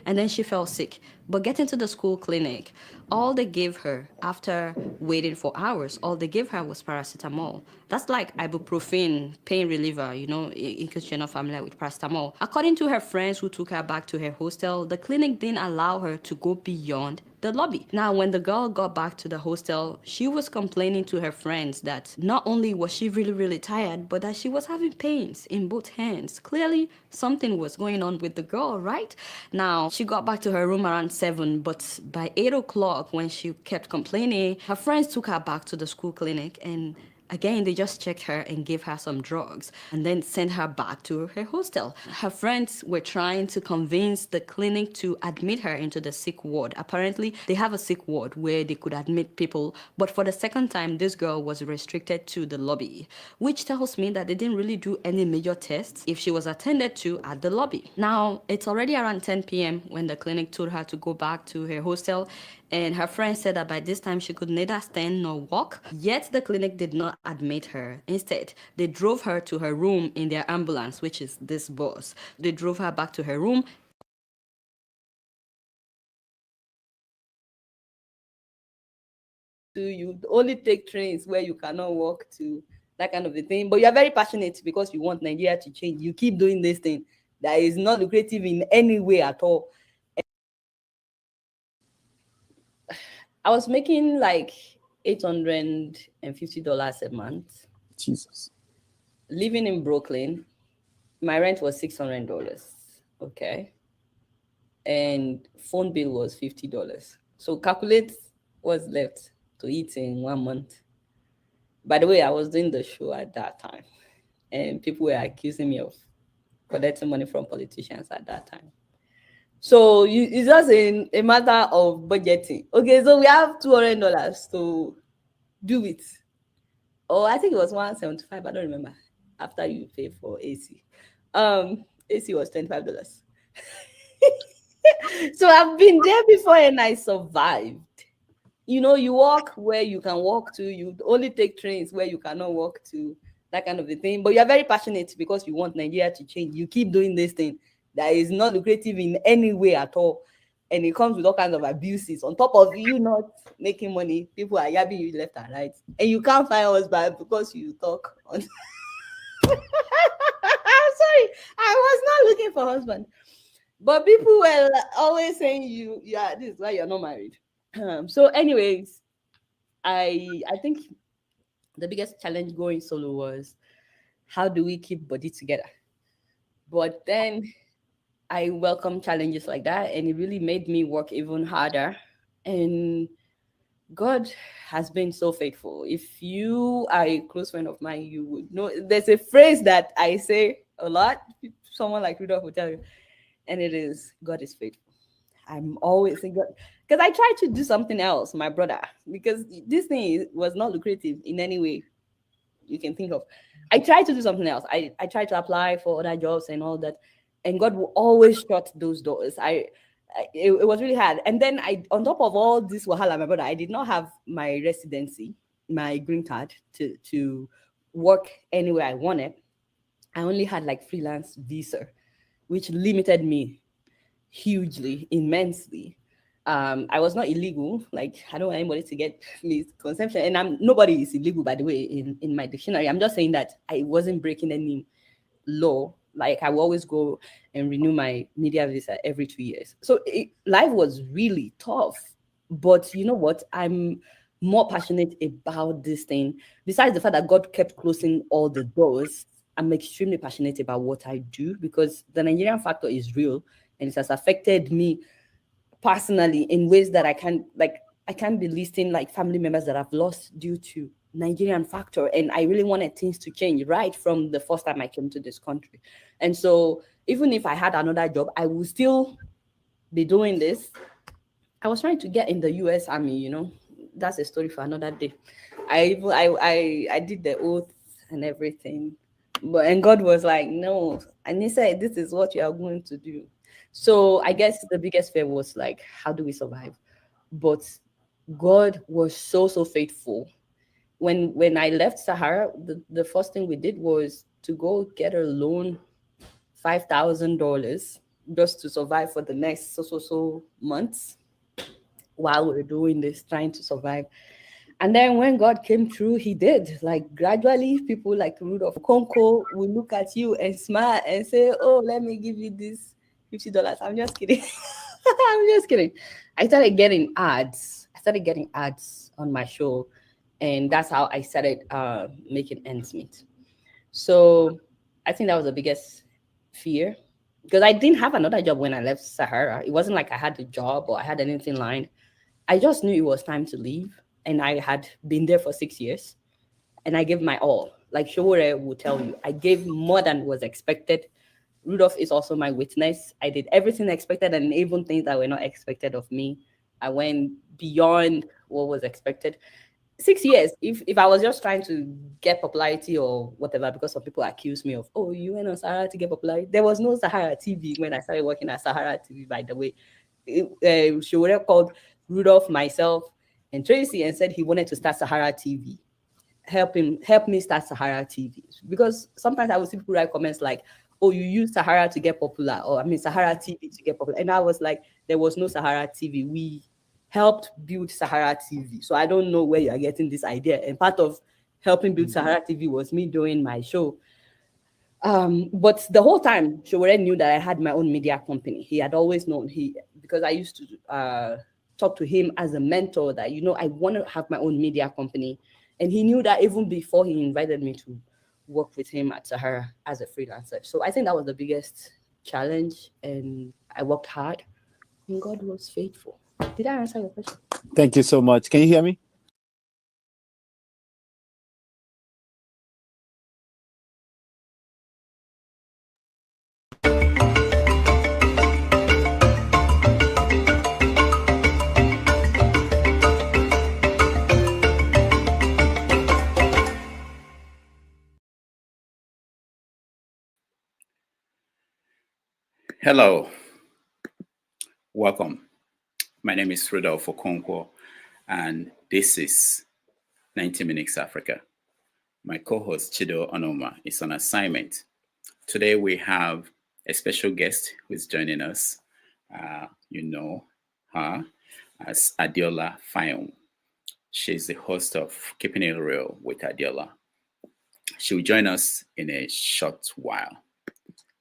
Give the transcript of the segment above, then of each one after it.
and then she fell sick. But getting to the school clinic, all they gave her after waiting for hours, all they gave her was paracetamol. That's like ibuprofen, pain reliever, in case you're not familiar with paracetamol. According to her friends who took her back to her hostel, the clinic didn't allow her to go beyond the lobby. Now, when the girl got back to the hostel, she was complaining to her friends that not only was she really, really tired, but that she was having pains in both hands. Clearly, something was going on with the girl, right? Now, she got back to her room around 7, but by 8 o'clock, when she kept complaining, her friends took her back to the school clinic, and again, they just checked her and gave her some drugs and then sent her back to her hostel. Her friends were trying to convince the clinic to admit her into the sick ward. Apparently, they have a sick ward where they could admit people, but for the second time, this girl was restricted to the lobby, which tells me that they didn't really do any major tests if she was attended to at the lobby. Now, it's already around 10 p.m. when the clinic told her to go back to her hostel, and her friend said that by this time she could neither stand nor walk. Yet the clinic did not admit her. Instead, they drove her to her room in their ambulance, which is this bus. They drove her back to her room. You only take trains where you cannot walk to, that kind of a thing. But you are very passionate because you want Nigeria to change. You keep doing this thing that is not lucrative in any way at all. I was making like $850 a month. Jesus. Living in Brooklyn, my rent was $600. Okay. And phone bill was $50. So calculate what's left to eat in 1 month. By the way, I was doing the show at that time, and people were accusing me of collecting money from politicians at that time. So it's just a matter of budgeting. Okay, so we have $200 to do it. Oh, I think it was 175. I don't remember. After you pay for AC, AC was $25. So I've been there before and I survived. You walk where you can walk to. You only take trains where you cannot walk to. That kind of a thing. But you're very passionate because you want Nigeria to change. You keep doing this thing that is not lucrative in any way at all. And it comes with all kinds of abuses. On top of you not making money, people are yabbing you left and right. And you can't find husband because you talk on. I'm sorry. I was not looking for husband. But people were always saying this is why you're not married. So anyways, I think the biggest challenge going solo was how do we keep body together? But then I welcome challenges like that, and it really made me work even harder. And God has been so faithful. If you are a close friend of mine, you would know there's a phrase that I say a lot. Someone like Rudolph will tell you, and it is God is faithful. I'm always saying God, because I tried to do something else, my brother, because this thing was not lucrative in any way you can think of. I tried to do something else. I tried to apply for other jobs and all that, and God will always shut those doors. It was really hard. And then on top of all this wahala, my brother, I did not have my residency, my green card to work anywhere I wanted. I only had like freelance visa, which limited me hugely, immensely. I was not illegal. Like, I don't want anybody to get misconception. And nobody is illegal, by the way, in my dictionary. I'm just saying that I wasn't breaking any law. Like, I will always go and renew my media visa every 2 years. So life was really tough. But you know what? I'm more passionate about this thing. Besides the fact that God kept closing all the doors, I'm extremely passionate about what I do because the Nigerian factor is real and it has affected me personally in ways that I can't be listing like family members that I've lost due to Nigerian factor. And I really wanted things to change right from the first time I came to this country. And so even if I had another job, I would still be doing this. I was trying to get in the US Army, that's a story for another day. I did the oath and everything. And God was like, no. And he said, this is what you are going to do. So I guess the biggest fear was like, how do we survive? But God was so faithful. When I left Sahara, the first thing we did was to go get a loan, $5,000. just to survive for the next so months while we're doing this, trying to survive. And then when God came through, he did. Like gradually, people like Rudolph Conco will look at you and smile and say, "Oh, let me give you this $50." I'm just kidding. I'm just kidding. I started getting ads. I started getting ads on my show, and that's how I started making ends meet. So I think that was the biggest fear, because I didn't have another job when I left Sahara. It wasn't like I had a job or I had anything lined. I just knew it was time to leave, and I had been there for 6 years, and I gave my all. Like Showore will tell you, I gave more than was expected. Rudolph is also my witness. I did everything expected and even things that were not expected of me. I went beyond what was expected. 6 years, if I was just trying to get popularity or whatever, because some people accuse me of, oh, you went on Sahara to get popularity. There was no Sahara TV when I started working at Sahara TV, by the way. She would have called Rudolph, myself, and Tracy and said he wanted to start Sahara TV. Help me start Sahara TV. Because sometimes I would see people write comments like, oh, you use Sahara to get popular, or I mean Sahara TV to get popular. And I was like, there was no Sahara TV. We helped build Sahara TV. So I don't know where you are getting this idea. And part of helping build Sahara TV was me doing my show. But the whole time, Showore knew that I had my own media company. He had always known, because I used to talk to him as a mentor that, I want to have my own media company. And he knew that even before he invited me to work with him at Sahara as a freelancer. So I think that was the biggest challenge, and I worked hard, and God was faithful. Did I answer your question? Thank you so much. Can you hear me? Hello, welcome. My name is Rudolph Okonkwo, and this is 90 Minutes Africa. My co-host Chido Onoma is on assignment. Today we have a special guest who is joining us. You know her as Adeola Fayehun. She's the host of Keeping It Real with Adeola. She will join us in a short while.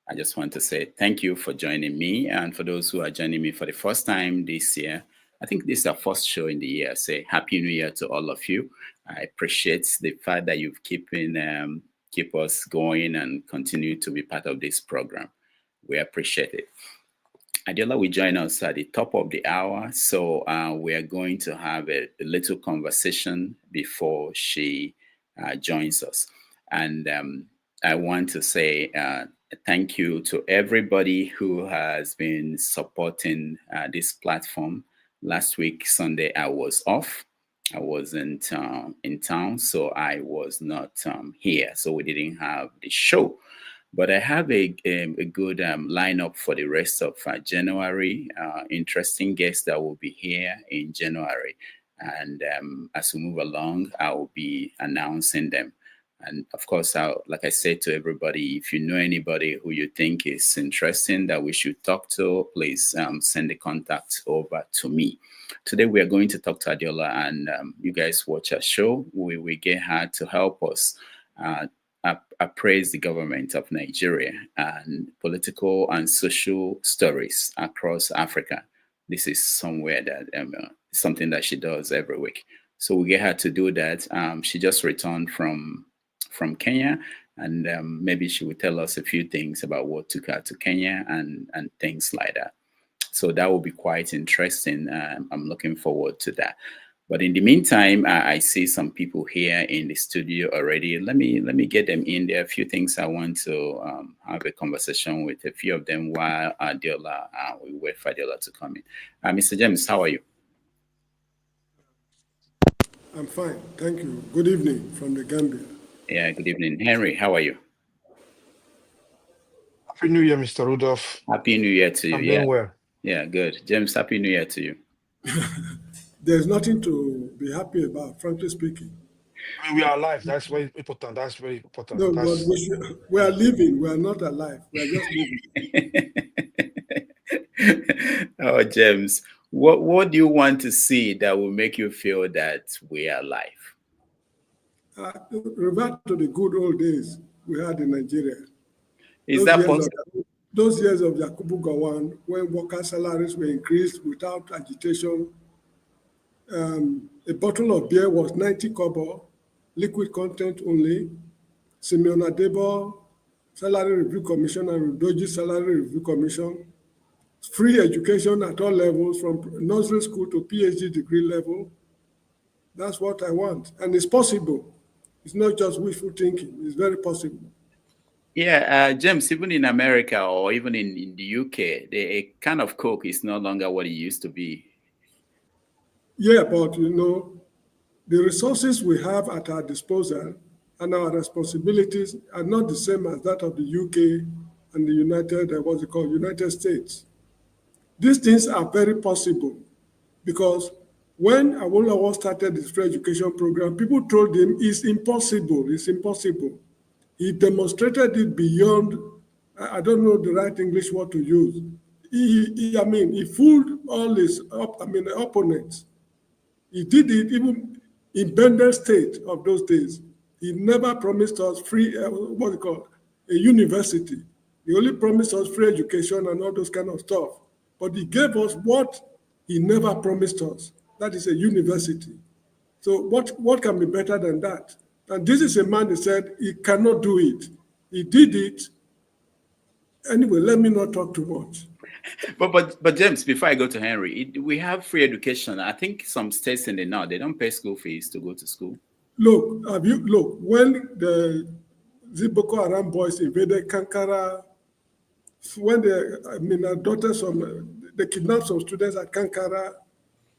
I just want to say thank you for joining me. And for those who are joining me for the first time this year, I think this is our first show in the year. Say Happy New Year to all of you. I appreciate the fact that you've keep us going and continue to be part of this program. We appreciate it. Adeola will join us at the top of the hour. So we are going to have a little conversation before she joins us. And I want to say thank you to everybody who has been supporting this platform. Last week, Sunday, I was off. I wasn't in town, so I was not here. So we didn't have the show. But I have a good lineup for the rest of January. Interesting guests that will be here in January. And as we move along, I will be announcing them. And of course, like I said to everybody, if you know anybody who you think is interesting that we should talk to, please send the contact over to me. Today, we are going to talk to Adeola, and you guys watch our show. We get her to help us appraise the government of Nigeria and political and social stories across Africa. This is somewhere that something that she does every week. So we get her to do that. She just returned from Kenya, and maybe she will tell us a few things about what took her to Kenya and things like that. So that will be quite interesting. I'm looking forward to that. But in the meantime, I see some people here in the studio already. Let me get them in. There are a few things I want to have a conversation with a few of them while Adeola, we wait for Adeola to come in. Mr. James, how are you? I'm fine, thank you. Good evening from the Gambia. Yeah, good evening. Henry, how are you? Happy New Year, Mr. Rudolph. Happy New Year to you. I'm doing well. Yeah, good. James, Happy New Year to you. There's nothing to be happy about, frankly speaking. I mean, we are alive. That's very important. That's very important. No, but we are living. We are not alive. We are just living. Oh, James, what do you want to see that will make you feel that we are alive? Revert to the good old days we had in Nigeria. Is that possible? Those years of Yakubu Gowon, when worker salaries were increased without agitation. A bottle of beer was 90 kobo, liquid content only. Simeon Adebo, Salary Review Commission, and Udoji Salary Review Commission. Free education at all levels, from nursery school to PhD degree level. That's what I want. And it's possible. It's not just wishful thinking. It's very possible. Yeah, James, even in America or even in the UK, the kind of Coke is no longer what it used to be. Yeah, but the resources we have at our disposal and our responsibilities are not the same as that of the UK and the United States. These things are very possible because when Awolowo started his free education program, people told him it's impossible. He demonstrated it beyond, I don't know the right English word to use. He fooled all his opponents. He did it even in Bender State of those days. He never promised us free, a university. He only promised us free education and all those kind of stuff. But he gave us what he never promised us. That is a university. So what can be better than that? And this is a man that said he cannot do it. He did it. Anyway, let me not talk too much. But James, before I go to Henry, we have free education. I think some states in the north, they don't pay school fees to go to school. Look, when the Boko Haram boys invaded Kankara, when our daughters they kidnapped some students at Kankara,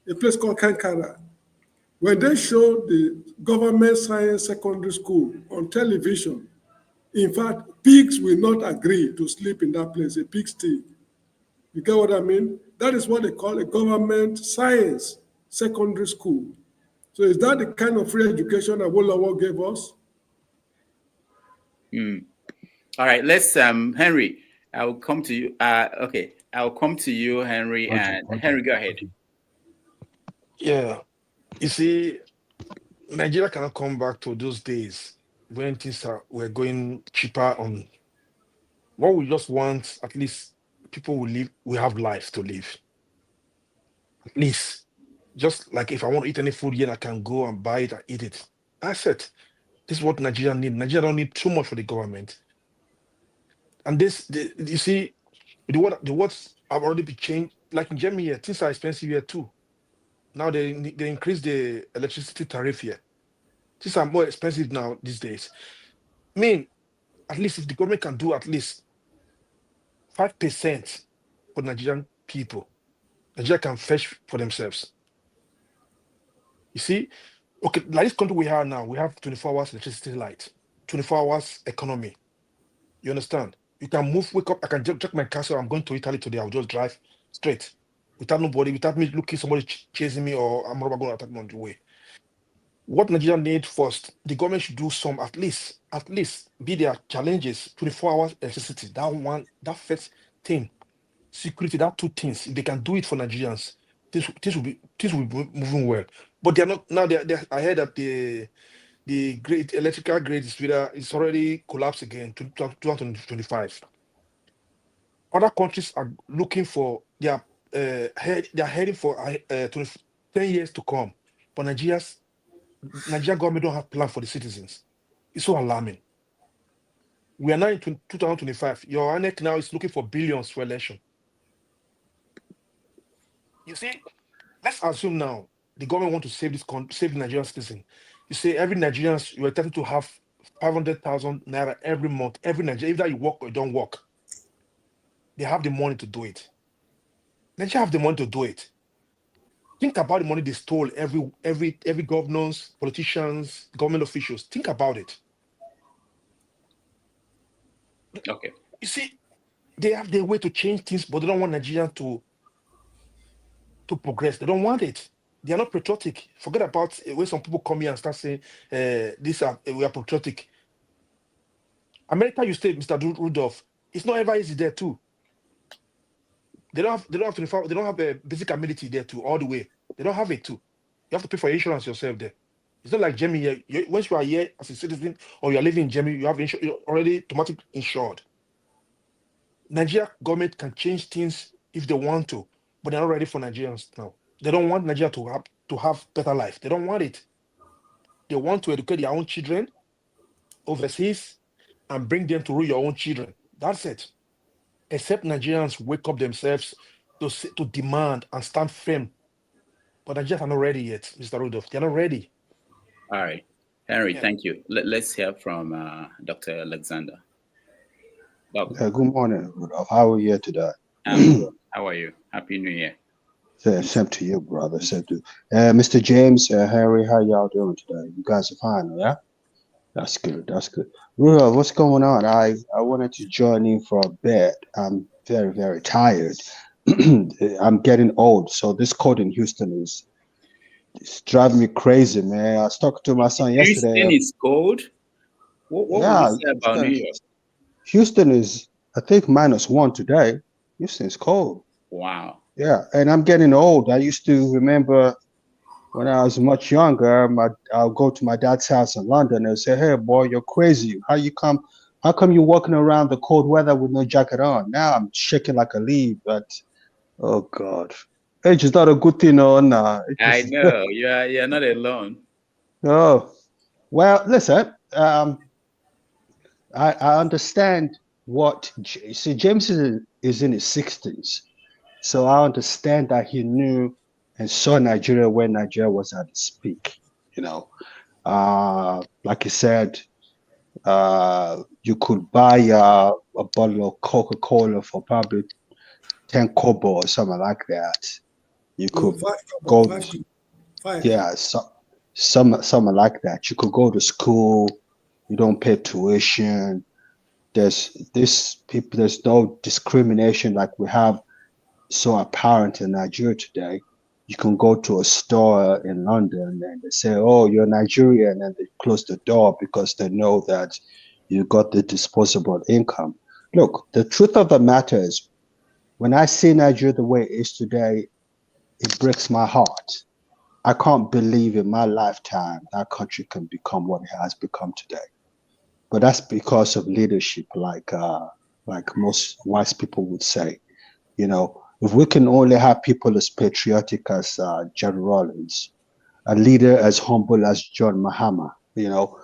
a place called Kankara. When they showed the government science secondary school on television, in fact, pigs will not agree to sleep in that place, a pigsty. You get what I mean? That is what they call a government science secondary school. So is that the kind of free education that Awolowo gave us? All right, let's Henry, I'll come to you. Okay, I'll come to you, Henry, and Henry, go ahead. Yeah. You see, Nigeria cannot come back to those days when things were going cheaper on what we just want. At least people will live, we have life to live. At least, just like if I want to eat any food here, I can go and buy it and eat it. That's it. This is what Nigeria need. Nigeria don't need too much for the government. And you see, the words have already been changed. Like in Germany here, things are expensive here too. Now they increase the electricity tariff here. Things are more expensive now these days. I mean, at least if the government can do at least 5% for Nigerian people, Nigeria can fetch for themselves. You see, okay, like this country we have now, we have 24 hours electricity light, 24 hours economy. You understand? You can wake up, I can check my car, so I'm going to Italy today, I'll just drive straight without me looking, somebody chasing me, or I'm not going to attack me on the way. What Nigeria need first, the government should do some, at least be their challenges, 24 hours electricity, that first thing, security, that two things. If they can do it for Nigerians, this will be moving well. But they're not now. I heard that the grid, electrical grid is already collapsed again to 2025. Other countries are looking for they are heading for 10 years to come, but Nigerian government don't have plan for the citizens. It's so alarming. We are now in 2025. Your INEC now is looking for billions for election. You see, let's assume now the government want to save save the Nigerian citizen. You say every Nigerian, you are entitled to have 500,000 naira every month. Every Nigerian, either you work or you don't work, they have the money to do it. Nigeria have the money to do it. Think about the money they stole. Every governors, politicians, government officials. Think about it. Okay. You see, they have their way to change things, but they don't want Nigeria to progress. They don't want it. They are not patriotic. Forget about when some people come here and start saying, we are patriotic. America, you stay, Mr. Rudolph. It's not ever easy there too. They don't have 24. They don't have a basic amenity there too all the way. They don't have it too. You have to pay for insurance yourself there. It's not like Germany here. Once you are here as a citizen or you are living in Germany, you have you're already automatically insured. Nigeria government can change things if they want to, but they're not ready for Nigerians now. They don't want Nigeria to have better life. They don't want it. They want to educate their own children overseas and bring them to rule your own children. That's it. Except Nigerians wake up themselves to demand and stand firm. But Nigerians are not ready yet, Mr. Rudolph. They're not ready. All right. Henry, Yeah. thank you. Let's hear from Dr. Alexander. Bob, Good morning, Rudolph. How are you today? how are you? Happy New Year. Same to you, brother. Same to Mr. James, Harry. How y'all doing today? You guys are fine, yeah? That's good. That's good. Rudolph, what's going on? I wanted to join in for a bit. I'm very, very tired. I'm getting old, so this cold in Houston is driving me crazy, man. I was talking to my son yesterday. Houston is cold. What would you say about New York? Houston is, I think, -1 today. Houston's cold. Wow. Yeah, and I'm getting old. I used to remember when I was much younger, I'll go to my dad's house in London and say, "Hey, boy, you're crazy. How come you're walking around the cold weather with no jacket on?" Now I'm shaking like a leaf, but oh God, age is not a good thing, no. Nah. I know you're not alone. Oh, well, listen. I understand what see. James is in his 60s, so I understand that he knew and saw Nigeria when Nigeria was at its peak. You know, like he said, you could buy a bottle of Coca-Cola for probably 10 kobo or something like that. You could go, yeah, something like that. You could go to school. You don't pay tuition. There's no discrimination like we have so apparent in Nigeria today. You can go to a store in London and they say, "Oh, you're Nigerian," and they close the door because they know that you got the disposable income. Look, the truth of the matter is, when I see Nigeria the way it is today, it breaks my heart. I can't believe in my lifetime that country can become what it has become today. But that's because of leadership, like most wise people would say. You know, if we can only have people as patriotic as John Rawlins, a leader as humble as John Mahama, you know,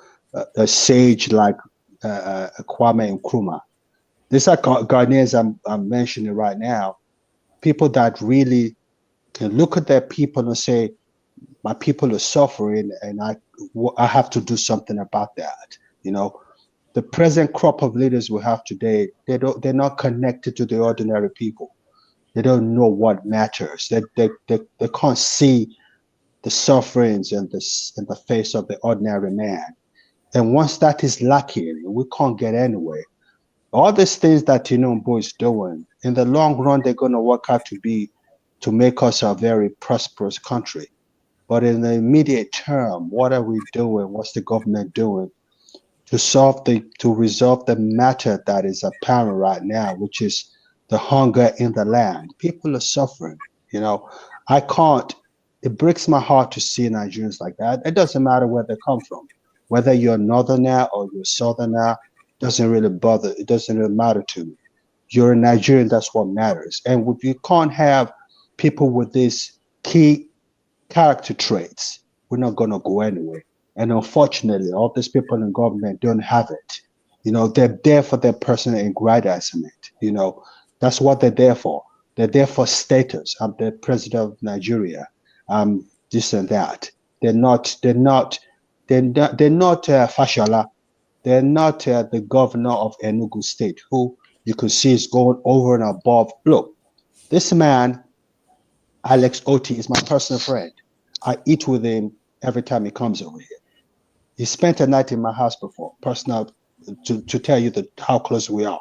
a sage like Kwame Nkrumah. These are Ghanaians I'm mentioning right now, people that really can look at their people and say, my people are suffering and I have to do something about that. You know, the present crop of leaders we have today, they're not connected to the ordinary people. They don't know what matters. They can't see the sufferings in the face of the ordinary man. And once that is lacking, we can't get anywhere. All these things that Tinubu is doing, in the long run, they're going to work out to make us a very prosperous country. But in the immediate term, what are we doing? What's the government doing to resolve the matter that is apparent right now, which is the hunger in the land? People are suffering. You know, it breaks my heart to see Nigerians like that. It doesn't matter where they come from, whether you're northerner or you're southerner, doesn't really bother. It doesn't really matter to me. You're a Nigerian, that's what matters. And if you can't have people with these key character traits, we're not going to go anywhere. And unfortunately, all these people in government don't have it. You know, they're there for their personal aggrandizement. You know, that's what they're there for. They're there for status. I'm the president of Nigeria. This and that. They're not Fashola. They're not the governor of Enugu State, who you can see is going over and above. Look, this man, Alex Oti, is my personal friend. I eat with him every time he comes over here. He spent a night in my house before, personal, to tell you how close we are.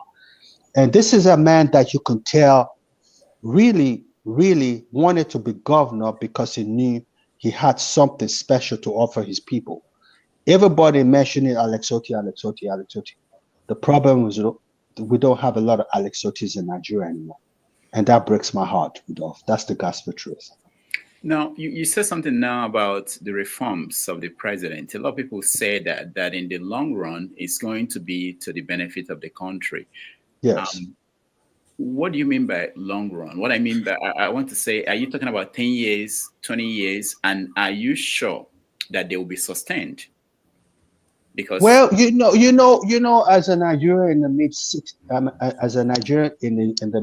And this is a man that you can tell really, really wanted to be governor because he knew he had something special to offer his people. Everybody mentioning Alex Oti. The problem is we don't have a lot of Alex Otis in Nigeria anymore. And that breaks my heart, Rudolph. That's the gospel truth. Now, you said something now about the reforms of the president. A lot of people say that in the long run, it's going to be to the benefit of the country. Yes. What do you mean by long run? What I mean by, I want to say, are you talking about 10 years, 20 years? And are you sure that they will be sustained? Because, well, as a Nigerian in the mid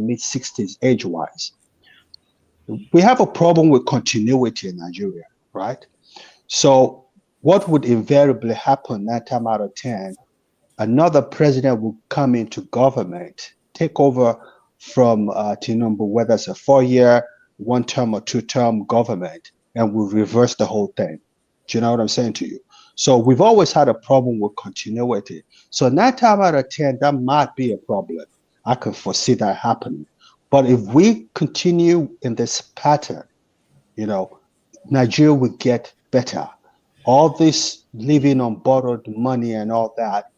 mid 60s, age-wise, we have a problem with continuity in Nigeria, right? So what would invariably happen 9 times out of 10, another president will come into government, take over from Tinubu, whether it's a 4-year, 1-term or 2-term government, and will reverse the whole thing. Do you know what I'm saying to you? So we've always had a problem with continuity. So 9 times out of 10, that might be a problem. I can foresee that happening. But if we continue in this pattern, Nigeria will get better. All this living on borrowed money and all that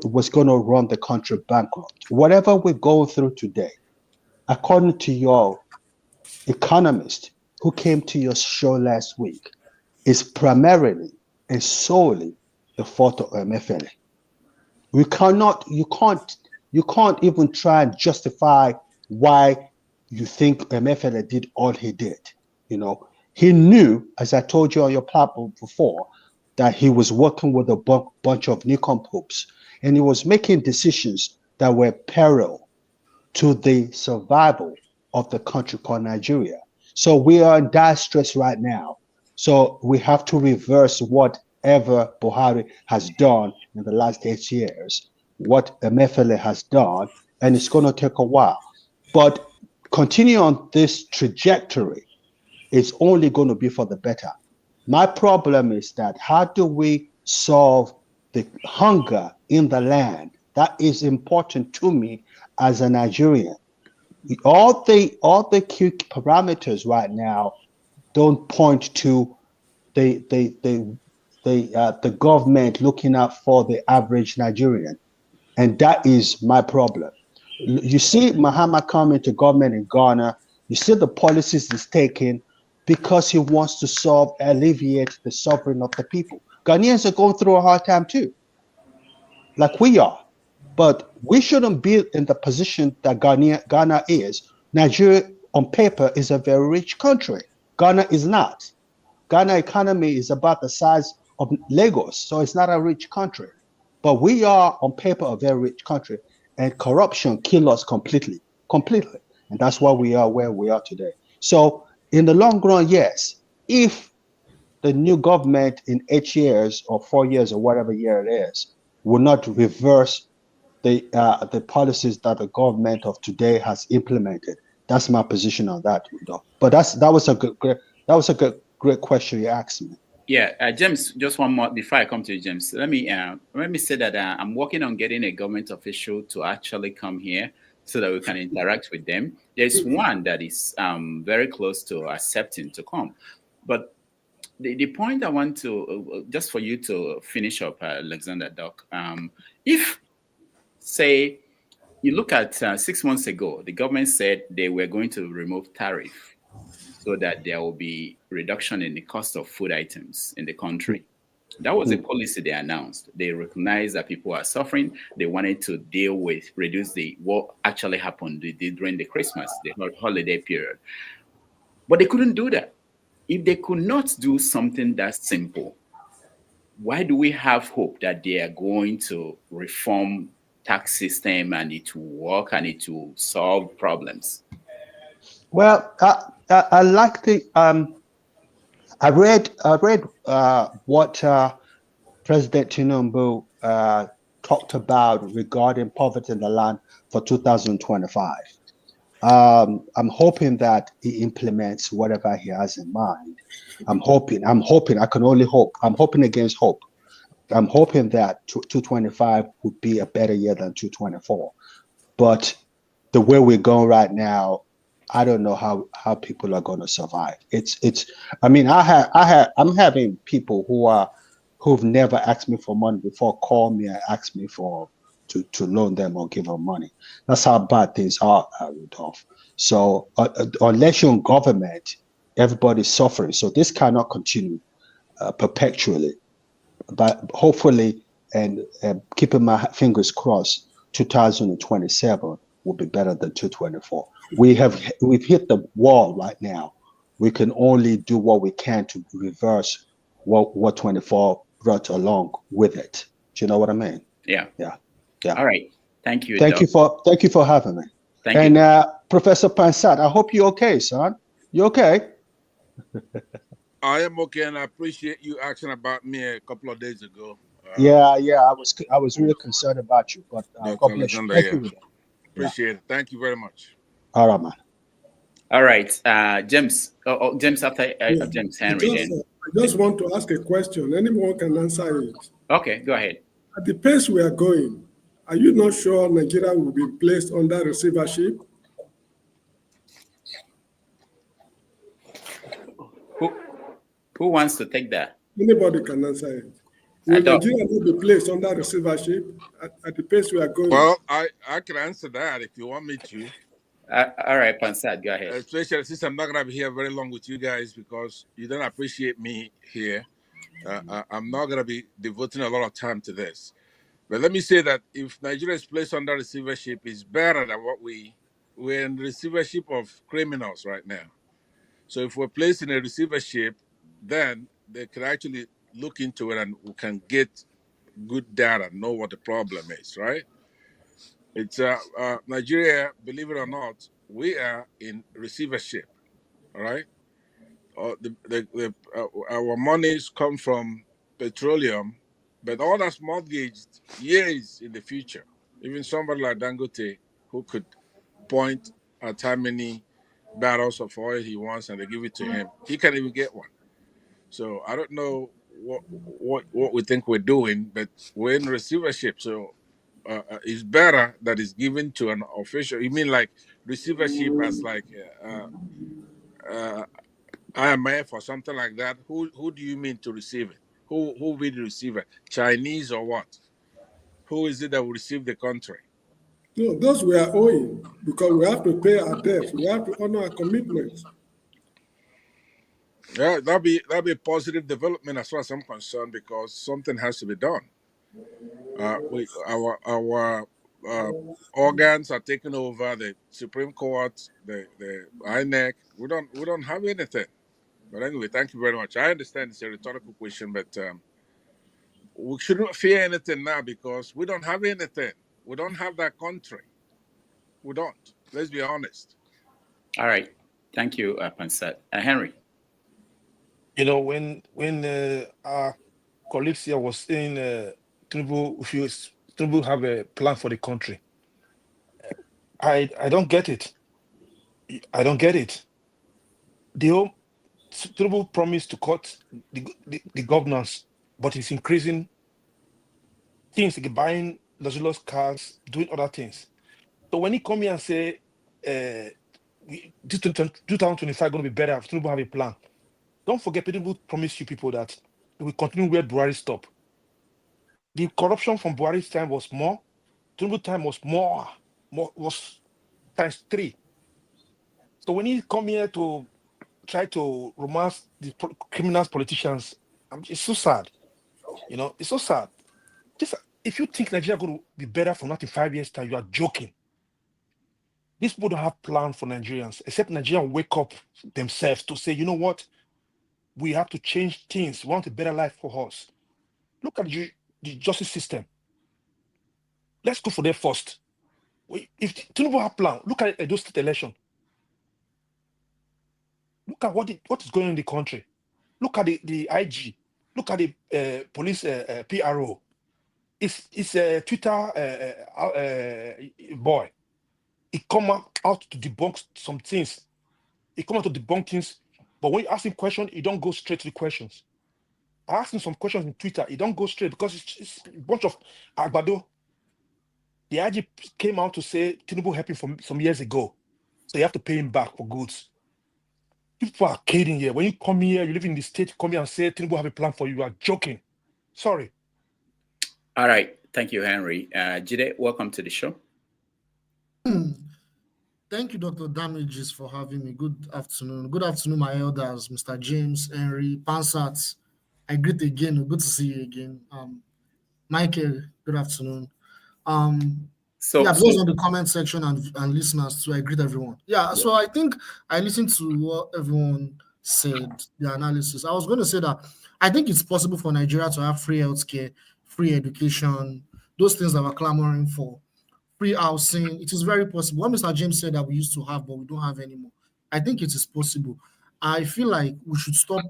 was going to run the country bankrupt. Whatever we're going through today, according to your economist who came to your show last week, is primarily and solely the fault of MFLA. You can't even try and justify why you think MFLA did all he did. He knew, as I told you on your platform before, that he was working with a bunch of nincompoops, and he was making decisions that were peril to the survival of the country called Nigeria. So we are in dire stress right now. So we have to reverse whatever Buhari has done in the last 8 years, what MFLA has done, and it's going to take a while. But continue on this trajectory, it's only going to be for the better. My problem is that how do we solve the hunger in the land? That is important to me as a Nigerian. All the key parameters right now don't point to the government looking out for the average Nigerian, and that is my problem. You see Mahama come into government in Ghana. You see the policies he's taking because he wants to alleviate the suffering of the people. Ghanaians are going through a hard time too, like we are. But we shouldn't be in the position that Ghana is. Nigeria, on paper, is a very rich country. Ghana is not. Ghana economy is about the size of Lagos, so it's not a rich country. But we are, on paper, a very rich country, and corruption kills us completely. And that's why we are where we are today. So in the long run, yes, if the new government in 8 years or 4 years or whatever year it is will not reverse the policies that the government of today has implemented, that's my position on that. But that was a great question you asked me. Yeah, James, just one more before I come to you, James. Let me say that I'm working on getting a government official to actually come here so that we can interact with them. There's one that is very close to accepting to come. But the point I want to, just for you to finish up, Alexander Doc, if, say, you look at 6 months ago, the government said they were going to remove tariff so that there will be reduction in the cost of food items in the country. That was a policy they announced. They recognized that people are suffering. They wanted to reduce what actually happened during the Christmas, the holiday period. But they couldn't do that. If they could not do something that simple, why do we have hope that they are going to reform tax system and it will work and it will solve problems? Well, I like the I read what President Tinubu talked about regarding poverty in the land for 2025. I'm hoping that he implements whatever he has in mind. I'm hoping, I can only hope. I'm hoping against hope. I'm hoping that 225 would be a better year than 224. But the way we're going right now, I don't know how people are going to survive. I mean, I'm having people who've never asked me for money before call me and ask me to loan them or give them money. That's how bad things are, Rudolph. So unless you're in government, everybody's suffering. So this cannot continue perpetually. But hopefully, and keeping my fingers crossed, 2027 will be better than 2024. We've hit the wall right now. We can only do what we can to reverse what 24 brought along with it. Do you know what I mean? Yeah. Yeah. All right. Thank you. Thank you for having me. Thank you. Professor Pansat, I hope you're okay, son. You okay? I am okay, and I appreciate you asking about me a couple of days ago. Yeah. I was really concerned about you, but God bless you. Thank you. Appreciate it. Thank you very much. All right, man. All right, James. James after James Henry. I just want to ask a question. Anyone can answer it. Okay, go ahead. At the pace we are going, are you not sure Nigeria will be placed under receivership? Who wants to take that? Anybody can answer it. Will Nigeria not be placed under receivership at the pace we are going? Well, I can answer that if you want me to. All right, Pansat, go ahead. Especially since I'm not going to be here very long with you guys because you don't appreciate me here. I'm not going to be devoting a lot of time to this. But let me say that if Nigeria is placed under receivership, it's better than we're in receivership of criminals right now. So if we're placed in a receivership, then they can actually look into it and we can get good data, know what the problem is, right? It's Nigeria, believe it or not, we are in receivership, all right? Our monies come from petroleum, but all that's mortgaged years in the future. Even somebody like Dangote, who could point at how many barrels of oil he wants and they give it to him, he can't even get one. So I don't know what we think we're doing, but we're in receivership. So it's better that it's given to an official. You mean like receivership as like IMF or something like that? Who do you mean to receive it? Who will be the receiver? Chinese or what? Who is it that will receive the country? No, those we are owing because we have to pay our debts. We have to honor our commitments. Yeah, that'll be a positive development as far as I'm concerned because something has to be done. Our organs are taking over the Supreme Court, the INEC. We don't have anything. But anyway, thank you very much. I understand it's a rhetorical question, but we shouldn't fear anything now because we don't have anything. We don't have that country. We don't. Let's be honest. All right. Thank you, Pansat. Henry. You know, when our colleagues here was saying Tinubu have a plan for the country, I don't get it. I don't get it. Tinubu promised to cut the governance, but he's increasing things like buying luxurious cars, doing other things. So when he come here and say this 2025 going to be better, Tinubu have a plan. Don't forget, Tinubu promised you people that we will continue where Buhari stopped. The corruption from Buhari's time was more. Tinubu time was was times 3. So when he come here to try to romance the criminals, politicians, it's so sad. You know, it's so sad. If you think Nigeria going to be better from not in 5 years' time, you are joking. These people don't have plan for Nigerians, except Nigerians wake up themselves to say, you know what? We have to change things. We want a better life for us. Look at the justice system. Let's go for that first. If Tinubu have plan, look at those state election. Look at what is going on in the country. Look at the IG. Look at the police PRO. It's a Twitter boy. He come out to debunk some things. He come out to debunk things, but when you ask him questions, he don't go straight to the questions. I asked him some questions on Twitter. He don't go straight because it's a bunch of agbado. The IG came out to say Tinubu helped him from some years ago, so you have to pay him back for goods. People are kidding here. When you come here, you live in the state, you come here and say Tinubu have a plan for you. You are joking. Sorry. All right. Thank you, Henry. Jide, welcome to the show. Thank you, Dr. Damages, for having me. Good afternoon. Good afternoon, my elders, Mr. James, Henry, Pansat. I greet again. Good to see you again. Michael, good afternoon. Yeah, those on the comment section and listeners too, I greet everyone. Yeah, so I think I listened to what everyone said, the analysis. I was going to say that I think it's possible for Nigeria to have free healthcare, free education, those things that we're clamoring for, free housing. It is very possible. What Mr. James said that we used to have, but we don't have anymore. I think it is possible. I feel like we should stop,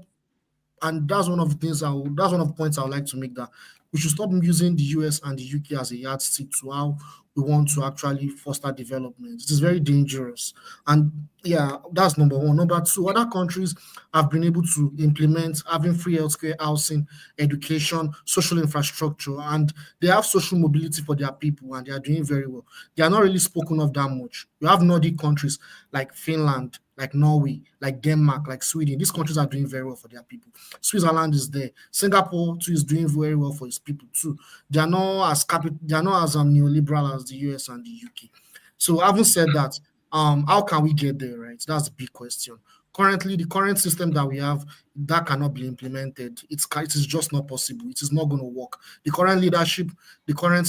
and that's one of the things that's one of the points I would like to make, that we should stop using the US and the UK as a yardstick to how we want to actually foster development. It is very dangerous. And yeah, that's number one. Number two, other countries have been able to implement having free healthcare, housing, education, social infrastructure, and they have social mobility for their people, and they are doing very well. They are not really spoken of that much. You have Nordic countries like Finland, like Norway, like Denmark, like Sweden. These countries are doing very well for their people. Switzerland is there. Singapore too is doing very well for its people too. They are not as neoliberal as the US and the UK. So having said that, how can we get there, right? That's the big question. Currently, the current system that we have, that cannot be implemented. It is just not possible. It is not going to work. The current leadership, the current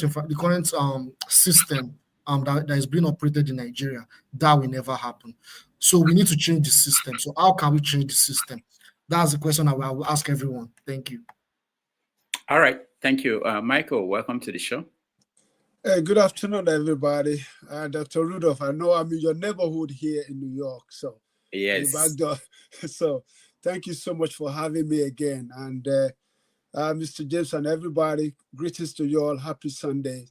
system that is being operated in Nigeria, that will never happen. So we need to change the system. So how can we change the system? That's the question I will ask everyone. Thank you. All right. Thank you. Michael, welcome to the show. Hey, good afternoon, everybody. Dr. Rudolph, I know I'm in your neighborhood here in New York. So yes. So thank you so much for having me again. And Mr. James and everybody, greetings to you all. Happy Sunday.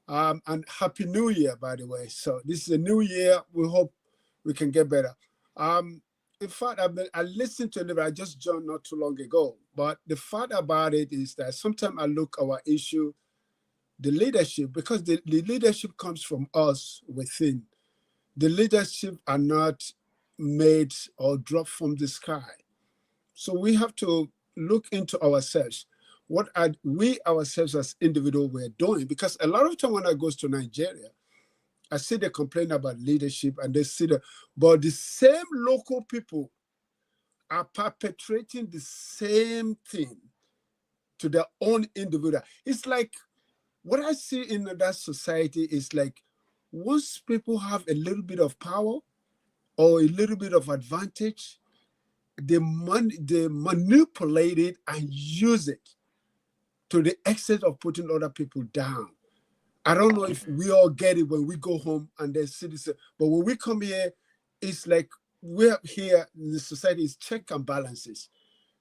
And Happy New Year, by the way. So this is a new year. We hope we can get better. In fact, I listened to it, I just joined not too long ago. But the fact about it is that sometimes I look at our issue, the leadership, because the leadership comes from us within. The leadership are not made or dropped from the sky. So we have to look into ourselves. What are we ourselves as individuals we're doing? Because a lot of time when I go to Nigeria, I see they complain about leadership and they see but the same local people are perpetrating the same thing to their own individual. It's like what I see in that society is like once people have a little bit of power or a little bit of advantage, they manipulate it and use it to the extent of putting other people down. I don't know if we all get it when we go home and they're citizens, but when we come here, it's like we're here in the society is check and balances.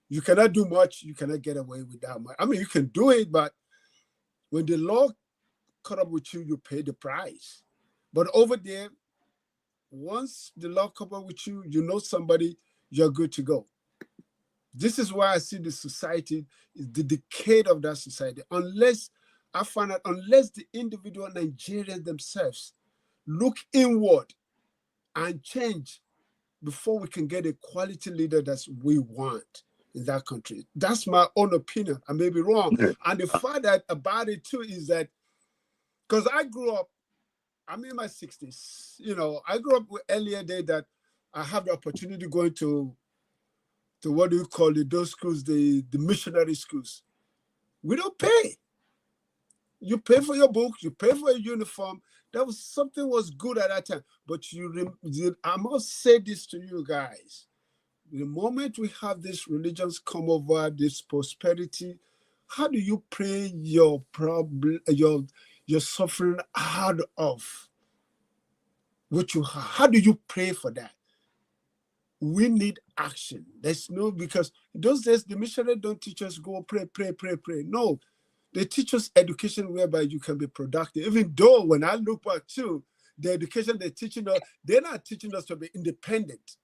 You cannot do much, you cannot get away with that much. I mean, you can do it, but when the law caught up with you, you pay the price. But over there, once the law caught up with you, you know somebody, you're good to go. This is why I see the society, the decay of that society. Unless I find out, unless the individual Nigerians themselves look inward and change before we can get a quality leader that we want in that country. That's my own opinion. I may be wrong. And the fact that about it too is that, because I grew up, I'm in my 60s, you know, I grew up with earlier day that I have the opportunity going to what do you call it, those schools, the missionary schools. We don't pay. You pay for your books, you pay for your uniform. That was something was good at that time. But I must say this to you guys. The moment we have these religions come over, this prosperity, how do you pray your problem, your suffering out of what you have? How do you pray for that? We need action. There's no, because those days the missionaries don't teach us go pray, pray, pray, pray. No, they teach us education whereby you can be productive. Even though when I look back too, the education they're teaching us, they're not teaching us to be independent.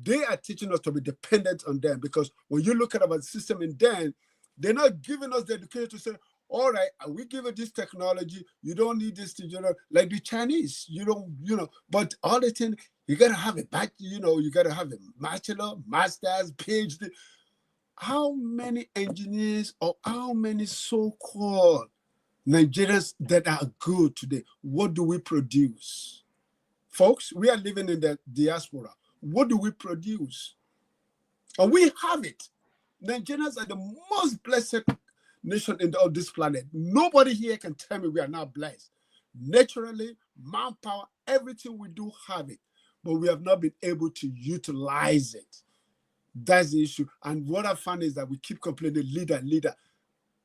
They are teaching us to be dependent on them, because when you look at our system in them, they're not giving us the education to say, all right, we give you this technology, you don't need this to, like the Chinese, you don't, but all the thing, you got to have a you got to have a bachelor, master's, PhD. How many engineers or how many so-called Nigerians that are good today, what do we produce? Folks, we are living in the diaspora. What do we produce? And we have it. Nigerians are the most blessed nation on this planet. Nobody here can tell me we are not blessed. Naturally, manpower, everything we do have it, but we have not been able to utilize it. That's the issue. And what I found is that we keep complaining, leader.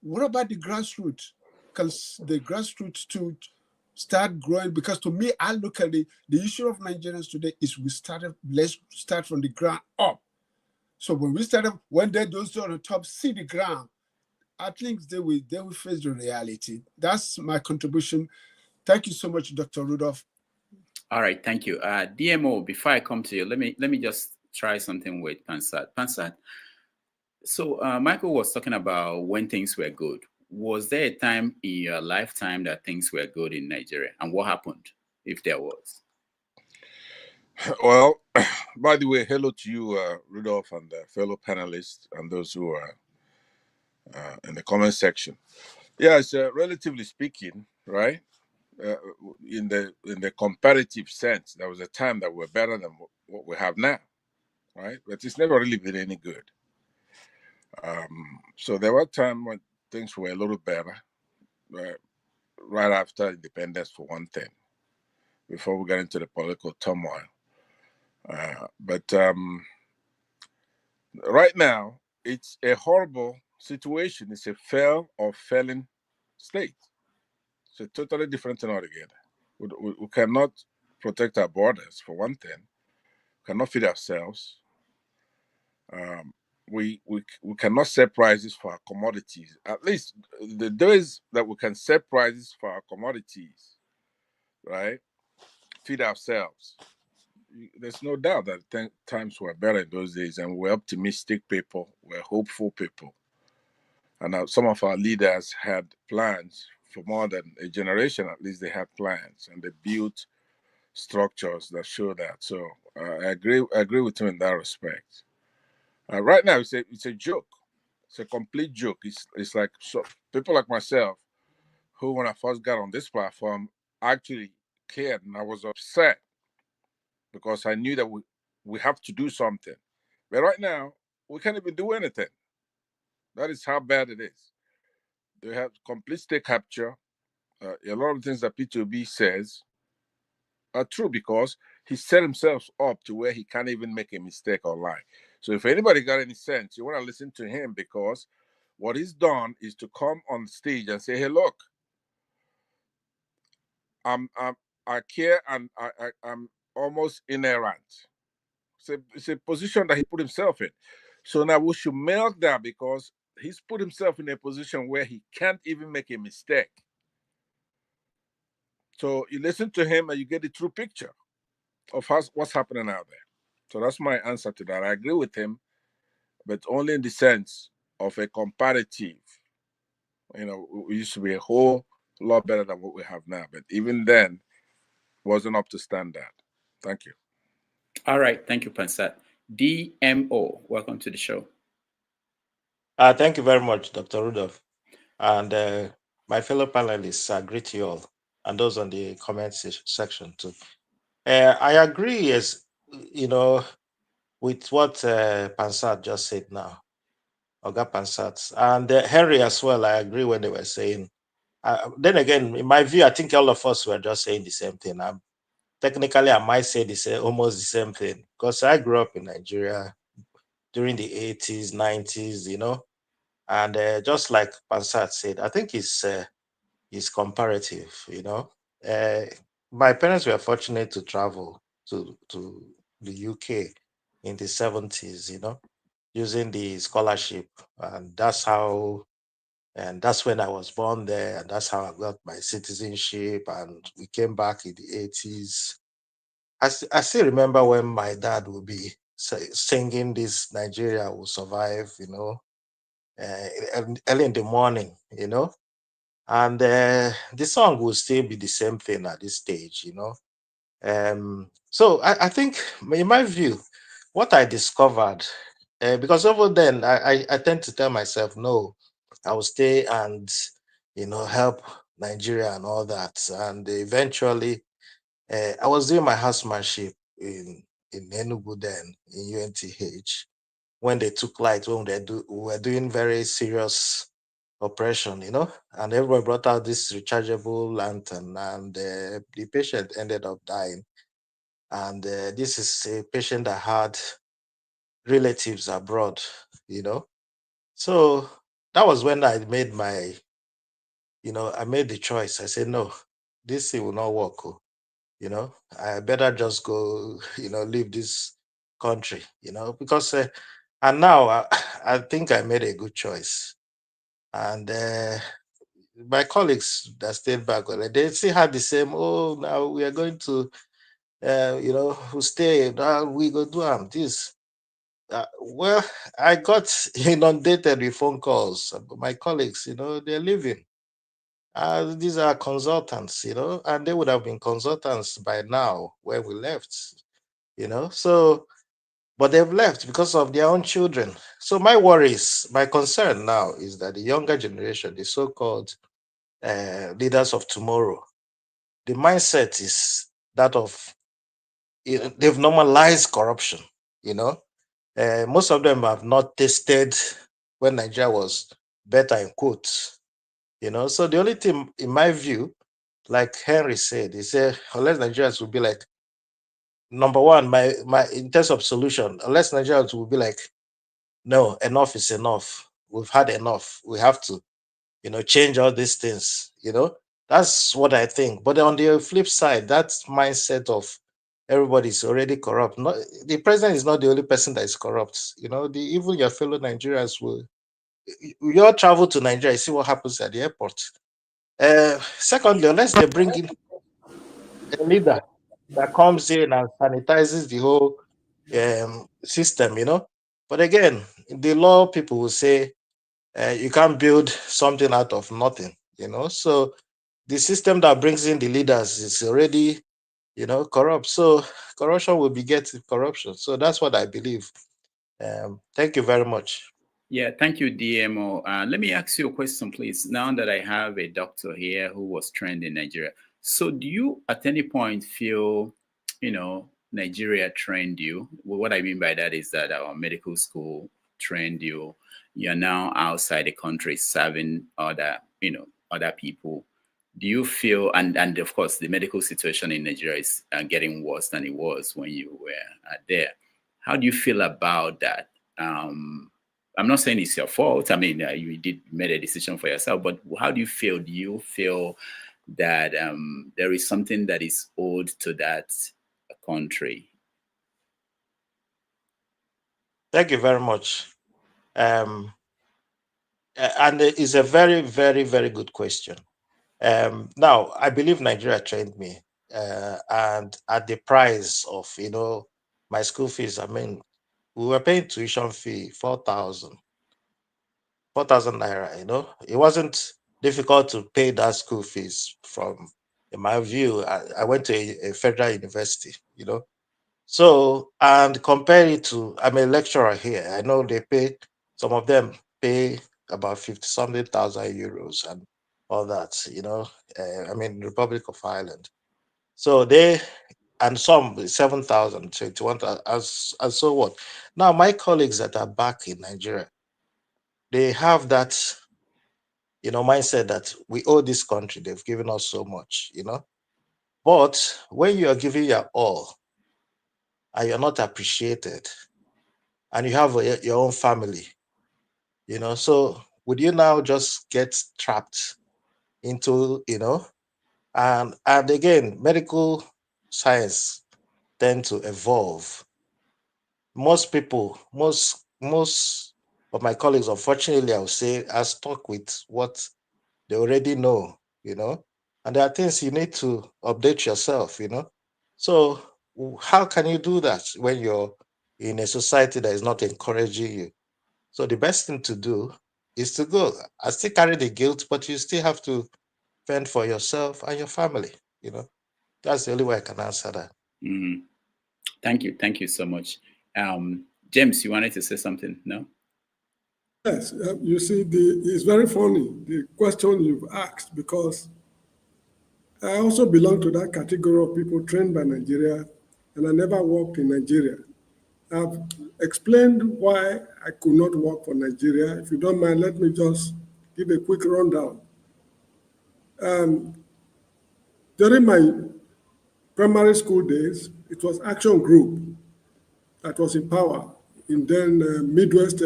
What about the grassroots? Can the grassroots to start growing? Because to me, I look at the issue of Nigerians today is let's start from the ground up. So when we started, when those on the top see the ground, I think they will face the reality. That's my contribution. Thank you so much, Dr. Rudolph. All right, thank you. DMO, before I come to you, let me just try something with Pansat. Pansat, so Michael was talking about when things were good. Was there a time in your lifetime that things were good in Nigeria? And what happened, if there was? Well, by the way, hello to you, Rudolph, and fellow panelists, and those who are in the comment section. Yeah, it's relatively speaking, right? In the comparative sense, there was a time that we're better than what we have now, right? But it's never really been any good. So there were times when things were a little better, right after independence, for one thing, before we got into the political turmoil. But right now, it's a horrible situation. It's a fail or failing state. It's a totally different thing altogether. We cannot protect our borders, for one thing. We cannot feed ourselves. We cannot set prices for our commodities. At least the days that we can set prices for our commodities, right? Feed ourselves. There's no doubt that times were better in those days, and we're optimistic people, we're hopeful people. And some of our leaders had plans for more than a generation. At least they had plans, and they built structures that show that. So I agree with you in that respect. Right now, it's a joke. It's a complete joke. It's like, so people like myself, who when I first got on this platform actually cared, and I was upset because I knew that we have to do something. But right now, we can't even do anything. That is how bad it is. They have complete state capture. A lot of things that P2B says are true because he set himself up to where he can't even make a mistake or lie. So if anybody got any sense, you want to listen to him, because what he's done is to come on stage and say, hey, look, I care, and I'm almost inerrant. It's a position that he put himself in. So now we should milk that, because he's put himself in a position where he can't even make a mistake. So you listen to him and you get the true picture of what's happening out there. So that's my answer to that. I agree with him, but only in the sense of a comparative. You know, we used to be a whole lot better than what we have now, but even then, wasn't up to standard. Thank you. All right, thank you, Pansat. DMO, welcome to the show. Thank you very much, Dr. Rudolph. And my fellow panelists, I greet you all, and those on the comment section too. I agree, as you know, with what Pansat just said now, Oga Pansat, and Henry as well. I agree when they were saying. Then again, in my view, I think all of us were just saying the same thing. Technically, I might say almost the same thing, because I grew up in Nigeria during the 80s, 90s, you know, and just like Pansat said, I think it's comparative, you know. My parents were fortunate to travel to the UK in the 70s, you know, using the scholarship, and that's when I was born there, and that's how I got my citizenship, and we came back in the 80s. I still remember when my dad would be singing this "Nigeria will survive," you know, early in the morning, you know, and the song will still be the same thing at this stage, you know. So I think, in my view, what I discovered, because over then I tend to tell myself, no, I will stay and, you know, help Nigeria and all that, and eventually I was doing my housemanship in Enugu then, in UNTH, when they took light, when we were doing very serious operation, you know, and everybody brought out this rechargeable lantern, and the patient ended up dying. And this is a patient that had relatives abroad, you know. So that was when I made my, I made the choice. I said, no, this thing will not work. You know, I better just go, leave this country, because, and now I think I made a good choice. And my colleagues that stayed back, they still had the same, oh, now we are going to, who stay, now we go do this. Well, I got inundated with phone calls. My colleagues, they're leaving. These are consultants, and they would have been consultants by now when we left, So, but they've left because of their own children. So my concern now is that the younger generation, the so-called leaders of tomorrow, the mindset is that of, they've normalized corruption, most of them have not tasted when Nigeria was better, in quotes, So the only thing, in my view, like Henry said, he said, unless Nigerians will be like, number one, my in terms of solution, unless Nigerians will be like, no, enough is enough. We've had enough. We have to, change all these things, That's what I think. But on the flip side, that mindset of everybody's already corrupt. Not, the president is not the only person that is corrupt. Even your fellow Nigerians will. You all travel to Nigeria, see what happens at the airport. Secondly, unless they bring in a leader that comes in and sanitizes the whole system, But again, the law people will say you can't build something out of nothing, So the system that brings in the leaders is already, corrupt. So corruption will beget corruption. So that's what I believe. Thank you very much. Yeah, thank you, DMO. Let me ask you a question, please. Now that I have a doctor here who was trained in Nigeria, so do you at any point feel, Nigeria trained you? Well, what I mean by that is that our medical school trained you. You're now outside the country serving other people. Do you feel, and of course, the medical situation in Nigeria is getting worse than it was when you were there. How do you feel about that? I'm not saying it's your fault. I mean, you made a decision for yourself, but how do you feel? Do you feel that there is something that is owed to that country? Thank you very much. And it's a very, very, very good question. Now, I believe Nigeria trained me, and at the price of, my school fees. I mean, we were paying tuition fee 4,000 naira. It wasn't difficult to pay that school fees. From, in my view, I went to a federal university. So, and compare it to, I'm a lecturer here. I know they pay, some of them pay about 50-something thousand euros and all that, I mean, Republic of Ireland. So they, and some 7,000, 21,000, and so what. Now, my colleagues that are back in Nigeria, they have that, mindset that we owe this country. They've given us so much, But when you are giving your all and you're not appreciated, and you have your own family, so would you now just get trapped into, and again, medical science tend to evolve. Most people, most of my colleagues, unfortunately, I would say, are stuck with what they already know, and there are things you need to update yourself, So how can you do that when you're in a society that is not encouraging you? So the best thing to do is to go. I still carry the guilt, but you still have to fend for yourself and your family. That's the only way I can answer that. Mm-hmm. Thank you so much. James, you wanted to say something? No? Yes, you see, it's very funny, the question you've asked, because I also belong to that category of people trained by Nigeria, and I never worked in Nigeria. I've explained why I could not work for Nigeria. If you don't mind, let me just give a quick rundown. During my primary school days, it was Action Group that was in power in then Midwest,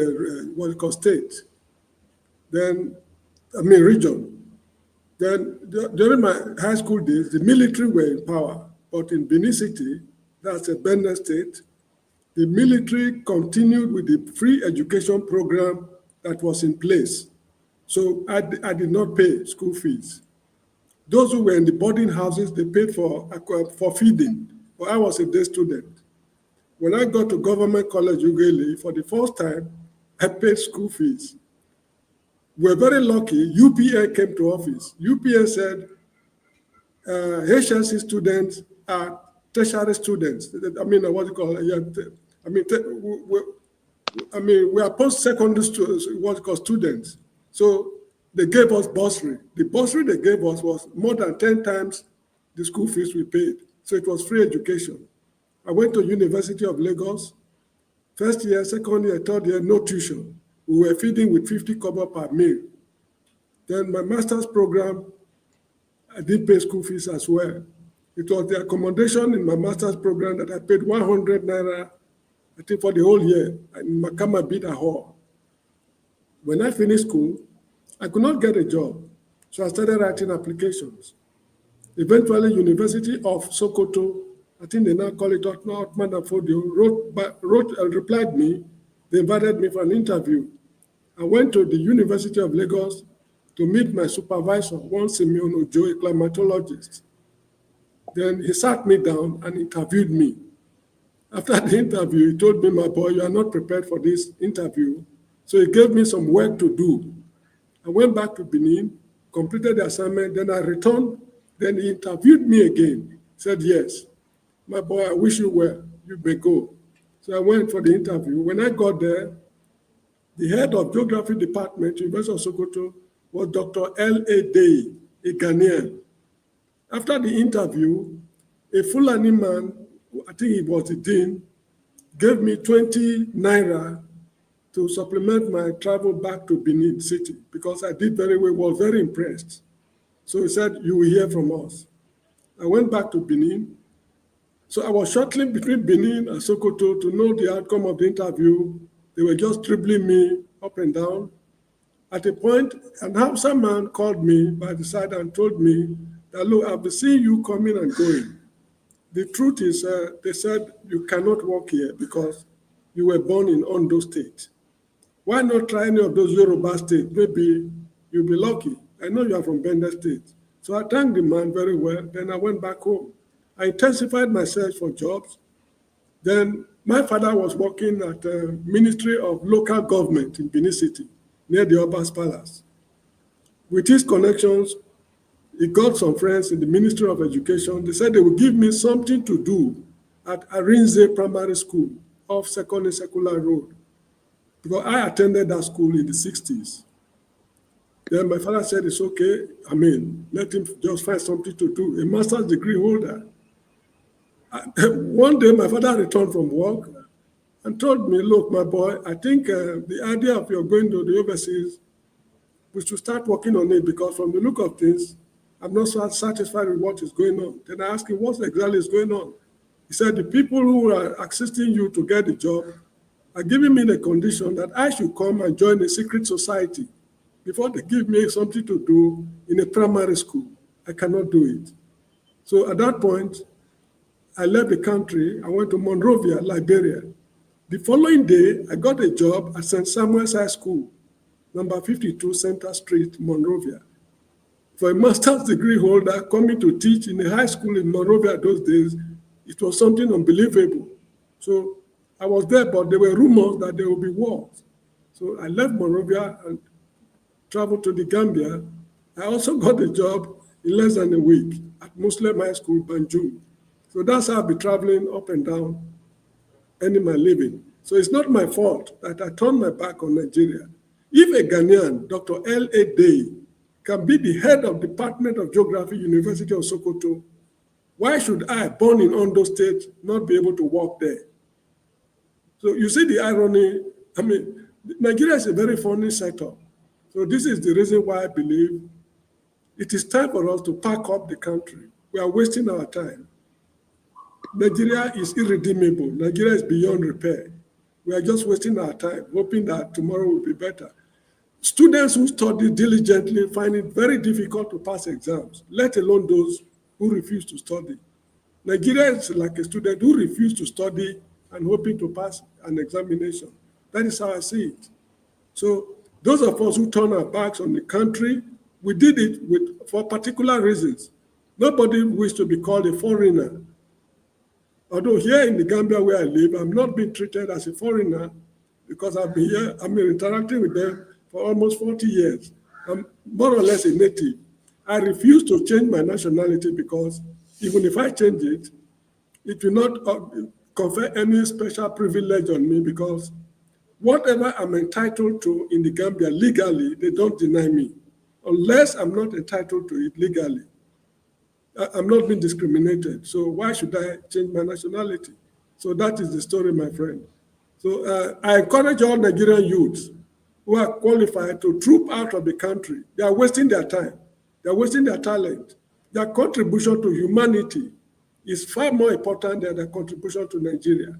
what we call state, region. Then during my high school days, the military were in power, but in Benin City, that's a Benin state, the military continued with the free education program that was in place. So I did not pay school fees. Those who were in the boarding houses, they paid for feeding, but I was a day student. When I got to Government College, Ughelli, for the first time, I paid school fees. We're very lucky, UPA came to office. UPA said, HSC students are tertiary students. I mean, what do you call it? We are post-secondary students, what you call students. So they gave us bursary. The bursary they gave us was more than 10 times the school fees we paid. So it was free education. I went to University of Lagos. First year, second year, third year, no tuition. We were feeding with 50 kobo per meal. Then my master's program, I did pay school fees as well. It was the accommodation in my master's program that I paid 100 naira, I think, for the whole year in Makama Bida Hall. When I finished school, I could not get a job, so I started writing applications. Eventually, University of Sokoto, I think they now call it Otman Afodio, replied me. They invited me for an interview. I went to the University of Lagos to meet my supervisor, one Simeon Ojo, a climatologist. Then he sat me down and interviewed me. After the interview, he told me, my boy, you are not prepared for this interview. So he gave me some work to do. I went back to Benin, completed the assignment, then I returned. Then he interviewed me again. He said, yes, my boy, I wish you well. You may go. So I went for the interview. When I got there, the head of geography department, University of Sokoto, was Dr. L.A. Dey, a Ghanaian. After the interview, a Fulani man, I think he was the dean, gave me 20 naira to supplement my travel back to Benin City because I did very well, was very impressed. So he said, you will hear from us. I went back to Benin. So I was shuttling between Benin and Sokoto to know the outcome of the interview. They were just dribbling me up and down. At a point, an Hausa man called me by the side and told me that, look, I've been seeing you coming and going. The truth is, they said, you cannot work here because you were born in Ondo State. Why not try any of those Yoruba states? Maybe you'll be lucky. I know you are from Bender State. So I thanked the man very well. Then I went back home. I intensified my search for jobs. Then my father was working at the Ministry of Local Government in Benin City, near the Oba's Palace. With his connections, he got some friends in the Ministry of Education. They said they would give me something to do at Arinze Primary School off Second Secular Road, because I attended that school in the 60s. Then my father said, it's okay. Let him just find something to do. A master's degree holder. One day, my father returned from work and told me, look, my boy, I think the idea of your going to the overseas, we should start working on it because from the look of things, I'm not so satisfied with what is going on. Then I asked him, what exactly is going on? He said, the people who are assisting you to get the job are giving me the condition that I should come and join a secret society before they give me something to do in a primary school. I cannot do it. So at that point, I left the country. I went to Monrovia, Liberia. The following day, I got a job at St. Samuel's High School, number 52 Center Street, Monrovia. For a master's degree holder coming to teach in a high school in Monrovia those days, it was something unbelievable. So I was there, but there were rumors that there would be wars. So I left Monrovia and traveled to the Gambia. I also got a job in less than a week at Muslim High School, Banjul. So that's how I'll be traveling up and down, earning my living. So it's not my fault that I turned my back on Nigeria. If a Ghanaian, Dr. L.A. Dey, can be the head of Department of Geography, University of Sokoto, why should I, born in Ondo State, not be able to work there? So you see the irony. I mean, Nigeria is a very funny setup. So this is the reason why I believe it is time for us to pack up the country. We are wasting our time. Nigeria is irredeemable. Nigeria is beyond repair. We are just wasting our time, hoping that tomorrow will be better. Students who study diligently find it very difficult to pass exams, let alone those who refuse to study. Nigeria is like a student who refused to study and hoping to pass an examination. That is how I see it. So those of us who turn our backs on the country, we did it for particular reasons. Nobody wished to be called a foreigner. Although here in the Gambia where I live, I'm not being treated as a foreigner because I've been here, I've been interacting with them for almost 40 years. I'm more or less a native. I refuse to change my nationality because even if I change it, it will not confer any special privilege on me because whatever I'm entitled to in the Gambia legally, they don't deny me, unless I'm not entitled to it legally. I'm not being discriminated, so why should I change my nationality? So that is the story, my friend. So I encourage all Nigerian youths who are qualified to troop out of the country. They are wasting their time. They are wasting their talent. Their contribution to humanity is far more important than their contribution to Nigeria.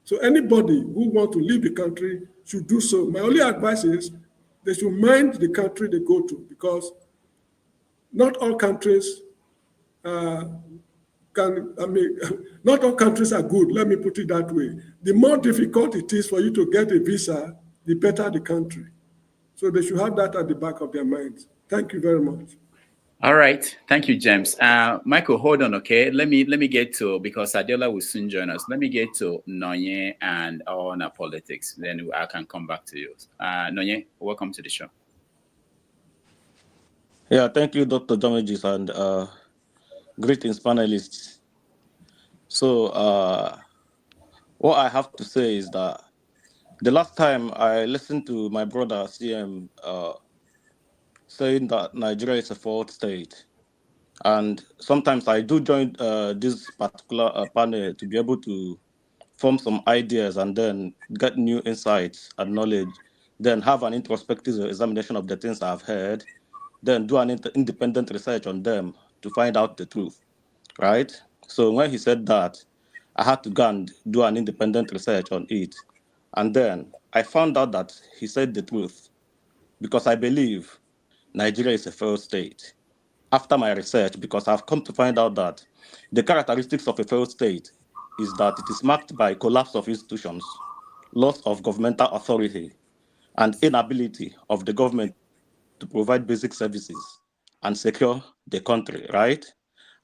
So anybody who wants to leave the country should do so. My only advice is they should mind the country they go to because not all countries not all countries are good, let me put it that way. The more difficult it is for you to get a visa, the better the country. So they should have that at the back of their minds. Thank you very much. All right. Thank you, James. Michael, hold on, okay? Let me get to, because Adeola will soon join us. Let me get to Nonye and on politics. Then I can come back to you. Nonye, welcome to the show. Yeah, thank you, Dr. Damages, and greetings, panelists. So what I have to say is that the last time I listened to my brother CM saying that Nigeria is a failed state, and sometimes I do join this particular panel to be able to form some ideas and then get new insights and knowledge, then have an introspective examination of the things I've heard, then do an independent research on them to find out the truth, right? So when he said that, I had to go and do an independent research on it. And then I found out that he said the truth because I believe Nigeria is a failed state. After my research, because I've come to find out that the characteristics of a failed state is that it is marked by collapse of institutions, loss of governmental authority, and inability of the government to provide basic services and secure the country, right?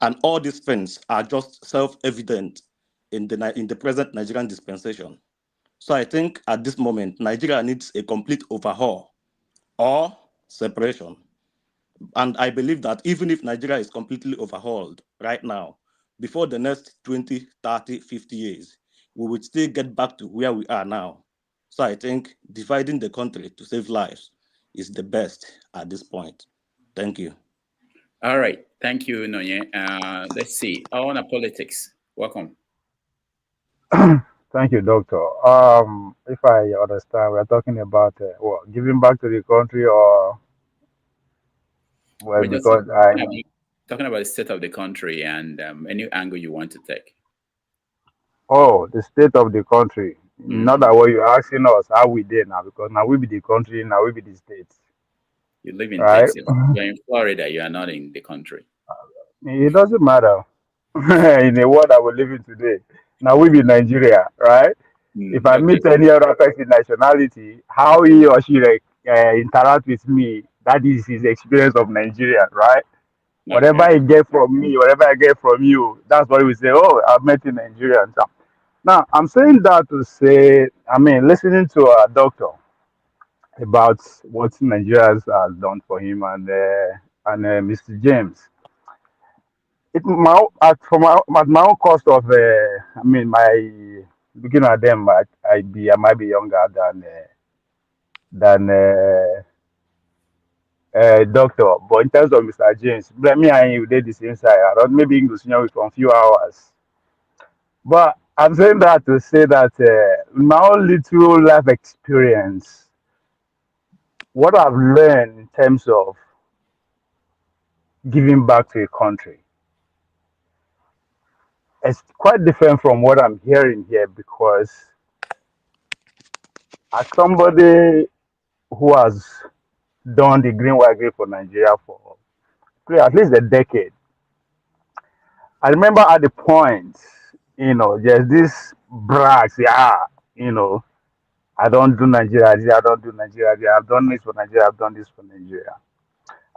And all these things are just self-evident in the present Nigerian dispensation. So I think at this moment, Nigeria needs a complete overhaul or separation. And I believe that even if Nigeria is completely overhauled right now, before the next 20, 30, 50 years, we would still get back to where we are now. So I think dividing the country to save lives is the best at this point. Thank you. All right. Thank you, Nonye. Let's see. On politics. Welcome. Thank you, Doctor. If I understand, we're talking about giving back to the country, or well, We're just because talking about the state of the country and any angle you want to take. the state of the country. Not that what you're asking us how we did now, because now we be the country, now we be the state. You live in Right? Texas. You're in Florida. You are not in the country. It doesn't matter. In the world that we're living today, now we be Nigeria, right? If I meet any other person nationality, how he or she interact with me, that is his experience of Nigeria, right? Whatever I get from me, whatever I get from you, that's why we say, oh, I've met in Nigeria. Now, I'm saying that to say, listening to a doctor about what Nigeria has done for him and Mr. James, at my own cost of, my looking at them, I might be younger than doctor. But in terms of Mr. James, let me and you did the same side. I don't maybe English, with a few hours. But I'm saying that to say that my own little life experience, what I've learned in terms of giving back to a country, it's quite different from what I'm hearing here because as somebody who has done the green white green for Nigeria for at least a decade, I remember at the point, there's this brags, I don't do Nigeria, I don't do Nigeria, I've done this for Nigeria, I've done this for Nigeria.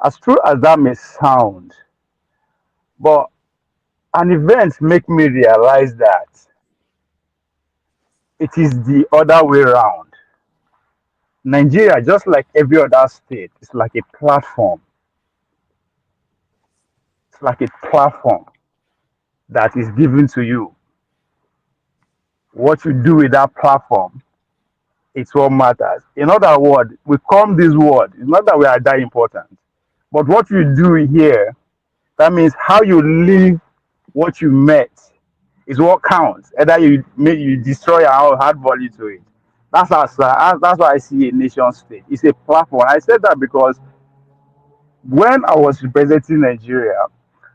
As true as that may sound, but an event make me realize that it is the other way around. Nigeria, just like every other state, is like a platform. It's like a platform that is given to you. What you do with that platform, it's what matters. In other words, we come this world. It's not that we are that important, but what you do here, that means how you live what you met is what counts. Either you destroy or add value to it. That's why I see a nation state. It's a platform. I said that because when I was representing Nigeria,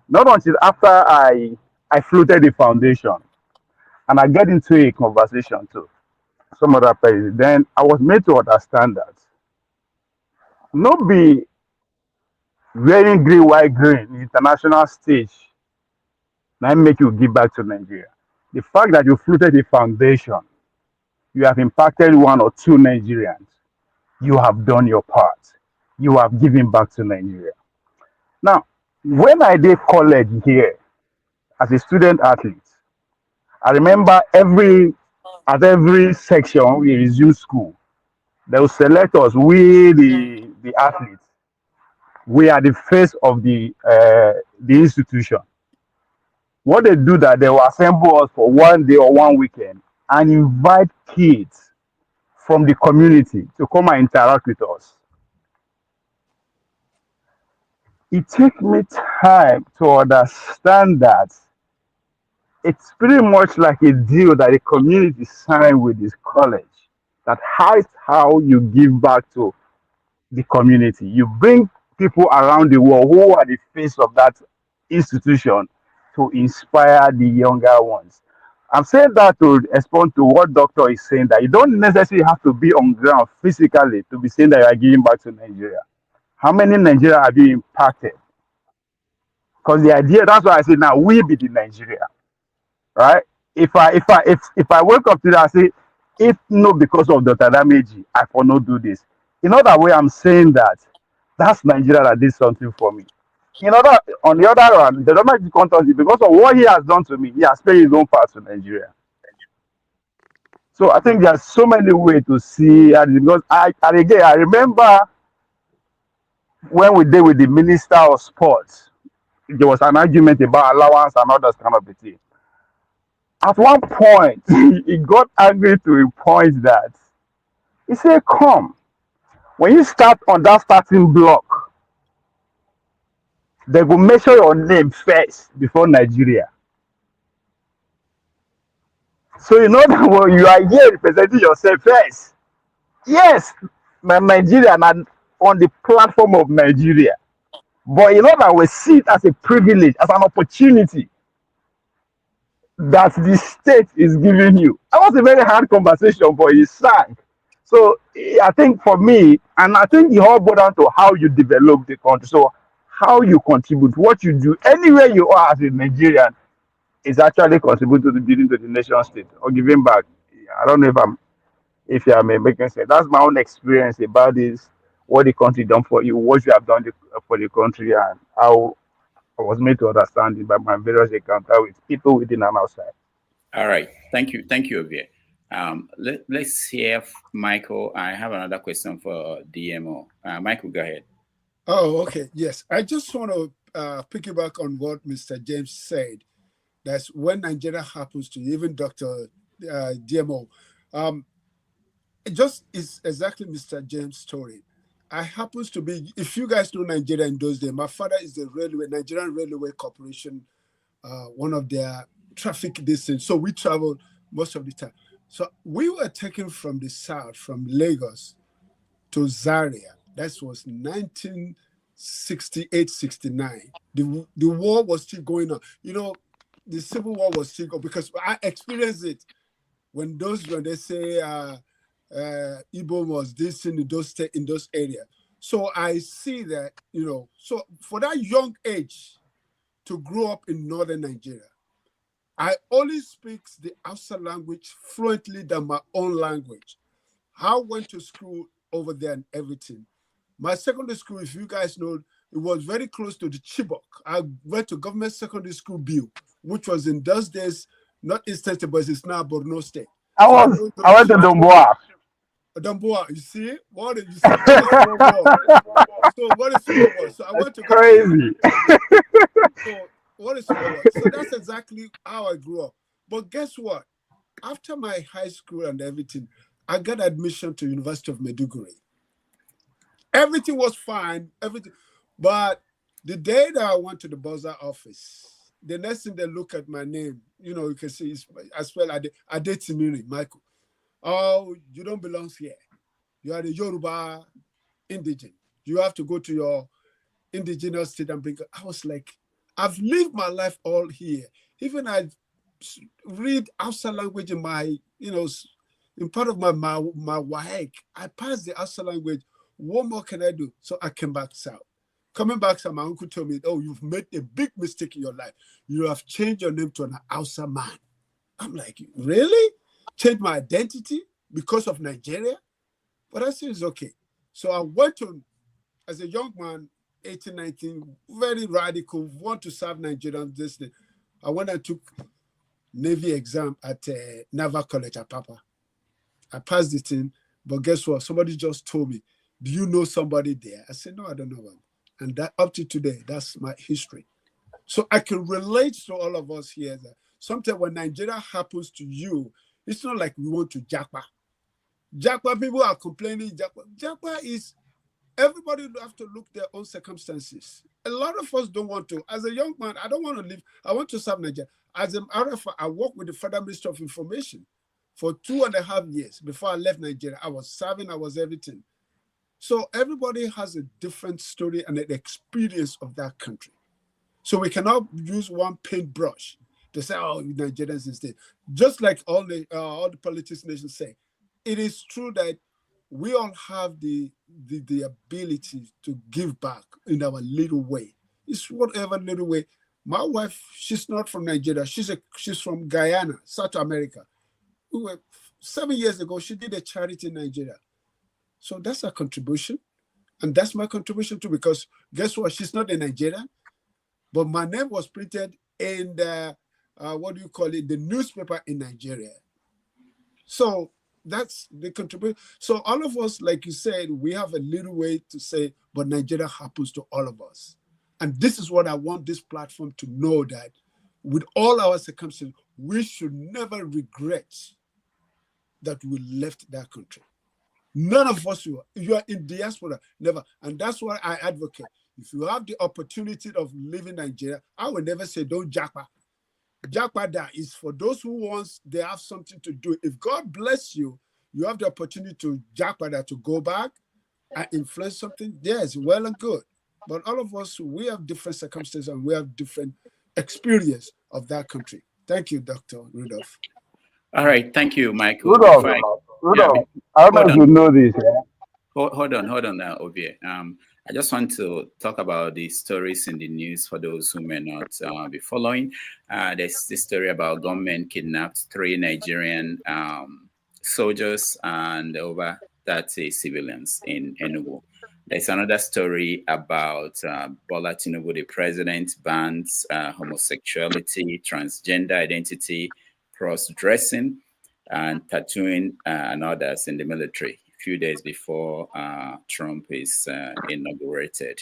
not until after I floated the foundation and I get into a conversation too, some other person, then I was made to understand that not be wearing green, white, green, international stage, now make you give back to Nigeria. The fact that you floated the foundation, you have impacted one or two Nigerians, you have done your part. You have given back to Nigeria. Now, when I did college here as a student athlete, I remember at every section we resume school, they will select us, we the athletes. We are the face of the institution. What they do that they will assemble us for one day or one weekend and invite kids from the community to come and interact with us. It took me time to understand that it's pretty much like a deal that the community signed with this college. That how you give back to the community. You bring people around the world who are the face of that institution to inspire the younger ones. I'm saying that to respond to what Doctor is saying, that you don't necessarily have to be on ground physically to be saying that you are giving back to Nigeria. How many Nigeria have you impacted? Because the idea, that's why I say now we be the Nigeria, right? If I wake up today and say, if not because of Dr. Dameji, I for not do this. In other way, I'm saying that that's Nigeria that did something for me. On the other hand, the Dameji content, because of what he has done to me, he has paid his own part to Nigeria. So I think there's so many ways to see, and because I remember when we did with the Minister of Sports, there was an argument about allowance and all that kind of thing. At one point, he got angry to a point that he said, come, when you start on that starting block, they will measure your name first before Nigeria. So you know that when you are here representing yourself first. Yes, Nigeria and on the platform of Nigeria. But you know that we see it as a privilege, as an opportunity that the state is giving you. That was a very hard conversation, but he sang. So I think for me, and I think it all boils down to how you develop the country. So how you contribute, what you do, anywhere you are as a Nigerian, is actually contributing to the building to the nation state or giving back. I don't know if you are making sense. That's my own experience about this, what the country done for you, what you have done for the country, and how I was made to understand it by my various encounters with people within and outside. All right. Thank you, Ovie. Let's hear Michael. I have another question for DMO. Michael, go ahead. Oh, okay. Yes. I just want to piggyback on what Mr. James said. That's when Nigeria happens to you, even Dr. DMO. It just is exactly Mr. James' story. I happens to be, if you guys know Nigeria in those days, my father is the Nigerian Railway Corporation, one of their traffic distance. So we traveled most of the time. So we were taken from the south, from Lagos to Zaria. That was 1968, 69. The war was still going on. You know, the Civil War was still going, because I experienced it when they say Igbo was this in those areas. So I see that, you know, so for that young age to grow up in northern Nigeria, I only speak the Hausa language fluently than my own language. I went to school over there and everything. My secondary school, if you guys know, it was very close to the Chibok. I went to government secondary school Biu, which was in those days, not Eastern State, but it's now Borno State. I went to Domboa. Domboa, you see? What a small world. So what a small world. So I went to crazy. So what a small world. So that's exactly how I grew up. But guess what? After my high school and everything, I got admission to University of Maiduguri. Everything was fine, everything. But the day that I went to the buzzer office, the next thing they look at my name, you know, you can see I spell Adetimiri, Michael. Oh, you don't belong here. You are the Yoruba indigent. You have to go to your indigenous state and bring. I was like, I've lived my life all here. Even I read Hausa language in my, you know, in part of my WAEC. I passed the Hausa language. What more can I do? So I came back south. Coming back south, my uncle told me, oh, you've made a big mistake in your life. You have changed your name to an Hausa man. I'm like, really? Change my identity because of Nigeria? But I said, it's okay. So I went to, as a young man, 18, 19, very radical, want to serve Nigerians. This thing. I went and took Navy exam at Naval College at Papa. I passed it in, but guess what? Somebody just told me, do you know somebody there? I said, no, I don't know them. And that up to today, that's my history. So I can relate to all of us here that sometimes when Nigeria happens to you, it's not like we want to Japa. Japa, people are complaining. Japa is, everybody have to look their own circumstances. A lot of us don't want to. As a young man, I don't want to live. I want to serve Nigeria. As an RFA, I worked with the Federal Ministry of Information for 2.5 years. Before I left Nigeria, I was serving, I was everything. So everybody has a different story and an experience of that country. So we cannot use one paintbrush to say, oh, Nigerians instead. Just like all the politics nations say, it is true that we all have the ability to give back in our little way. It's whatever little way. My wife, she's not from Nigeria. She's from Guyana, South America. 7 years ago, she did a charity in Nigeria. So that's a contribution. And that's my contribution too, because guess what? She's not a Nigerian, but my name was printed in the, the newspaper in Nigeria. So that's the contribution. So all of us, like you said, we have a little way to say, but Nigeria happens to all of us. And this is what I want this platform to know, that with all our circumstances, we should never regret that we left that country. None of us will. If you are in diaspora, never. And that's why I advocate. If you have the opportunity of living in Nigeria, I will never say don't japa. Japa that is for those who wants, they have something to do. If God bless you, you have the opportunity to japa that, to go back and influence something. Yes, well and good. But all of us, we have different circumstances and we have different experience of that country. Thank you, Dr. Rudolph. All right, thank you, Michael. Rudolph, I don't know if you know this. Yeah? Hold on now, Ovie. I just want to talk about the stories in the news for those who may not be following. There's this story about gunmen kidnapped 3 Nigerian soldiers and over 30 civilians in Enugu. There's another story about Bola Tinubu, the president, bans homosexuality, transgender identity, cross-dressing, and tattooing and others in the military a few days before Trump is inaugurated.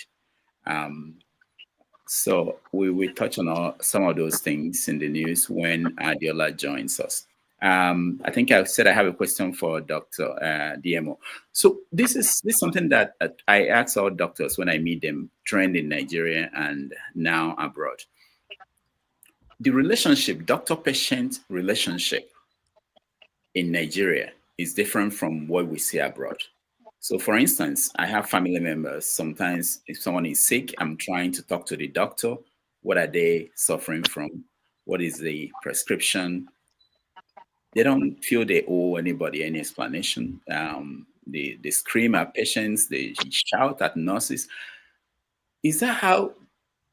So we touch on some of those things in the news when Adeola joins us. I think I said I have a question for Dr. DMO. So this is something that I ask all doctors when I meet them, trained in Nigeria and now abroad. The relationship, doctor-patient relationship in Nigeria is different from what we see abroad. So for instance, I have family members. Sometimes if someone is sick, I'm trying to talk to the doctor. What are they suffering from? What is the prescription? They don't feel they owe anybody any explanation. They scream at patients, they shout at nurses. Is that how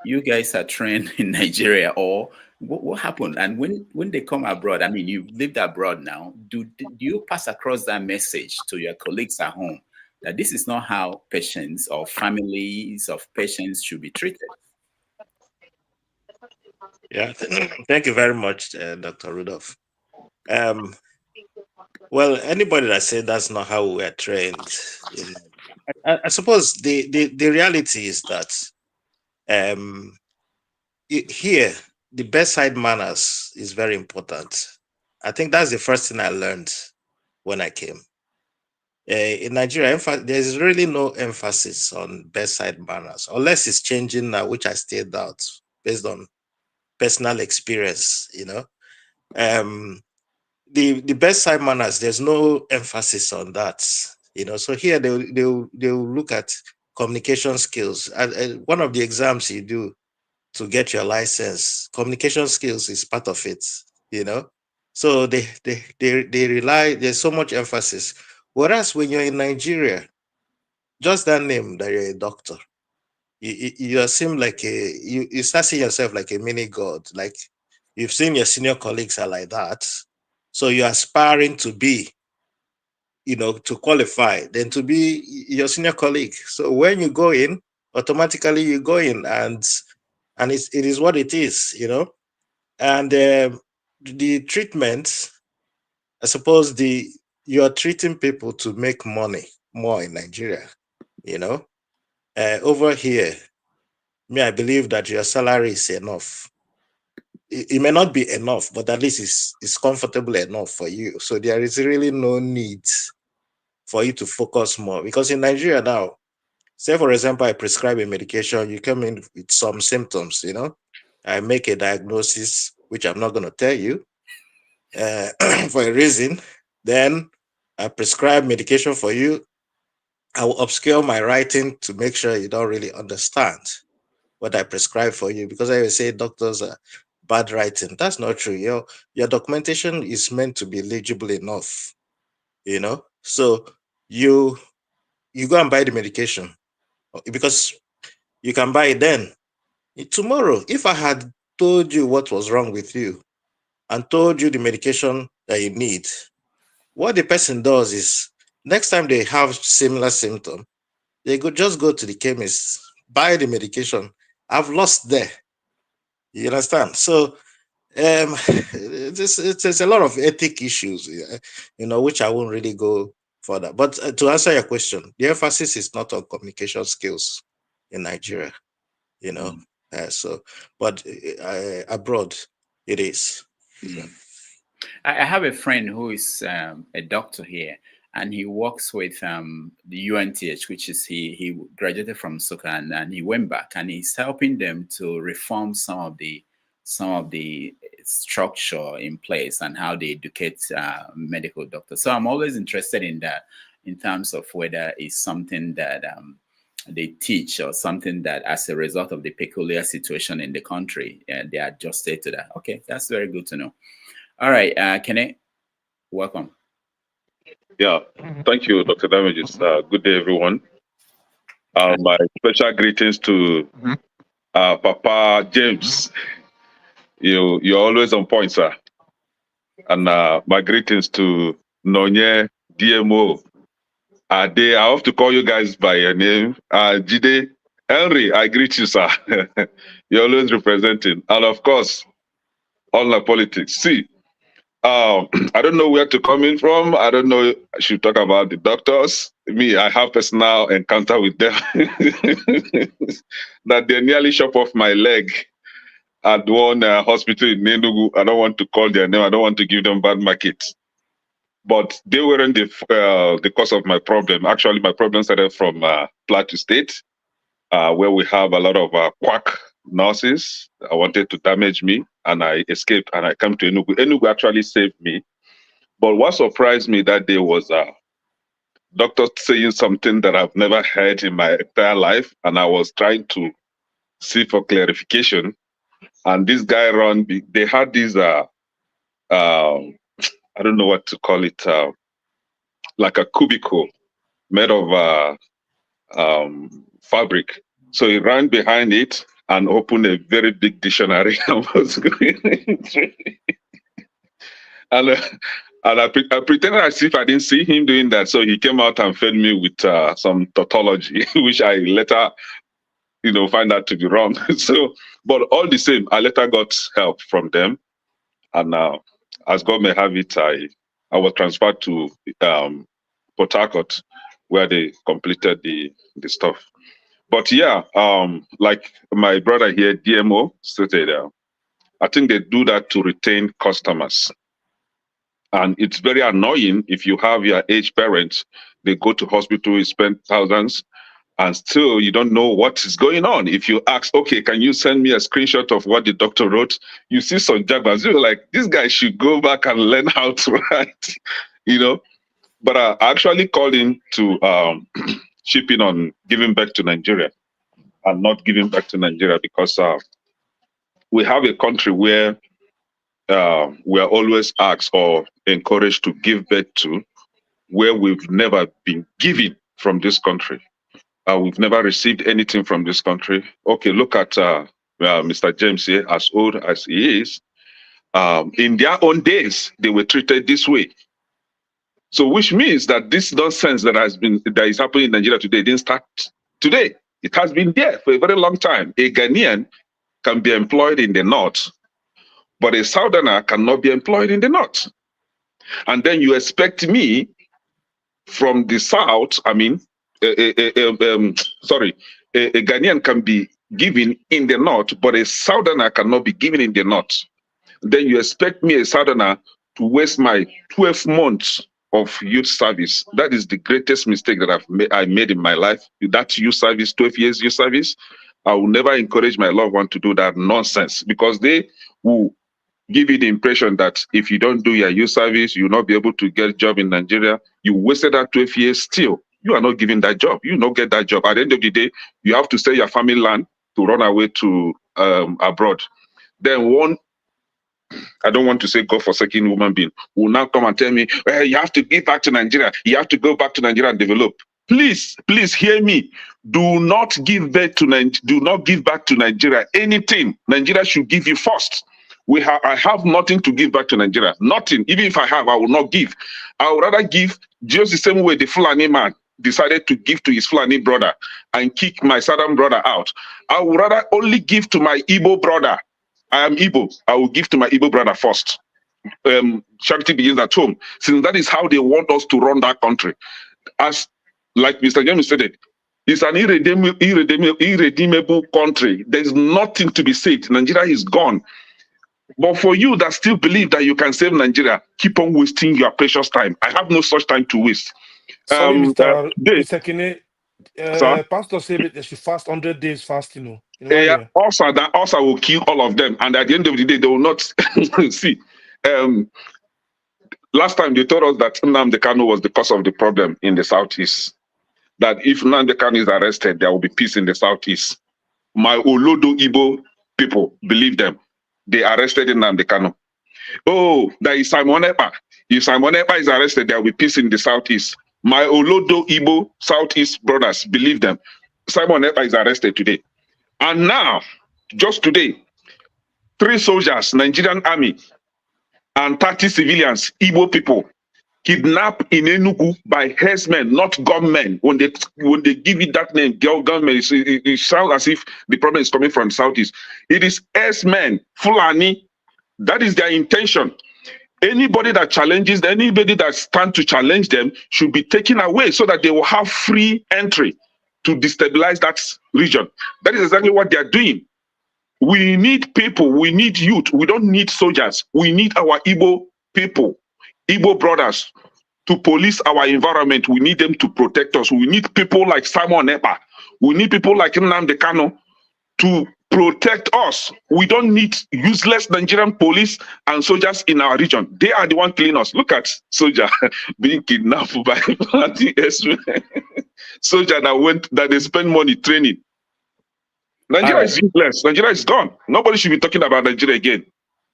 you guys are trained in Nigeria, or what happened? And when they come abroad, I mean, you've lived abroad now, do you pass across that message to your colleagues at home that this is not how patients or families of patients should be treated? Yeah, thank you very much, Dr. Rudolph. Well, anybody that said that's not how we are trained, I suppose the reality is that here, the bedside manners is very important. I think that's the first thing I learned when I came. In Nigeria, there's really no emphasis on bedside manners, unless it's changing now, which I still doubt based on personal experience, you know. The bedside manners, there's no emphasis on that, you know. So here they'll look at communication skills. One of the exams you do to get your license, communication skills is part of it, you know. So they rely, there's so much emphasis. Whereas when you're in Nigeria, just that name that you're a doctor, you seem like you start seeing yourself like a mini god. Like you've seen your senior colleagues are like that, so you're aspiring to be, you know, to qualify, then to be your senior colleague. So when you go in, automatically you go in, and it is what it is, you know. And the treatment, I suppose you're treating people to make money more in Nigeria, you know. Over here, I believe that your salary is enough. It may not be enough, but at least it's comfortable enough for you. So there is really no need for you to focus more. Because in Nigeria now, say for example, I prescribe a medication, you come in with some symptoms, you know, I make a diagnosis, which I'm not going to tell you for a reason. Then I prescribe medication for you. I will obscure my writing to make sure you don't really understand what I prescribe for you, because I will say doctors are bad writing. That's not true. Your documentation is meant to be legible enough, you know. So you go and buy the medication because you can buy it then. Tomorrow, if I had told you what was wrong with you and told you the medication that you need, what the person does is next time they have similar symptom, they could just go to the chemist, buy the medication. I've lost there. You understand? So there's a lot of ethic issues, you know, which I won't really go further. But to answer your question, the emphasis is not on communication skills in Nigeria, you know. But abroad, it is. I have a friend who is a doctor here, and he works with the UNTH, which is he graduated from Sukan, and he went back, and he's helping them to reform some of the structure in place and how they educate medical doctors. So I'm always interested in that, in terms of whether it's something that they teach or something that as a result of the peculiar situation in the country, they adjusted to that. Okay, that's very good to know. All right, Kene, welcome. Yeah, thank you, Dr. Damages. Good day, everyone. My special greetings to Papa James. You're always on point, sir. And my greetings to Nonye, DMO, Ade. I have to call you guys by your name. Jide, Henry, I greet you, sir. You're always representing. And of course, all the politics. See, I don't know where to come in from. I don't know. I should talk about the doctors. Me, I have personal encounter with them that they nearly chop off my leg. at one hospital in Enugu. I don't want to call their name. I don't want to give them bad market. But they weren't the cause of my problem. Actually, my problem started from Plateau State, where we have a lot of quack nurses. I wanted to damage me, and I escaped, and I came to Enugu. Enugu actually saved me. But what surprised me that day was doctor saying something that I've never heard in my entire life, and I was trying to see for clarification. And this guy they had these I don't know what to call it, like a cubicle made of fabric. So he ran behind it and opened a very big dictionary and was going and I pretended as if I didn't see him doing that. So he came out and fed me with some tautology, which I later, find out to be wrong. So, but all the same, I later got help from them. And as God may have it, I was transferred to Port Harcourt, where they completed the stuff. But yeah, like my brother here, DMO, stated, I think they do that to retain customers. And it's very annoying if you have your aged parents, they go to hospital, you spend thousands, and still you don't know what is going on. If you ask, okay, can you send me a screenshot of what the doctor wrote? You see some jabbers, you're like, this guy should go back and learn how to write, But I actually called in to chip in on giving back to Nigeria and not giving back to Nigeria because we have a country where we are always asked or encouraged to give back to, where we've never been given from this country. We've never received anything from this country. Okay, look at Mr. James here, as old as he is. In their own days, they were treated this way. So, which means that this nonsense that is happening in Nigeria today didn't start today. It has been there for a very long time. A Ghanaian can be employed in the north, but a Southerner cannot be employed in the north. And then you expect me from the south, a Ghanaian can be given in the north, but a Southerner cannot be given in the north. Then you expect me, a Southerner, to waste my 12 months of youth service. That is the greatest mistake that I made in my life. That youth service, 12 years youth service, I will never encourage my loved one to do that nonsense, because they will give you the impression that if you don't do your youth service, you'll not be able to get a job in Nigeria. You wasted that 12 years still. You are not given that job. You will not get that job. At the end of the day, you have to sell your family land to run away to abroad. Then I don't want to say God-forsaken human being will now come and tell me, well, you have to give back to Nigeria. You have to go back to Nigeria and develop. Please hear me. Do not give back to Nigeria anything. Nigeria should give you first. I have nothing to give back to Nigeria. Nothing. Even if I have, I will not give. I would rather give just the same way the Fulani man decided to give to his Fulani brother and kick my Southern brother out. I would rather only give to my Igbo brother. I am Igbo. I will give to my Igbo brother first. Charity begins at home. Since that is how they want us to run that country. As like Mr. James said, it's an irredeemable country. There's nothing to be said. Nigeria is gone. But for you that still believe that you can save Nigeria, keep on wasting your precious time. I have no such time to waste. Sorry, Mr. Kine, Pastor said that they should fast 100 days fasting. Also will kill all of them. And at the end of the day, they will not see. Last time they told us that Nnamdi Kanu was the cause of the problem in the southeast. That if Nnamdi Kanu is arrested, there will be peace in the southeast. My Olodo Igbo people believe them. They arrested Nnamdi Kanu. Oh, there is Simon Ekpa. If Simon Ekpa is arrested, there will be peace in the southeast. My Olodo Igbo southeast brothers believe them. Simon Ekpa is arrested today. And now, just today, 3 soldiers, Nigerian army, and 30 civilians, Igbo people, kidnapped in Enugu by herdsmen, not gunmen. When they give it that name, gunmen, it sounds as if the problem is coming from southeast. It is herdsmen, Fulani. That is their intention. Anybody that challenges, anybody that stands to challenge them should be taken away so that they will have free entry to destabilize that region. That is exactly what they are doing. We need people. We need youth. We don't need soldiers. We need our Igbo people, Igbo brothers, to police our environment. We need them to protect us. We need people like Simon Ekpa. We need people like Nnamdi Kanu to protect us. We don't need useless Nigerian police and soldiers in our region. They are the one killing us. Look at soldier being kidnapped by soldier that they spend money training. Nigeria is useless. Nigeria is gone. Nobody should be talking about Nigeria again.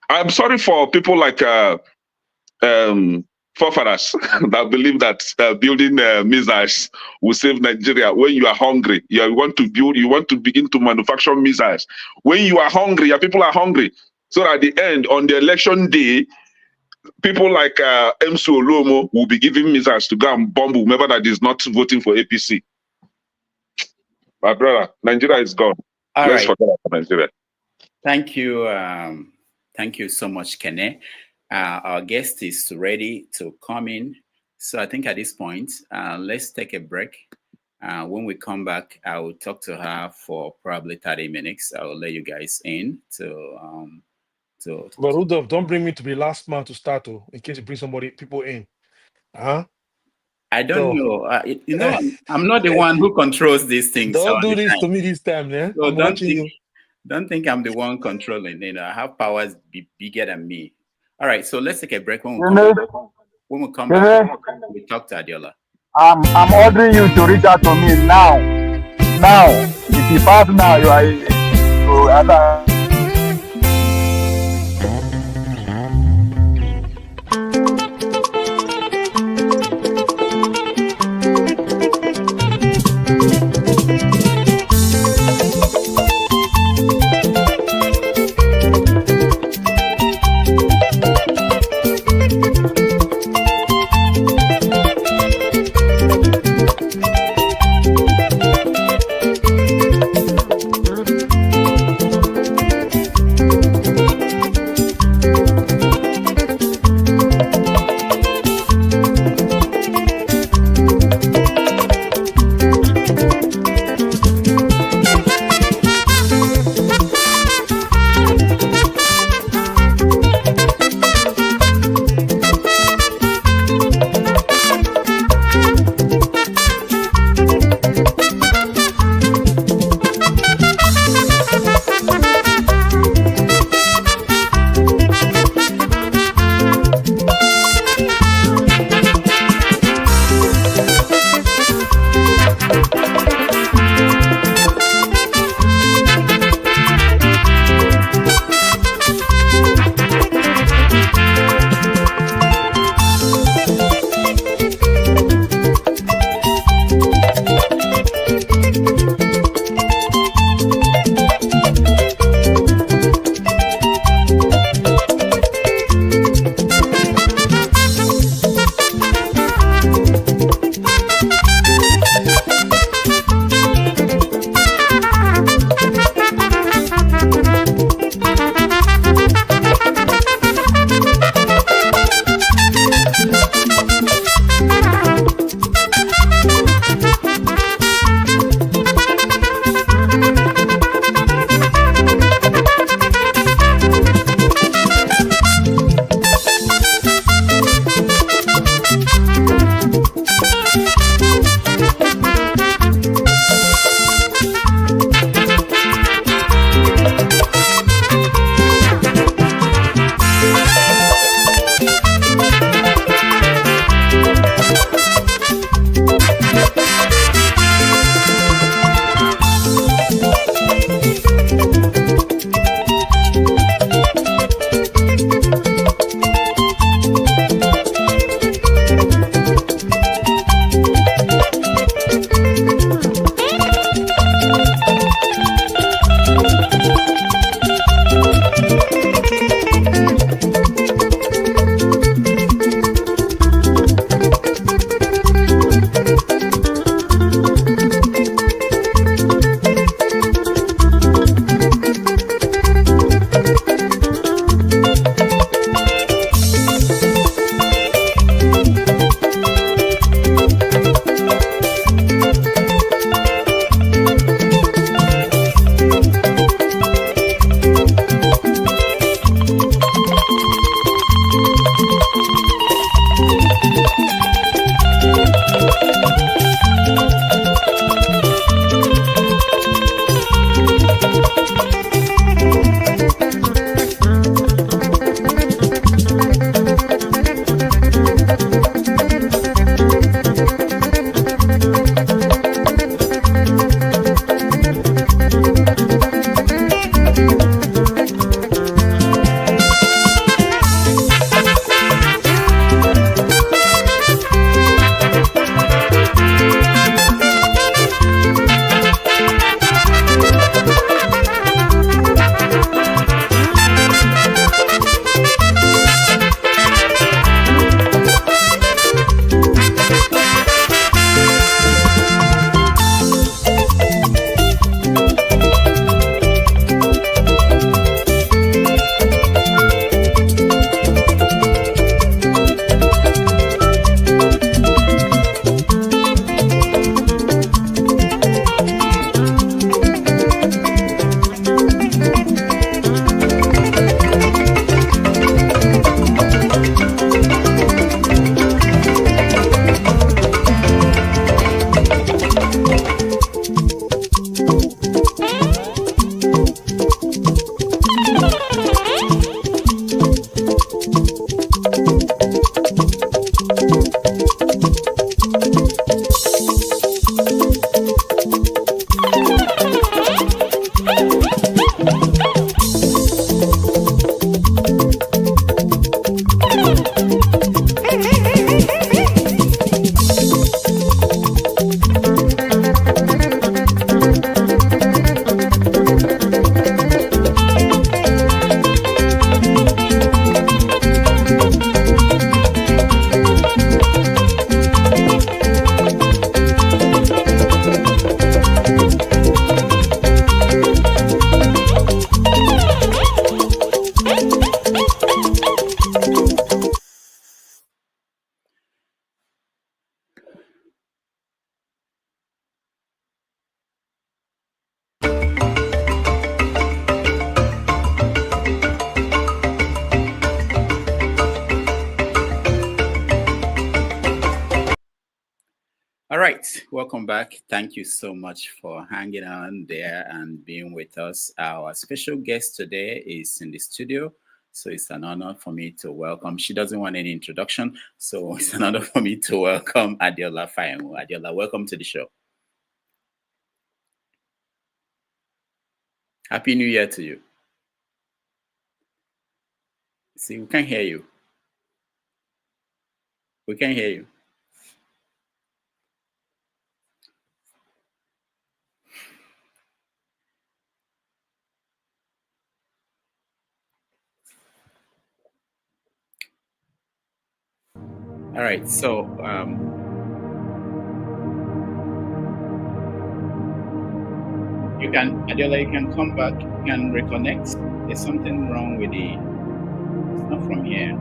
I'm sorry for people like forefathers that believe that building missiles will save Nigeria. When you are hungry, you want to begin to manufacture missiles. When you are hungry, your people are hungry. So at the end, on the election day, people like MC Olomo will be giving missiles to go and bomb whomever that is not voting for APC. My brother, Nigeria is gone. Let's forget about Nigeria. Thank you. Thank you so much, Kene. Our guest is ready to come in. So I think at this point, let's take a break. When we come back, I will talk to her for probably 30 minutes. I will let you guys in to But Rudolph, don't bring me to be last man to start, in case you bring people in. Huh? I don't know. I'm not the one who controls these things. Don't do this to me this time, man. So don't think I'm the one controlling. I have powers bigger than me. All right, so let's take a break. When we come back, we talk to Adeola. I'm ordering you to reach out to me now. Now, if you pass now, you are. right, welcome back. Thank you so much for hanging on there and being with us. Our special guest today is in the studio, so it's an honor for me to welcome. She doesn't want any introduction, so it's an honor for me to welcome Adeola Fayehun. Adeola, welcome to the show. Happy New Year to you. See, we can't hear you. We can't hear you. All right, so you can, Adeola, you can come back, you can reconnect. There's something wrong with the, it's not from here.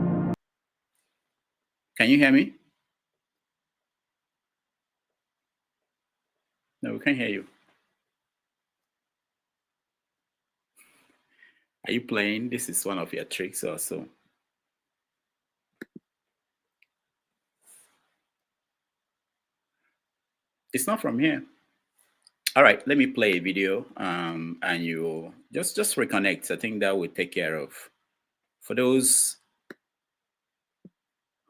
Can you hear me? No, we can't hear you. Are you playing? This is one of your tricks also. It's not from here. All right, let me play a video and you just reconnect. I think that will take care of. For those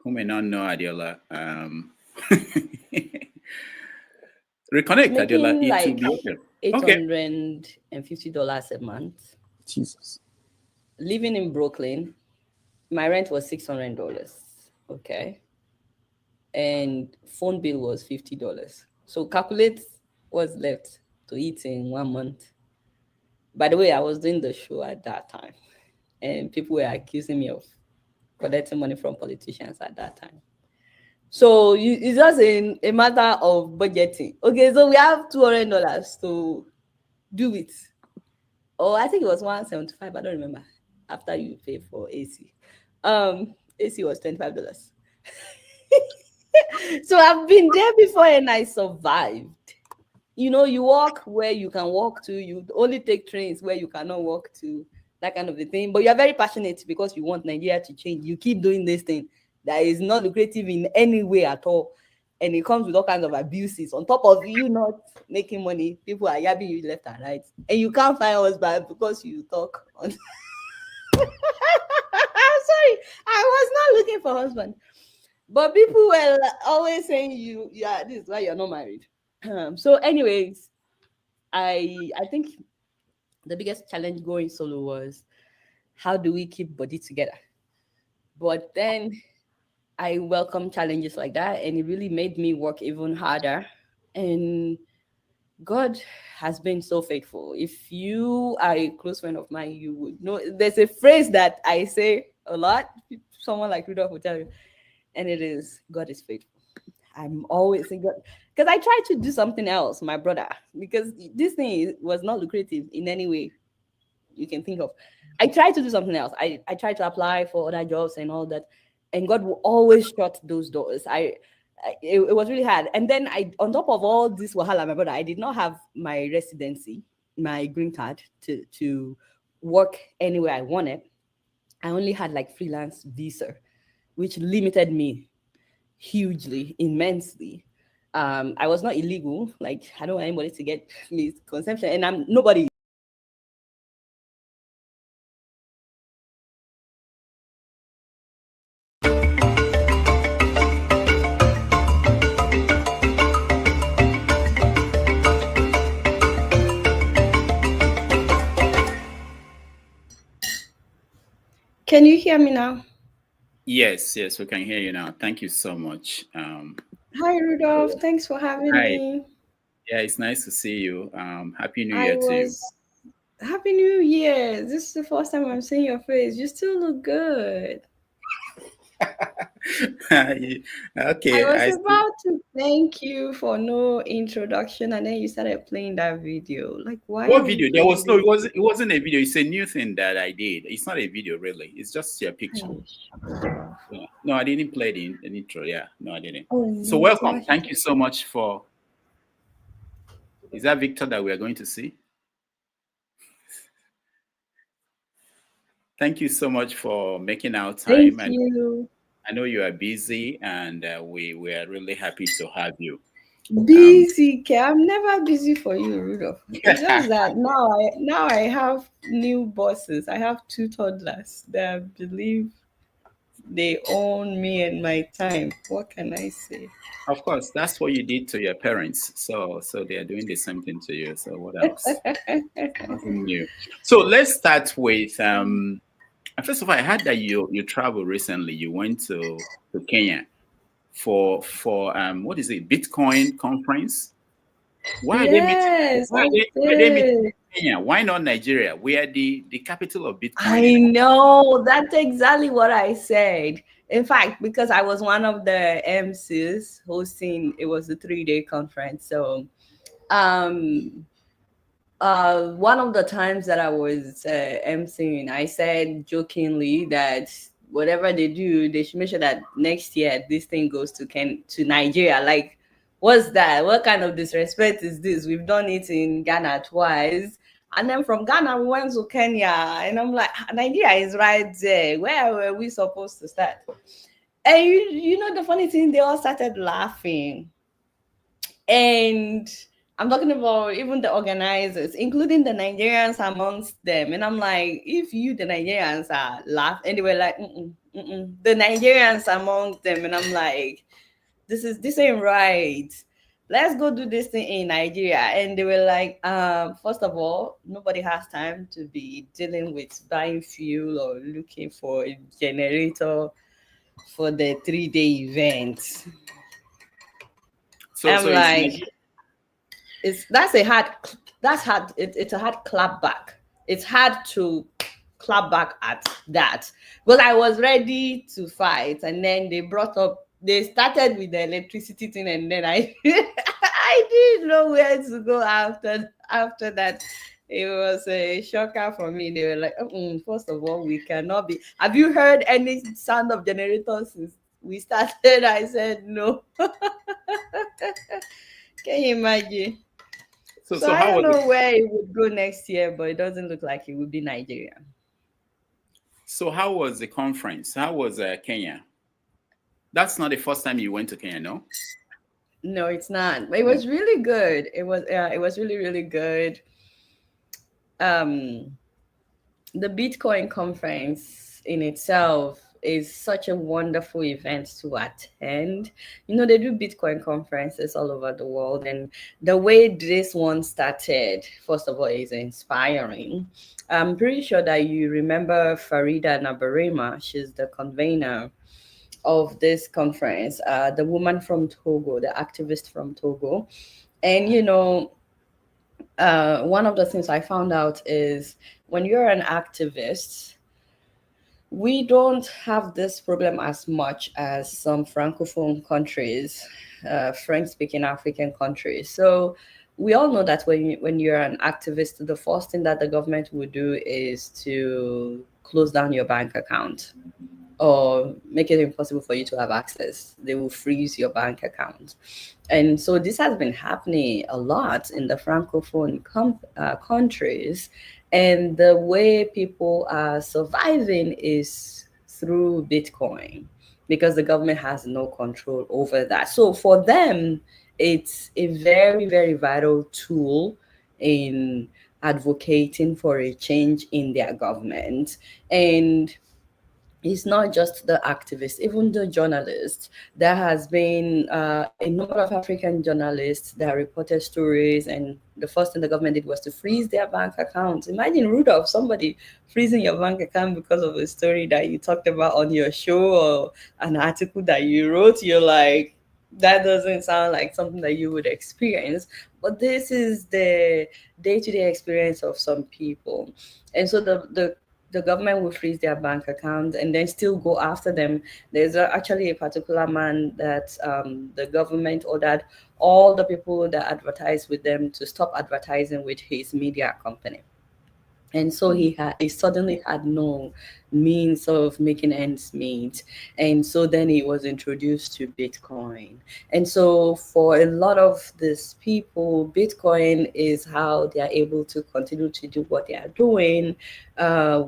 who may not know Adeola, reconnect, Adeola. It like will be okay. $850 a month. Jesus. Living in Brooklyn, my rent was $600. Okay. And phone bill was $50. So calculate what's left to eat in 1 month. By the way, I was doing the show at that time, and people were accusing me of collecting money from politicians at that time. So it's just a matter of budgeting. Okay, so we have $200 to do it. Oh, I think it was $175. I don't remember. After you pay for AC, AC was $25. So I've been there before and I survived. You know, you walk where you can walk to, you only take trains where you cannot walk to, that kind of a thing. But you're very passionate because you want Nigeria to change. You keep doing this thing that is not lucrative in any way at all. And it comes with all kinds of abuses. On top of you not making money, people are yabbing you left and right. And you can't find husband because you talk on. I'm sorry, I was not looking for husband. But people were always saying this is why you're not married. So anyways, I think the biggest challenge going solo was how do we keep body together? But then I welcome challenges like that, and it really made me work even harder. And God has been so faithful. If you are a close friend of mine, you would know there's a phrase that I say a lot. Someone like Rudolph will tell you, and it is God is faithful. I'm always saying God, because I tried to do something else, my brother, because this thing was not lucrative in any way you can think of. I tried to do something else. I tried to apply for other jobs and all that, and God will always shut those doors. It was really hard. And then on top of all this wahala, my brother, I did not have my residency, my green card to work anywhere I wanted. I only had like freelance visa, which limited me hugely, immensely. I was not illegal. Like, I don't want anybody to get misconception, and I'm nobody. Can you hear me now? Yes, we can hear you now. Thank you so much. Hi, Rudolph. Thanks for having me. Yeah, it's nice to see you. Happy New Year to you. Happy New Year. This is the first time I'm seeing your face. You still look good. Okay. I was about to thank you for no introduction, and then you started playing that video. Like, why? What video? There was no. It wasn't a video. It's a new thing that I did. It's not a video, really. It's just your picture. Yeah. No, I didn't play the intro. Yeah, no, I didn't. So welcome. Thank you so much for. Is that Victor that we are going to see? Thank you so much for making our time. Thank you. I know you are busy, and we are really happy to have you. Busy, I'm never busy for you, Rudolph. It's just that now I have new bosses. I have two toddlers that I believe they own me and my time. What can I say? Of course, that's what you did to your parents. So they are doing the same thing to you. So what else? Nothing new. So let's start with first of all, I heard that you traveled recently. You went to Kenya for what is it, Bitcoin conference? Why are they meeting? Yes, Why are they meeting in Kenya? Why not Nigeria? We are the capital of Bitcoin. I know, that's exactly what I said. In fact, because I was one of the MCs hosting, it was a 3-day conference. So one of the times that I was emceeing, I said jokingly that whatever they do, they should make sure that next year this thing goes to Nigeria. Like, what's that? What kind of disrespect is this? We've done it in Ghana twice. And then from Ghana, we went to Kenya. And I'm like, Nigeria is right there. Where were we supposed to start? And you know, the funny thing, they all started laughing. And I'm talking about even the organizers, including the Nigerians amongst them. And I'm like, if you, the Nigerians, are laughing, and they were like, the Nigerians among them. And I'm like, this ain't right. Let's go do this thing in Nigeria. And they were like, first of all, nobody has time to be dealing with buying fuel or looking for a generator for the 3-day event. So I'm like, it's a hard clap back. It's hard to clap back at that, because I was ready to fight, and then they started with the electricity thing, and then I I didn't know where to go after that. It was a shocker for me. They were like, first of all, we cannot be. Have you heard any sound of generators since we started? I said no. Can you imagine? So I don't know where it would go next year, but it doesn't look like it would be Nigeria. So how was the conference? How was Kenya? That's not the first time you went to Kenya, no? No, it's not. But it was really good. It was really, really good. The Bitcoin conference in itself is such a wonderful event to attend. You know, they do Bitcoin conferences all over the world, and the way this one started, first of all, is inspiring. I'm pretty sure that you remember Farida Nabarema. She's the convener of this conference, the woman from Togo, the activist from Togo. And, you know, one of the things I found out is when you're an activist, we don't have this problem as much as some Francophone countries, French-speaking African countries. So we all know that when you're an activist, the first thing that the government would do is to close down your bank account or make it impossible for you to have access. They will freeze your bank account. And so this has been happening a lot in the Francophone countries. And the way people are surviving is through Bitcoin, because the government has no control over that. So for them, it's a very, very vital tool in advocating for a change in their government. And it's not just the activists, even the journalists. There has been a number of African journalists that reported stories, and the first thing the government did was to freeze their bank accounts. Imagine, Rudolph, somebody freezing your bank account because of a story that you talked about on your show or an article that you wrote. You're like, that doesn't sound like something that you would experience. But this is the day-to-day experience of some people. And so the government will freeze their bank account and then still go after them. There's actually a particular man that the government ordered all the people that advertise with them to stop advertising with his media company. And so he suddenly had no means of making ends meet. And so then it was introduced to Bitcoin. And so for a lot of these people, Bitcoin is how they are able to continue to do what they are doing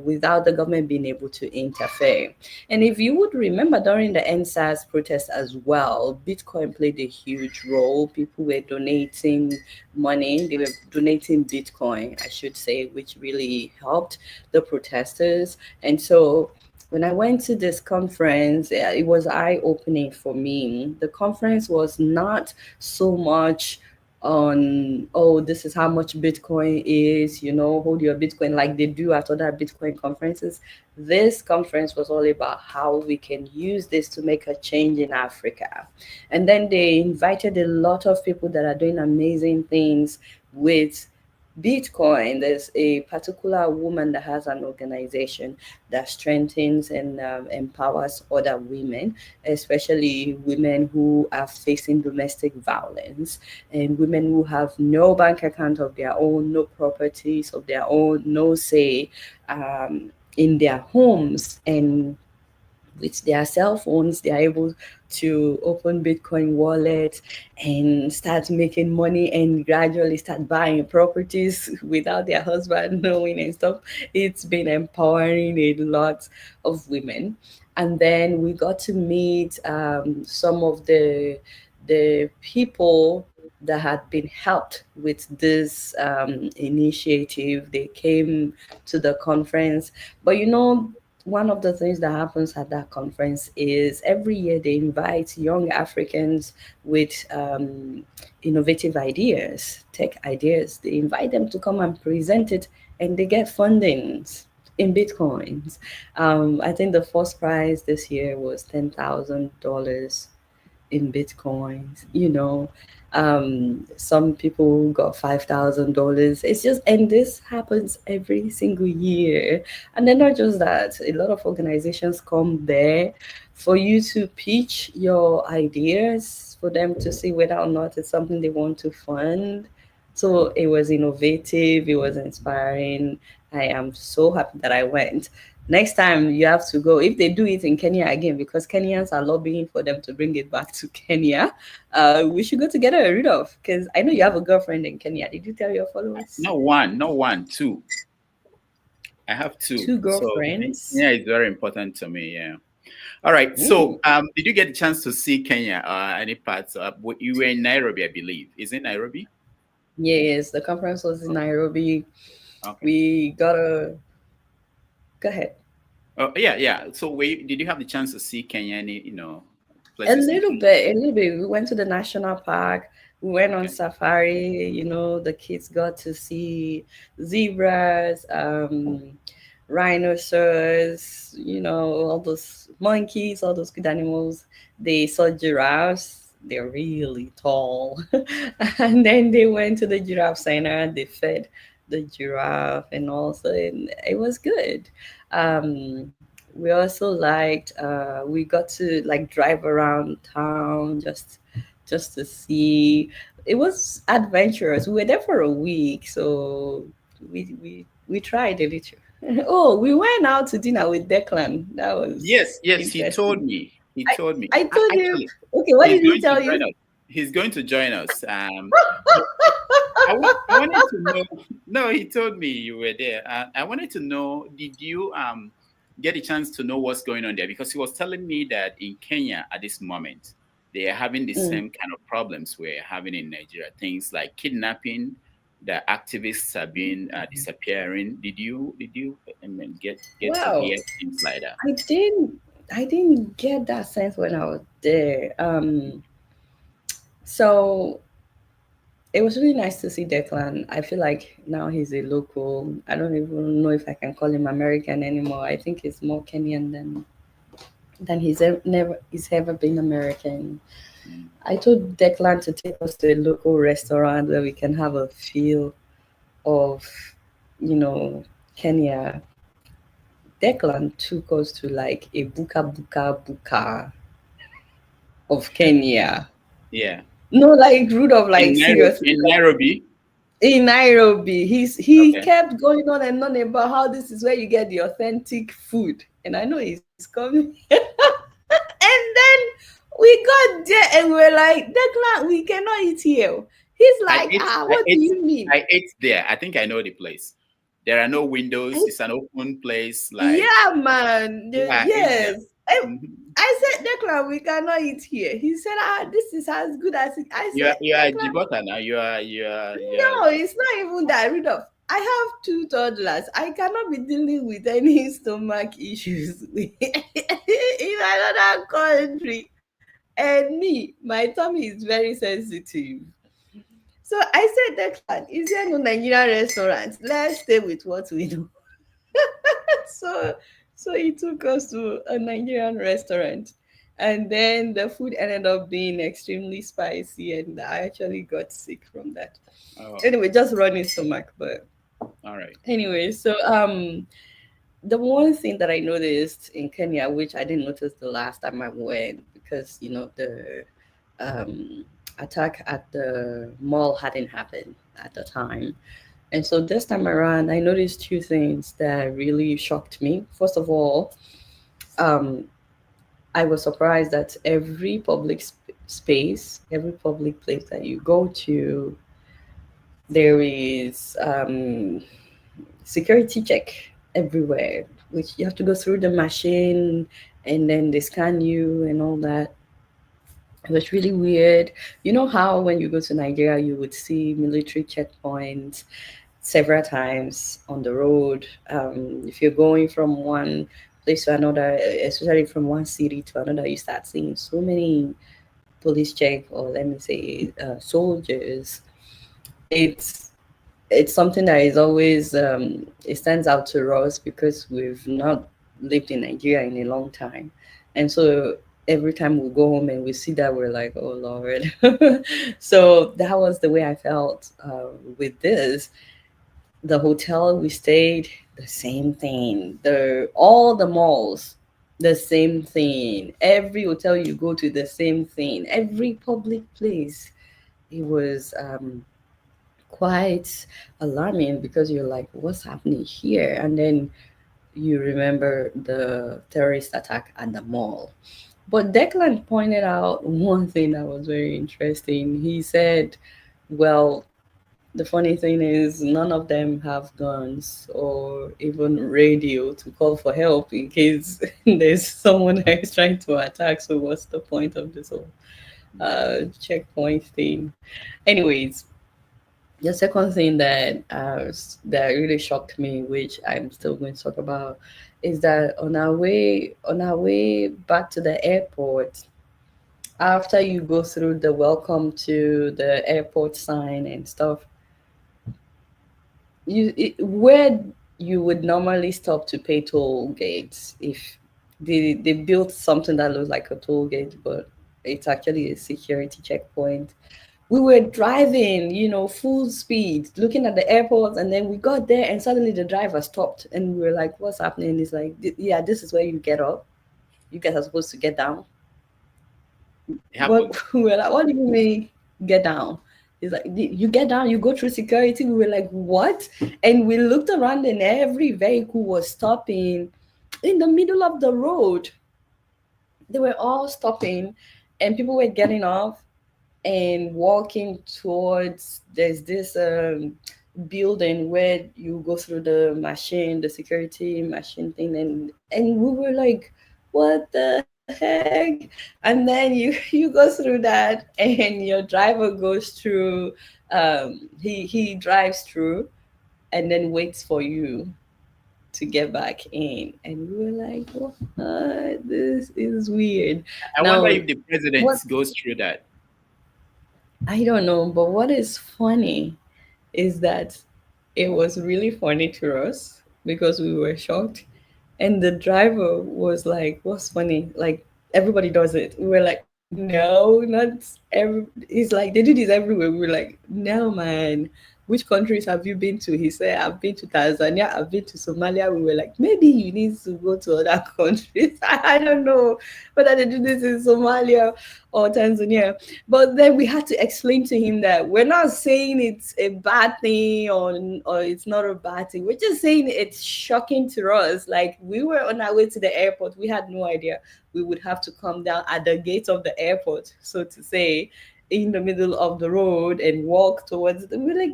without the government being able to interfere. And if you would remember during the NSAS protest as well, Bitcoin played a huge role. People were donating money, they were donating Bitcoin, I should say, which really helped the protesters. And so when I went to this conference, it was eye-opening for me. The conference was not so much on, oh, this is how much Bitcoin is, hold your Bitcoin like they do at other Bitcoin conferences. This conference was all about how we can use this to make a change in Africa. And then they invited a lot of people that are doing amazing things with Bitcoin. There's a particular woman that has an organization that strengthens and empowers other women, especially women who are facing domestic violence and women who have no bank account of their own, no properties of their own, no say in their homes. And with their cell phones, they are able to open Bitcoin wallets and start making money and gradually start buying properties without their husband knowing and stuff. It's been empowering a lot of women. And then we got to meet some of the people that had been helped with this initiative. They came to the conference. But one of the things that happens at that conference is every year they invite young Africans with innovative ideas, tech ideas. They invite them to come and present it, and they get fundings in Bitcoins. I think the first prize this year was $10,000 in Bitcoins. Some people got $5,000. It's just, and this happens every single year. And then not just that, a lot of organizations come there for you to pitch your ideas, for them to see whether or not it's something they want to fund. So it was innovative, it was inspiring. I am so happy that I went. Next time you have to go, if they do it in Kenya again, because Kenyans are lobbying for them to bring it back to Kenya, we should go together, Rudolph, because I know you have a girlfriend in Kenya. Did you tell your followers? Not one, two. I have two. Two girlfriends? So, yeah, it's very important to me, yeah. All right, so did you get a chance to see Kenya any parts? You were in Nairobi, I believe. Is it Nairobi? Yes, the conference was in Nairobi. Okay. We got a... Go ahead. Oh, yeah. So did you have the chance to see Kenya, any, A places? little bit. We went to the national park. We went on safari. The kids got to see zebras, rhinoceros, all those monkeys, all those good animals. They saw giraffes. They're really tall. And then they went to the giraffe center. They fed the giraffe, and also it was good. We also liked, we got to drive around town just to see. It was adventurous. We were there for a week, so we tried a little. Oh, we went out to dinner with Declan. That was yes. He told me. I told you. Okay, what did he tell you? He's going to join us. I wanted to know. No, he told me you were there. I wanted to know, did you get a chance to know what's going on there? Because he was telling me that in Kenya at this moment, they are having the same kind of problems we're having in Nigeria. Things like kidnapping, the activists have been disappearing. Did you get to hear things like that? I didn't get that sense when I was there. So it was really nice to see Declan. I feel like now he's a local. I don't even know if I can call him American anymore. I think he's more Kenyan than he's ever been American. I told Declan to take us to a local restaurant where we can have a feel of, Kenya. Declan took us to a buka of Kenya. Yeah. No, Rudolph, seriously. In Nairobi? In Nairobi. He kept going on and on about how this is where you get the authentic food. and I know he's coming. And then we got there and we're like, Declan, we cannot eat here. He's like, what do you mean? I ate there. I think I know the place. There are no windows. It's an open place. Like, yeah, man. yeah, Yes. Mhm. I said, Declan, we cannot eat here. He said, this is as good as it. I You said, are Declan, Djibouti now. no, it's not even that. Rudolph, I have 2 toddlers. I cannot be dealing with any stomach issues in another country. And me, my tummy is very sensitive. So I said, Declan, is there no Nigerian restaurant? Let's stay with what we know. so so he took us to a Nigerian restaurant. And then the food ended up being extremely spicy, and I actually got sick from that. Oh, Anyway, just running stomach, but all right. anyway, so the one thing that I noticed in Kenya, which I didn't notice the last time I went, because the um attack at the mall hadn't happened at the time. And so this time around, I noticed 2 things that really shocked me. First of all, um, I was surprised that every public space, every public place that you go to, there is security check everywhere, which you have to go through the machine and then they scan you and all that. It was really weird. You know how when you go to Nigeria, you would see military checkpoints several times on the road. If you're going from one place to another, especially from one city to another, you start seeing so many police check, or let me say, soldiers. It's it's something that is always it stands out to us because we've not lived in Nigeria in a long time, and so every time we go home and we see that, we're like, oh Lord. So that was the way I felt with this. The hotel we stayed, the same thing. All the malls, the same thing. Every hotel you go to, the same thing. Every public place, it was quite alarming because you're like, what's happening here? And then you remember the terrorist attack at the mall. But Declan pointed out one thing that was very interesting. He said, well, the funny thing is, none of them have guns or even radio to call for help in case there's someone that is trying to attack. So, what's the point of this whole checkpoint thing? Anyways, the second thing that really shocked me, which I'm still going to talk about, is that on our way back to the airport, after you go through the welcome to the airport sign and stuff, where you would normally stop to pay toll gates, if they built something that looks like a toll gate, but it's actually a security checkpoint. We were driving, full speed, looking at the airport, and then we got there, and suddenly the driver stopped, and we were like, "What's happening?" He's like, "Yeah, this is where you get up. You guys are supposed to get down." But we were like, "What do you mean get down?" He's like, "You get down, you go through security." We were like, "What?" And we looked around, and every vehicle was stopping in the middle of the road. They were all stopping, and people were getting off and walking towards, there's this building where you go through the security machine thing, and we were like, what the heck? And then you go through that, and your driver goes through, he drives through and then waits for you to get back in, and we were like, what? This is weird. I Now, wonder if the president what goes through that. I don't know, but what is funny is that it was really funny to us because we were shocked. And the driver was like, what's funny? Like, everybody does it. We were like, no, not He's like, they do this everywhere. We were like, no, man. Which countries have you been to? He said, I've been to Tanzania, I've been to Somalia. We were like, maybe you need to go to other countries. I don't know whether they do this in Somalia or Tanzania. But then we had to explain to him that we're not saying it's a bad thing or it's not a bad thing. We're just saying it's shocking to us. Like, we were on our way to the airport. We had no idea we would have to come down at the gate of the airport, so to say, in the middle of the road and walk towards it. We're like,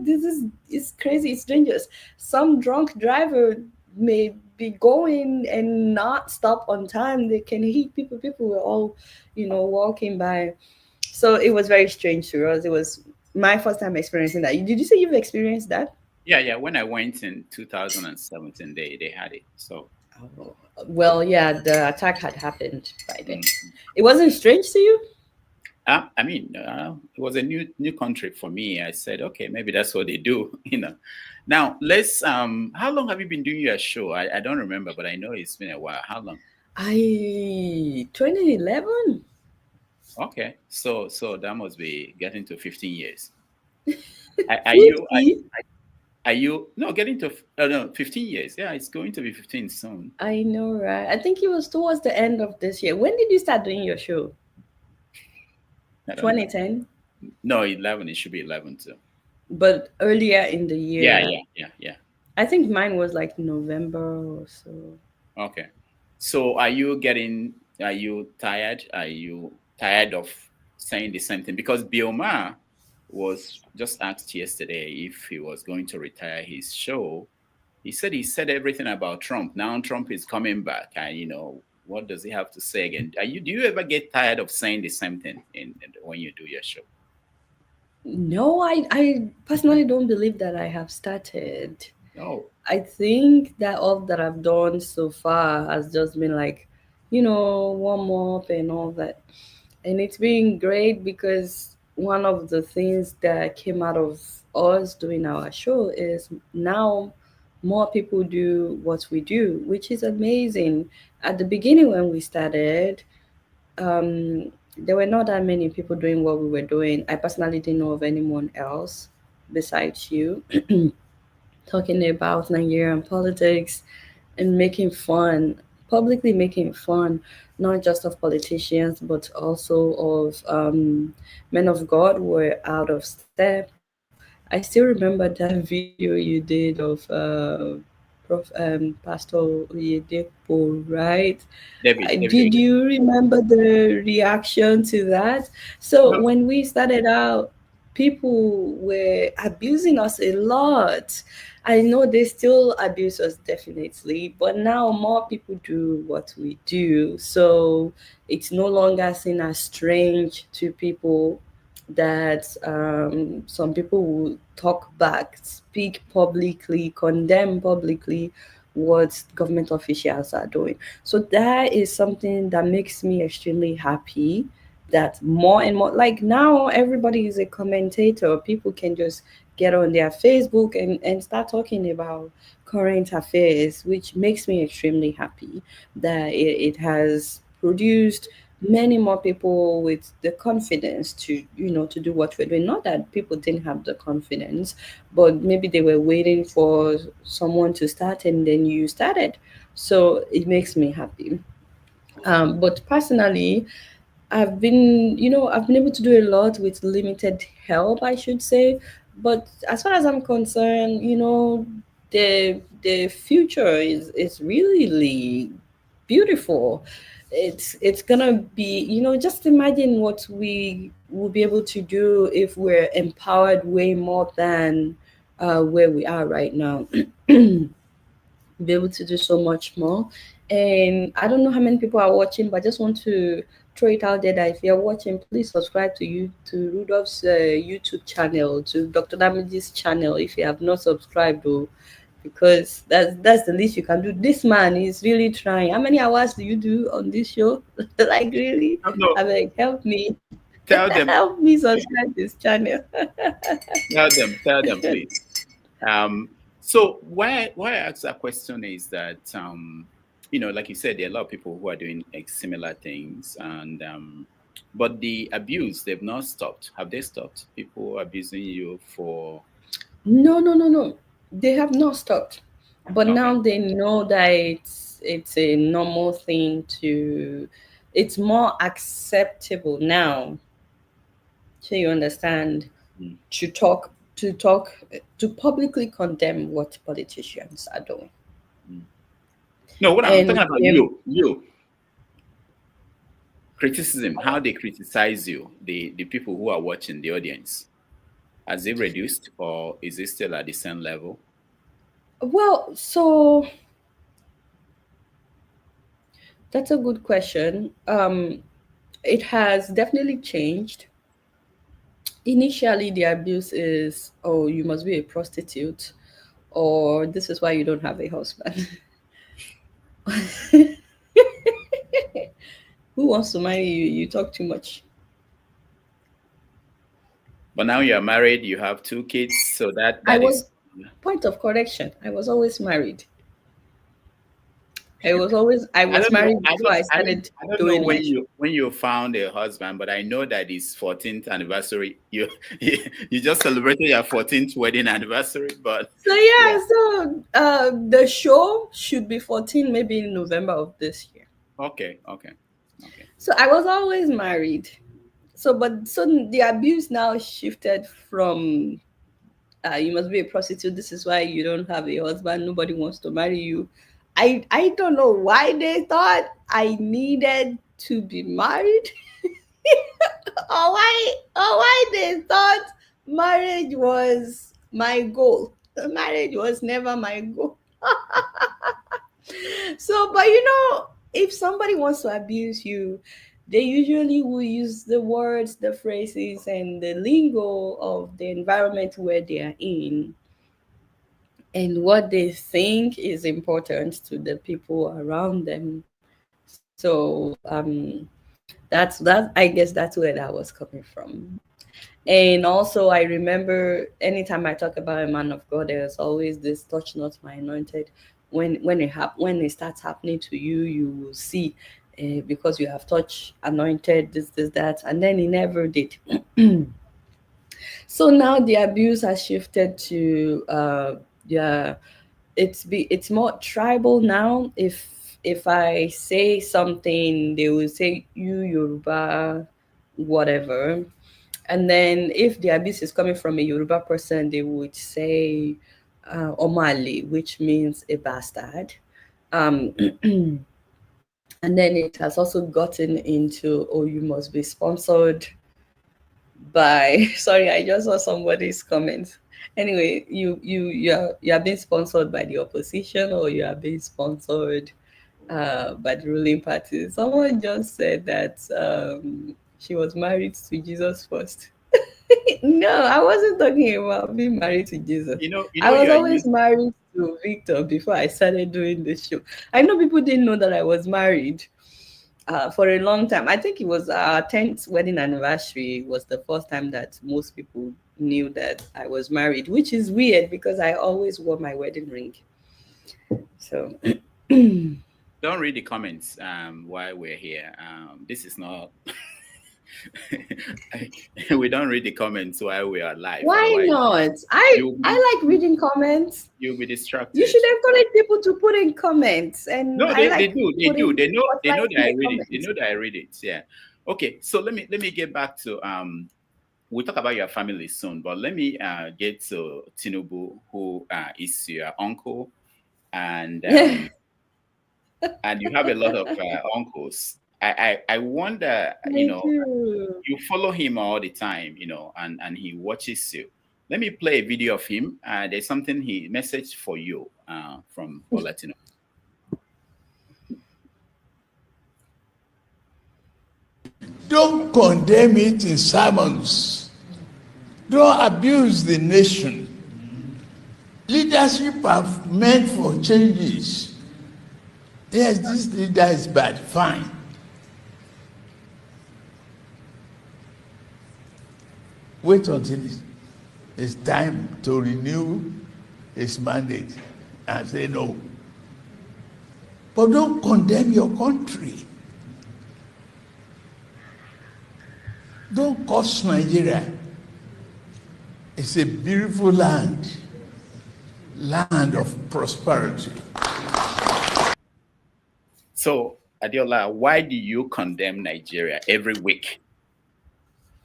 it's crazy, it's dangerous. Some drunk driver may be going and not stop on time. They can hit people. People were all, walking by. So it was very strange to us. It was my first time experiencing that. Did you say you've experienced that? Yeah. When I went in 2017, they had it. So well, yeah, the attack had happened by then. It wasn't strange to you? It was a new country for me. I said, okay, maybe that's what they do, Now let's. How long have you been doing your show? I don't remember, but I know it's been a while. How long? 2011. Okay, so that must be getting to 15 years. Are you? Are you? No, getting to 15 years. Yeah, it's going to be 15 soon. I know, right? I think it was towards the end of this year. When did you start doing your show? 2010? No, 11. It should be 11 too. But earlier in the year. Yeah. I think mine was like November or so. Okay. So are you tired? Are you tired of saying the same thing? Because Bioma was just asked yesterday if he was going to retire his show. He said everything about Trump. Now Trump is coming back. And, what does he have to say again? Do you ever get tired of saying the same thing when you do your show? No, I personally don't believe that I have started. No. I think that all that I've done so far has just been like, warm up and all that. And it's been great because one of the things that came out of us doing our show is now more people do what we do, which is amazing. At the beginning when we started, there were not that many people doing what we were doing. I personally didn't know of anyone else besides you talking about Nigerian politics and publicly making fun, not just of politicians, but also of men of God who were out of step. I still remember that video you did of Pastor Oyedepo, right? Did you remember the reaction to that? So when we started out, people were abusing us a lot. I know they still abuse us, definitely, but now more people do what we do. So it's no longer seen as strange to people that some people will talk back, speak publicly, condemn publicly what government officials are doing. So that is something that makes me extremely happy that more and more, like now everybody is a commentator. People can just get on their Facebook and start talking about current affairs, which makes me extremely happy that it has produced many more people with the confidence to do what we're doing. Not that people didn't have the confidence, but maybe they were waiting for someone to start and then you started. So it makes me happy. But personally, I've been able to do a lot with limited help, I should say. But as far as I'm concerned, the future is really beautiful. It's gonna be, just imagine what we will be able to do if we're empowered way more than where we are right now. Be able to do so much more. And I don't know how many people are watching, but I just want to throw it out there that if you're watching, please subscribe to Rudolph's YouTube channel, to Dr. Damage's channel if you have not subscribed, though, because that's the least you can do. This man is really trying. How many hours do you do on this show? Like, really? No. I mean, help me. Tell them. Help me subscribe this channel. Tell them, please. So why I ask that question is that like you said, there are a lot of people who are doing similar things, and But the abuse, they've not stopped. Have they stopped? People abusing you for... No. They have not stopped. But Okay. now they know that it's a normal thing to, it's more acceptable now. So you understand, to publicly condemn what politicians are doing. No, what I'm And talking about, you. Criticism, how they criticize you, the people who are watching, the audience. Has it reduced, or is it still at the same level? well, so that's a good question. It has definitely changed. Initially, the abuse is, oh, you must be a prostitute, or this is why you don't have a husband. Who wants to marry you? You talk too much. But now you are married, you have 2 kids, so that I is... was, point of correction, I was always married. I was married before I started I don't know doing it. when you found a husband, but I know that it's 14th anniversary. You just celebrated your 14th wedding anniversary, but So yeah, so the show should be 14, maybe in November of this year. Okay. So I was always married. So the abuse now shifted from you must be a prostitute. This is why you don't have a husband. Nobody wants to marry you. I don't know why they thought I needed to be married, or why they thought marriage was my goal. Marriage was never my goal. So, but if somebody wants to abuse you, they usually will use the words, the phrases, and the lingo of the environment where they are in, and what they think is important to the people around them. So I guess that's where that was coming from. And also, I remember anytime I talk about a man of God, there's always this "touch not my anointed." When it starts happening to you, you will see, because you have touched anointed this that, and then he never did. So now the abuse has shifted to it's more tribal now. If I say something, they will say you Yoruba, whatever. And then if the abuse is coming from a Yoruba person, they would say Omali, which means a bastard. And then it has also gotten into, oh, you must be sponsored by sorry, I just saw somebody's comment. Anyway, you are being sponsored by the opposition, or you are being sponsored by the ruling party. Someone just said that she was married to Jesus first. No, I wasn't talking about being married to Jesus. I was always married to Victor before I started doing this show. I know people didn't know that I was married for a long time. I think it was our 10th wedding anniversary was the first time that most people knew that I was married, which is weird because I always wore my wedding ring. So don't read the comments while we're here. This is not we don't read the comments while we are live. Why not? I like reading comments. You'll be distracted. You should encourage people to put in comments. And no, they do. They know that I read comments. it. They know that I read it. Yeah. Okay. So let me get back to we'll talk about your family soon, but let me get to Tinubu, who is your uncle, and and you have a lot of uncles. I wonder, you follow him all the time, and he watches you. Let me play a video of him. There's something he messaged for you from Bola Tinubu. Don't condemn it in sermons. Don't abuse the nation. Leadership are meant for changes. Yes, this leader is bad, fine. Wait until it's time to renew his mandate and say no. But don't condemn your country. Don't curse Nigeria. It's a beautiful land of prosperity. So, Adeola, why do you condemn Nigeria every week?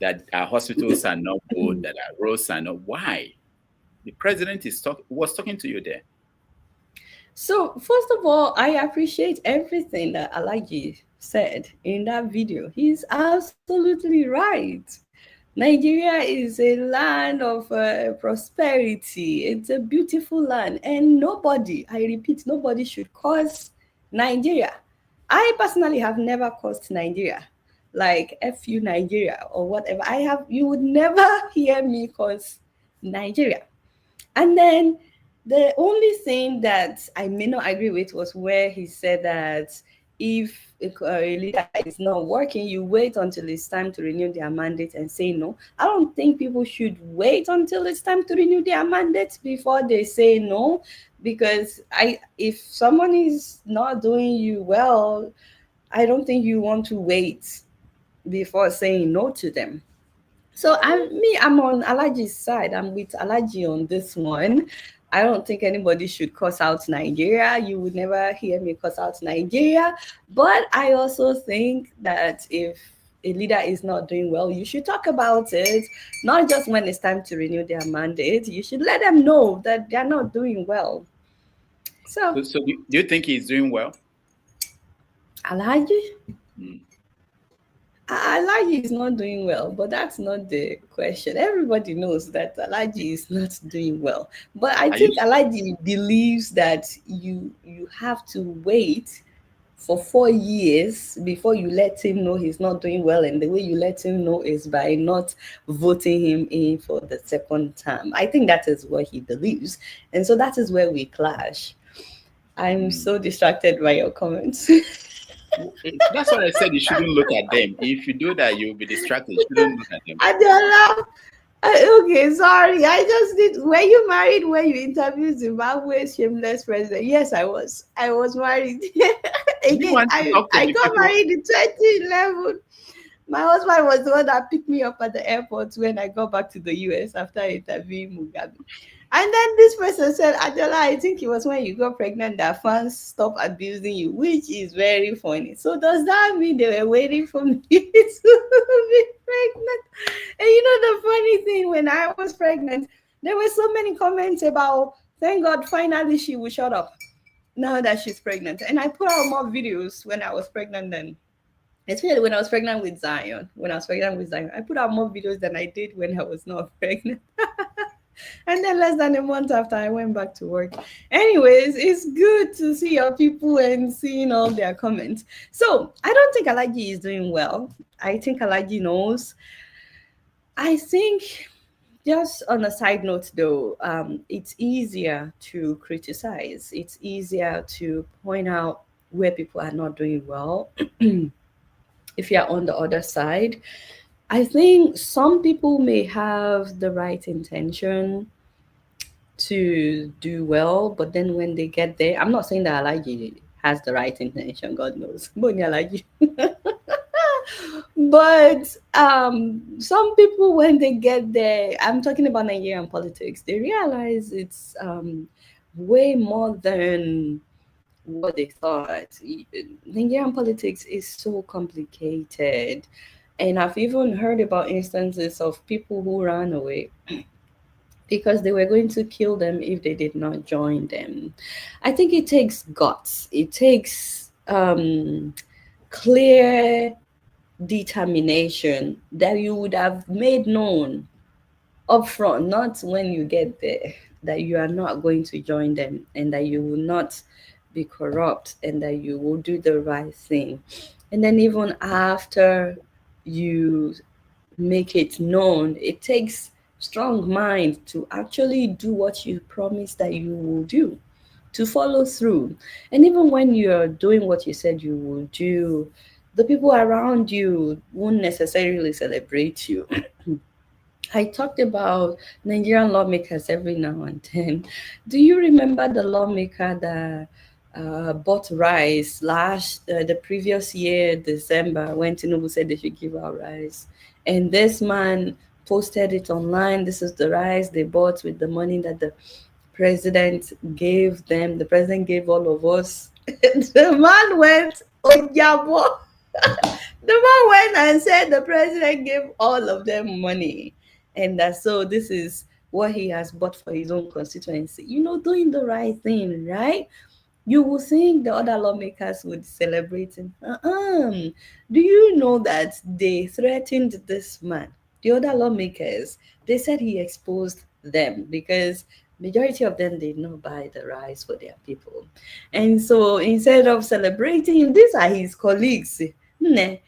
That our hospitals are not good, that our roads are not. Why? The president was talking to you there. So, first of all, I appreciate everything that Alhaji said in that video. He's absolutely right. Nigeria is a land of prosperity. It's a beautiful land. And nobody, I repeat, nobody should curse Nigeria. I personally have never cursed Nigeria, like F you Nigeria or whatever. You would never hear me curse Nigeria. And then the only thing that I may not agree with was where he said that if a leader is not working, you wait until it's time to renew their mandate and say no. I don't think people should wait until it's time to renew their mandate before they say no, because if someone is not doing you well, I don't think you want to wait before saying no to them. So I'm on Alhaji's side. I'm with Alhaji on this one. I don't think anybody should cuss out Nigeria. You would never hear me cuss out Nigeria. But I also think that if a leader is not doing well, you should talk about it, not just when it's time to renew their mandate. You should let them know that they're not doing well. So do you think he's doing well? Alhaji? Alhaji is not doing well, but that's not the question. Everybody knows that Alhaji is not doing well. But I think Alhaji believes that you have to wait for 4 years before you let him know he's not doing well. And the way you let him know is by not voting him in for the second term. I think that is what he believes. And so that is where we clash. I'm so distracted by your comments. That's why I said you shouldn't look at them. If you do that, you'll be distracted. You shouldn't look at them. Adeola, okay, sorry. I just did. Were you married when you interviewed Zimbabwe's shameless president? Yes, I was. I was married. Again, I got married in 2011. My husband was the one that picked me up at the airport when I got back to the US after interviewing Mugabe. And then this person said, Adeola, I think it was when you got pregnant that fans stopped abusing you, which is very funny. So does that mean they were waiting for me to be pregnant? And you know the funny thing, when I was pregnant, there were so many comments about, thank God, finally she will shut up now that she's pregnant. And I put out more videos when I was pregnant then. Especially when I was pregnant with Zion. I put out more videos than I did when I was not pregnant. And then less than a month after, I went back to work. Anyways, it's good to see your people and seeing all their comments. So I don't think Alhaji is doing well. I think Alhaji knows. I think, just on a side note though, it's easier to criticize. It's easier to point out where people are not doing well if you're on the other side. I think some people may have the right intention to do well, but then when they get there, I'm not saying that Alhaji has the right intention, God knows. But some people, when they get there, I'm talking about Nigerian politics, they realize it's way more than what they thought. Nigerian politics is so complicated. And I've even heard about instances of people who ran away because they were going to kill them if they did not join them. I think it takes guts. It takes clear determination that you would have made known upfront, not when you get there, that you are not going to join them and that you will not be corrupt and that you will do the right thing. And then even after you make it known, it takes strong mind to actually do what you promise that you will do, to follow through. And even when you're doing what you said you will do, the people around you won't necessarily celebrate you. I talked about Nigerian lawmakers every now and then. Do you remember the lawmaker that bought rice the previous year, December, when Tinubu said they should give out rice. And this man posted it online. This is the rice they bought with the money that the president gave them. The president gave all of us. The man went, oh, yeah, the man went and said the president gave all of them money. And so this is what he has bought for his own constituency. Doing the right thing, right? You will think the other lawmakers would celebrate him. Do you know that they threatened this man? The other lawmakers, they said he exposed them because majority of them did not buy the rice for their people. And so instead of celebrating him, these are his colleagues. They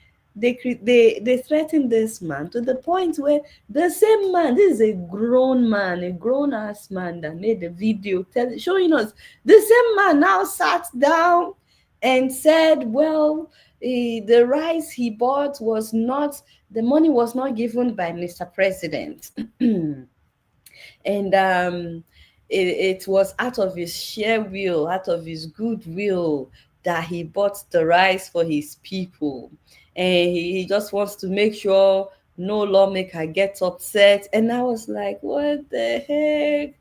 threatened this man to the point where the same man, this is a grown man, a grown-ass man that made the video showing us, the same man now sat down and said, well, the rice he bought the money was not given by Mr. President. And it was out of his sheer will, out of his goodwill, that he bought the rice for his people. And he just wants to make sure no lawmaker gets upset. And I was like, what the heck?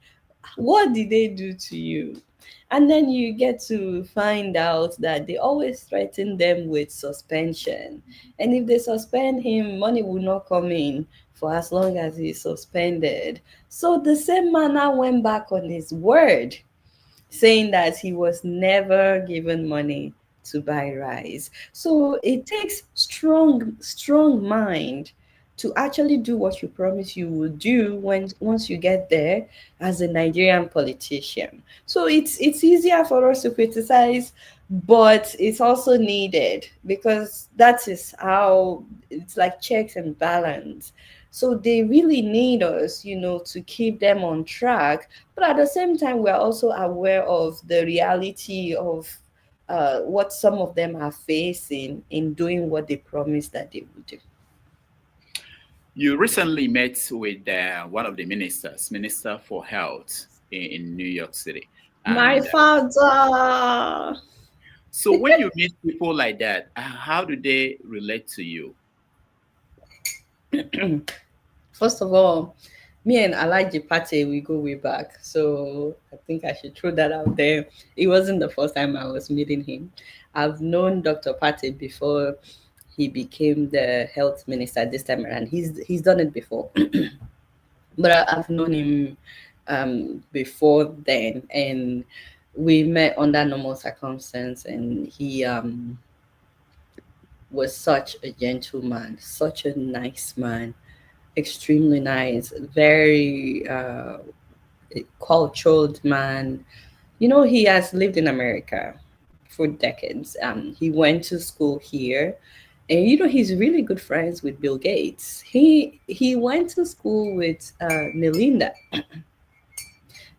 What did they do to you? And then you get to find out that they always threaten them with suspension. And if they suspend him, money will not come in for as long as he's suspended. So the same man now went back on his word, saying that he was never given money to buy rice. So it takes strong mind to actually do what you promise you will do once you get there as a Nigerian politician. So it's easier for us to criticize, but it's also needed because that is how it's like checks and balance. So they really need us, to keep them on track. But at the same time, we're also aware of the reality of what some of them are facing in doing what they promised that they would do. You recently met with one of the Minister for Health in New York City. My father. So when you meet people like that, how do they relate to you? First of all, me and Alhaji Pate, we go way back. So I think I should throw that out there. It wasn't the first time I was meeting him. I've known Dr. Pate before he became the health minister this time around. He's done it before. But I've known him before then. And we met under normal circumstances. And he was such a gentleman, such a nice man. Extremely nice, very cultured man. He has lived in America for decades. He went to school here, and he's really good friends with Bill Gates. He went to school with Melinda.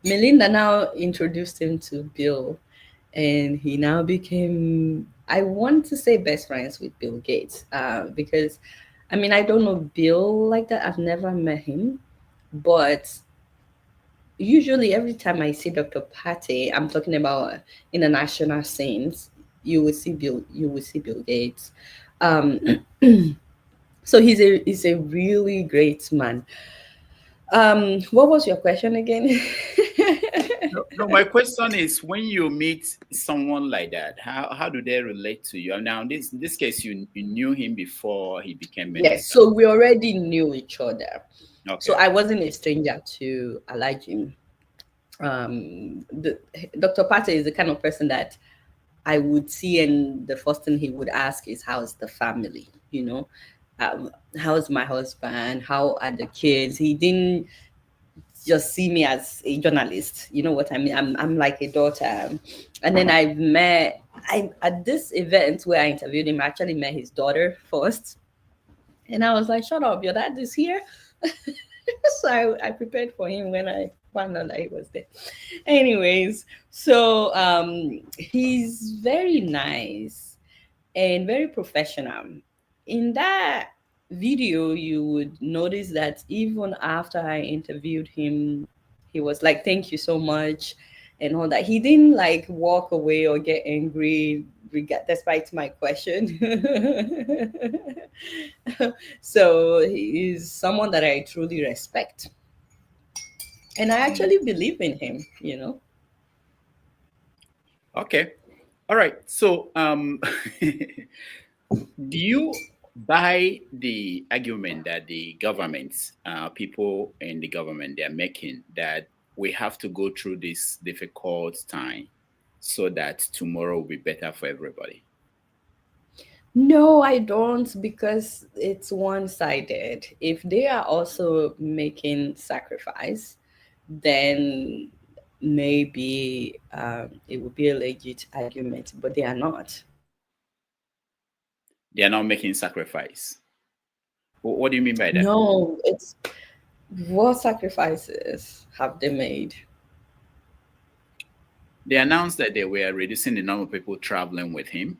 Melinda now introduced him to Bill, and he now became, I want to say, best friends with Bill Gates because I don't know Bill like that. I've never met him, but usually every time I see Dr. Pate, I'm talking about international scenes, you will see Bill Gates. So he's a really great man. What was your question again? No, my question is, when you meet someone like that, how do they relate to you? Now, in this case, you knew him before he became minister. Yes, so we already knew each other. Okay. So I wasn't a stranger to Alhaji. Dr. Pate is the kind of person that I would see, and the first thing he would ask is, how's the family? How's my husband? How are the kids? He didn't just see me as a journalist. You know what I mean? I'm like a daughter. And then at this event where I interviewed him, I actually met his daughter first. And I was like, shut up, your dad is here. So I prepared for him when I found out that he was there. Anyways, so he's very nice and very professional. In that video, you would notice that even after I interviewed him, he was like, thank you so much. and all that. He didn't like walk away or get angry despite my question. So he's someone that I truly respect. And I actually believe in him, you know. Okay. All right. So do you buy the argument that the government, people in the government, they're making that we have to go through this difficult time so that tomorrow will be better for everybody? No, I don't, because it's one-sided. If they are also making sacrifice, then maybe it would be a legit argument, but they are not. They are not making sacrifice. What do you mean by that? No, it's what sacrifices have they made? They announced that they were reducing the number of people traveling with him.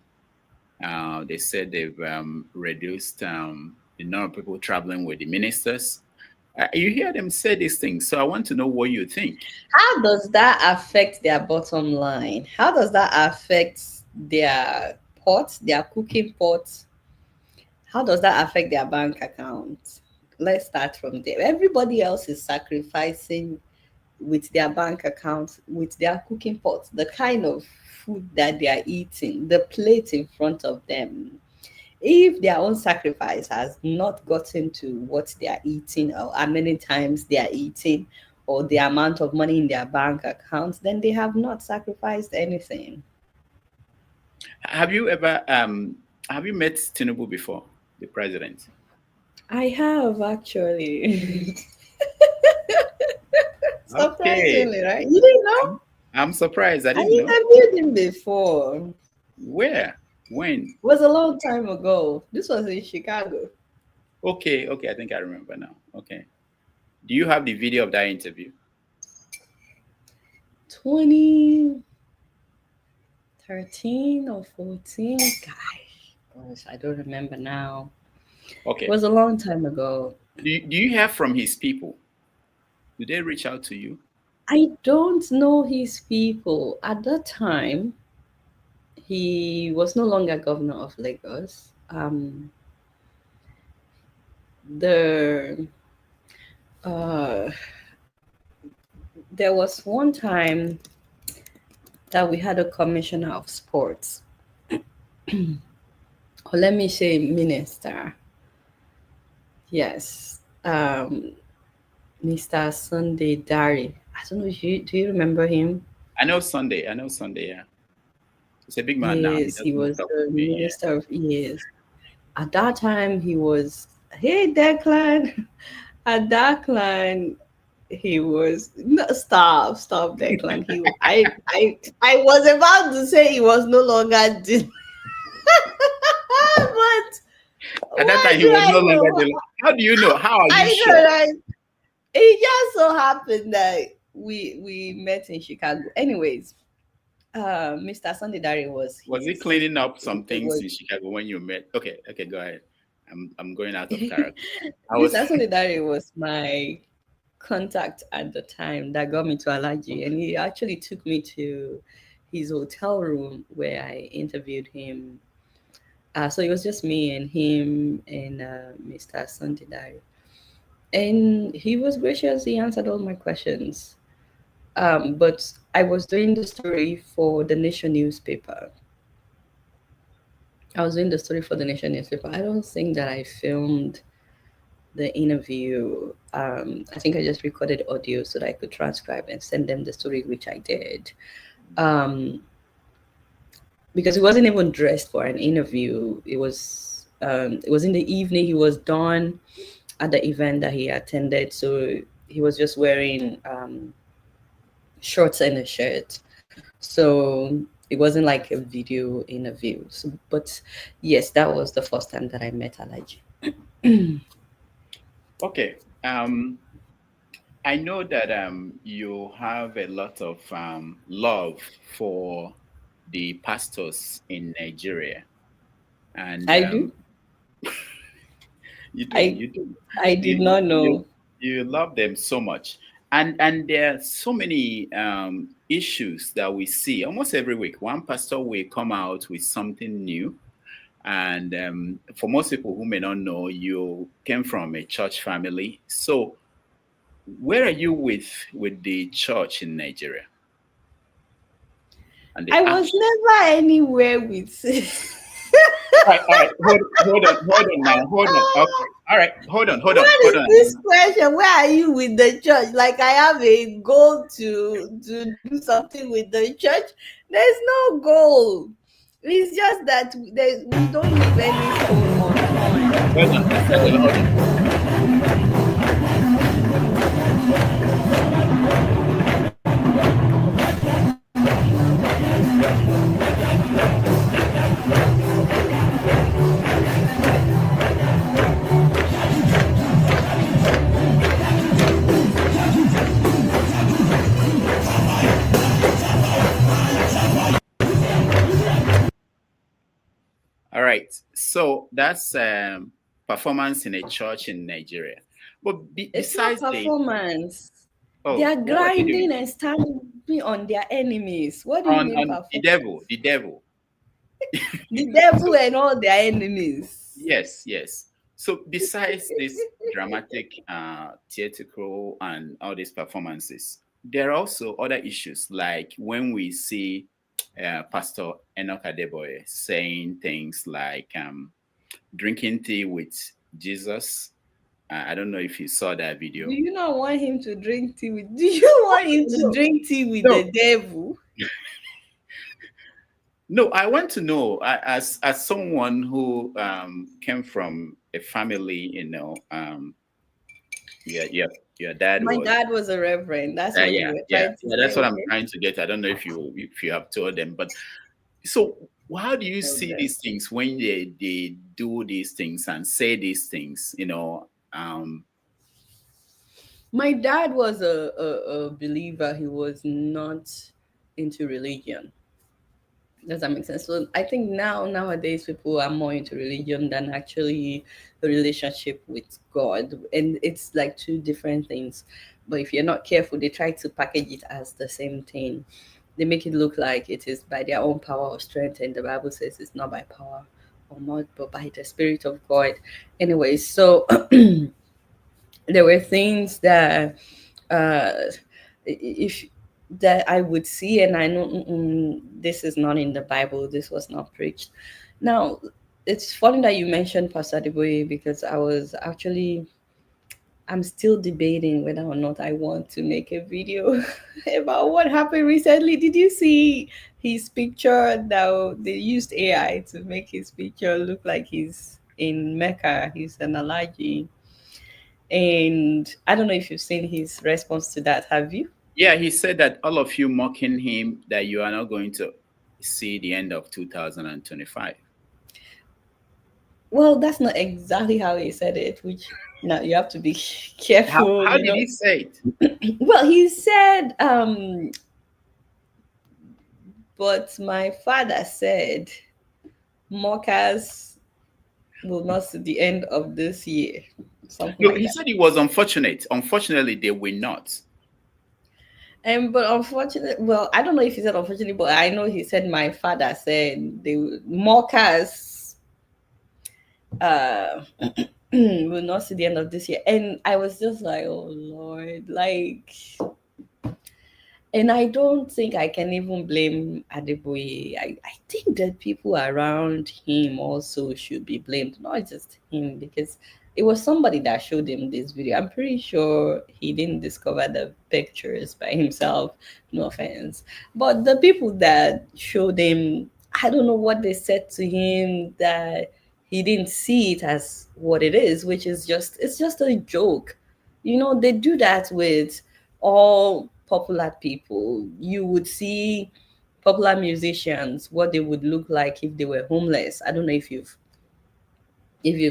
They said they've reduced the number of people traveling with the ministers. You hear them say these things, so I want to know what you think. How does that affect their bottom line? How does that affect their pots, their cooking pots? How does that affect their bank account? Let's start from there. Everybody else is sacrificing with their bank accounts, with their cooking pots, the kind of food that they are eating, the plate in front of them. If their own sacrifice has not gotten to what they are eating, or how many times they are eating, or the amount of money in their bank accounts, then they have not sacrificed anything. Have you ever have you met Tinubu before, the president? I have, actually. Okay. Surprisingly, right? You didn't know? I'm surprised. I I didn't know. interviewed him before. Where? When? It was a long time ago. This was in Chicago. Okay, I think I remember now. Okay. Do you have the video of that interview? 2013 or 14? Gosh, I don't remember now. Okay. It was a long time ago. Do you hear from his people? Do they reach out to you? I don't know his people. At that time, he was no longer governor of Lagos. There was one time that we had a commissioner of sports, or let me say minister. Yes, Mr. Sunday Dari. I don't know if do you remember him? I know Sunday. Yeah. He's a big man now. Yes, he was the me, minister of years. At that time, he was, hey, Declan. At Declan, he was, no, stop, Declan. I was about to say he was no longer but at that time he was no longer. How do you know? How are you sure? Right? It just so happened that we met in Chicago. Anyways, Mr. Sunday Dari was he cleaning up some things in Chicago when you met? Okay, go ahead. I'm going out of character. Mr. Sunday Dari was my contact at the time that got me to Alhaji, and he actually took me to his hotel room where I interviewed him. So it was just me and him and Mr. Sunday Dari. And he was gracious. He answered all my questions. But I was doing the story for the Nation newspaper. I don't think that I filmed the interview. I think I just recorded audio so that I could transcribe and send them the story, which I did. Because he wasn't even dressed for an interview. It was in the evening. He was done at the event that he attended, so he was just wearing shorts and a shirt. So it wasn't like a video interview. So, but yes, that was the first time that I met Alhaji. Okay. I know that you have a lot of love for the pastors in Nigeria, and I do. You do. I did not know. You love them so much. And there are so many issues that we see almost every week. One pastor will come out with something new. And for most people who may not know, you came from a church family. So where are you with the church in Nigeria? And I was never anywhere with. all right. Hold on now. Hold on. Okay. All right. Hold on. What is this question? Where are you with the church? Like I have a goal to do something with the church. There's no goal. It's just that we don't leave any stone unturned. Hold on. So, Hold on. All right. So that's performance in a church in Nigeria. But it's not besides performance. Oh, they are what grinding and standing on their enemies. What do you mean performance? The devil. The devil and all their enemies. Yes. So besides this dramatic, theatrical, and all these performances, there are also other issues, like when we see Pastor Enoch Adeboye saying things like drinking tea with Jesus. I don't know if you saw that video. Do you not want him to drink tea with? Do you want him to drink tea with the devil? No, I want to know, as someone who came from a family, your dad. My dad was a reverend. That's what you were trying to say. That's what I'm trying to get. I don't know if you have told them, but so how do you see these things when they do these things and say these things? My dad was a believer. He was not into religion. Does that make sense? So I think nowadays people are more into religion than actually a relationship with God. And it's like two different things. But if you're not careful, they try to package it as the same thing. They make it look like it is by their own power or strength. And the Bible says it's not by power or might, but by the Spirit of God. Anyway, so there were things that that I would see, and I know this is not in the Bible. This was not preached. Now, it's funny that you mentioned Pastor Adeboye, because I'm still debating whether or not I want to make a video about what happened recently. Did you see his picture? Now they used AI to make his picture look like he's in Mecca. He's an Alhaji. And I don't know if you've seen his response to that. Have you? Yeah, he said that all of you mocking him, that you are not going to see the end of 2025. Well, that's not exactly how he said it, which now you have to be careful. How did he say it? Well, he said, but my father said mockers will not see the end of this year. He said it was unfortunate. Unfortunately, they will not. But unfortunately, well, I don't know if he said unfortunately, but I know he said my father said they mockers will not see the end of this year. And I was just like, oh Lord, like, and I don't think I can even blame Adeboye. I think that people around him also should be blamed, not just him, because it was somebody that showed him this video. I'm pretty sure he didn't discover the pictures by himself, no offense. But the people that showed him, I don't know what they said to him that he didn't see it as what it is, which is it's just a joke. They do that with all popular people. You would see popular musicians, what they would look like if they were homeless. I don't know if you've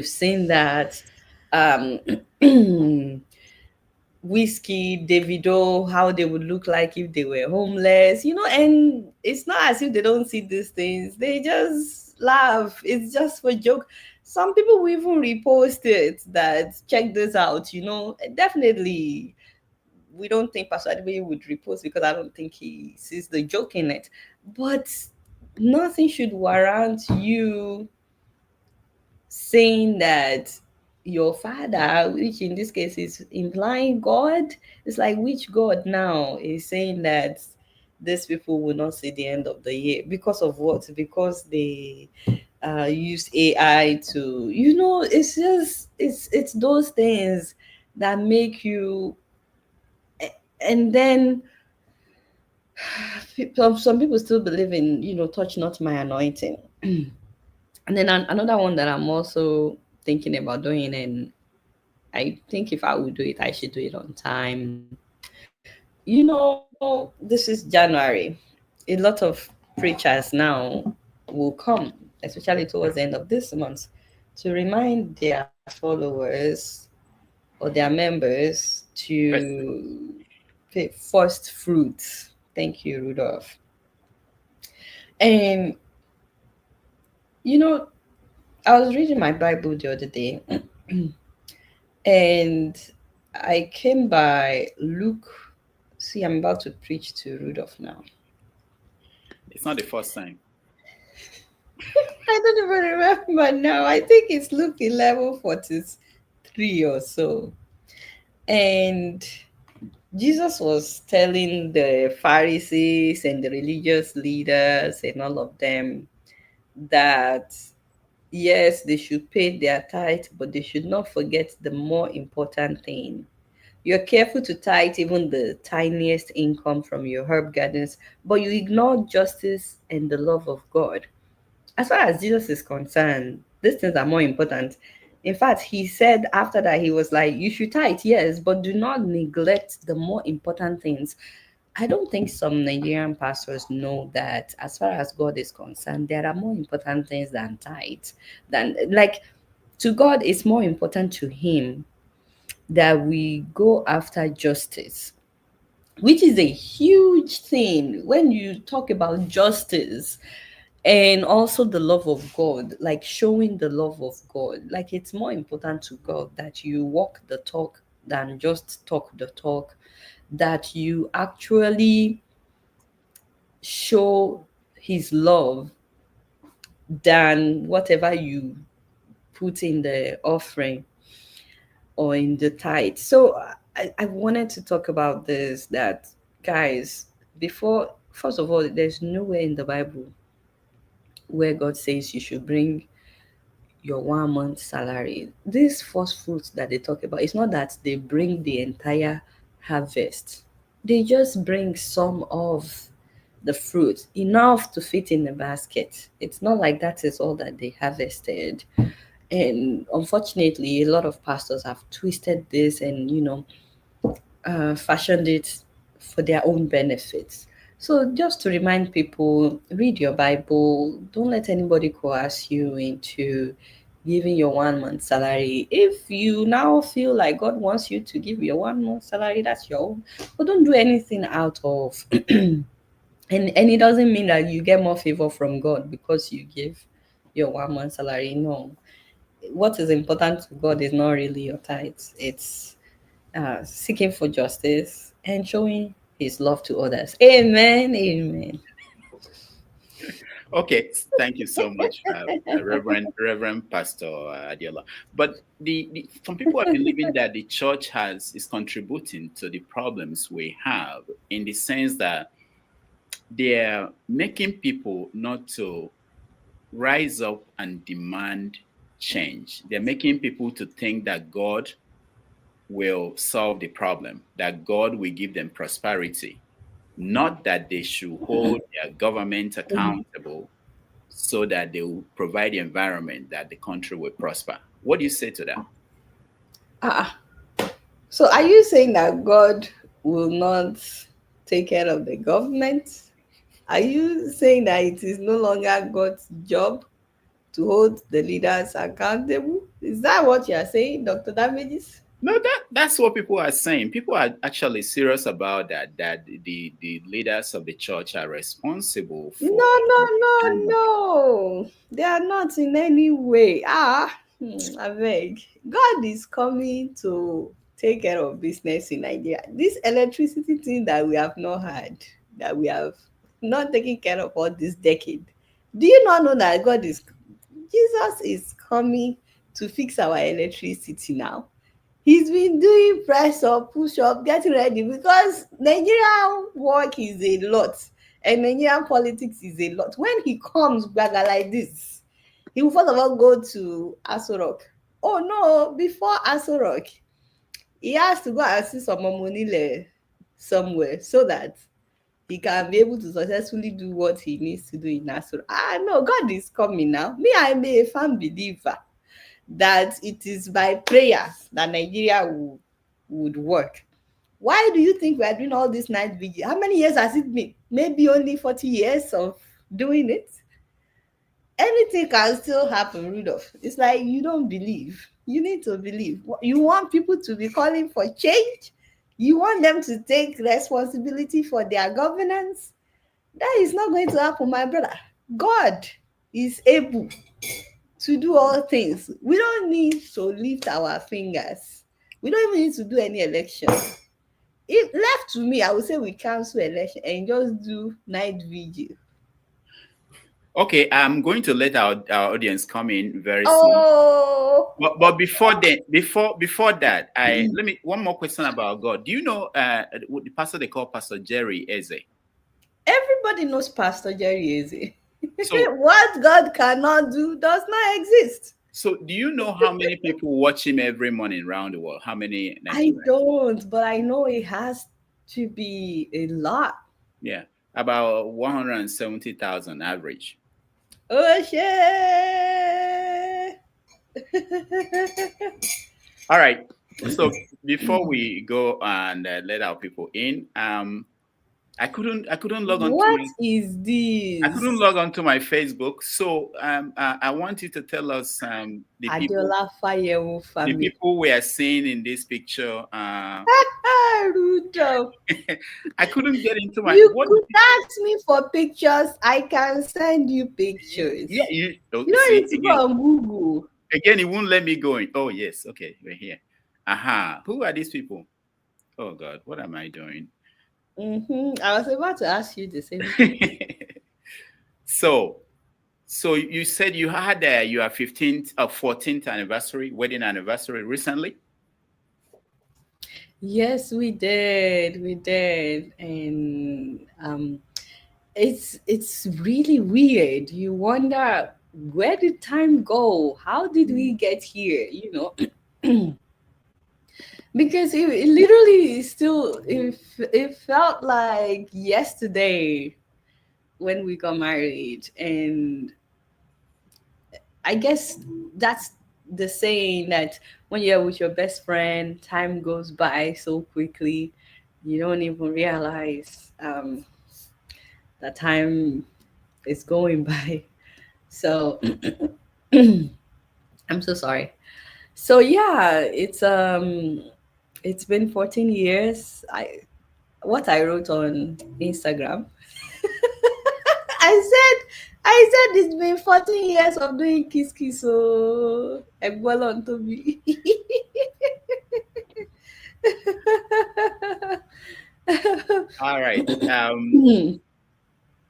seen that. Whiskey, Davido, how they would look like if they were homeless, and it's not as if they don't see these things. They just laugh. It's just for joke. Some people will even repost it that check this out, definitely we don't think Pastor Adebayo would repost because I don't think he sees the joke in it. But nothing should warrant you saying that your father, which in this case is implying God, it's like which God now is saying that these people will not see the end of the year because of what? Because they use AI to, it's just it's those things that make you, and then some people still believe in, touch not my anointing. And then another one that I'm also thinking about doing, and I think if I would do it, I should do it on time. This is January. A lot of preachers now will come, especially towards the end of this month, to remind their followers or their members to pay first fruits. Thank you, Rudolph. And you know, I was reading my Bible the other day, and I came by Luke. See, I'm about to preach to Rudolph now. It's not the first time. I don't even remember now. I think it's Luke 11:43 or so. And Jesus was telling the Pharisees and the religious leaders and all of them that yes, they should pay their tithe, but they should not forget the more important thing. You're careful to tithe even the tiniest income from your herb gardens, but you ignore justice and the love of God. As far as Jesus is concerned, these things are more important. In fact, he said after that, he was like, you should tithe, yes, but do not neglect the more important things. I don't think some Nigerian pastors know that as far as God is concerned, there are more important things than tithe. Than like to God, it's more important to him that we go after justice, which is a huge thing when you talk about justice and also the love of God, like showing the love of God. Like it's more important to God that you walk the talk than just talk the talk, that you actually show his love than whatever you put in the offering or in the tithe. So I wanted to talk about this, that guys, before, first of all, there's nowhere in the Bible where God says you should bring your 1 month salary. These first fruits that they talk about, it's not that they bring the entire harvest. They just bring some of the fruit, enough to fit in the basket. It's not like that is all that they harvested. And unfortunately, a lot of pastors have twisted this and, fashioned it for their own benefits. So just to remind people, read your Bible. Don't let anybody coerce you into giving your 1 month salary. If you now feel like God wants you to give your 1 month salary, that's your own. But don't do anything out of and it doesn't mean that you get more favor from God because you give your 1 month salary. No. What is important to God is not really your tithes. It's seeking for justice and showing his love to others. Amen. Amen. Okay, thank you so much, Reverend Pastor Adeola. But some people are believing that the church is contributing to the problems we have, in the sense that they're making people not to rise up and demand change. They're making people to think that God will solve the problem, that God will give them prosperity, not that they should hold their government accountable so that they will provide the environment that the country will prosper. What do you say to that? So are you saying that God will not take care of the government? Are you saying that it is no longer God's job to hold the leaders accountable? Is that what you are saying, Dr. Damages? No, that's what people are saying. People are actually serious about that the leaders of the church are responsible for. No. They are not in any way. I beg. God is coming to take care of business in Nigeria. This electricity thing that we have not had, that we have not taken care of all this decade. Do you not know that Jesus is coming to fix our electricity now? He's been doing press up, push up, getting ready, because Nigerian work is a lot and Nigerian politics is a lot. When he comes back like this, he will first of all go to Aso Rock. Oh no, before Aso Rock, he has to go and see some Momonile somewhere so that he can be able to successfully do what he needs to do in Aso Rock. No, God is coming now. Me, I'm a firm believer that it is by prayers that Nigeria would work. Why do you think we are doing all this night vigil? How many years has it been? Maybe only 40 years of doing it. Anything can still happen, Rudolph. It's like you don't believe. You need to believe. You want people to be calling for change. You want them to take responsibility for their governance. That is not going to happen, my brother. God is able to do all things. We don't need to lift our fingers. We don't even need to do any election. If left to me, I would say we cancel election and just do night vigil. Okay, I'm going to let our audience come in very soon. But before that, let me one more question about God. Do you know the pastor they call Pastor Jerry Eze? Everybody knows Pastor Jerry Eze. So, what God cannot do does not exist. So do you know how many people watch him every morning around the world? How many? I don't, but I know it has to be a lot. Yeah, about 170,000 average. Oh shit! All right. So before we go and let our people in, I couldn't log on. What is this? I couldn't log on to my Facebook. So I want you to tell us the Adeola Fayehun family. The people we are seeing in this picture. Rudolph. I couldn't get into my. You could ask me for pictures. I can send you pictures. Yeah, you don't need to go on Google. Again, it won't let me go in. Oh yes, okay, we're here. Aha, who are these people? Oh God, what am I doing? I was about to ask you the same thing. So you said you had your 15th or 14th anniversary, wedding anniversary recently? Yes, we did. And it's really weird. You wonder, where did time go? How did we get here? You know? Because it literally still it felt like yesterday when we got married. And I guess that's the saying that when you're with your best friend, time goes by so quickly, you don't even realize that time is going by. So I'm so sorry. So yeah, it's been 14 years. What I wrote on Instagram. I said it's been 14 years of doing kiss. So Egbolon to me. All right.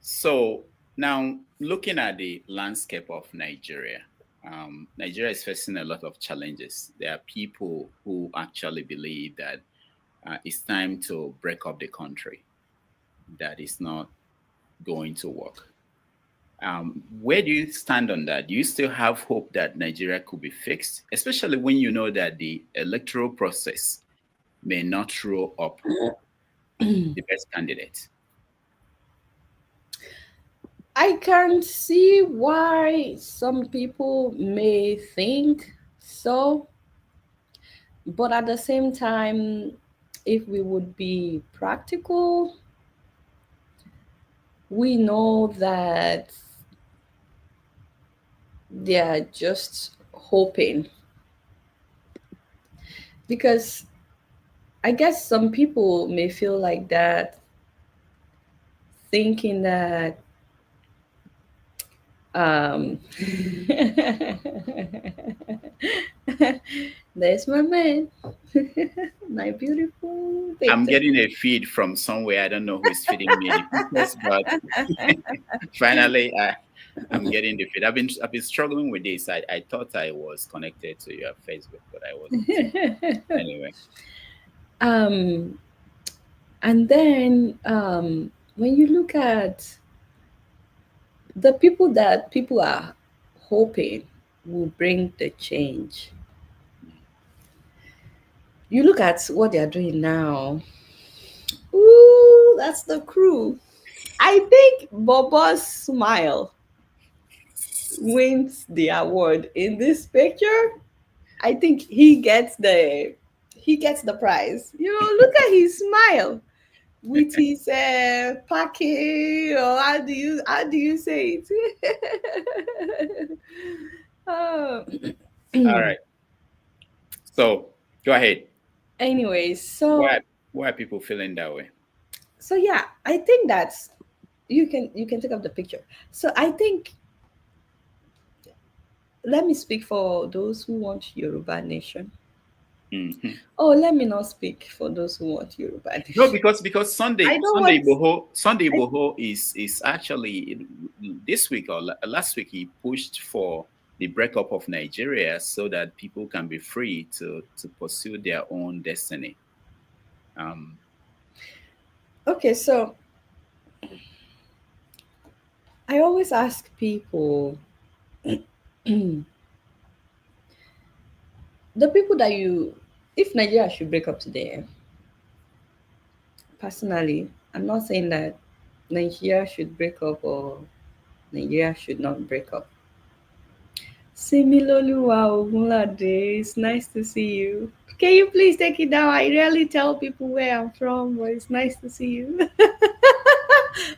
So now looking at the landscape of Nigeria, Nigeria is facing a lot of challenges. There are people who actually believe that it's time to break up the country. That is not going to work. Where do you stand on that? Do you still have hope that Nigeria could be fixed, especially when you know that the electoral process may not throw up the best candidate? I can see why some people may think so, but at the same time, if we would be practical, we know that they're just hoping. Because I guess some people may feel like that, thinking that There's my man, my beautiful I'm Victor. getting a feed from somewhere. I don't know who's feeding me the pictures, but finally, I'm getting the feed. I've been struggling with this. I thought I was connected to your Facebook, but I wasn't. Anyway. And then when you look at the people that people are hoping will bring the change, you look at what they are doing now. Ooh, that's the crew. I think Bobo's smile wins the award in this picture. I think he gets the prize. You know, look at his smile with his packing, or how do you say it? Oh. All right. So go ahead. Anyways, Why are people feeling that way? so yeah, I think that's you can take up the picture. So I think, let me speak for those who want Yoruba nation. Mm-hmm. Oh, let me not speak for those who want Yoruba nation. No, because I don't want. Sunday Boho is actually this week or last week he pushed for the breakup of Nigeria so that people can be free to pursue their own destiny. Okay, so I always ask people, the people that if Nigeria should break up today, personally, I'm not saying that Nigeria should break up or Nigeria should not break up. Similoluwa Ogunlade, it's nice to see you. Can you please take it down? I rarely tell people where I'm from, but it's nice to see you.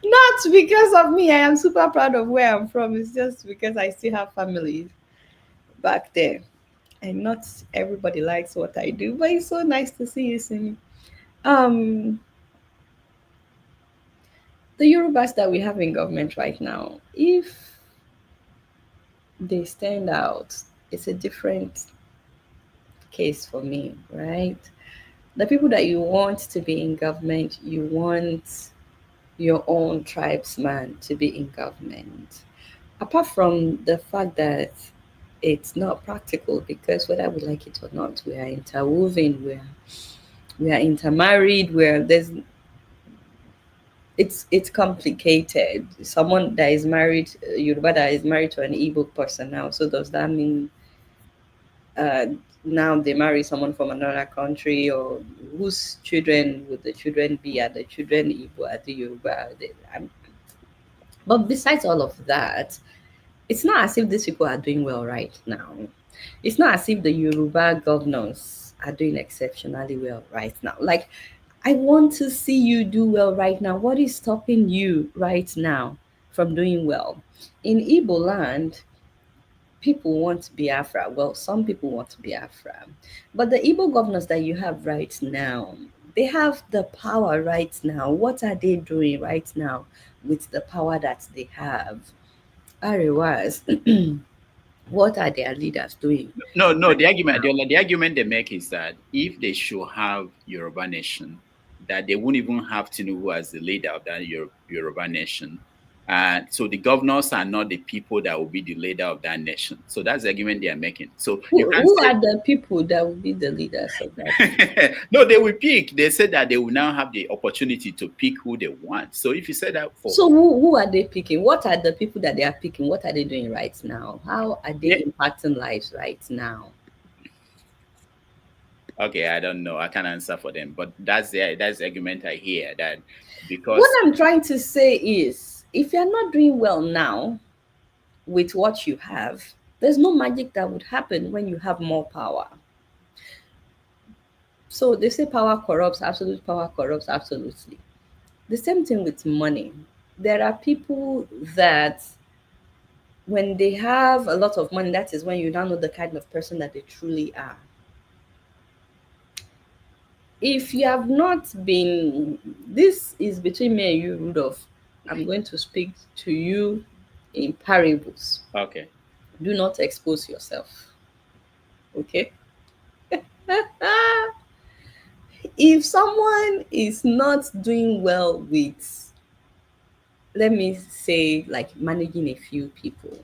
Not because of me, I am super proud of where I'm from. It's just because I still have families back there. And not everybody likes what I do, but it's so nice to see you, Simi. The Yorubas that we have in government right now, if they stand out, it's a different case for me, right? The people that you want to be in government, you want your own tribesman to be in government. Apart from the fact that it's not practical, because whether we like it or not, we are interwoven, we are intermarried, where it's complicated. Someone that is married, Yoruba that is married to an Igbo person now. So does that mean uh, now they marry someone from another country, or whose children would the children be? Are the children Igbo? Are the Yoruba? But besides all of that, it's not as if these people are doing well right now. It's not as if the Yoruba governors are doing exceptionally well right now. Like, I want to see you do well right now. What is stopping you right now from doing well? In Igbo land, people want Biafra. Well, some people want Biafra. But the Igbo governors that you have right now, they have the power right now. What are they doing right now with the power that they have? Otherwise, what are their leaders doing? No, the argument they make is that if they should have Yoruba nation, that they wouldn't even have Tinubu as the leader of that Yoruba nation. So the governors are not the people that will be the leader of that nation. So that's the argument they are making. So you can't Who say, are the people that will be the leaders of that? no, they will pick. They said that they will now have the opportunity to pick who they want. So if you said that for So who are they picking? What are the people that they are picking? What are they doing right now? How are they impacting lives right now? Okay, I don't know. I can't answer for them, but that's the argument I hear, that because What I'm trying to say is, if you're not doing well now with what you have, there's no magic that would happen when you have more power. So they say power corrupts, absolute power corrupts absolutely. The same thing with money. There are people that when they have a lot of money, that is when you now know the kind of person that they truly are. If you have not been, this is between me and you, Rudolph. I'm going to speak to you in parables. Okay. Do not expose yourself. Okay? If someone is not doing well with, let me say, like managing a few people,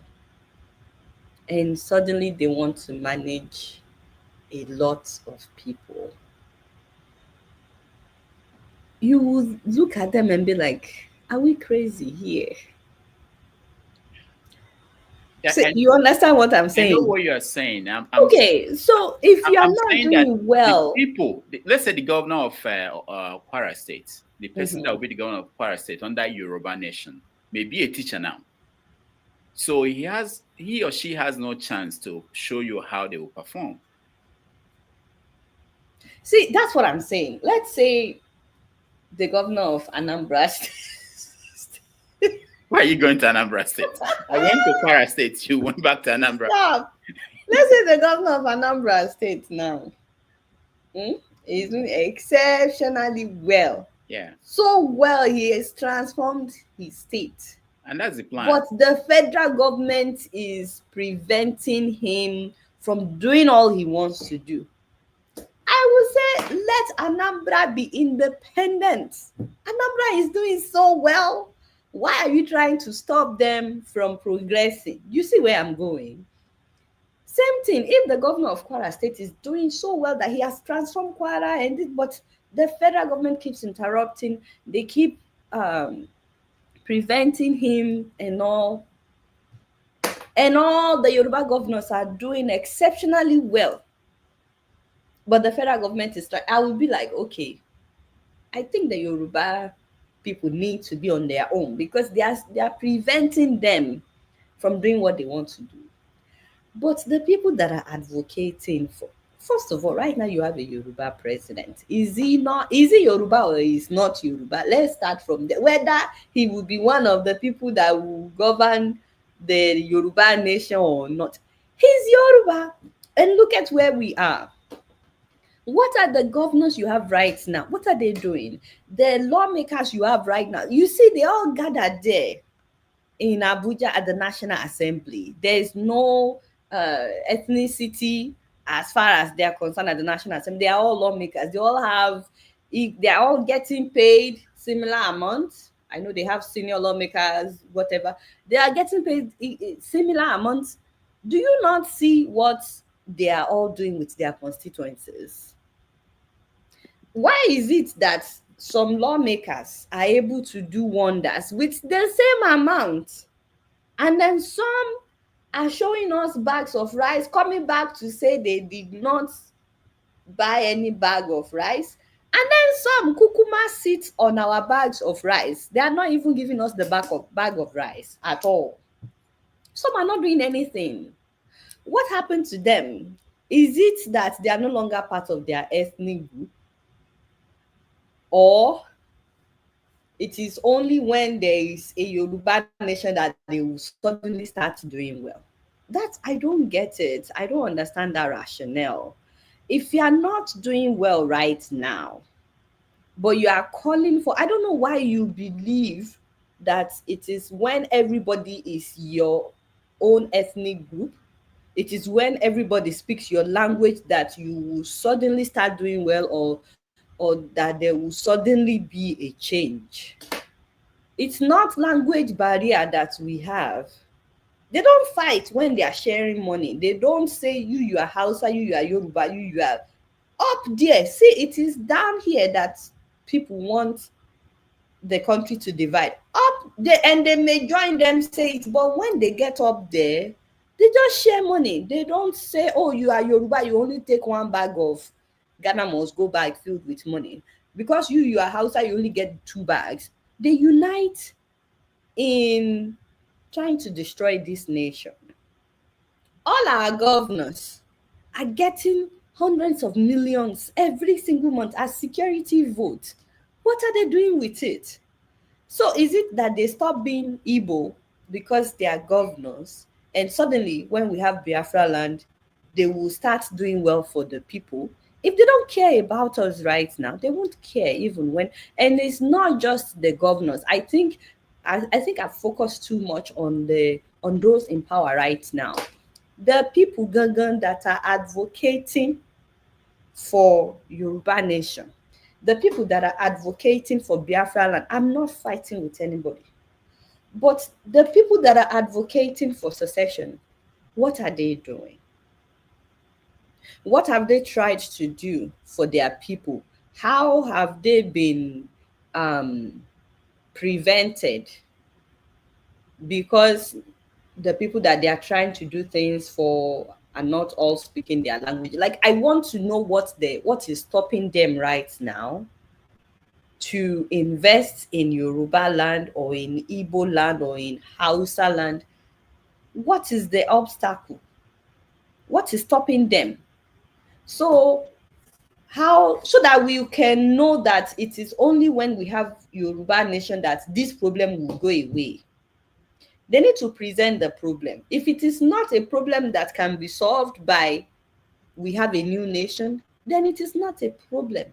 and suddenly they want to manage a lot of people, you will look at them and be like, are we crazy here? Yeah, So you understand what I'm I know saying? what you're saying. Okay, so if you are I'm not saying that doing well, the people, let's say the governor of Kwara State, the person that Mhm. will be the governor of Kwara State under Yoruba Nation, may be a teacher now. So he or she has no chance to show you how they will perform. See, that's what I'm saying. Let's say the governor of Anambra State. Why are you going to Anambra State? I went to Kwara State. You went back to Anambra. Stop. Let's say the governor of Anambra State now is doing exceptionally well. Yeah. So well, he has transformed his state. And that's the plan. But the federal government is preventing him from doing all he wants to do. I would say let Anambra be independent. Anambra is doing so well. Why are you trying to stop them from progressing? You see where I'm going? Same thing, if the governor of Kwara State is doing so well that he has transformed Kwara, but the federal government keeps interrupting, they keep preventing him and all the Yoruba governors are doing exceptionally well, but the federal government is trying, I will be like, okay, I think the Yoruba people need to be on their own because they are preventing them from doing what they want to do. But the people that are advocating for, first of all, right now you have a Yoruba president. Is he Yoruba or is not Yoruba? Let's start from there. Whether he will be one of the people that will govern the Yoruba nation or not. He's Yoruba. And look at where we are. What are the governors you have right now? What are they doing? The lawmakers you have right now. You see, they all gathered there in Abuja at the National Assembly. There is no ethnicity as far as they are concerned at the National Assembly. They are all lawmakers. They are all getting paid similar amounts. I know they have senior lawmakers, whatever. They are getting paid similar amounts. Do you not see what they are all doing with their constituencies? Why is it that some lawmakers are able to do wonders with the same amount, and then some are showing us bags of rice, coming back to say they did not buy any bag of rice, and then some kukuma sit on our bags of rice? They are not even giving us the bag of rice at all. Some are not doing anything. What happened to them? Is it that they are no longer part of their ethnic group? Or it is only when there is a Yoruba nation that they will suddenly start doing well? I don't get it. I don't understand that rationale. If you are not doing well right now, but you are calling for, I don't know why you believe that it is when everybody is your own ethnic group, it is when everybody speaks your language that you will suddenly start doing well, or that there will suddenly be a change. It's not language barrier that we have. They don't fight when they are sharing money. They don't say you are Hausa, you are Yoruba, you are up there. See, it is down here that people want the country to divide. Up there, and they may join them, say it, but when they get up there, they just share money. They don't say, oh, you are Yoruba, you only take one bag of Ghana must go bag filled with money. Because you are Hausa, you only get 2 bags. They unite in trying to destroy this nation. All our governors are getting hundreds of millions every single month as security vote. What are they doing with it? So is it that they stop being Igbo because they are governors, and suddenly when we have Biafra land, they will start doing well for the people? If they don't care about us right now, they won't care even when, and it's not just the governors. I think I think I've focused too much on those in power right now. The people gangan that are advocating for Yoruba nation, the people that are advocating for Biafra land, I'm not fighting with anybody. But the people that are advocating for secession, what are they doing? What have they tried to do for their people? How have they been prevented? Because the people that they are trying to do things for are not all speaking their language. Like, I want to know what is stopping them right now to invest in Yoruba land or in Igbo land or in Hausa land. What is the obstacle? What is stopping them? So that we can know that it is only when we have Yoruba nation that this problem will go away. They need to present the problem. If it is not a problem that can be solved by we have a new nation, then it is not a problem.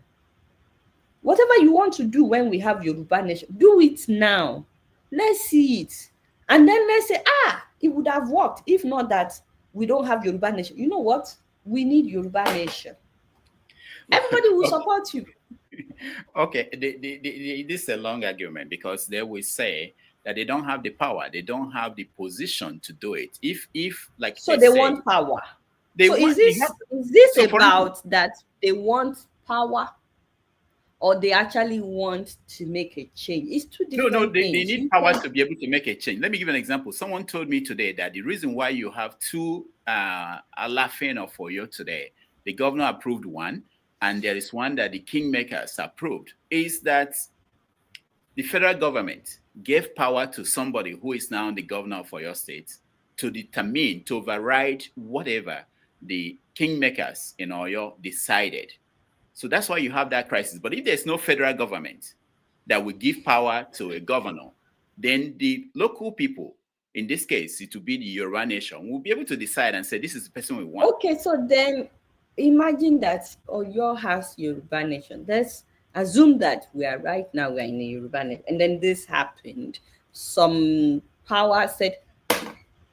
Whatever you want to do when we have Yoruba nation, do it now. Let's see it. And then let's say, it would have worked if not that we don't have Yoruba nation. You know what? We need Yoruba nation. Everybody will support you. Okay, this is a long argument because they will say that they don't have the power, they don't have the position to do it. If like so they want power. Is this about that they want power, or they actually want to make a change? It's two different things. They need power to be able to make a change. Let me give an example. Someone told me today that the reason why you have two Alafeno for you today, the governor approved one, and there is one that the kingmakers approved, is that the federal government gave power to somebody who is now the governor for your state to determine, to override whatever the kingmakers in Oyo decided. So that's why you have that crisis. But if there's no federal government that will give power to a governor, then the local people, in this case, it will be the Yoruba nation, will be able to decide and say, this is the person we want. Okay, so then imagine that Oyo has Yoruba nation. Let's assume that we are in a Yoruba nation, and then this happened. Some power said,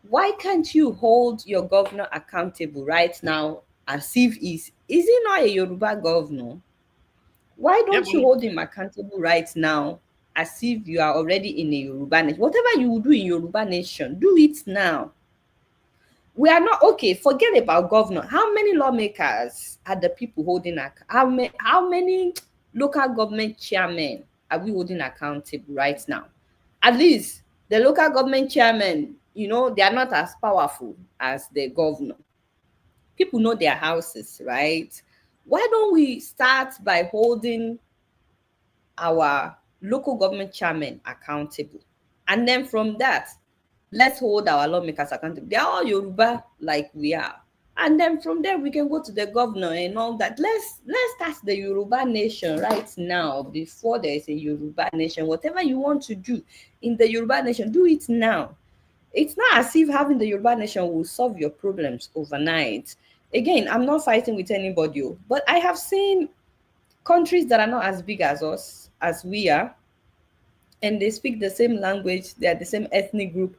why can't you hold your governor accountable right now as if is he not a Yoruba governor? Why don't you hold him accountable right now as if you are already in a Yoruba nation? Whatever you will do in Yoruba nation, do it now. We are not okay. Forget about governor. How many lawmakers are the people holding? How many local government chairmen are we holding accountable right now? At least the local government chairmen, they are not as powerful as the governor. People know their houses, right? Why don't we start by holding our local government chairmen accountable? And then from that, let's hold our lawmakers accountable. They are all Yoruba like we are. And then from there, we can go to the governor and all that. Let's start the Yoruba nation right now before there is a Yoruba nation. Whatever you want to do in the Yoruba nation, do it now. It's not as if having the Yoruba nation will solve your problems overnight. Again, I'm not fighting with anybody, but I have seen countries that are not as big as us, as we are, and they speak the same language, they are the same ethnic group,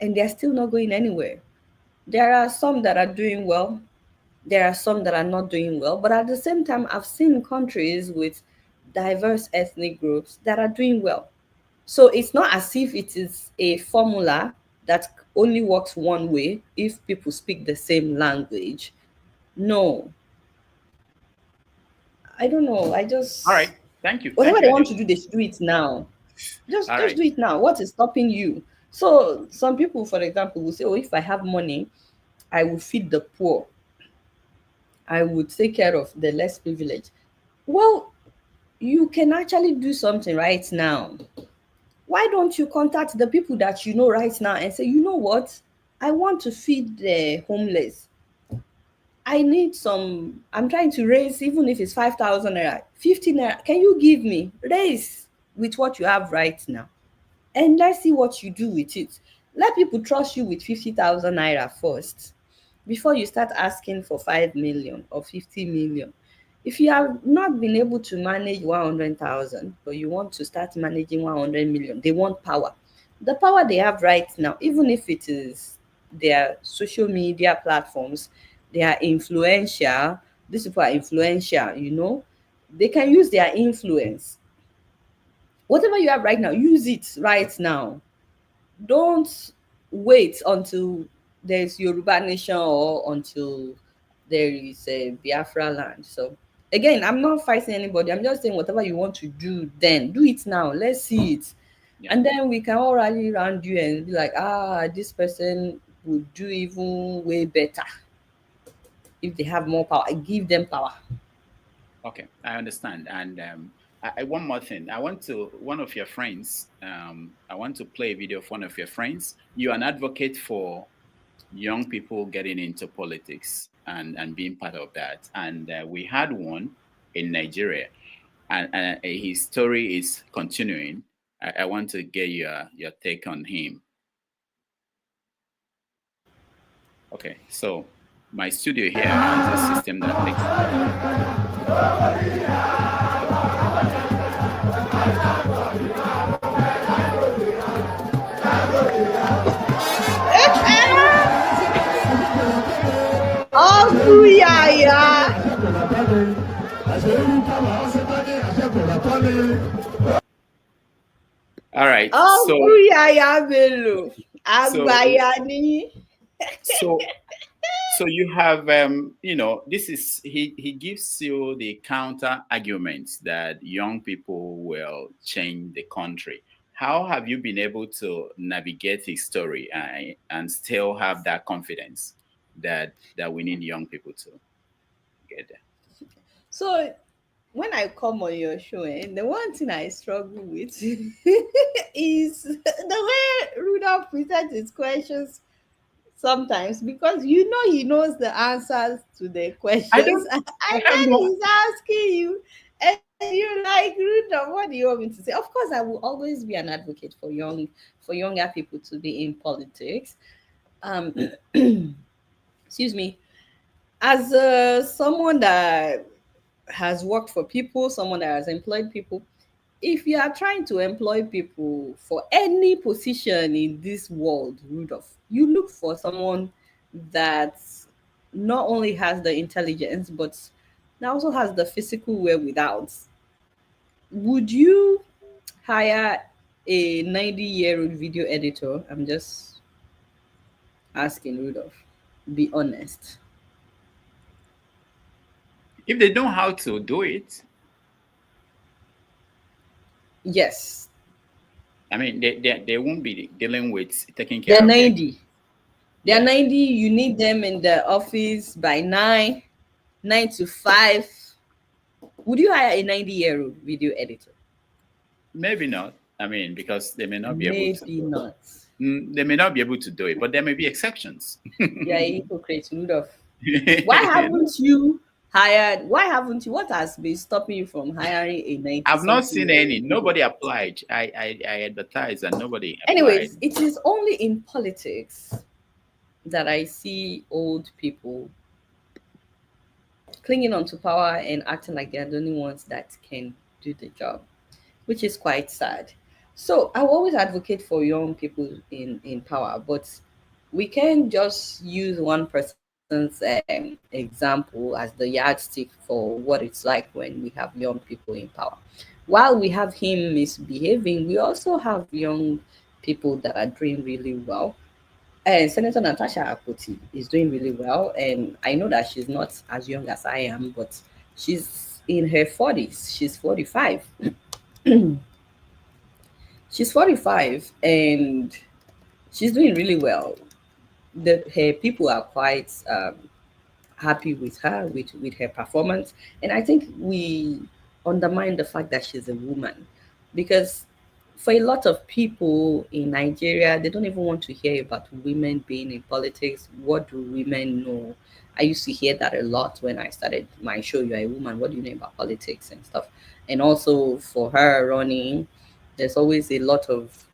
and they're still not going anywhere. There are some that are doing well, there are some that are not doing well, but at the same time, I've seen countries with diverse ethnic groups that are doing well. So it's not as if it is a formula that only works one way if people speak the same language. No. I don't know. All right. Thank you. Whatever they want to do, they should do it now. Just do it now. What is stopping you? So some people, for example, will say, if I have money, I will feed the poor. I would take care of the less privileged. Well, you can actually do something right now. Why don't you contact the people that you know right now and say, you know what? I want to feed the homeless. I need I'm trying to raise, even if it's 5,000 naira, 50 naira. Can you give me? Raise with what you have right now. And let's see what you do with it. Let people trust you with 50,000 naira first before you start asking for 5 million or 50 million. If you have not been able to manage 100,000, but you want to start managing 100 million, they want power. the power they have right now, even if it is their social media platforms, they are influential. These people are influential, you know, they can use their influence. Whatever you have right now, use it right now. Don't wait until there's Yoruba nation or until there is a Biafra land. So again, I'm not fighting anybody. I'm just saying whatever you want to do, then do it now. Let's see it. Yeah. And then we can all rally around you and be like, this person would do even way better if they have more power. I give them power. Okay, I understand. And one more thing. I want to one of your friends. I want to play a video of one of your friends. You're an advocate for young people getting into politics and being part of that. And we had one in Nigeria, and his story is continuing. I want to get your take on him. Okay, so my studio here has a system that takes. Oh, yeah. All right. Oh, yeah, Bello. So you have this is he gives you the counter arguments that young people will change the country. How have you been able to navigate his story and still have that confidence that we need young people to get there? So when I come on your show, and the one thing I struggle with is the way Rudolph presents his questions sometimes, because you know he knows the answers to the questions. And then he's asking you, and you're like, Rudolph, what do you want me to say? Of course, I will always be an advocate for younger people to be in politics. Excuse me. As someone that has worked for people, someone that has employed people, if you are trying to employ people for any position in this world, Rudolph, you look for someone that not only has the intelligence, but that also has the physical wherewithal. Would you hire a 90-year-old video editor? I'm just asking, Rudolph. Be honest. If they know how to do it, yes. I mean, they won't be dealing with taking care They're of 90. They're 90. You need them in the office by 9 to 5. Would you hire a 90-year-old video editor? Maybe not. I mean, because they may not be able to. Maybe not. They may not be able to do it, but there may be exceptions. You're a hypocrite, Rudolph. Why haven't you hired? Why haven't you? What has been stopping you from hiring a 90? I've not seen any. Nobody applied. I advertised and nobody applied. Anyways, it is only in politics that I see old people clinging on to power and acting like they're the only ones that can do the job, which is quite sad. So I will always advocate for young people in power, but we can't just use one person's example as the yardstick for what it's like when we have young people in power. While we have him misbehaving, we also have young people that are doing really well. And Senator Natasha Akpoti is doing really well. And I know that she's not as young as I am, but she's in her 40s. She's 45. She's 45 and she's doing really well. Her people are quite happy with her, with her performance. And I think we undermine the fact that she's a woman, because for a lot of people in Nigeria, they don't even want to hear about women being in politics. What do women know? I used to hear that a lot when I started my show, You're a Woman, what do you know about politics and stuff? And also for her running, there's always a lot of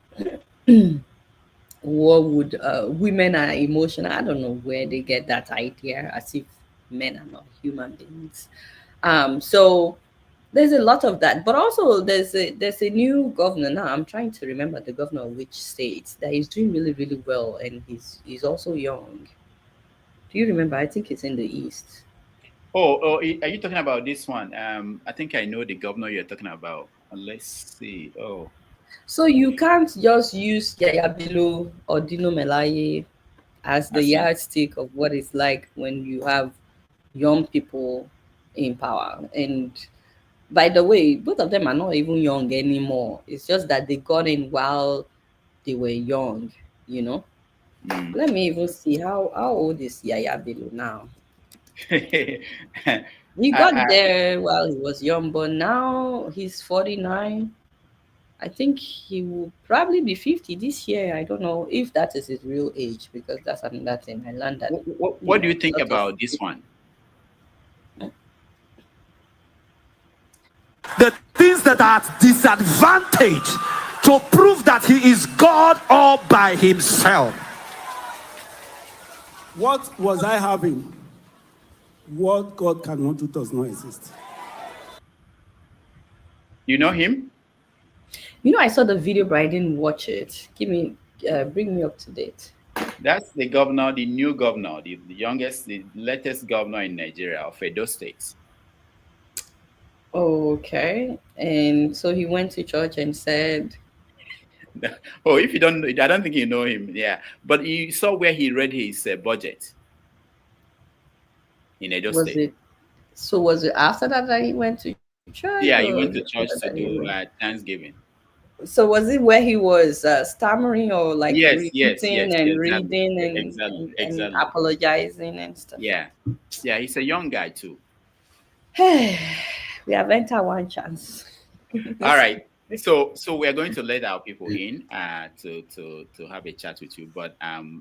what would women are emotional. I don't know where they get that idea, as if men are not human beings. So there's a lot of that, but also there's a new governor now. I'm trying to remember the governor of which state that is doing really, really well, and he's also young. Do you remember? I think it's in the east. Oh, are you talking about this one? I think I know the governor you're talking about. Let's see. Oh, so you can't just use Yaya Bello or Dino Melaye as the yardstick of what it's like when you have young people in power. And by the way, both of them are not even young anymore. It's just that they got in while they were young, you know. Let me even see how old is Yaya Bello now. He got there while he was young, but now he's 49. I think he will probably be 50 this year. I don't know if that is his real age, because that's another thing. I learned that. What do you think about this one? The things that are at disadvantage to prove that he is God all by himself. What was I having? What God cannot do does not exist. You know him? You know, I saw the video, but I didn't watch it. Bring me up to date. That's the governor, the new governor, the youngest, the latest governor in Nigeria of Edo State. Okay. And so he went to church and said... Oh, if you don't, I don't think you know him. Yeah. But you saw where he read his budget in Edo State. Was it after that he went to church? Yeah, he went to church to do Thanksgiving. So was it where he was stammering or like repeating and reading and apologizing and stuff? Yeah. Yeah, he's a young guy too. We have entered one chance. All right. So we are going to let our people in to have a chat with you, but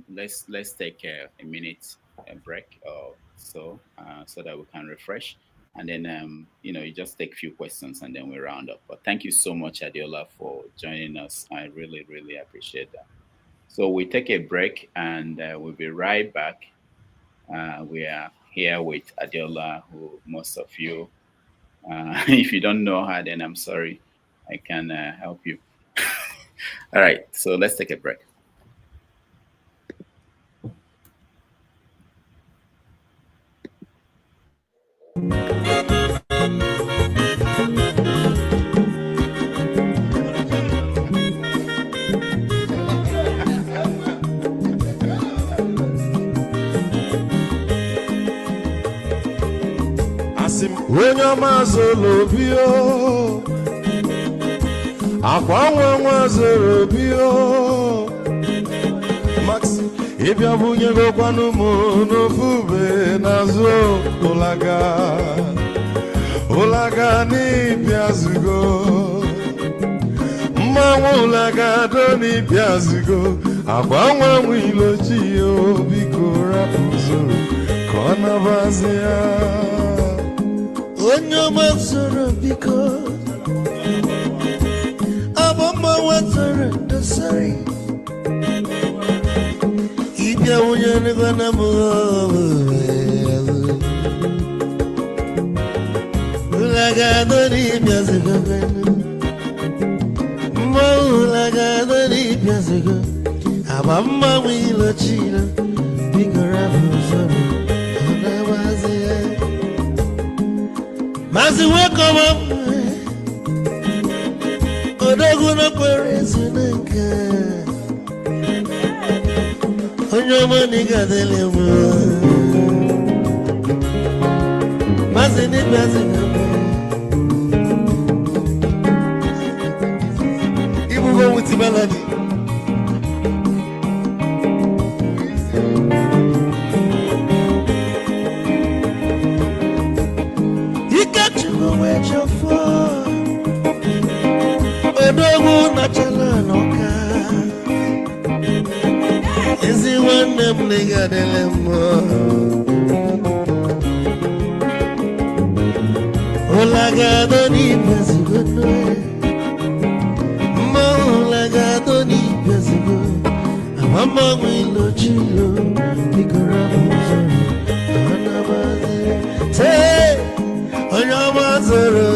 let's take a minute break or so that we can refresh, and then you just take a few questions and then we round up. But thank you so much, Adeola, for joining us. I really, really appreciate that. So we take a break and we'll be right back. We are here with Adeola, who most of you, if you don't know her, then I'm sorry. I can help you. All right, so let's take a break. When your mazolo bio, akwa mazolo bio, Max, if you bunye go kwanu mo no fube nazo olaga ni piazugo, ulaga do ni piazugo, akwa mwilo chiyo bikora puzo, kona bazia. Onyo mazoro biko abamba wazoro dosari ibya unyane bana mo ulaga dori byazigo mo ulaga dori byazigo abamba wilo chilo bigora fuzoro ona wazia. Mazi wake up, Odoguna Perezinaka. On your money, got the lemon. Mazi ni you will go with the melody. Where you're from, Odogu Nachala Noka. Is he one them nigga de lemo? Olaga doni pesigo, Molaga doni pesigo. Mama wilo chilo, Nicaragua, Anabaze. Say. Onyo mazoro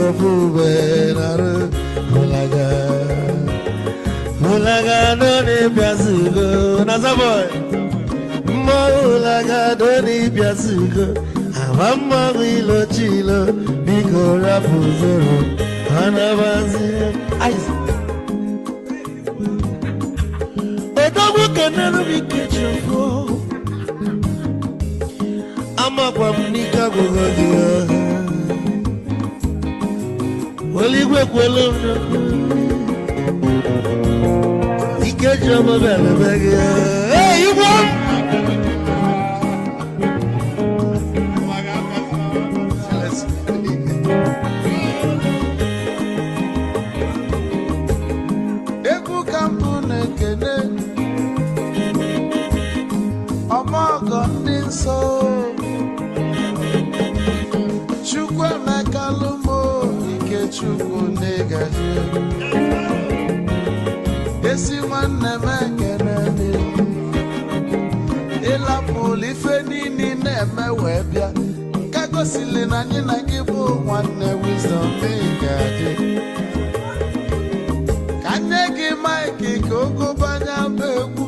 no fube naru Ulaga Ulaga doni piasugo Nasaboy Ulaga doni piasugo Avamma wilo chilo Biko rapu zero Anabazi Edogu kenelu bikechoko Ama kwa mnika kugogia Waligwe kwelo Ikecho mabele bege Hey, you want? Eku kampune kene Omogo ninso Chukwe mekalumo Ike chukwu negaji Esi wanne mekene ni Ila polife nini neme webia Kago sile na nina gibu wanne wisdom negaji Kanyegi maiki koko banya beku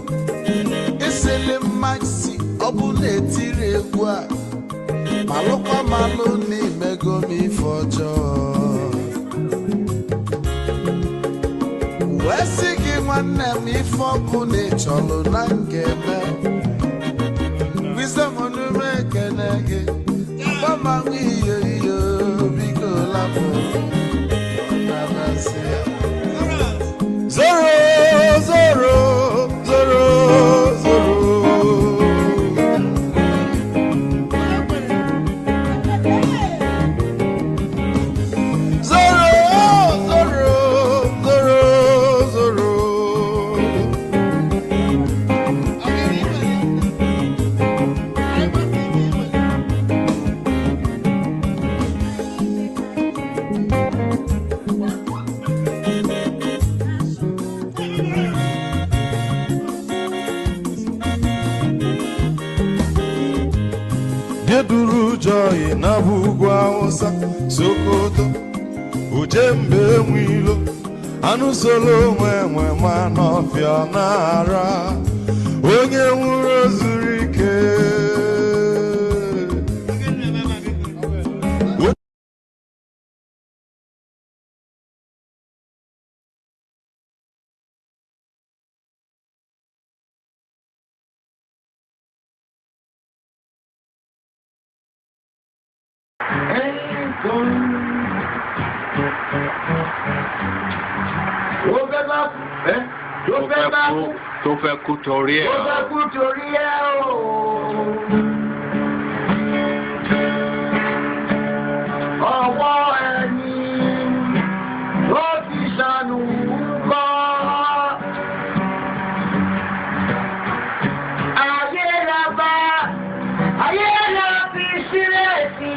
Isili maxi obule tire gwa Malukwa malu ni mego mi fojo Wesigi mwane mi foku ni cholo nangeme Wisdom onu mekenege Bama iyo iyo Biko lapo Namasia Zoro, Zoro, Zoro, Zoro Deduru joy na bugwa osa Sokoto Ujembe mwilo Anu solo mwe manofia nara Onye nwuro zurike Tó fẹ́ kú torí ẹ̀ o. Ọwọ́ ẹni ló ti ṣànù kọ́. Ayé la bá, ayé la fi sílẹ̀ sí.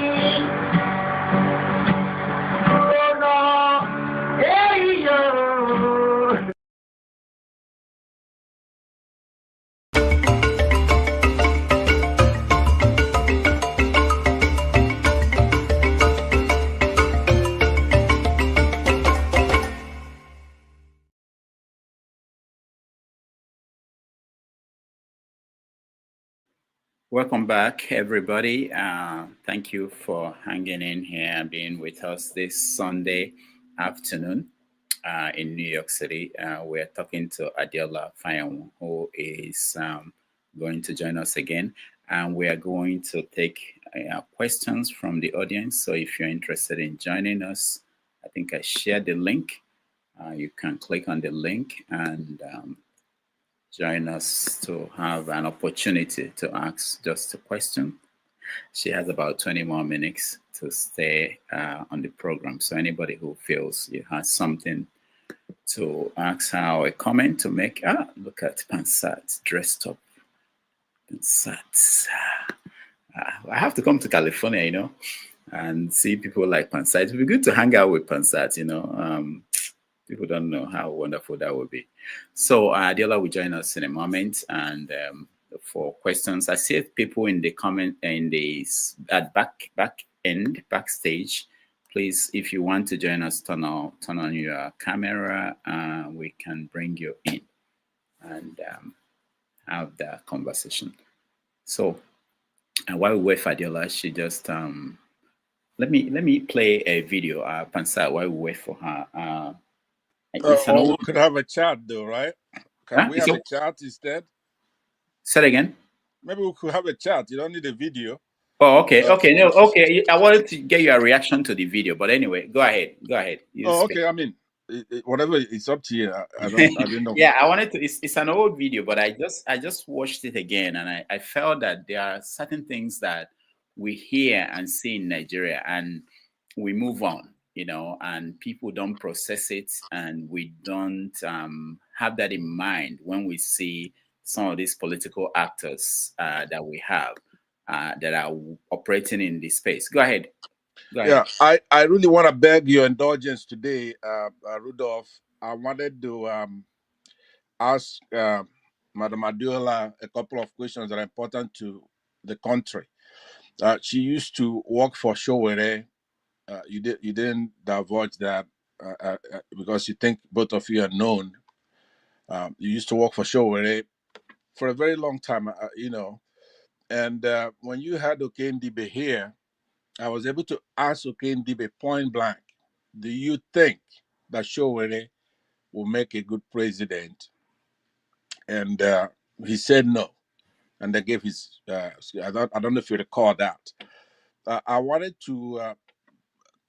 Ọ̀nà èyí yóò. Welcome back, everybody. Thank you for hanging in here and being with us this Sunday afternoon in New York City. We're talking to Adeola Fayehun, who is going to join us again. And we are going to take questions from the audience. So if you're interested in joining us, I think I shared the link. You can click on the link and join us to have an opportunity to ask just a question. She has about 20 more minutes to stay on the program. So anybody who feels you has something to ask her or a comment to make, look at Pansat dressed up. Pansat. I have to come to California, you know, and see people like Pansat. It would be good to hang out with Pansat, you know. People don't know how wonderful that would be. So Adeola will join us in a moment, and for questions, I see people in the comment in the backstage. Please, if you want to join us, turn on your camera. We can bring you in and have that conversation. So, and while we wait for Adeola, she just let me play a video. Pansa, while we wait for her. Or we could have a chat, though, right? Can we have a chat instead? Say it again. Maybe we could have a chat. You don't need a video. Oh, okay, okay, no, okay. I wanted to get your reaction to the video, but anyway, go ahead, Okay. I mean, whatever. It's up to you. I didn't know. Yeah, I wanted to. It's an old video, but I just watched it again, and I felt that there are certain things that we hear and see in Nigeria, and we move on, and people don't process it, and we don't have that in mind when we see some of these political actors that we have that are operating in this space. Go ahead. Yeah, I really want to beg your indulgence today, Rudolph. I wanted to ask Madam Adeola a couple of questions that are important to the country. She used to work for Showere. You didn't divulge that because you think both of you are known. You used to work for Showere for a very long time, And when you had Okendibe here, I was able to ask Okendibe point blank, do you think that Showere will make a good president? And he said no. And they gave his, I don't know if you recall that. I wanted to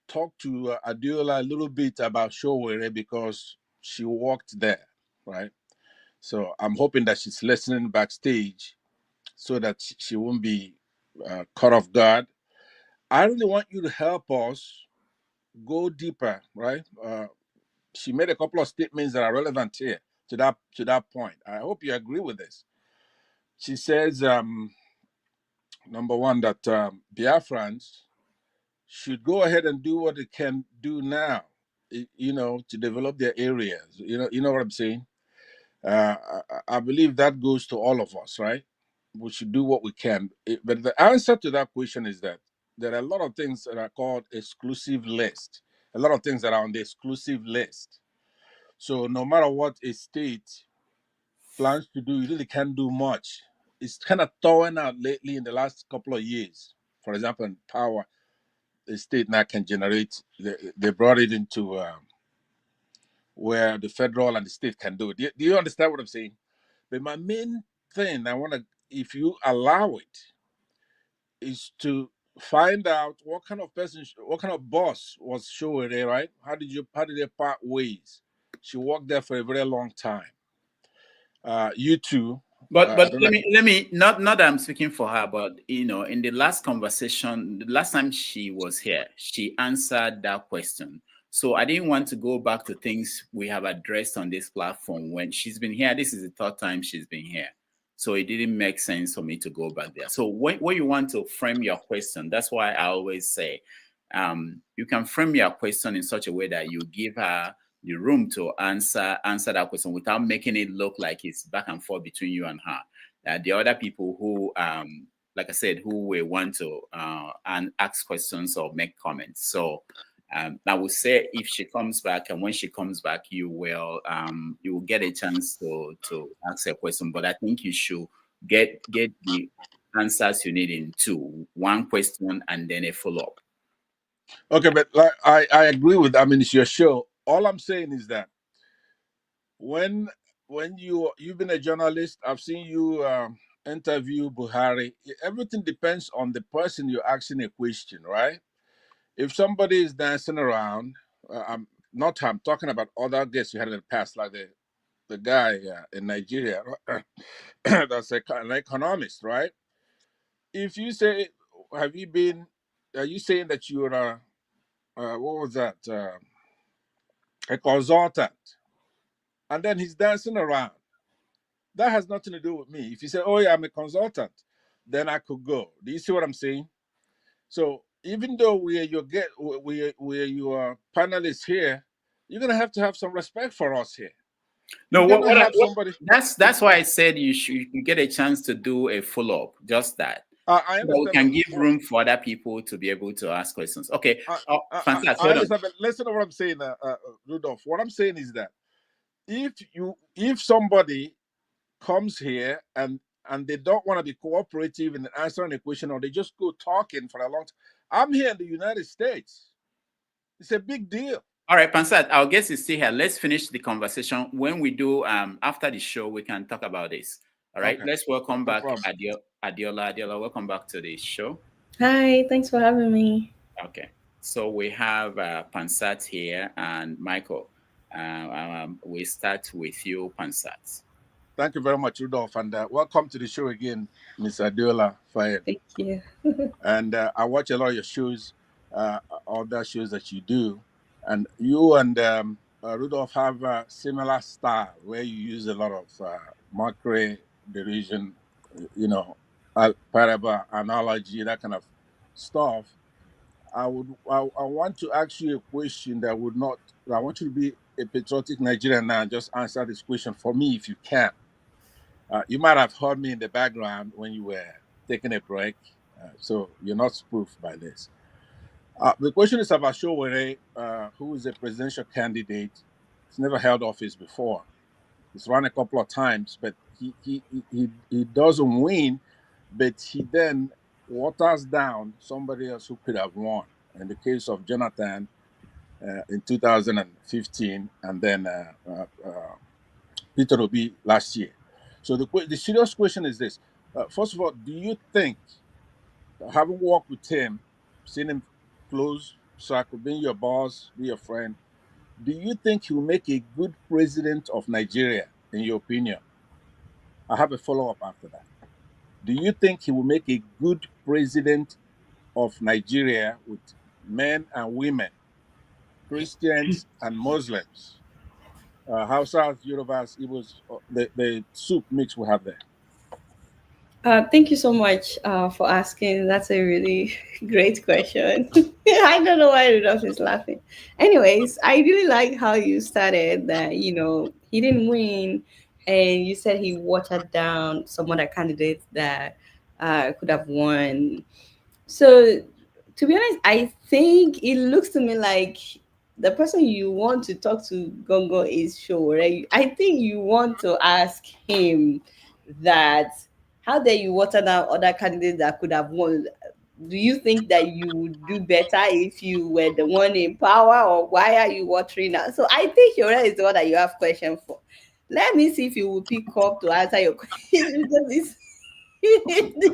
talk to Adeola a little bit about Showere because she worked there, right? So I'm hoping that she's listening backstage so that she won't be caught off guard. I really want you to help us go deeper, right? She made a couple of statements that are relevant here to that point. I hope you agree with this. She says, number one, that Biafrans should go ahead and do what they can do now, to develop their areas. You know what I'm saying? I believe that goes to all of us, right? We should do what we can. But the answer to that question is that there are a lot of things that are called exclusive list. A lot of things that are on the exclusive list. So no matter what a state plans to do, you really can't do much. It's kind of thawing out lately in the last couple of years. For example, in power, the state now can generate, they brought it into where the federal and the state can do it. Do you understand what I'm saying? But my main thing I want to, if you allow it, is to find out what kind of person, what kind of boss was Showere, right? How did they part ways? She worked there for a very long time. You two. But let me not that I'm speaking for her, but in the last conversation, the last time she was here, she answered that question. So I didn't want to go back to things we have addressed on this platform when she's been here. This is the third time she's been here. So it didn't make sense for me to go back there. So when you want to frame your question, that's why I always say you can frame your question in such a way that you give her the room to answer that question without making it look like it's back and forth between you and her. The other people who, like I said, who will want to ask questions or make comments. So I would say if she comes back, and when she comes back, you will get a chance to ask a question. But I think you should get the answers you need in two: one question and then a follow-up. Okay, but I agree with. I mean, it's your show. All I'm saying is that when you've been a journalist, I've seen you interview Buhari. Everything depends on the person you're asking a question, right? If somebody is dancing around, I'm talking about other guests you had in the past, like the guy in Nigeria that's an economist, right? If you say, are you saying that you're what was that? A consultant, and then he's dancing around. That has nothing to do with me. If you say, "Oh yeah, I'm a consultant," then I could go. Do you see what I'm saying? So even though we're your panelists here, you're gonna have to have some respect for us here. No, that's why I said you get a chance to do a follow-up. Just that. I so that we understand. can give room for other people to be able to ask questions. Okay. Fantastic. I understand, but listen to what I'm saying, Rudolph. What I'm saying is that if somebody comes here and they don't want to be cooperative in answering a question, or they just go talking for a long time. I'm here in the United States. It's a big deal. All right, Pansat, our guest is still here. Let's finish the conversation. When we do, after the show, we can talk about this. All right, Okay. let's welcome back problem. Adeola. Adeola, welcome back to the show. Hi, thanks for having me. Okay, so we have Pansat here and Michael. We start with you, Pansat. Thank you very much, Rudolph, and welcome to the show again, Ms. Adeola Fayehun. Thank you. And I watch a lot of your shows, other shows that you do, and you and Rudolph have a similar style where you use a lot of mockery, derision, parable, analogy, that kind of stuff. I want to ask you a question that would not. I want you to be a patriotic Nigerian now and just answer this question for me if you can. You might have heard me in the background when you were taking a break, so you're not spoofed by this. The question is about Showore, who is a presidential candidate. He's never held office before. He's run a couple of times, but he doesn't win. But he then waters down somebody else who could have won. In the case of Jonathan in 2015, and then Peter Obi last year. So the serious question is this. First of all, do you think, having worked with him, seen him close, so I could be your boss, be your friend, do you think he will make a good president of Nigeria, in your opinion? I have a follow-up after that. Do you think he will make a good president of Nigeria with men and women, Christians and Muslims, Hausas, Yorubas, Igbos, the soup mix we have there? Thank you so much for asking. That's a really great question. I don't know why Rudolph is laughing. Anyways, I really like how you started that, he didn't win, and you said he watered down some other candidates that could have won. So, to be honest, I think it looks to me like the person you want to talk to, Gongo, is Show, right? I think you want to ask him that how dare you water down other candidates that could have won? Do you think that you would do better if you were the one in power, or why are you watering now? So I think Shora is the one that you have question for. Let me see if you will pick up to answer your question because it's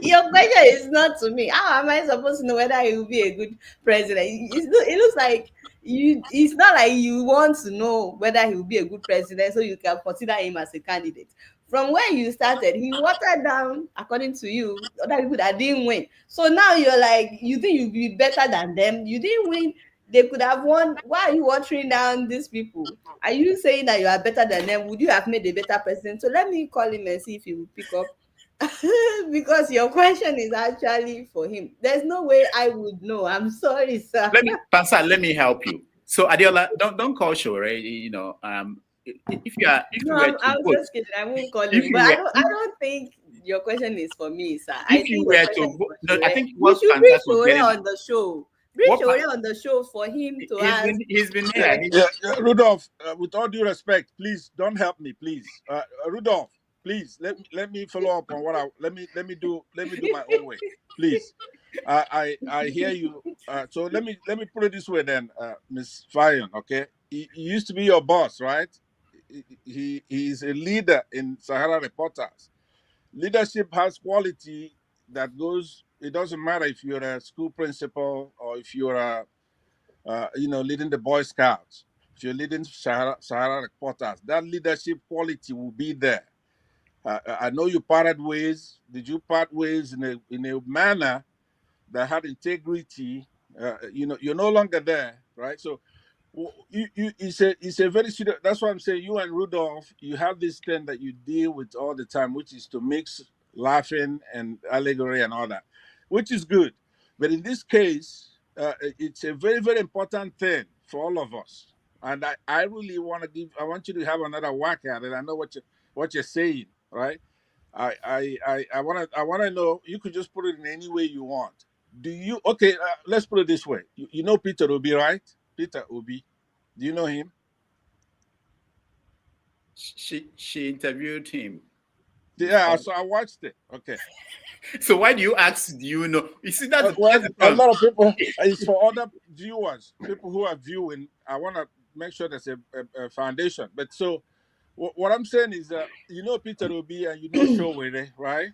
your question is not to me. How am I supposed to know whether he will be a good president? It looks like you. It's not like you want to know whether he will be a good president, so you can consider him as a candidate. From when you started, he watered down, according to you, other people that didn't win. So now you're like, you think you'll be better than them? You didn't win. They could have won. Why are you watering down these people? Are you saying that you are better than them? Would you have made a better president? So let me call him and see if he will pick up. Because your question is actually for him. There's no way I would know. I'm sorry, sir. Let me help you. So Adeola, don't call Shore. If you are, if no, you were I'm vote, just kidding. I won't call him. But I don't think your question is for me, sir. I think your question is for no, I think we what should bring Pansat was Shore getting on the show. Bring Shore on the show for him to ask. He's been here. Rudolph, with all due respect, please don't help me, please. Rudolph, please let me follow up on what let me do my own way, please. I hear you. So let me put it this way then, Ms. Fayehun. Okay, he used to be your boss, right? He's a leader in Sahara Reporters. Leadership has quality that goes. It doesn't matter if you're a school principal or if you're leading the Boy Scouts. If you're leading Sahara Reporters, that leadership quality will be there. I know you parted ways. Did you part ways in a manner that had integrity? You're no longer there, right? So it's a very serious. That's why I'm saying you and Rudolph, you have this thing that you deal with all the time, which is to mix laughing and allegory and all that, which is good. But in this case, it's a very, very important thing for all of us. And I really want you to have another whack at it. I know what you're saying, right? I want to know. You could just put it in any way you want. Do you? Okay, let's put it this way. You know Peter Obi, right? Peter Obi. Do you know him? She interviewed him. Yeah, so I watched it. Okay. So why do you ask? Do you know? You see that well, a lot of people. It's for other viewers, people who are viewing. I want to make sure there's a foundation. But so, what I'm saying is that you know Peter Obi and you know Showere, right?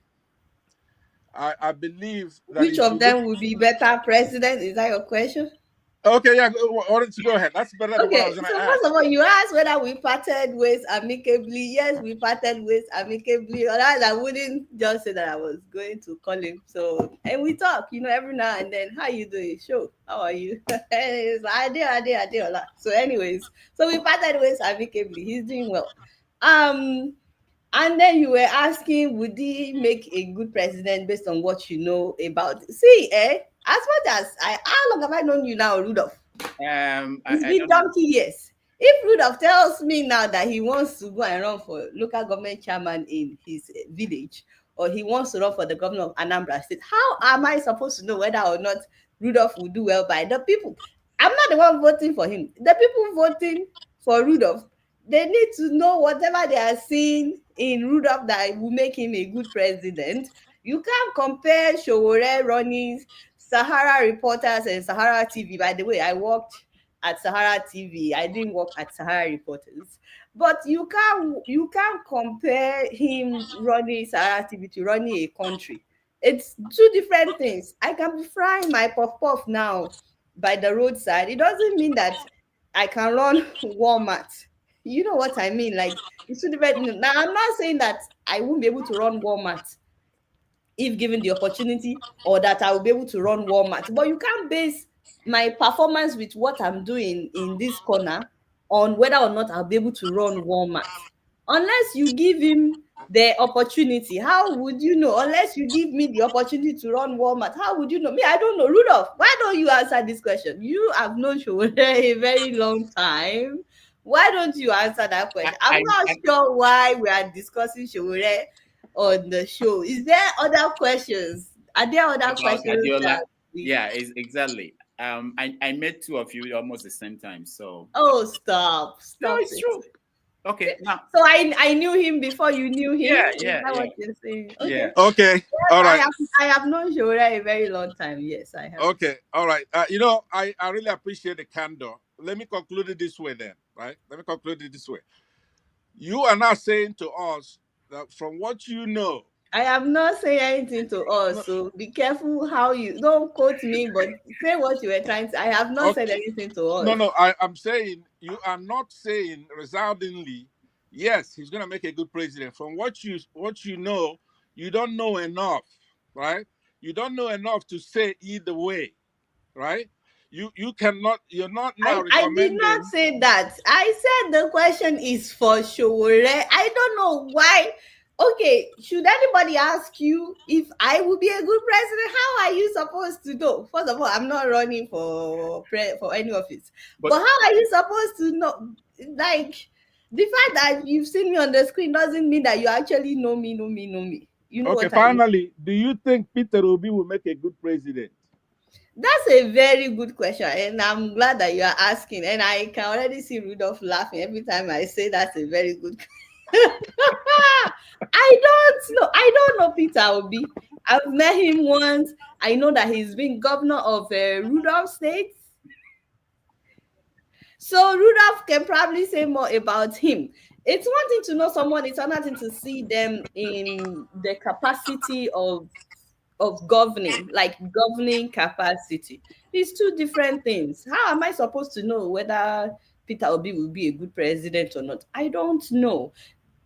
I believe that which of them would be better president? Is that your question? Okay, yeah. Why don't you go ahead? That's better than what I was Okay, going to so ask. first of all, you asked whether we parted ways amicably. Yes, we parted ways amicably. Otherwise, I wouldn't just say that I was going to call him. So, and we talk, every now and then. How you doing? Sure. How are you? It's like, Adeola. So, anyways, so we parted ways amicably. He's doing well. And then you were asking, would he make a good president based on what you know about? See, as much as how long have I known you now, Rudolph? It's been donkey years. If Rudolph tells me now that he wants to go and run for local government chairman in his village, or he wants to run for the governor of Anambra State, how am I supposed to know whether or not Rudolph will do well by the people? I'm not the one voting for him. The people voting for Rudolph, they need to know whatever they are seeing in Rudolph that will make him a good president. You can't compare Showore running Sahara Reporters and Sahara TV. By the way, I worked at Sahara TV. I didn't work at Sahara Reporters. But you can't compare him running Sahara TV to running a country. It's two different things. I can be frying my puff now by the roadside. It doesn't mean that I can run Walmart. You know what I mean? Like, it's two different. Now, I'm not saying that I won't be able to run Walmart if given the opportunity, or that I will be able to run Walmart. But you can't base my performance with what I'm doing in this corner on whether or not I'll be able to run Walmart. Unless you give him the opportunity, how would you know? Unless you give me the opportunity to run Walmart, how would you know? Me, I don't know. Rudolph, why don't you answer this question? You have known Showore a very long time. Why don't you answer that question? I'm not sure why we are discussing Showore on the show. Is there other questions? Are there other questions? Adeola? Yeah, exactly. I met two of you almost the same time. So stop. No, it's true. Okay, now. So I knew him before you knew him. Yeah. Is that what you're saying? Okay. Yeah. Okay. Yes, all right. I have known Showore a very long time. Yes, I have. Okay. All right. I really appreciate the candor. Let me conclude it this way then, right? Let me conclude it this way. You are not saying to us that from what you know. I am not saying anything to us, so be careful how you don't quote me, but say what you were trying to. I have not said anything to us. No, I'm saying you are not saying resoundingly, yes, he's gonna make a good president. From what you know, you don't know enough, right? You don't know enough to say either way, right? You cannot. You're not now recommending. I did not say that. I said the question is for Showore. I don't know why. Okay, should anybody ask you if I would be a good president? How are you supposed to know? First of all, I'm not running for any office. But how are you supposed to know? Like, the fact that you've seen me on the screen doesn't mean that you actually know me. You know okay, what finally, I mean? Do you think Peter Obi will make a good president? That's a very good question, and I'm glad that you are asking. And I can already see Rudolph laughing every time I say that's a very good question. I don't know Peter Obi. I've met him once. I know that he's been governor of Rudolph State. So Rudolph can probably say more about him. It's one thing to know someone, it's another thing to see them in the capacity of governing, like governing capacity. It's two different things. How am I supposed to know whether Peter Obi will be a good president or not? I don't know.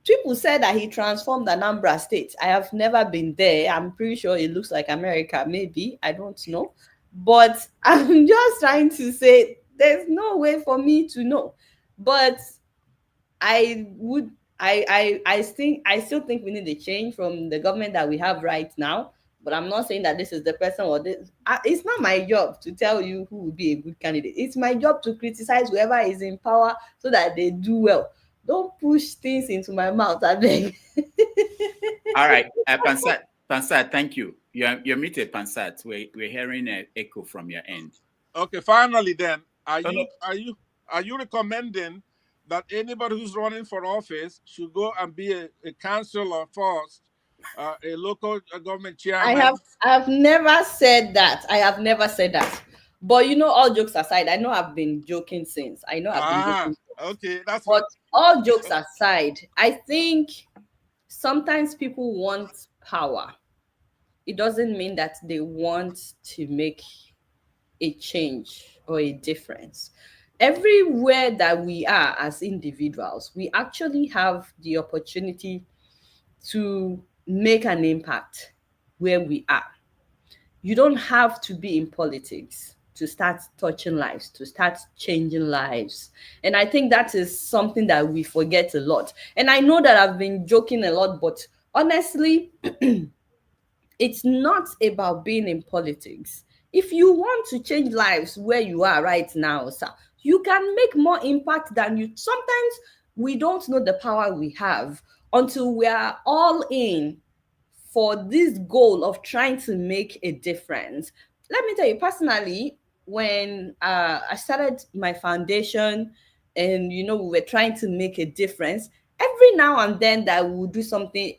People said that he transformed Anambra State. I have never been there. I'm pretty sure it looks like America, maybe. I don't know. But I'm just trying to say there's no way for me to know. But I still think we need a change from the government that we have right now. But I'm not saying that this is the person or this. It's not my job to tell you who will be a good candidate. It's my job to criticize whoever is in power so that they do well. Don't push things into my mouth, I beg. All right, Pansat, thank you. You're muted, Pansat. We're hearing an echo from your end. Okay, finally then, are you recommending that anybody who's running for office should go and be a councillor first, a local government chairman? I have never said that. I have never said that. But all jokes aside, I know I've been joking since. I know I've been joking. Okay, that's but all jokes aside, I think sometimes people want power. It doesn't mean that they want to make a change or a difference. Everywhere that we are as individuals, we actually have the opportunity to make an impact where we are. You don't have to be in politics to start touching lives, to start changing lives. And I think that is something that we forget a lot. And I know that I've been joking a lot, but honestly, it's not about being in politics. If you want to change lives where you are right now, sir, you can make more impact than you. Sometimes we don't know the power we have until we are all in for this goal of trying to make a difference. Let me tell you personally, when I started my foundation and, we were trying to make a difference, every now and then that we would do something.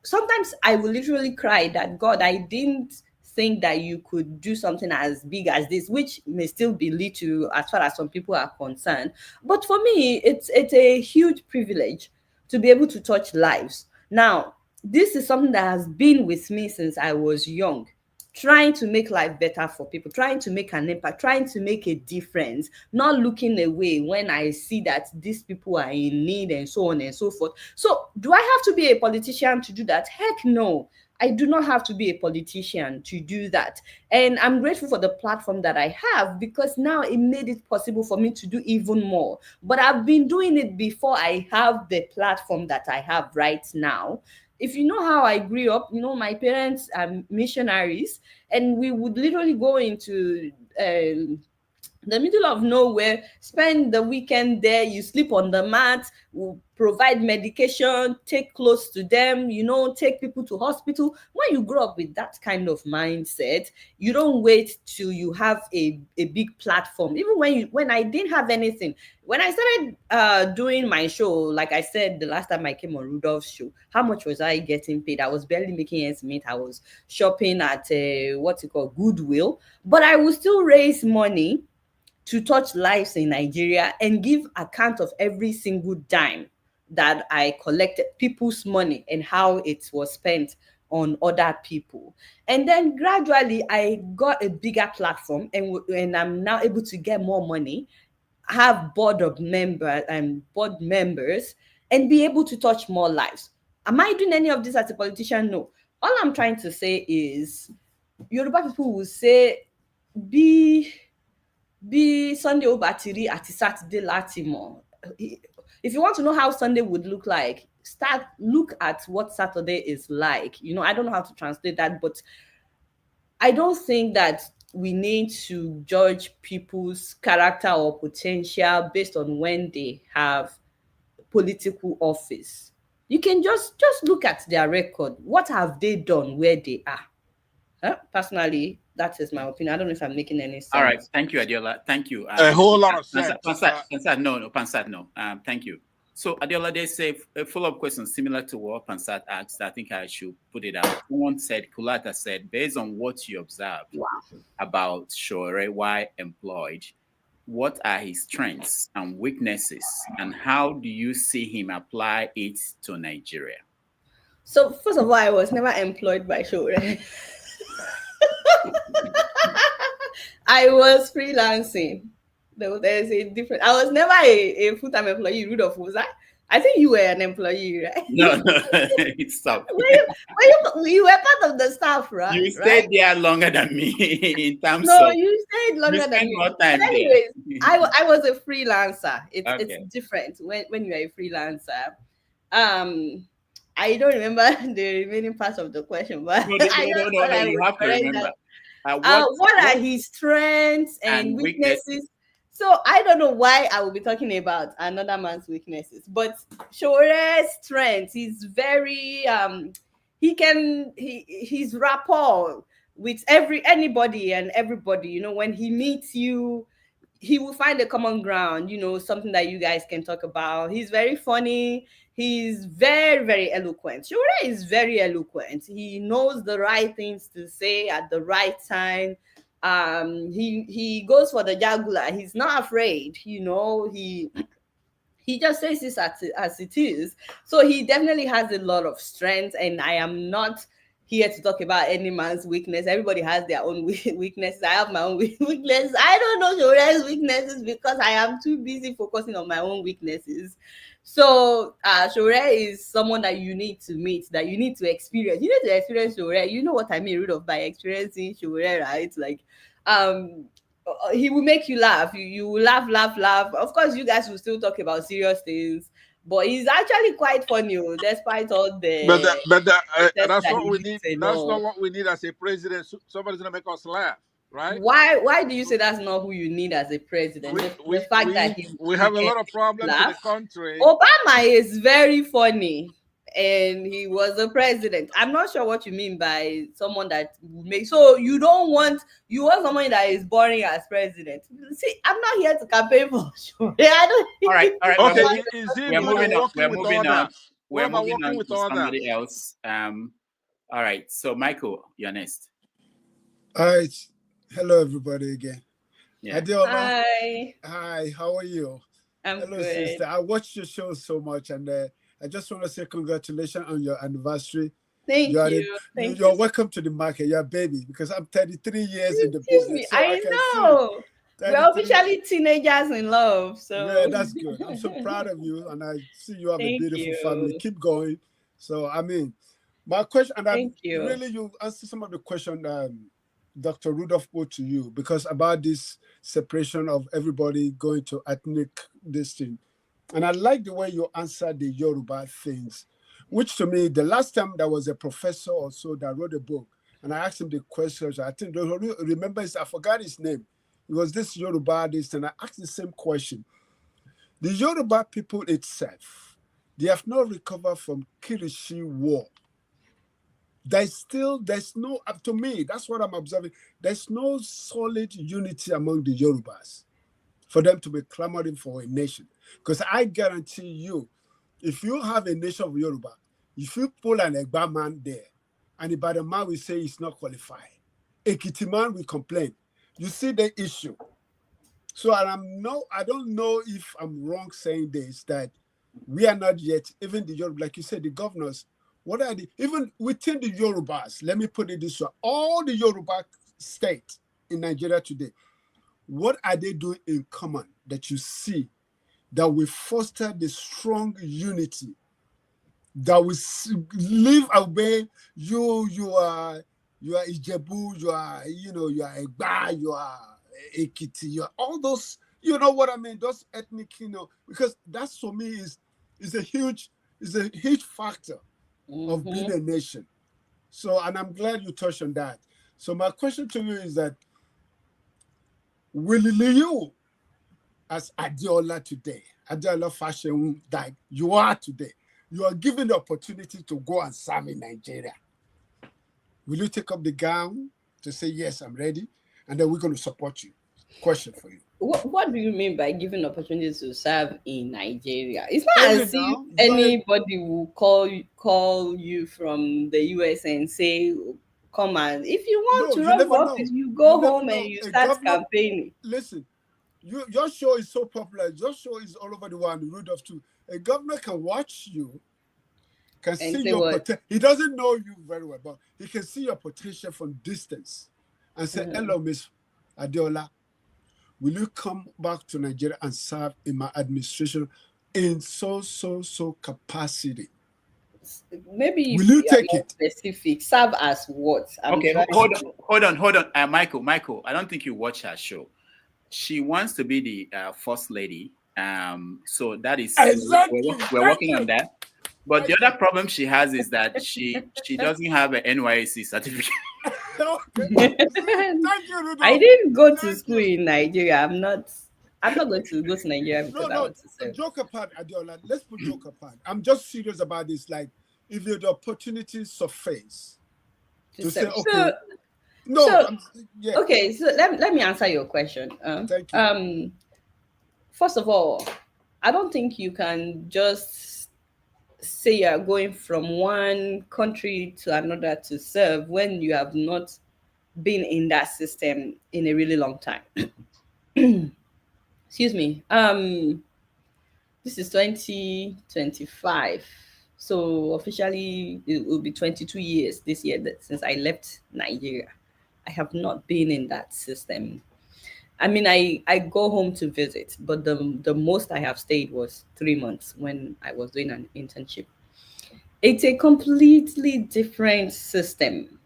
Sometimes I will literally cry that, God, I didn't think that you could do something as big as this, which may still be little as far as some people are concerned. But for me, it's a huge privilege to be able to touch lives. Now, this is something that has been with me since I was young, trying to make life better for people, trying to make an impact, trying to make a difference, not looking away when I see that these people are in need and so on and so forth. So do I have to be a politician to do that? Heck no. I do not have to be a politician to do that. And I'm grateful for the platform that I have, because now it made it possible for me to do even more. But I've been doing it before I have the platform that I have right now. If you know how I grew up, my parents are missionaries, and we would literally go into the middle of nowhere, spend the weekend there. You sleep on the mat, we'll provide medication, take clothes to them, take people to hospital. When you grow up with that kind of mindset, you don't wait till you have a big platform. Even when I didn't have anything, when I started doing my show, like I said the last time I came on Rudolph's show, how much was I getting paid? I was barely making ends meet. I was shopping at Goodwill, but I would still raise money to touch lives in Nigeria and give account of every single dime that I collected, people's money, and how it was spent on other people. And then gradually I got a bigger platform, and I'm now able to get more money, have board members, and be able to touch more lives. Am I doing any of this as a politician? No. All I'm trying to say is, Yoruba people will say, be Sunday Obatiri at Saturday Latimo. If you want to know how Sunday would look like, look at what Saturday is like. I don't know how to translate that, but I don't think that we need to judge people's character or potential based on when they have political office. You can just look at their record. What have they done where they are? Personally, that is my opinion. I don't know if I'm making any sense. All right. Thank you, Adeola. Thank you. A whole lot of sense. Pansat, no. Thank you. So, Adeola, they say a follow-up question similar to what Pansat asked. I think I should put it out. Someone said, Kulata said, based on what you observed about Shore, why employed, what are his strengths and weaknesses, and how do you see him apply it to Nigeria? So, first of all, I was never employed by Shore. I was freelancing. There's a difference. I was never a full-time employee. Rudolph, was I think you were an employee, right? No, it's tough. You were part of the staff, right? You stayed there longer than me in terms No, of... you stayed longer than me. More time anyways, there. I was a freelancer. It's Okay. different when you're a freelancer. I don't remember the remaining parts of the question, but No, you have to remember. What are his strengths and weaknesses? So I don't know why I will be talking about another man's weaknesses, but Shore's strength is very his rapport with anybody and everybody, you know, when he meets you, he will find a common ground, you know, something that you guys can talk about. He's very funny. He's very, very eloquent. Shure is very eloquent. He knows the right things to say at the right time. He goes for the jugular. He's not afraid, you know. He just says this as it is. So he definitely has a lot of strength, and I am not here to talk about any man's weakness. Everybody has their own weaknesses. I have my own weaknesses. I don't know Shore's weaknesses because I am too busy focusing on my own weaknesses. So Shore is someone that you need to meet, that you need to experience. You need to experience Shore. You know what I mean, Rudolph, by experiencing Shore, right? Like he will make you laugh. You will laugh. Of course, you guys will still talk about serious things, but he's actually quite funny, despite all the. That's what we need. That's not what we need as a president. Somebody's gonna make us laugh, right? Why do you say that's not who you need as a president? The fact that we have a lot of problems in the country. Obama is very funny, and he was a president. I'm not sure what you mean by someone that makes. So you want someone that is boring as president. See, I'm not here to campaign for sure. I don't. All right. Okay, we're moving on. We're moving on to somebody else. All right. So Michael, you're next. All right. Hello, everybody again. Yeah. Adeola. Hi. How are you? Hello, good. Sister. I watched your show so much, and I just want to say congratulations on your anniversary. Thank you. You're welcome to the market. You're a baby, because I'm 33 years in the business. So I know. We're officially teenagers in love. So yeah, that's good. I'm so proud of you, and I see you have a beautiful family. Keep going. So I mean, my question, and you answer some of the question Dr. Rudolph put to you, because about this separation of everybody going to ethnic this thing. And I like the way you answered the Yoruba things, which to me, the last time there was a professor or so that wrote a book, and I asked him the questions. I think, remember, I forgot his name. It was this Yoruba, and I asked the same question. The Yoruba people itself, they have not recovered from Kirishi War. There's no, up to me, that's what I'm observing. There's no solid unity among the Yorubas for them to be clamoring for a nation. Because I guarantee you, if you have a nation of Yoruba, if you pull an Egba man there, and Ibadan man will say he's not qualified, Ekiti man will complain. You see the issue. So I don't know if I'm wrong saying this, that we are not yet, even the Yoruba, like you said, the governors, what are even within the Yorubas, let me put it this way, all the Yoruba states in Nigeria today, what are they doing in common that you see that will foster the strong unity, that will live away you are Ijebu, you are Egba, you are Ekiti, you are all those, you know what I mean, those ethnic, because that's for me is a huge factor of being a nation. So, and I'm glad you touched on that. So my question to you is that, will you, as Adeola today, Adeola Fayehun, that you are today, you are given the opportunity to go and serve in Nigeria, will you take up the gown to say, yes, I'm ready, and then we're going to support you? Question for you. What do you mean by giving opportunities to serve in Nigeria? It's not as if anybody will call you from the US and say, come on, if you want to run for office, you go home and you start campaigning. Listen, your show is so popular. Your show is all over the world. Rudolph too. A governor can watch you, can see your potential. He doesn't know you very well, but he can see your potential from distance and say, hello, Miss Adeola, will you come back to Nigeria and serve in my administration in so capacity? Maybe will you take it? Specific. Serve as what? Okay, hold on. Michael, I don't think you watch her show. She wants to be the first lady. So that is exactly. We're working on that. But the other problem she has is that she doesn't have an NYSC certificate. Thank you, Rudolph. I didn't go to school in Nigeria. I'm not. I'm not going to go to Nigeria because I No, want to serve. joke apart, Adeola. Let's put joke apart. I'm just serious about this. Like, if the opportunity surface to say, okay, yeah. Okay, so let me answer your question. Thank you. First of all, I don't think you can just say you're going from one country to another to serve when you have not been in that system in a really long time. Excuse me. This is 2025. So officially it will be 22 years this year that since I left Nigeria. I have not been in that system. I mean, I go home to visit, but the most I have stayed was 3 months when I was doing an internship. It's a completely different system.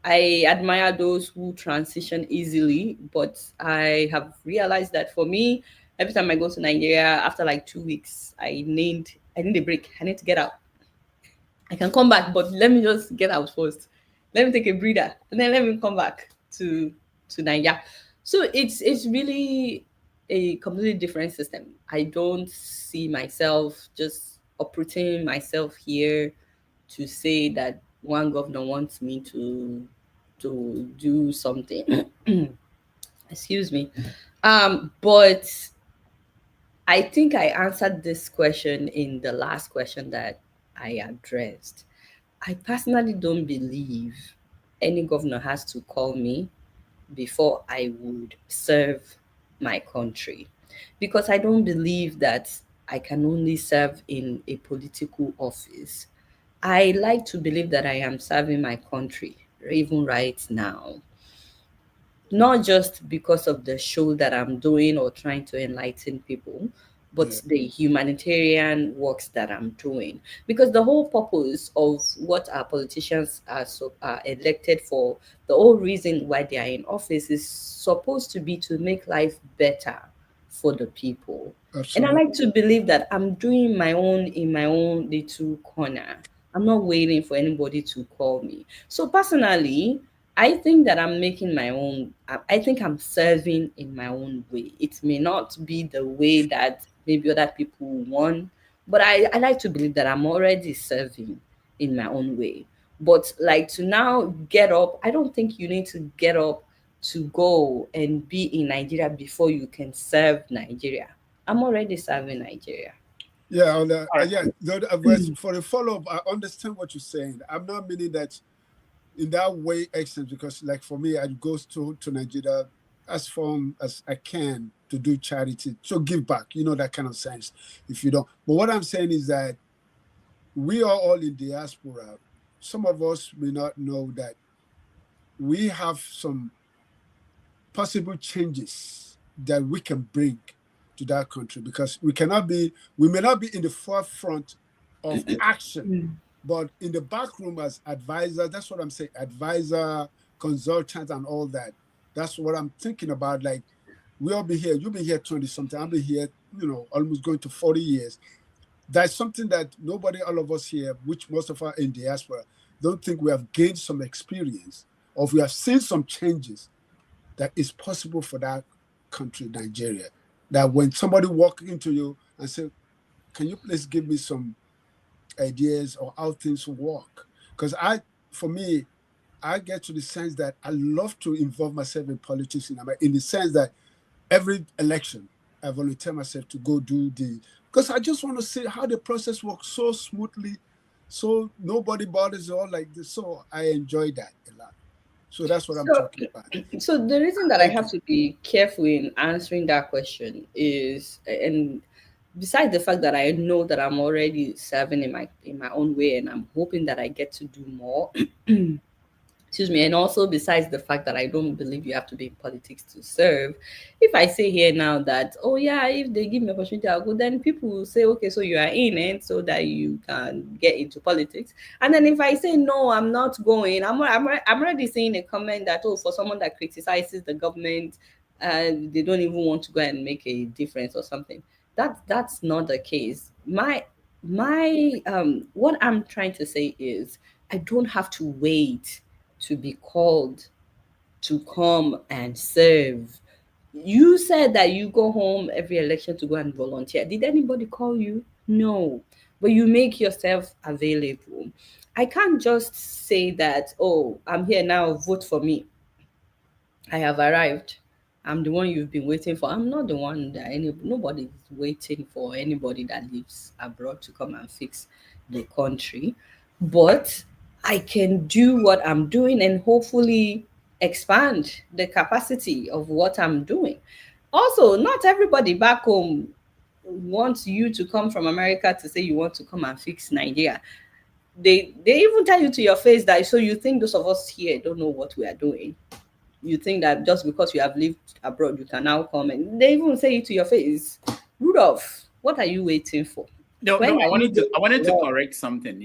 I admire those who transition easily, but I have realized that for me, every time I go to Nigeria, after like 2 weeks, I need a break. I need to get out. I can come back, but let me just get out first. Let me take a breather, and then let me come back to Nigeria. So it's really a completely different system. I don't see myself just uprooting myself here to say that one governor wants me to do something. Excuse me. But I think I answered this question in the last question that I addressed. I personally don't believe any governor has to call me before I would serve my country, because I don't believe that I can only serve in a political office. I like to believe that I am serving my country even right now, not just because of the show that I'm doing or trying to enlighten people, but the humanitarian works that I'm doing. Because the whole purpose of what our politicians are elected for, the whole reason why they are in office is supposed to be to make life better for the people. And I like to believe that I'm doing my own in my own little corner. I'm not waiting for anybody to call me. So personally, I think that I'm making my own, I think I'm serving in my own way. It may not be the way that maybe other people want, but I like to believe that I'm already serving in my own way. But like to now get up, I don't think you need to get up to go and be in Nigeria before you can serve Nigeria. I'm already serving Nigeria. Yeah, for the follow-up, I understand what you're saying. I'm not meaning that in that way excellent, because like for me, I go to Nigeria as far as I can to do charity, so give back, that kind of sense. If you don't, but what I'm saying is that we are all in diaspora. Some of us may not know that we have some possible changes that we can bring to that country, because we may not be in the forefront of action, but in the back room as advisor. That's what I'm saying, advisor, consultant, and all that. That's what I'm thinking about. Like, we all be here, you've been here 20 something, I'll be here, almost going to 40 years. That's something that nobody, all of us here, which most of us in diaspora, don't think we have gained some experience, or we have seen some changes that is possible for that country, Nigeria. That when somebody walk into you and say, can you please give me some ideas or how things work? Because for me, I get to the sense that I love to involve myself in politics in the sense that every election, I volunteer myself to go do because I just want to see how the process works so smoothly, so nobody bothers all like this. So I enjoy that a lot. So that's what I'm talking about. So the reason that I have to be careful in answering that question is, and besides the fact that I know that I'm already serving in my own way, and I'm hoping that I get to do more. Excuse me, and also besides the fact that I don't believe you have to be in politics to serve. If I say here now that, oh yeah, if they give me opportunity, I'll go, then people will say, okay, so you are in it so that you can get into politics. And then if I say no, I'm not going, I'm already seeing a comment that, oh, for someone that criticizes the government, they don't even want to go and make a difference or something. That's not the case. My what I'm trying to say is, I don't have to wait to be called to come and serve. You said that you go home every election to go and volunteer. Did anybody call you? No. But you make yourself available. I can't just say that, oh, I'm here now, vote for me. I have arrived. I'm the one you've been waiting for. I'm not the one that nobody is waiting for anybody that lives abroad to come and fix the country. But I can do what I'm doing and hopefully expand the capacity of what I'm doing. Also, not everybody back home wants you to come from America to say you want to come and fix Nigeria. They even tell you to your face that, so you think those of us here don't know what we are doing. You think that just because you have lived abroad, you can now come, and they even say it to your face. Rudolph, what are you waiting for? No, I wanted to correct something.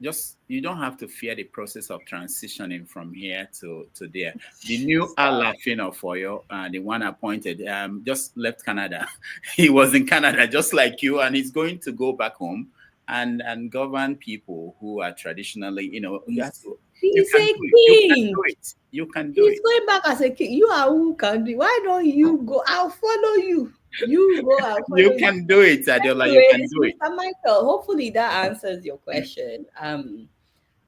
Just you don't have to fear the process of transitioning from here to there. The new Alhaji Tinubu, the one appointed, just left Canada. He was in Canada just like you, and he's going to go back home and govern people who are traditionally, you have to. He's a king. You can do it. He's going back as a king. You are who can do. Why don't you go? I'll follow you. You go. I'll follow you. You can do it, Adeola. You can do it. Mr. Michael, hopefully that answers your question.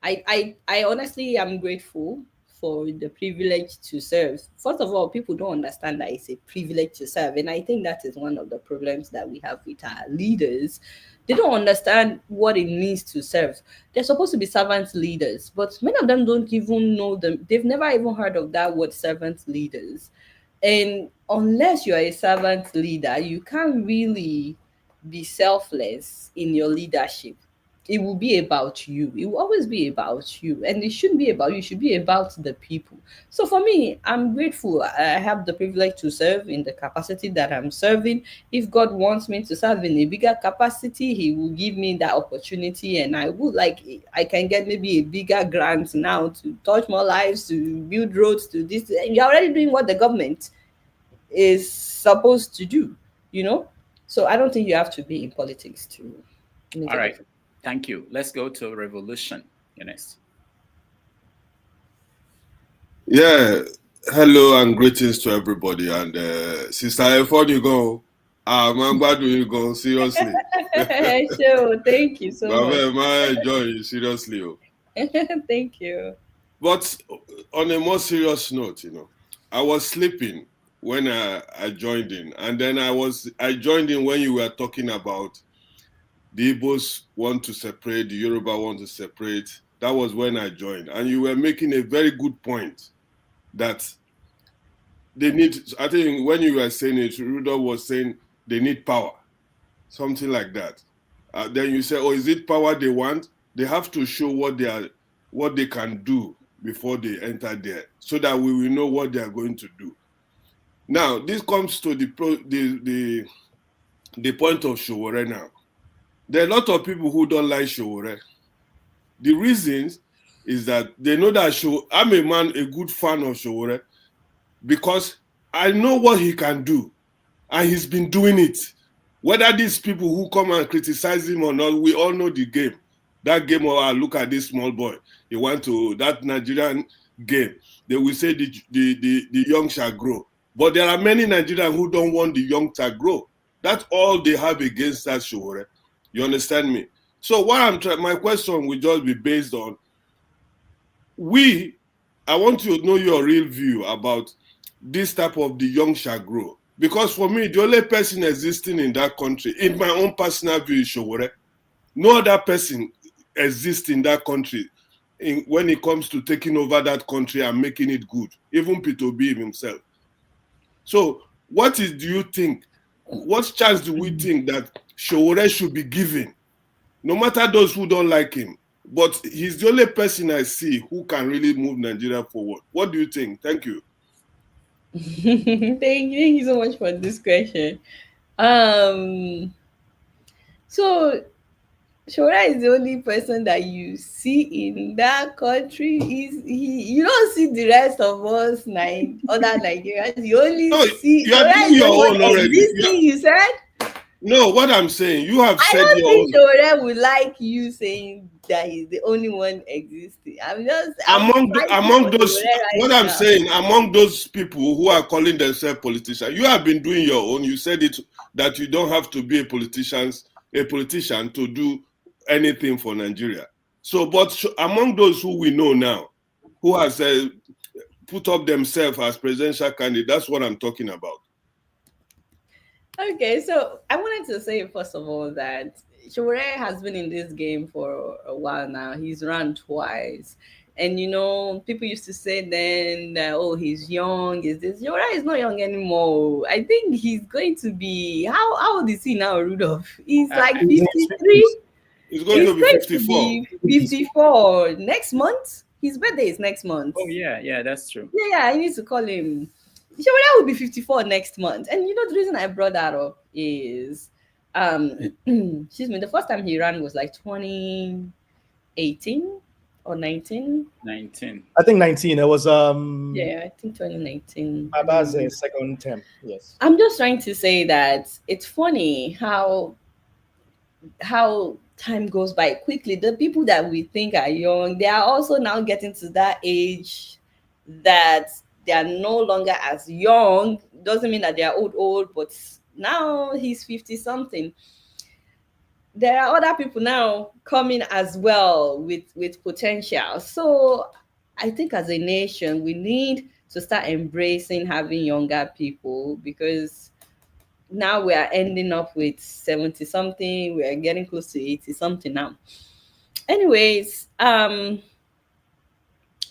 I honestly am grateful for the privilege to serve. First of all, people don't understand that it's a privilege to serve. And I think that is one of the problems that we have with our leaders. They don't understand what it means to serve. They're supposed to be servant leaders, but many of them don't even know them. They've never even heard of that word, servant leaders. And unless you're a servant leader, you can't really be selfless in your leadership. It will be about you. It will always be about you. And it shouldn't be about you. It should be about the people. So for me, I'm grateful. I have the privilege to serve in the capacity that I'm serving. If God wants me to serve in a bigger capacity, He will give me that opportunity. And I can get maybe a bigger grant now to touch more lives, to build roads, to this. And you're already doing what the government is supposed to do, So I don't think you have to be in politics to. All right. Thank you. Let's go to Revolution. Next. Yeah. Hello and greetings to everybody. And Sister, before you go, I'm glad you go. Seriously. Sure. Thank you so much. I enjoy you. Seriously. Thank you. But on a more serious note, I was sleeping when I joined in. And then I joined in when you were talking about the Igbos want to separate, the Yoruba want to separate. That was when I joined. And you were making a very good point that they need, I think when you were saying it, Rudolph was saying they need power, something like that. Then you say, is it power they want? They have to show what they can do before they enter there, so that we will know what they are going to do. Now, this comes to the point of Sowore now. There are a lot of people who don't like Sowore. The reasons is that they know that I'm a good fan of Sowore, because I know what he can do, and he's been doing it. Whether these people who come and criticize him or not, we all know the game. That game, look at this small boy. He went to that Nigerian game. They will say the young shall grow. But there are many Nigerians who don't want the young to grow. That's all they have against that Sowore. You understand me? So what my question will just be based on, I want to know your real view about this type of the young shall grow. Because for me, the only person existing in that country, in my own personal view, is Sowore. No other person exists in that country when it comes to taking over that country and making it good, even Peter Obi himself. So do you think, what chance do we think that Sowore should be given, no matter those who don't like him? But he's the only person I see who can really move Nigeria forward. What do you think? Thank you. Thank you so much for this question. So Sowore is the only person that you see in that country. You don't see the rest of us, other Nigerians. You only see you are doing your own already. You said? No, what I'm saying, you have I said don't your think own. Shore would like you saying that he's the only one existing. I'm Among fighting for those, Shore right what I'm now. saying, among those people who are calling themselves politicians, you have been doing your own. You said it that you don't have to be a politician to do anything for Nigeria. So, but among those who we know now, who has put up themselves as presidential candidate, that's what I'm talking about. Okay, so I wanted to say first of all that Shore has been in this game for a while now. He's run twice. And people used to say then that, oh, he's young. Is this Shore is not young anymore. I think he's going to be how old is he now, Rudolph? He's like 53. He's going to be 54. 54 next month. His birthday is next month. Oh yeah, that's true. Yeah, I need to call him. Shawara will be 54 next month. And the reason I brought that up is excuse me, the first time he ran was like 2018 or 19. 19. I think 19. It was yeah, I think 2019. Baba's second term. Yes. I'm just trying to say that it's funny how time goes by quickly. The people that we think are young, they are also now getting to that age that they are no longer as young. Doesn't mean that they are old, but now he's 50 something. There are other people now coming as well with potential. So I think as a nation, we need to start embracing having younger people, because now we are ending up with 70 something. We are getting close to 80 something now. Anyways, I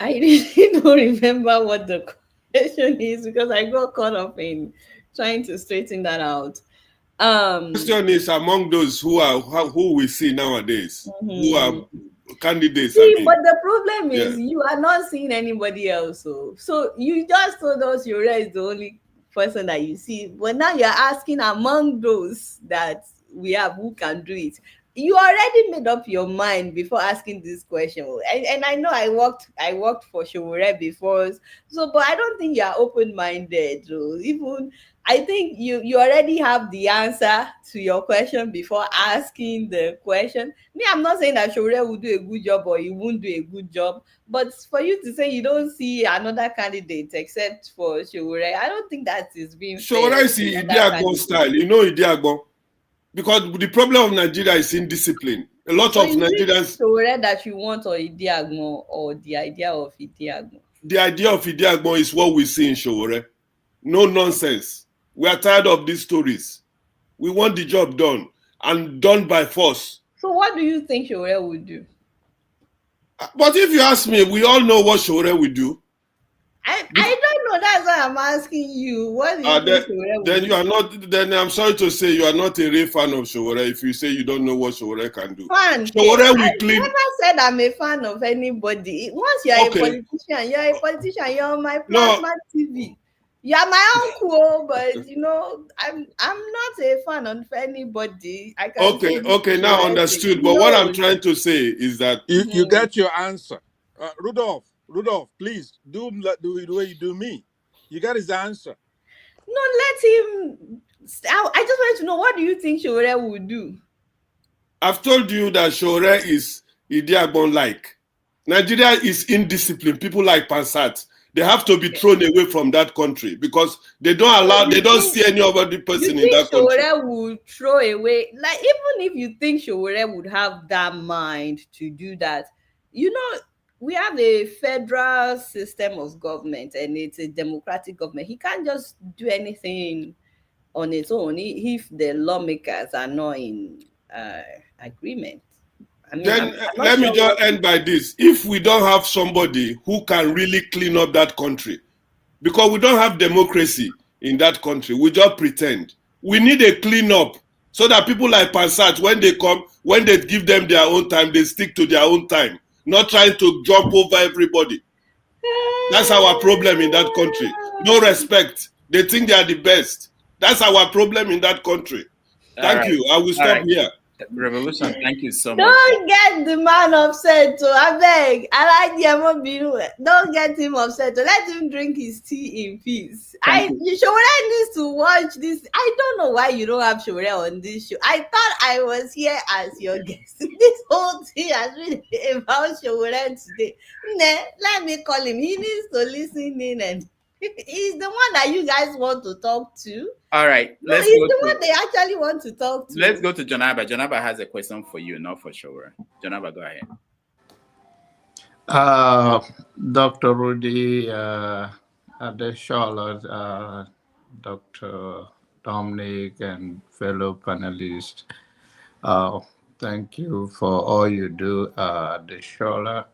really don't remember what the question is, because I got caught up in trying to straighten that out. Question is among those who we see nowadays, who are candidates. But the problem is you are not seeing anybody else. So you just told us Shore is the only person that you see, but now you're asking among those that we have who can do it. You already made up your mind before asking this question, and I know I worked for Shore before, so but I don't think you are open-minded. Even I think you already have the answer to your question before asking the question. Me, I'm not saying that Shore will do a good job or he won't do a good job, but for you to say you don't see another candidate except for Shore, I don't think that is being Shore is Idiagbon style. You know Idiagbon? Because the problem of Nigeria is indiscipline. A lot of Nigerians. Shore that you want, or Idiagbon, or the idea of Idiagbon? The idea of Idiagbon is what we see in Shore. No nonsense. We are tired of these stories. We want the job done, and done by force. So what do you think Shore would do? But if you ask me, we all know what Shore will do. I don't know. That's why I'm asking you. What do you think Shore would then do? you are not. Then I'm sorry to say you are not a real fan of Shore if you say you don't know what Shore can do. Fan. Shore will I clean. never said I'm a fan of anybody. Once you're a politician, you're on my plasma TV. You're my uncle, but I'm not a fan of anybody. I can Okay, now understood. But what I'm trying to say is that you get your answer. Rudolph, please do the way you do me. You got his answer. No, let him. I just wanted to know, what do you think Shore would do? I've told you that Shore is Idiagbon-like. Nigeria is indisciplined. People like Pansat, they have to be thrown away from that country because they don't see any other person in that country. Shore would throw away, like, even if you think Shore would have that mind to do that, we have a federal system of government and it's a democratic government. He can't just do anything on its own if the lawmakers are not in agreement. Then let me just end by this. If we don't have somebody who can really clean up that country, because we don't have democracy in that country, we just pretend. We need a clean up so that people like Pansat, when they come, when they give them their own time, they stick to their own time, not trying to jump over everybody. That's our problem in that country. No respect. They think they are the best. That's our problem in that country. Thank you. I will stop here. Revolution, thank you so much. Don't get the man upset. So I beg. I like the Don't get him upset. So let him drink his tea in peace. Thank you. Showore needs to watch this. I don't know why you don't have Showore on this show. I thought I was here as your guest. This whole thing has been about Showore today. Let me call him. He needs to listen in, and he's the one that you guys want to talk to. All right, No, he's the one they actually want to talk to. Let's go to Jonaba. Jonaba has a question for you, not for sure. Jonaba, go ahead. Dr. Rudy, Adeola, Dr. Dominic, and fellow panelists, thank you for all you do, Adeola.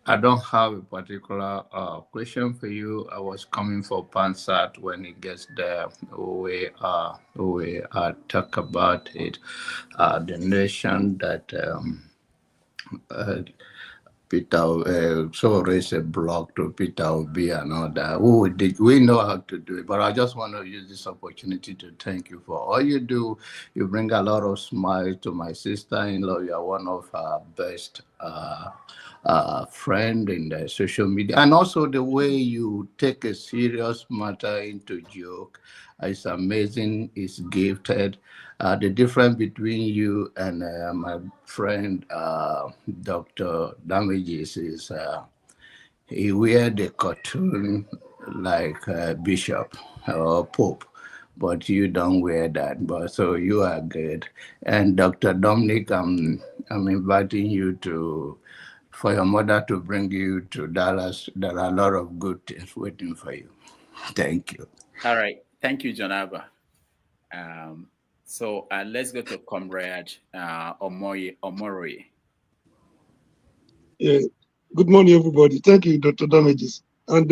I don't have a particular question for you. I was coming for Pansat. When it gets there, we talk about it. The nation that Peter so raise a block to Peter Obi and all that. We know how to do it, but I just want to use this opportunity to thank you for all you do. You bring a lot of smiles to my sister-in-law. You are one of our best friend in the social media, and also the way you take a serious matter into joke is amazing. It's gifted. The difference between you and my friend Dr. Damages is he wear the cartoon like bishop or pope, but you don't wear that. But so you are good. And Dr. Dominic, I'm inviting you for your mother to bring you to Dallas. There are a lot of good things waiting for you. Thank you. All right. Thank you, Jonaba. So let's go to Comrade Omori. Yeah. Good morning, everybody. Thank you, Dr. Damages. And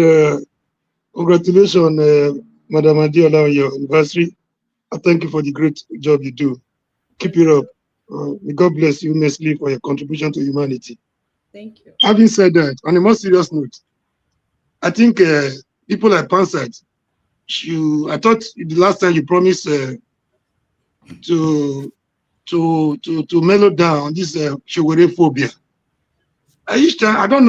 congratulations, Madam Adeola, on your anniversary. I thank you for the great job you do. Keep it up. May God bless you immensely for your contribution to humanity. Thank you. Having said that, on a more serious note, I think people like Pansat, I thought the last time you promised to mellow down on this Showore phobia. Each time, I don't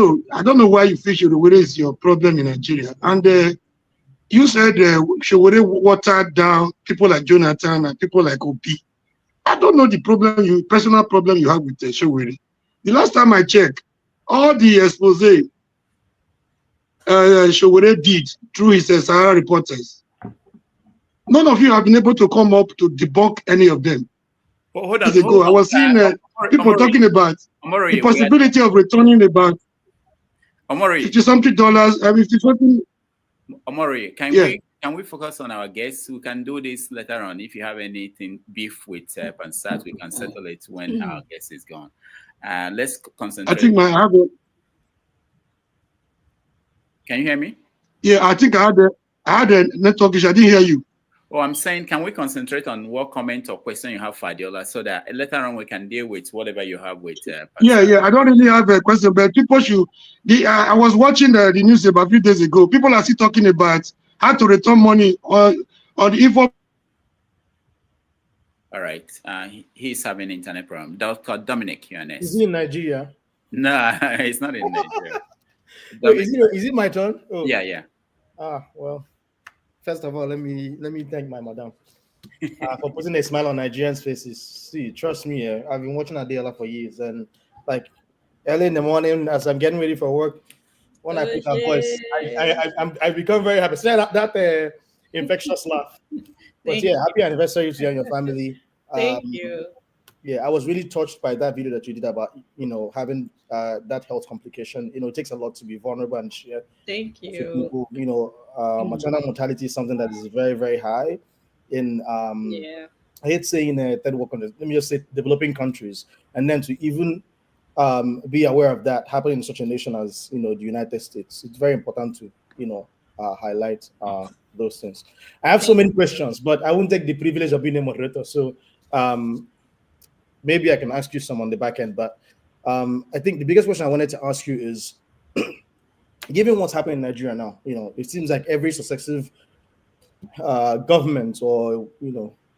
know why you feel Showore is your problem in Nigeria. And you said Showore watered down people like Jonathan and people like Obi. I don't know the personal problem you have with Showore. The last time I checked, all the expose Showore did through his Sahara reporters, none of you have been able to come up to debunk any of them. Hold on. I was seeing people talking about the possibility of returning about $50-something, $50-something. Omori, can we focus on our guests? We can do this later on. If you have anything beef with Pansat, we can settle it when our guest is gone. Let's concentrate. I think Can you hear me? Yeah, I think I had a network issue. I didn't hear you. Oh, I'm saying, can we concentrate on what comment or question you have for Adeola so that later on we can deal with whatever you have with Yeah, I don't really have a question, but people should. I was watching the news about a few days ago. People are still talking about how to return money on the info. All right. He's having internet problem. Dr. Dominic, you're next. Is he in Nigeria? No, he's not in Nigeria. Wait, is it my turn? Oh. Yeah. Well. First of all, let me thank my madam for putting a smile on Nigerians' faces. See, trust me, I've been watching Adeola for years, and like early in the morning as I'm getting ready for work, when I put her voice, I become very happy. See that infectious laugh. But happy anniversary to you and your family. Thank you. Yeah, I was really touched by that video that you did about having that health complication. It takes a lot to be vulnerable and share. Thank you. People, maternal mortality is something that is very, very high in I hate saying third world countries. Let me just say developing countries, and then to even be aware of that happening in such a nation as the United States. It's very important to highlight those things. I have so many questions, but I won't take the privilege of being a moderator. So maybe I can ask you some on the back end. But I think the biggest question I wanted to ask you is, given what's happening in Nigeria now, it seems like every successive government or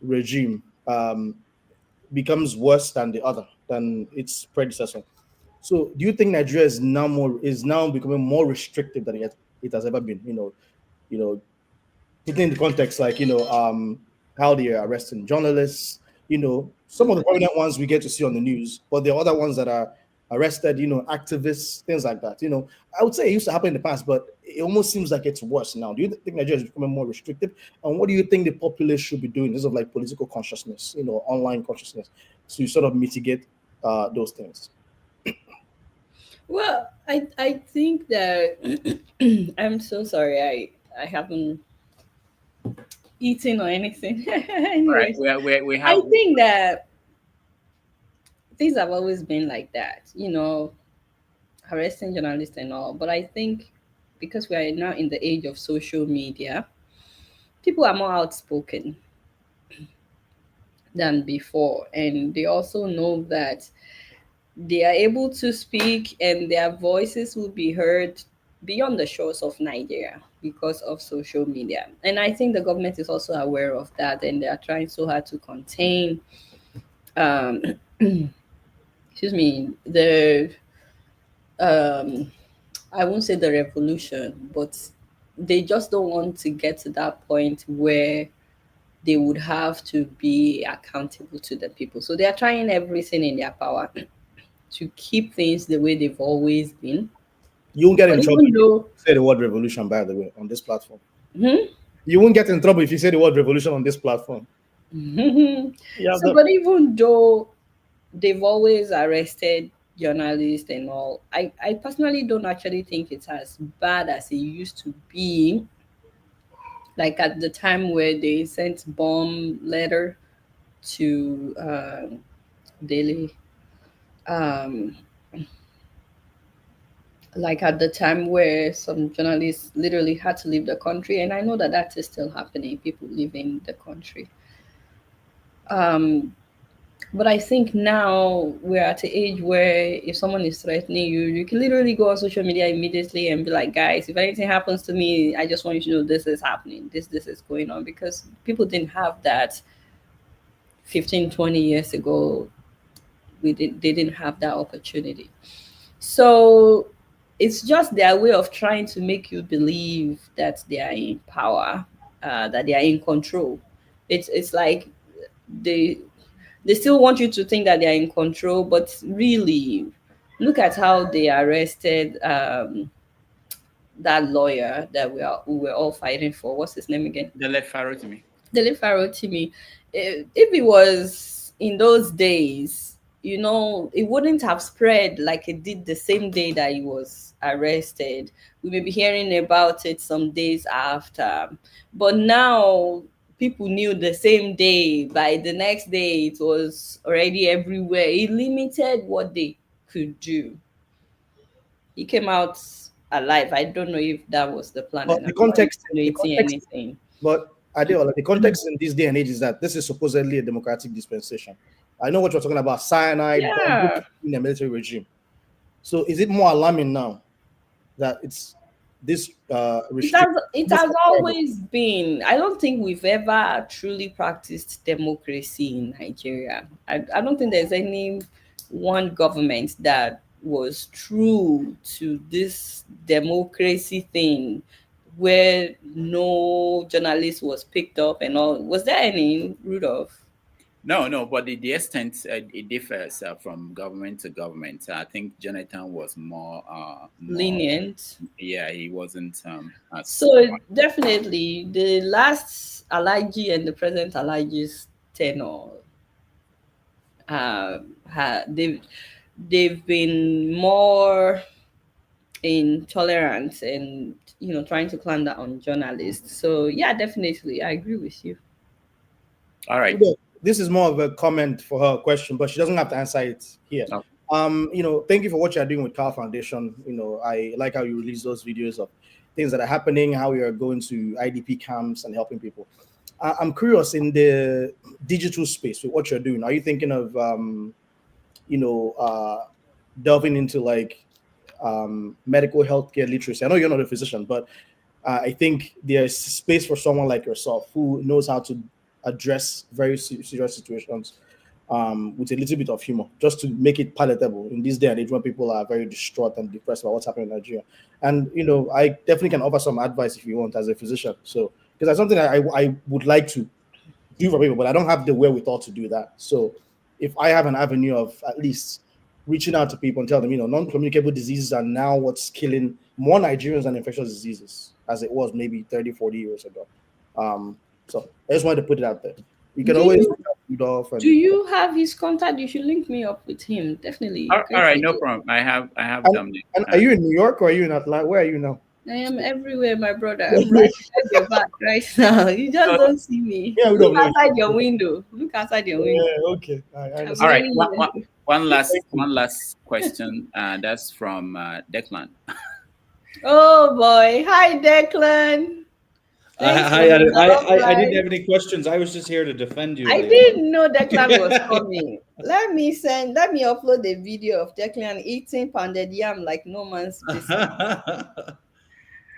regime, becomes worse than than its predecessor. So, do you think Nigeria is now becoming more restrictive than it has ever been? Putting in the context, like how they are arresting journalists. Some of the prominent ones we get to see on the news, but there are other ones that are arrested. Activists, things like that. I would say it used to happen in the past, but it almost seems like it's worse now. Do you think Nigeria is becoming more restrictive? And what do you think the populace should be doing in terms of like political consciousness, online consciousness, to sort of mitigate those things? Well, I think that I'm so sorry. I haven't eaten or anything. Anyways, we I have think that things have always been like that, arresting journalists and all. But I think because we are now in the age of social media, people are more outspoken than before. And they also know that they are able to speak and their voices will be heard beyond the shores of Nigeria because of social media. And I think the government is also aware of that and they are trying so hard to contain excuse me, the I won't say the revolution, but they just don't want to get to that point where they would have to be accountable to the people. So they are trying everything in their power to keep things the way they've always been. You won't get in But trouble even if though you say the word revolution, by the way, on this platform. Hmm? You won't get in trouble if you say the word revolution on this platform. Yeah, but even though they've always arrested journalists and all, I personally don't actually think it's as bad as it used to be. Like at the time where they sent bomb letter to Delhi, um, like at the time where some journalists literally had to leave the country, and I know that that is still happening. People leaving the country. But I think now we're at the age where if someone is threatening you, you can literally go on social media immediately and be like, guys, if anything happens to me, I just want you to know this is happening. This is going on, because people didn't have that 15, 20 years ago. They didn't have that opportunity. So it's just their way of trying to make you believe that they are in power, that they are in control. It's like they still want you to think that they are in control, but really, look at how they arrested that lawyer that we were all fighting for. What's his name again? the left arrow to me. Dele Farotimi. If it was in those days, it wouldn't have spread like it did the same day that he was arrested. We may be hearing about it some days after. But now people knew the same day. By the next day, it was already everywhere. It limited what they could do. He came out alive. I don't know if that was the plan, But and the I'm not context, insinuating anything. But Adeola, the context in this day and age is that this is supposedly a democratic dispensation. I know what you're talking about, cyanide, Yeah. in a military regime. So is it more alarming now that it's this It has always been. I don't think we've ever truly practiced democracy in Nigeria. I don't think there's any one government that was true to this democracy thing where no journalist was picked up and all. Was there any, Rudolph? No, but the extent it differs from government to government. I think Jonathan was more lenient. Yeah, he wasn't. So definitely, the last Alhaji and the present Alhaji's tenure, they've been more intolerant and trying to clamp down on journalists. So yeah, definitely, I agree with you. All right. This is more of a comment for her question, but she doesn't have to answer it here. No. Thank you for what you're doing with Cal Foundation. I like how you release those videos of things that are happening, how you are going to IDP camps and helping people. I'm curious in the digital space with what you're doing. Are you thinking of, delving into like medical healthcare literacy? I know you're not a physician, but I think there's space for someone like yourself who knows how to address very serious situations with a little bit of humor, just to make it palatable in this day and age when people are very distraught and depressed about what's happening in Nigeria. And I definitely can offer some advice if you want as a physician. So because that's something I would like to do for people, but I don't have the wherewithal to do that. So if I have an avenue of at least reaching out to people and tell them, non-communicable diseases are now what's killing more Nigerians than infectious diseases, as it was maybe 30, 40 years ago. So I just wanted to put it out there. You can always reach out to Rudolph. Do you have his contact? You should link me up with him. Definitely. All right, no problem. I have them. And are you in New York or are you in Atlanta? Where are you now? I am everywhere, my brother. I'm right at your back right now. You just don't see me. Yeah, Look outside your window. Look outside your window. Yeah, okay. All right. One last question. That's from Declan. Oh boy. Hi, Declan. I didn't have any questions. I was just here to defend you. I didn't know Declan was coming. Let me upload the video of Declan eating pounded yam like no man's business.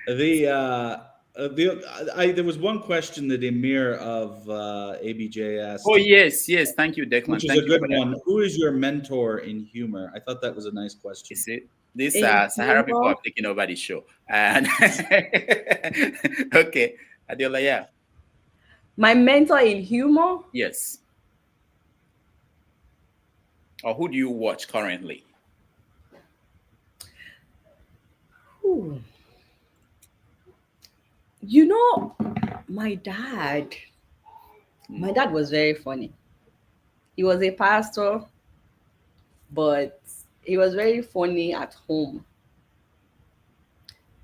There was one question that Emir of ABJ asked. Oh yes, thank you, Declan. Which is a good one. Who is your mentor in humor? I thought that was a nice question. Is it? These Sahara people have taken over the show. And okay, Adeola, yeah. My mentor in humor? Yes. Or who do you watch currently? Ooh. My dad was very funny. He was a pastor, but he was very funny at home.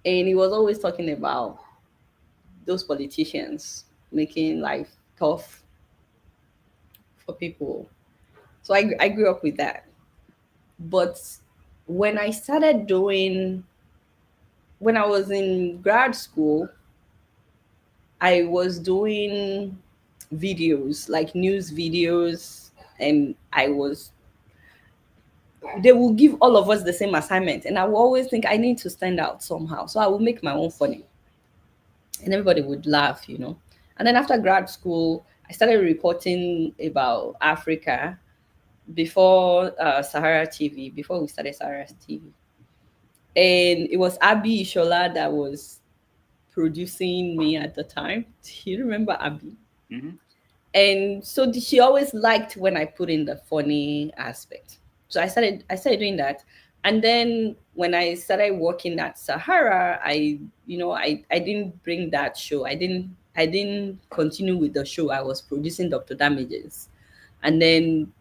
And he was always talking about those politicians making life tough for people. So I grew up with that. But when I was in grad school, I was doing videos, like news videos, and they will give all of us the same assignment. And I will always think I need to stand out somehow. So I will make my own funny. And everybody would laugh, And then after grad school, I started reporting about Africa before Sahara TV, before we started Sahara TV. And it was Abi Ishola that was producing me at the time. Do you remember Abi? Mm-hmm. And so she always liked when I put in the funny aspect. So I started doing that. And then when I started working at Sahara, I didn't bring that show. I didn't continue with the show. I was producing Dr. Damages. And then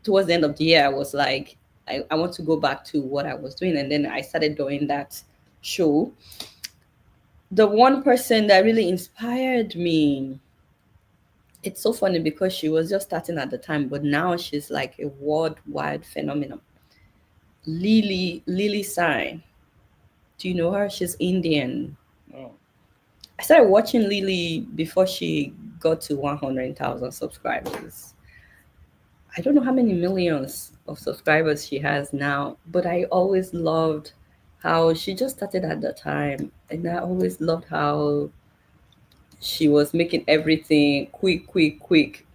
towards the end of the year, I was like, I want to go back to what I was doing. And then I started doing that show. The one person that really inspired me, it's so funny because she was just starting at the time, but now she's like a worldwide phenomenon. Lily Sign. Do you know her? She's Indian. Oh. I started watching Lily before she got to 100,000 subscribers. I don't know how many millions of subscribers she has now, but I always loved how she just started at the time. And I always loved how she was making everything quick,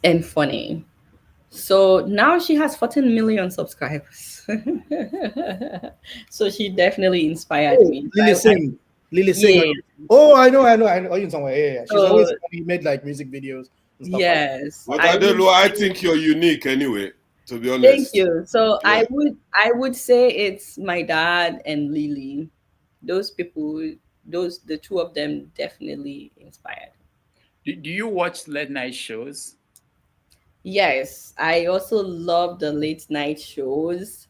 and funny. So now she has 14 million subscribers. So she definitely inspired me. Lily Singh. Yeah. Oh, I know you somewhere. Yeah. She's always made like music videos. Yes. But I think you're unique anyway, to be honest. Thank you. So yeah. I would say it's my dad and Lily. Those people, the two of them definitely inspired. Do you watch late night shows? Yes, I also love the late night shows,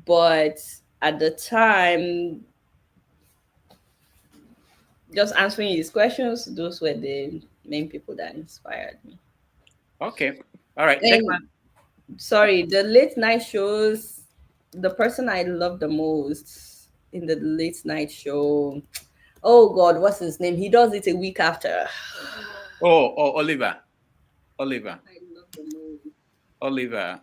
but at the time, just answering his questions, those were the main people that inspired me. Okay. All right. Sorry, the late night shows, the person I love the most in the late night show, oh God, what's his name? He does it a week after. Oh, Oliver. I love the movie. Oliver,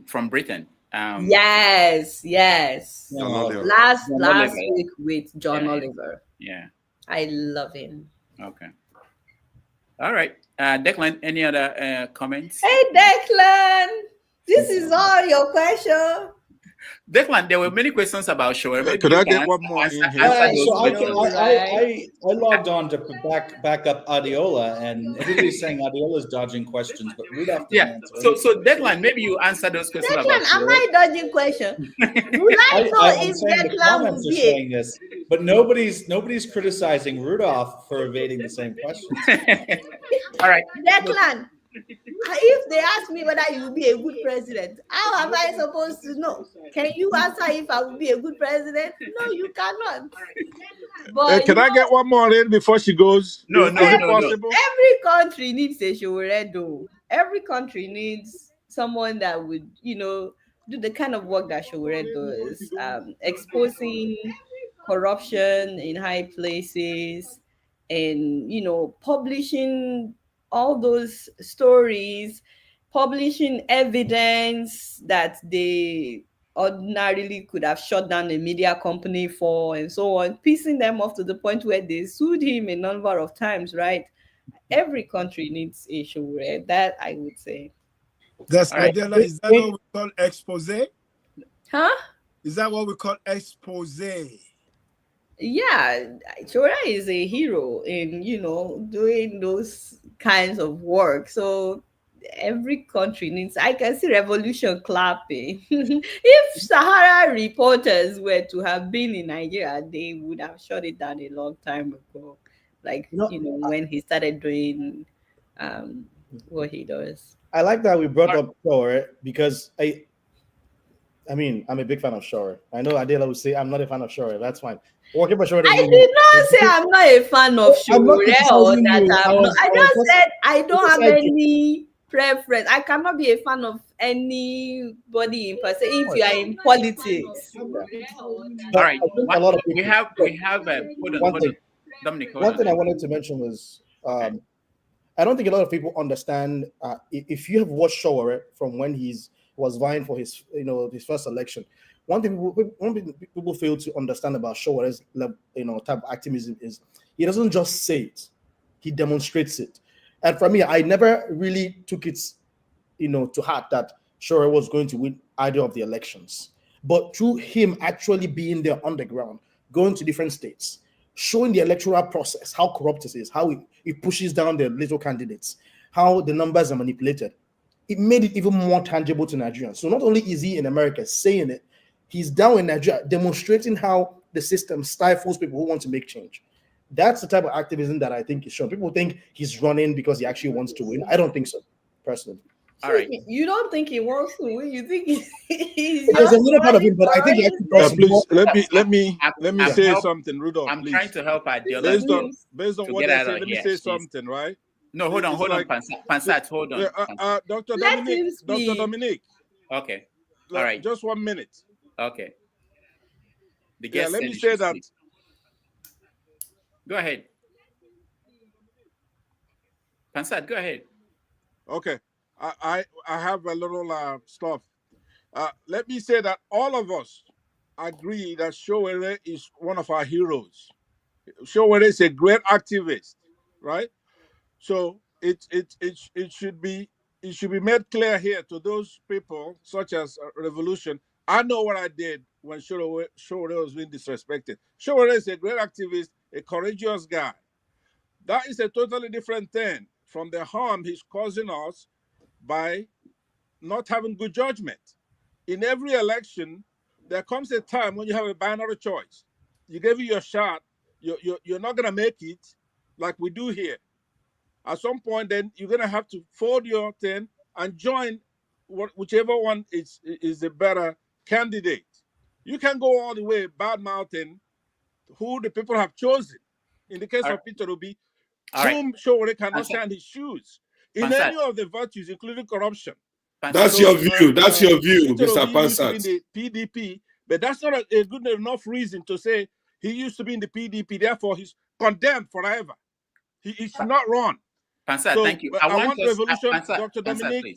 from Britain. Yes. Last Oliver. week with John Oliver. Yeah. I love him. Okay. All right. Declan, any other comments? Hey, Declan, this is all your question. Declan, there were many questions about Shower. Maybe Could you I can get one more in here? answer those So questions. I logged on to back up Adeola, and everybody's saying Adeola's dodging questions, but Rudolph didn't answer. So Declan, maybe you answer those questions Declan, about am I dodging question? Would I know I'm if saying the Declan comments will are be saying this, but nobody's criticizing Rudolph for evading the same questions. All right, Declan, if they ask me whether you will be a good president, how am I supposed to know? Can you answer if I will be a good president? No, you cannot. But Can I get one more in before she goes? No, Is it possible? Every country needs a Showeredo. Every country needs someone that would, do the kind of work that Showore does, exposing corruption in high places, and publishing all those stories, publishing evidence that they ordinarily could have shut down a media company for, and so on, pissing them off to the point where they sued him a number of times, right? Every country needs a Showore, that I would say. That's Right. Adeola. Is that what we call expose? Huh? Is that what we call expose? Yeah, Chora is a hero in doing those kinds of work. So every country needs. I can see revolution clapping. If Sahara reporters were to have been in Nigeria, they would have shut it down a long time ago. Like when he started doing what he does. I like that we brought up Shore because I mean, I'm a big fan of Shore. I know Adela would say I'm not a fan of Shore. That's fine. Working for Shore. I did not say I'm not a fan of Shore. I said I don't have any preference. I cannot be a fan of anybody in per se if you are in politics. All right. We have hold on. Dominic, one thing I wanted to mention was I don't think a lot of people understand if you have watched Shore from when he was vying for his his first election. One thing people fail to understand about Shore's type of activism is he doesn't just say it, he demonstrates it. And for me, I never really took it to heart that Shore was going to win either of the elections. But through him actually being there on the ground, going to different states, showing the electoral process, how corrupt it is, how it pushes down the little candidates, how the numbers are manipulated, it made it even more tangible to Nigerians. So not only is he in America saying it, he's down in Nigeria demonstrating how the system stifles people who want to make change. That's the type of activism that I think is shown. People think he's running because he actually wants to win. I don't think so, personally. All right. You don't think he wants to win? You think he's there's a little part of him, but I think he actually please let me say something, Rudolph. I'm please. trying to help Adeola. Based on what I say, let me say something, right? No, hold on, Pansat, hold on. Dr. Dominic. Okay. All right. Just 1 minute. Okay. Let me say that. Go ahead. Pansat, go ahead. Okay. I have a little stuff. Let me say that all of us agree that Showore is one of our heroes. Showore is a great activist, right? So it should be made clear here to those people, such as Revolution. I know what I did when Showore was being disrespected. Showore is a great activist, a courageous guy. That is a totally different thing from the harm he's causing us by not having good judgment. In every election, there comes a time when you have a binary choice. You give it your shot, you're not going to make it like we do here. At some point, then you're going to have to fold your thing and join whichever one is a better candidate. You can go all the way bad-mouthing who the people have chosen. In the case of Peter Obi, whom Showore cannot stand his shoes. In any of the virtues, including corruption. That's your view. That's your view, Mr. Pansat. Used to be in the PDP, but that's not a good enough reason to say he used to be in the PDP. Therefore, he's condemned forever. He's not wrong. Pansat, so, thank you. I want Revolution, Pansat, Dr. Dominic,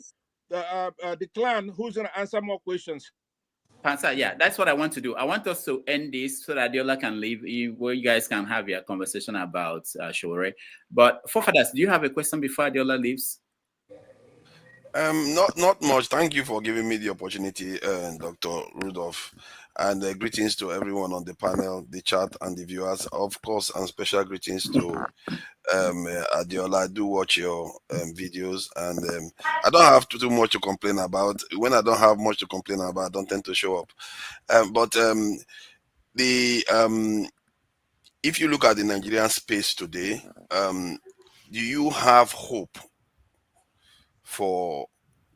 Declan, who's going to answer more questions. Pastor, yeah, that's what I want to do. I want us to end this so that Adeola can leave, where you guys can have your conversation about Shore. But forefathers, do you have a question before Adeola leaves? Not much. Thank you for giving me the opportunity, Dr. Rudolph, and greetings to everyone on the panel, the chat, and the viewers. Of course, and special greetings to Adeola. I do watch your videos, and I don't have too much to complain about. When I don't have much to complain about, I don't tend to show up. If you look at the Nigerian space today, do you have hope for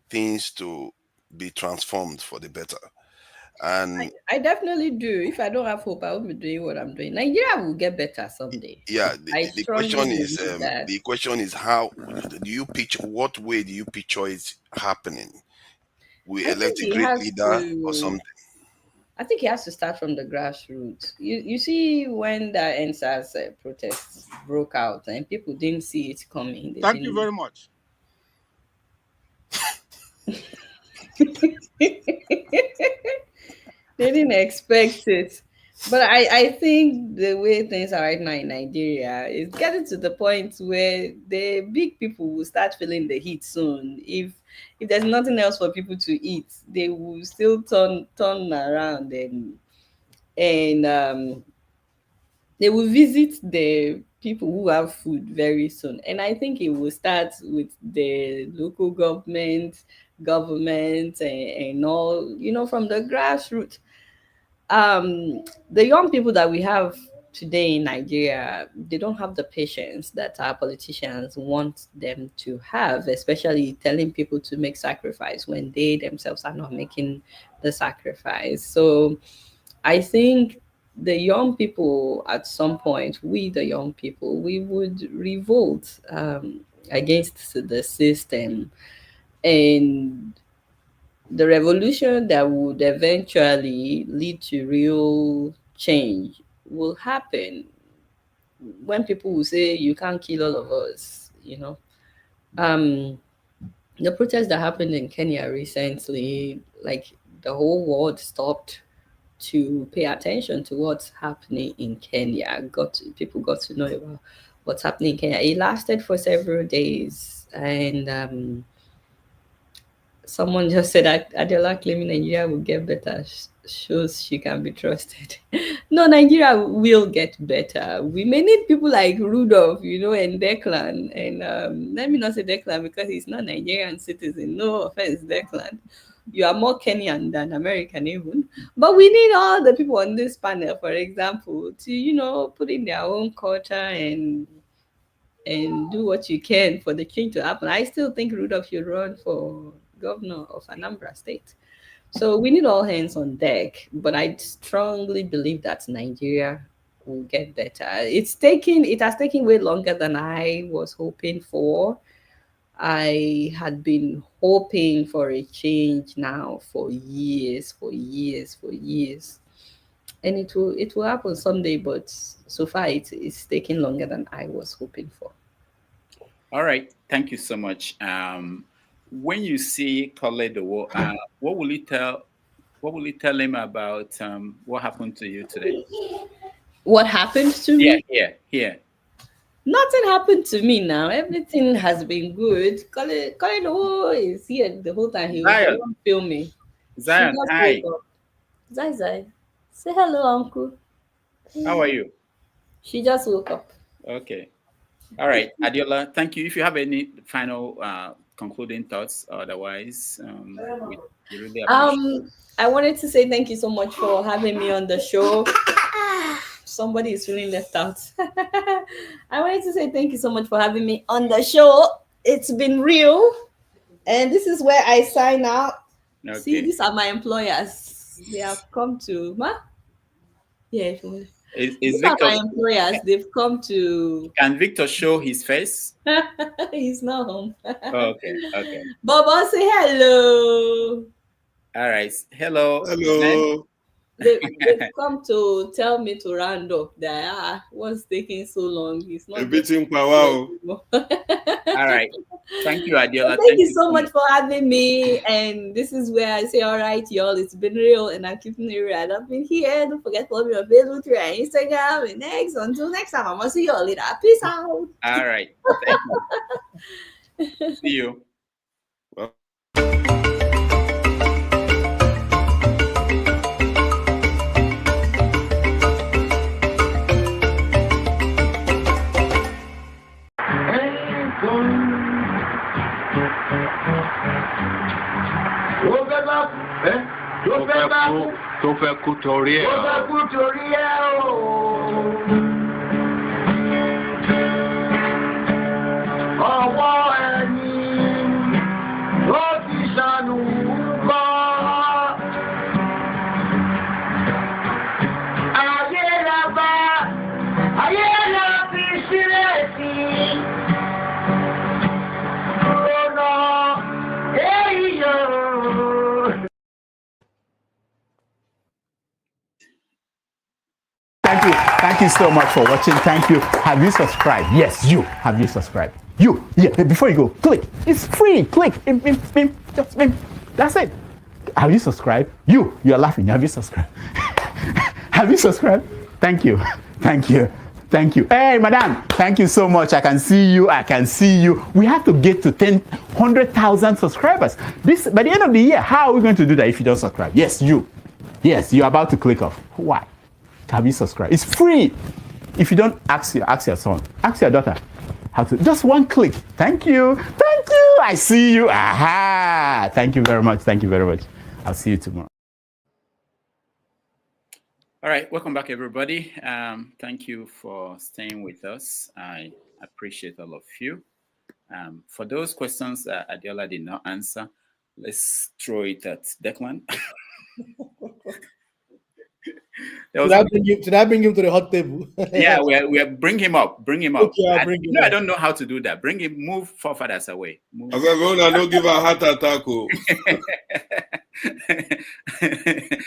things to be transformed for the better? And I definitely do. If I don't have hope, I won't be doing what I'm doing. Nigeria will get better someday. yeah, The question is how do you picture, what way do you picture it happening? We elect a great leader or something? I think it has to start from the grassroots. You see, when the NSAS protests broke out and people didn't see it coming. Thank you very much. They didn't expect it. But I think the way things are right now in Nigeria is getting to the point where the big people will start feeling the heat soon. If there's nothing else for people to eat, they will still turn around and they will visit the people who have food very soon. And I think it will start with the local government and all, from the grassroots. The young people that we have today in Nigeria, they don't have the patience that our politicians want them to have, especially telling people to make sacrifice when they themselves are not making the sacrifice. So I think the young people, at some point, the young people, we would revolt against the system, and the revolution that would eventually lead to real change will happen when people will say, you can't kill all of us. The protests that happened in Kenya recently, like, the whole world stopped to pay attention to what's happening in Kenya. People got to know about what's happening in Kenya. It lasted for several days, and someone just said that Adeola claiming Nigeria will get better shows she can be trusted. No, Nigeria will get better. We may need people like Rudolph, and Declan. And let me not say Declan because he's not Nigerian citizen. No offense, Declan. You are more Kenyan than American even. But we need all the people on this panel, for example, to, put in their own culture and do what you can for the change to happen. I still think Rudolph should run for governor of Anambra State. So we need all hands on deck. But I strongly believe that Nigeria will get better. It has taken way longer than I was hoping for. I had been hoping for a change now for years. And it will happen someday, but so far it's taking longer than I was hoping for. All right, thank you so much. When you see Koledo, what will you tell him about what happened to you today? What happened to me? Yeah. Nothing happened to me now. Everything has been good. Koledo is here the whole time. He was filming. Zion, hi. Zai, say hello, uncle. How are you? She just woke up. Okay. All right, Adeola, thank you. If you have any final concluding thoughts, otherwise, we really appreciate it. I wanted to say thank you so much for having me on the show. Somebody is feeling left out. I wanted to say thank you so much for having me on the show. It's been real. And this is where I sign out. Okay. See, these are my employers. They have come to... Yeah, these are my employers. They've come to... Can Victor show his face? He's not home. Okay. Baba, say hello. All right. Hello. they've come to tell me to round up that what's taking so long? It's not Everything power. All right. Thank you, Adeola. Thank you so much for having me. And this is where I say, all right, y'all, it's been real and I'm keeping it real. I've been here. Don't forget to follow me on Facebook, Twitter, and Instagram. And next, until next time, I'm gonna see y'all later. Peace out. All right. Thank you. See you. Well. Tó fẹ́ kú torí ẹ̀ o. Ọwọ́ ẹni ló ti ṣàánú kọ́. Ayé la bá, ayé la fi sílẹ̀ sí. Lọ́nà èyí yóò. Thank you so much for watching. Thank you. Have you subscribed? Yes, you. Have you subscribed? You. Yeah, before you go, click. It's free. Click. Just that's it. Have you subscribed? You're laughing. Have you subscribed? Have you subscribed? Thank you. Thank you. Thank you. Hey, madam. Thank you so much. I can see you. I can see you. We have to get to 100,000 subscribers. By the end of the year, how are we going to do that if you don't subscribe? Yes, you. Yes, you're about to click off. Why? Have you subscribed? It's free. If you don't, ask your son, ask your daughter how to. Just one click. Thank you. Thank you. I see you. Aha. Thank you very much. Thank you very much. I'll see you tomorrow. All right. Welcome back, everybody. Thank you for staying with us. I appreciate all of you. For those questions that Adeola did not answer, let's throw it at Declan. Should I bring him to the hot table? Yeah, we bring him up. Bring him up. Okay, I'll bring him I up. don't know how to do that. Bring him, move forefathers away. Move. I don't give a heart attack.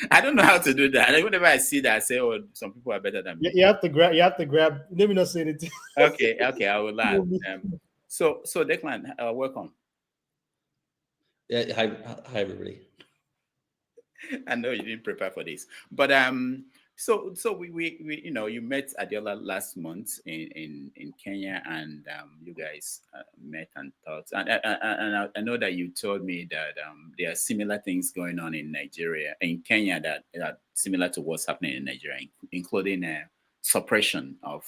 I don't know how to do that. Whenever I see that, I say, "Oh, some people are better than me." You have to grab. You have to grab. Let me not say anything. Okay, I will learn. So Declan, welcome. Yeah, hi everybody. I know you didn't prepare for this, but so we you met Adeola last month in Kenya, and you guys met and talked, and I know that you told me that there are similar things going on in Kenya that are similar to what's happening in Nigeria, including suppression of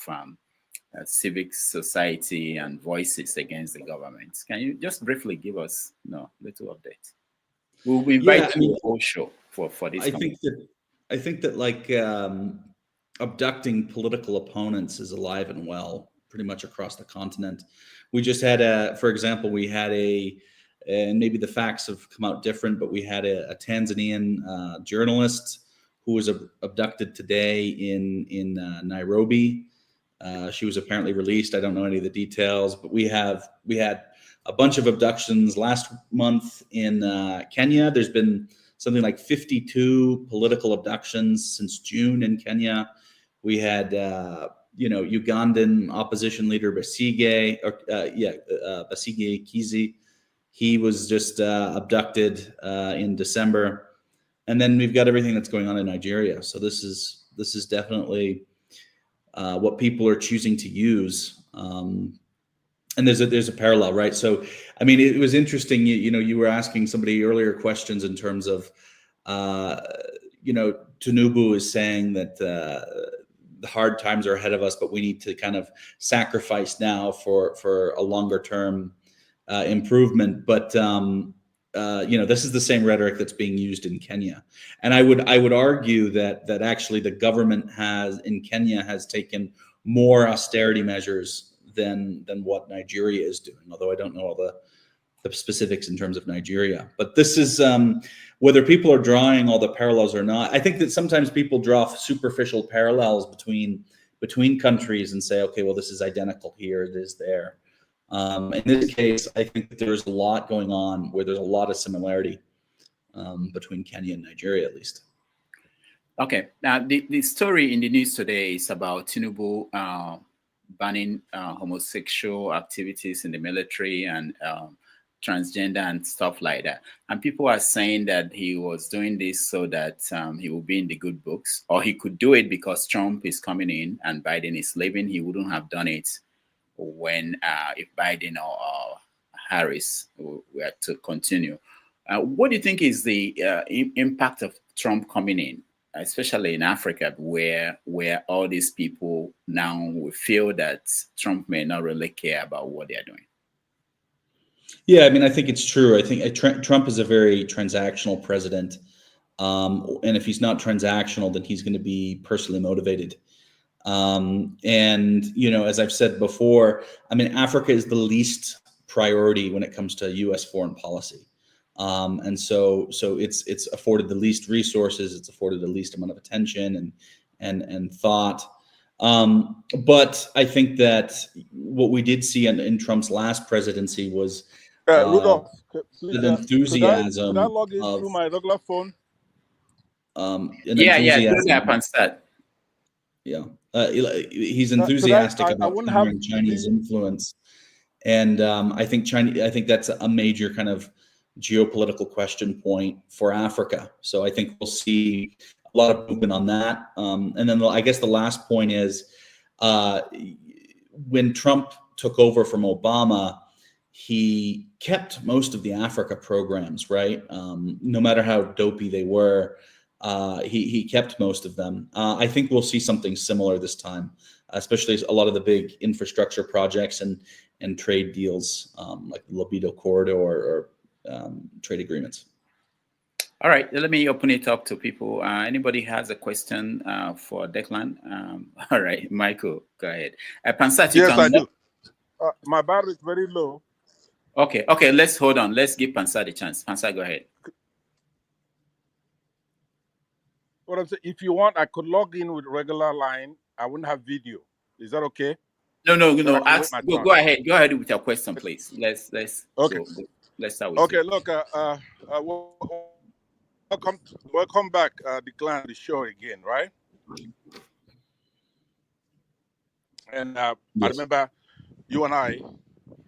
civic society and voices against the government. Can you just briefly give us a little update? We'll invite you to the whole show for this. I think that like abducting political opponents is alive and well pretty much across the continent. We just had for example, we had and maybe the facts have come out different, but we had a Tanzanian journalist who was abducted today in Nairobi. She was apparently released. I don't know any of the details, but we had a bunch of abductions last month in Kenya. There's been something like 52 political abductions since June in Kenya. We had, Ugandan opposition leader Besigye Kizi. He was just abducted in December. And then we've got everything that's going on in Nigeria. So this is definitely what people are choosing to use. And there's a parallel, right? So, I mean, it was interesting. You were asking somebody earlier questions in terms of, Tinubu is saying that the hard times are ahead of us, but we need to kind of sacrifice now for a longer term improvement. But this is the same rhetoric that's being used in Kenya, and I would argue that actually the government in Kenya has taken more austerity measures than what Nigeria is doing, although I don't know all the specifics in terms of Nigeria. But this is whether people are drawing all the parallels or not. I think that sometimes people draw superficial parallels between countries and say, okay, well, this is identical here, it is there. In this case, I think that there's a lot going on where there's a lot of similarity between Kenya and Nigeria, at least. Okay. Now, the story in the news today is about Tinubu banning homosexual activities in the military and transgender and stuff like that. And people are saying that he was doing this so that he will be in the good books, or he could do it because Trump is coming in and Biden is leaving. He wouldn't have done it when if Biden or Harris were to continue. What do you think is the impact of Trump coming in, especially in Africa, where all these people now will feel that Trump may not really care about what they're doing? Yeah, I mean, I think it's true. I think Trump is a very transactional president. And if he's not transactional, then he's going to be personally motivated. And, you know, as I've said before, I mean, Africa is the least priority when it comes to U.S. foreign policy. And so it's afforded the least resources, it's afforded the least amount of attention and thought. But I think that what we did see in Trump's last presidency was Rudolph, the enthusiasm could I log in of through my regular phone? Pansat. Yeah, he's enthusiastic about countering Chinese influence, and I think that's a major kind of geopolitical question point for Africa. So I think we'll see a lot of movement on that. And then I guess the last point is when Trump took over from Obama, he kept most of the Africa programs, right? No matter how dopey they were, he kept most of them. I think we'll see something similar this time, especially a lot of the big infrastructure projects and trade deals like the Libido Corridor or trade agreements. All right, let me open it up to people. Anybody has a question for Declan? All right, Michael, go ahead. Pansat, yes, I do. My battery is very low. Okay, let's hold on. Let's give Pansat a chance. Pansat, go ahead. What I'm saying, if you want, I could log in with regular line. I wouldn't have video. Is that okay? No. Go ahead. Go ahead with your question, please. Let's okay. So, let's start with okay. you. Look, welcome back, Declan, the show again, right? And yes. I remember you and I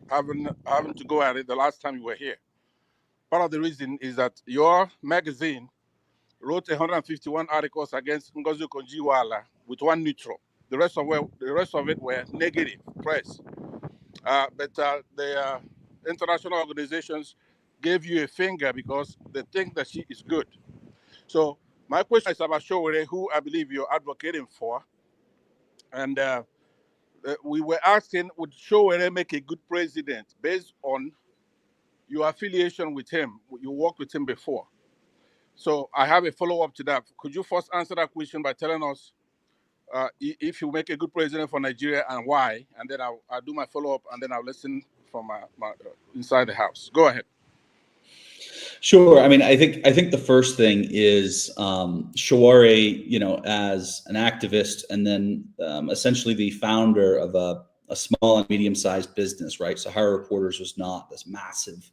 having to go at it the last time you were here. Part of the reason is that your magazine wrote 151 articles against Ngozi Okonjo-Iweala with one neutral. The rest of it were negative press. But the international organizations gave you a finger because they think that she is good. So my question is about Sowore, who I believe you're advocating for. And we were asking, would Sowore make a good president based on your affiliation with him? You worked with him before. So I have a follow-up to that. Could you first answer that question by telling us if you make a good president for Nigeria and why? And then I'll do my follow-up, and then I'll listen from my inside the house. Go ahead. Sure. I mean, I think the first thing is Sowore, you know, as an activist, and then essentially the founder of a small and medium-sized business, right? Sahara Reporters was not this massive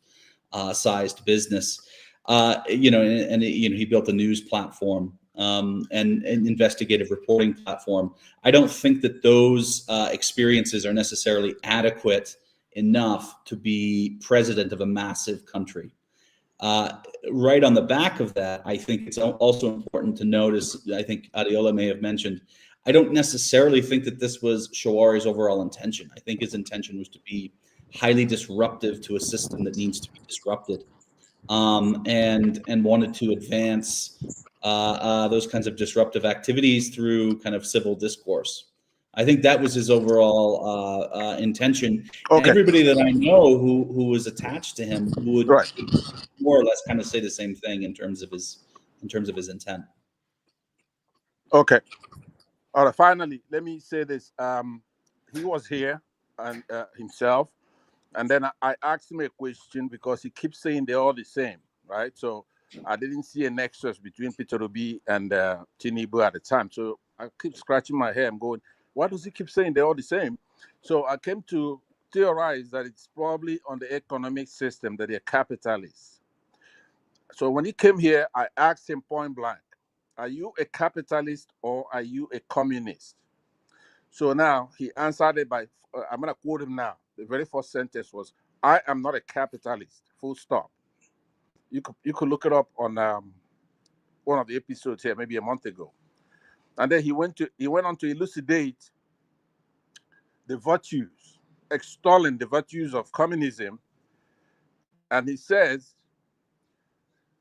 sized business, you know, and you know, he built a news platform and an investigative reporting platform. I don't think that those experiences are necessarily adequate enough to be president of a massive country. Right on the back of that, I think it's also important to notice, I think Adeola may have mentioned, I don't necessarily think that this was Showore's overall intention. I think his intention was to be highly disruptive to a system that needs to be disrupted, and wanted to advance those kinds of disruptive activities through kind of civil discourse. I think that was his overall intention. Okay. Everybody that I know who was attached to him would more or less kind of say the same thing in terms of his intent. Okay. All right. Finally, let me say this. He was here and himself, and then I asked him a question because he keeps saying they're all the same, right? So I didn't see a nexus between Peter Obi and Tinubu at the time. So I keep scratching my head. I'm going, why does he keep saying they're all the same? So I came to theorize that it's probably on the economic system that they're capitalists. So when he came here, I asked him point blank, are you a capitalist or are you a communist? So now he answered it by, I'm going to quote him now. The very first sentence was, I am not a capitalist, full stop. You could look it up on one of the episodes here, maybe a month ago. And then he went on to elucidate the virtues, extolling the virtues of communism. And he says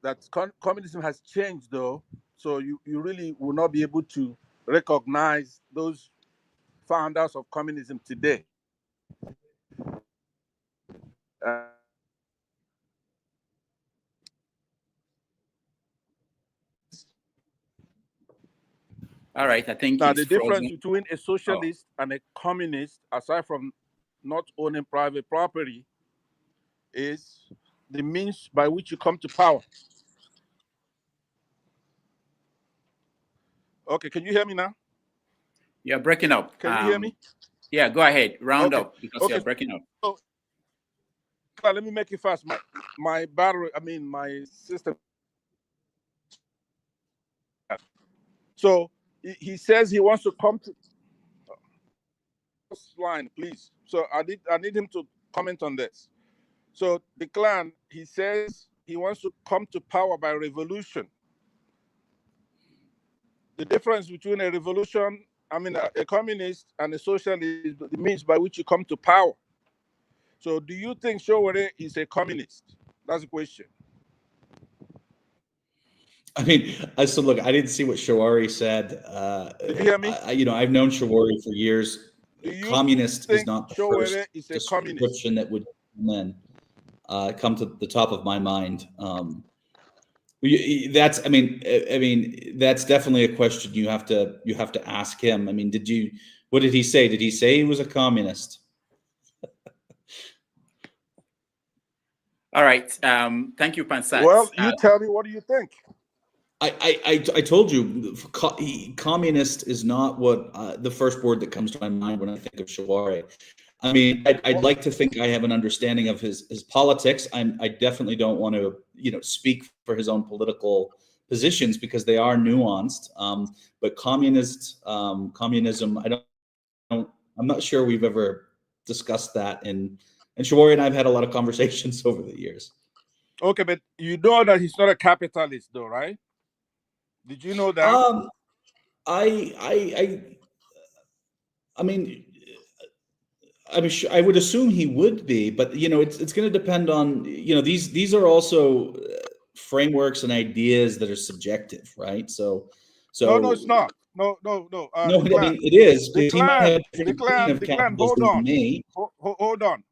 that communism has changed, though, so you really will not be able to recognize those founders of communism today. All right, I think now he's the difference frozen. between a socialist and a communist, aside from not owning private property, is the means by which you come to power. Okay, can you hear me now? You're breaking up. Can you hear me? Yeah, go ahead. Round Okay. up because you're breaking up. So, let me make it fast. My battery, my system. So he says he wants to come to line, please. So I need him to comment on this. So Declan, he says he wants to come to power by revolution. The difference between a revolution, a communist and a socialist is the means by which you come to power. So do you think Sowore is a communist? That's the question. I mean, so look, I didn't see what Shawari said. Did you hear me? I've known Shawari for years. Communist is not the first description that would then come to the top of my mind. That's definitely a question you have to ask him. I mean, what did he say? Did he say he was a communist? All right. Thank you, Pansat. Well, you tell me, what do you think? I told you, communist is not what the first word that comes to my mind when I think of Shawari. I mean, I'd like to think I have an understanding of his politics. I definitely don't want to, speak for his own political positions because they are nuanced. But communism, I'm not sure we've ever discussed that. And Shawari and I've had a lot of conversations over the years. Okay, but you know that he's not a capitalist, though, right? Did you know that? I would assume he would be, but it's going to depend on these are also frameworks and ideas that are subjective, right? So no, it's not. No. No, Declan, I mean it is. Declan,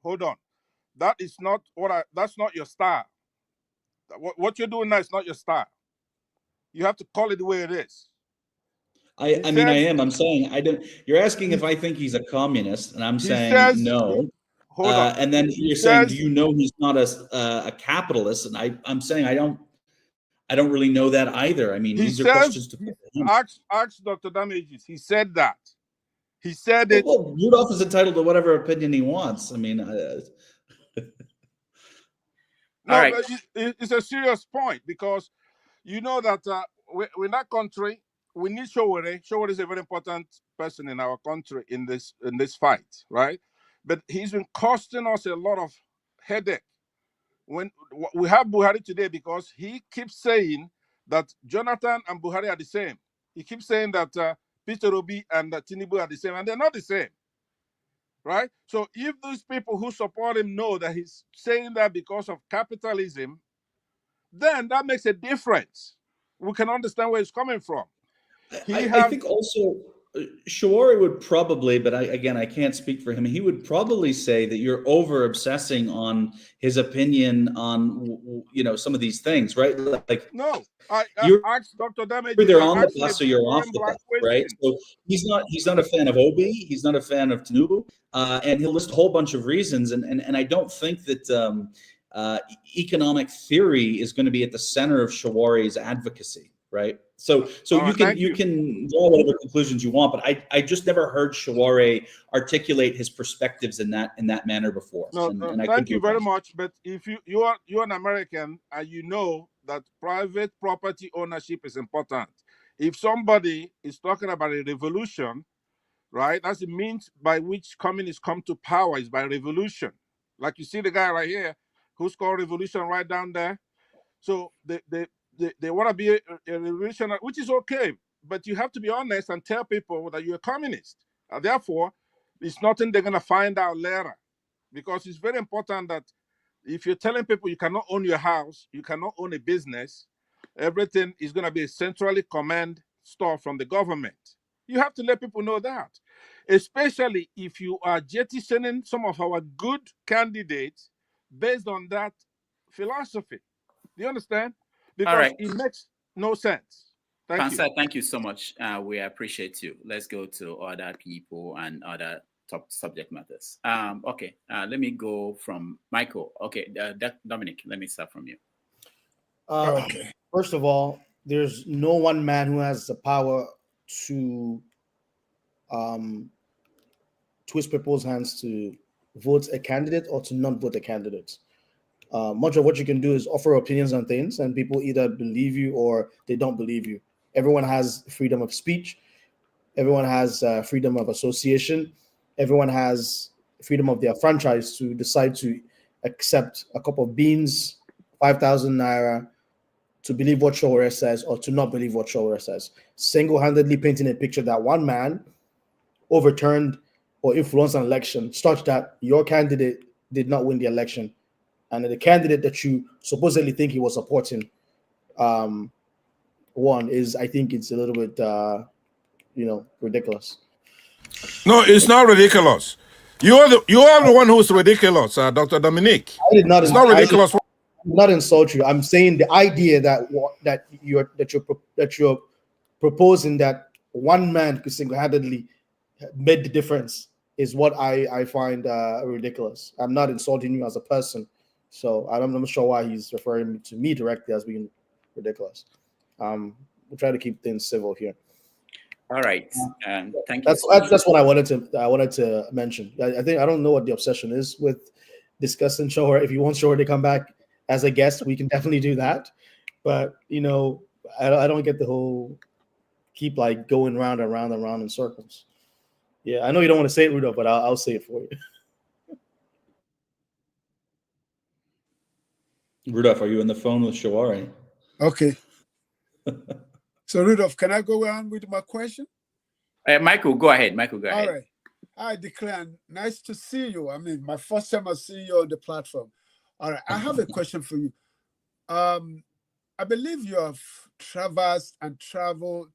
hold on. That is not that's not your style. What you're doing now is not your style. You have to call it the way it is. I am. I'm saying I don't. You're asking if I think he's a communist, and I'm saying no. Hold on. And then you're saying, do you know he's not a capitalist? And I'm saying I don't really know that either. I mean, these are questions to put to him. Ask Dr. Damages. He said that. He said it. Well, Rudolph is entitled to whatever opinion he wants. I mean, no, right. It's a serious point because you know that we're in that country. We need Sowore. Sowore is a very important person in our country in this fight, right? But he's been costing us a lot of headache. When we have Buhari today, because he keeps saying that Jonathan and Buhari are the same. He keeps saying that Peter Obi and Tinubu are the same, and they're not the same, right? So if those people who support him know that he's saying that because of capitalism, then that makes a difference. We can understand where he's coming from. I think also Shawari would probably, but I can't speak for him. He would probably say that you're over obsessing on his opinion on some of these things, right? Like no, I asked Dr. Damage. Either on the bus or you're off the bus, right? So he's not a fan of Obi. He's not a fan of Tinubu, and he'll list a whole bunch of reasons. And I don't think that economic theory is going to be at the center of Shawari's advocacy, right? So you can draw whatever conclusions you want, but I just never heard Shawari articulate his perspectives in that manner before. No, thank you very much. But if you're an American and you know that private property ownership is important, If somebody is talking about a revolution, right, that's the means by which communists come to power is by revolution. Like you see the guy right here who's called revolution right down there. So they want to be a revolutionary, which is okay, but you have to be honest and tell people that you're a communist. Therefore, it's nothing they're going to find out later, because it's very important that if you're telling people you cannot own your house, you cannot own a business, everything is going to be a centrally command stuff from the government. You have to let people know that, especially if you are jettisoning some of our good candidates based on that philosophy. Do you understand? Because All right. it makes no sense. Thank you. Pansa, thank you so much. We appreciate you. Let's go to other people and other top subject matters. Okay, let me go from Michael. Okay, Dominic, let me start from you. Okay. First of all, there's no one man who has the power to twist people's hands to vote a candidate or to not vote a candidate. Much of what you can do is offer opinions on things, and people either believe you or they don't believe you. Everyone has freedom of speech. Everyone has freedom of association. Everyone has freedom of their franchise to decide to accept a cup of beans, 5,000 naira, to believe what Showore says or to not believe what Showore says. Single-handedly painting a picture that one man overturned or influenced an election such that your candidate did not win the election, and the candidate that you supposedly think he was supporting won, is, I think it's a little bit, ridiculous. No, it's not ridiculous. You are the one who's ridiculous, Dr. Dominique. I did not. It's not ridiculous. I did not insult you. I'm saying the idea that you're proposing that one man could single-handedly made the difference is what I find ridiculous. I'm not insulting you as a person, so I'm not sure why he's referring to me directly as being ridiculous. We'll try to keep things civil here. All right, thank you. That's what I wanted to mention. I don't know what the obsession is with discussing Showore. If you want Showore to come back as a guest, we can definitely do that. But I don't get the whole keep like going round and round and round in circles. Yeah, I know you don't want to say it, Rudolph, but I'll say it for you. Rudolph, are you on the phone with Showore? Okay. So, Rudolph, can I go on with my question? Michael, go ahead. All right. Hi, Declan. Nice to see you. I mean, my first time I see you on the platform. All right. I have a question for you. I believe you have traversed and traveled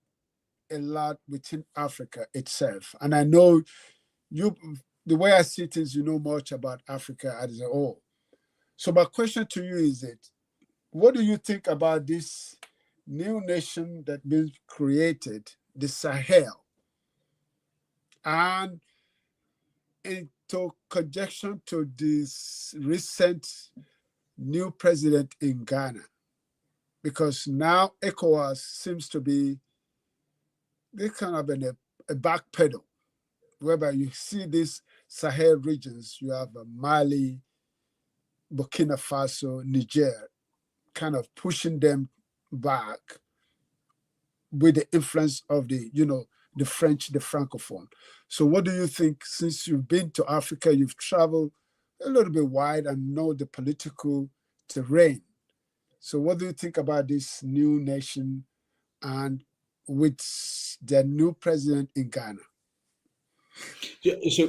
a lot within Africa itself. And I know the way I see things, you know much about Africa as a whole. So my question to you is what do you think about this new nation that been created, the Sahel, and into conjunction to this recent new president in Ghana? Because now ECOWAS seems to be, they kind of in a back pedal, whereby you see these Sahel regions, you have Mali, Burkina Faso, Niger, kind of pushing them back with the influence of the French, the Francophone. So what do you think, since you've been to Africa, you've traveled a little bit wide and know the political terrain? So what do you think about this new nation and with the new president in Ghana?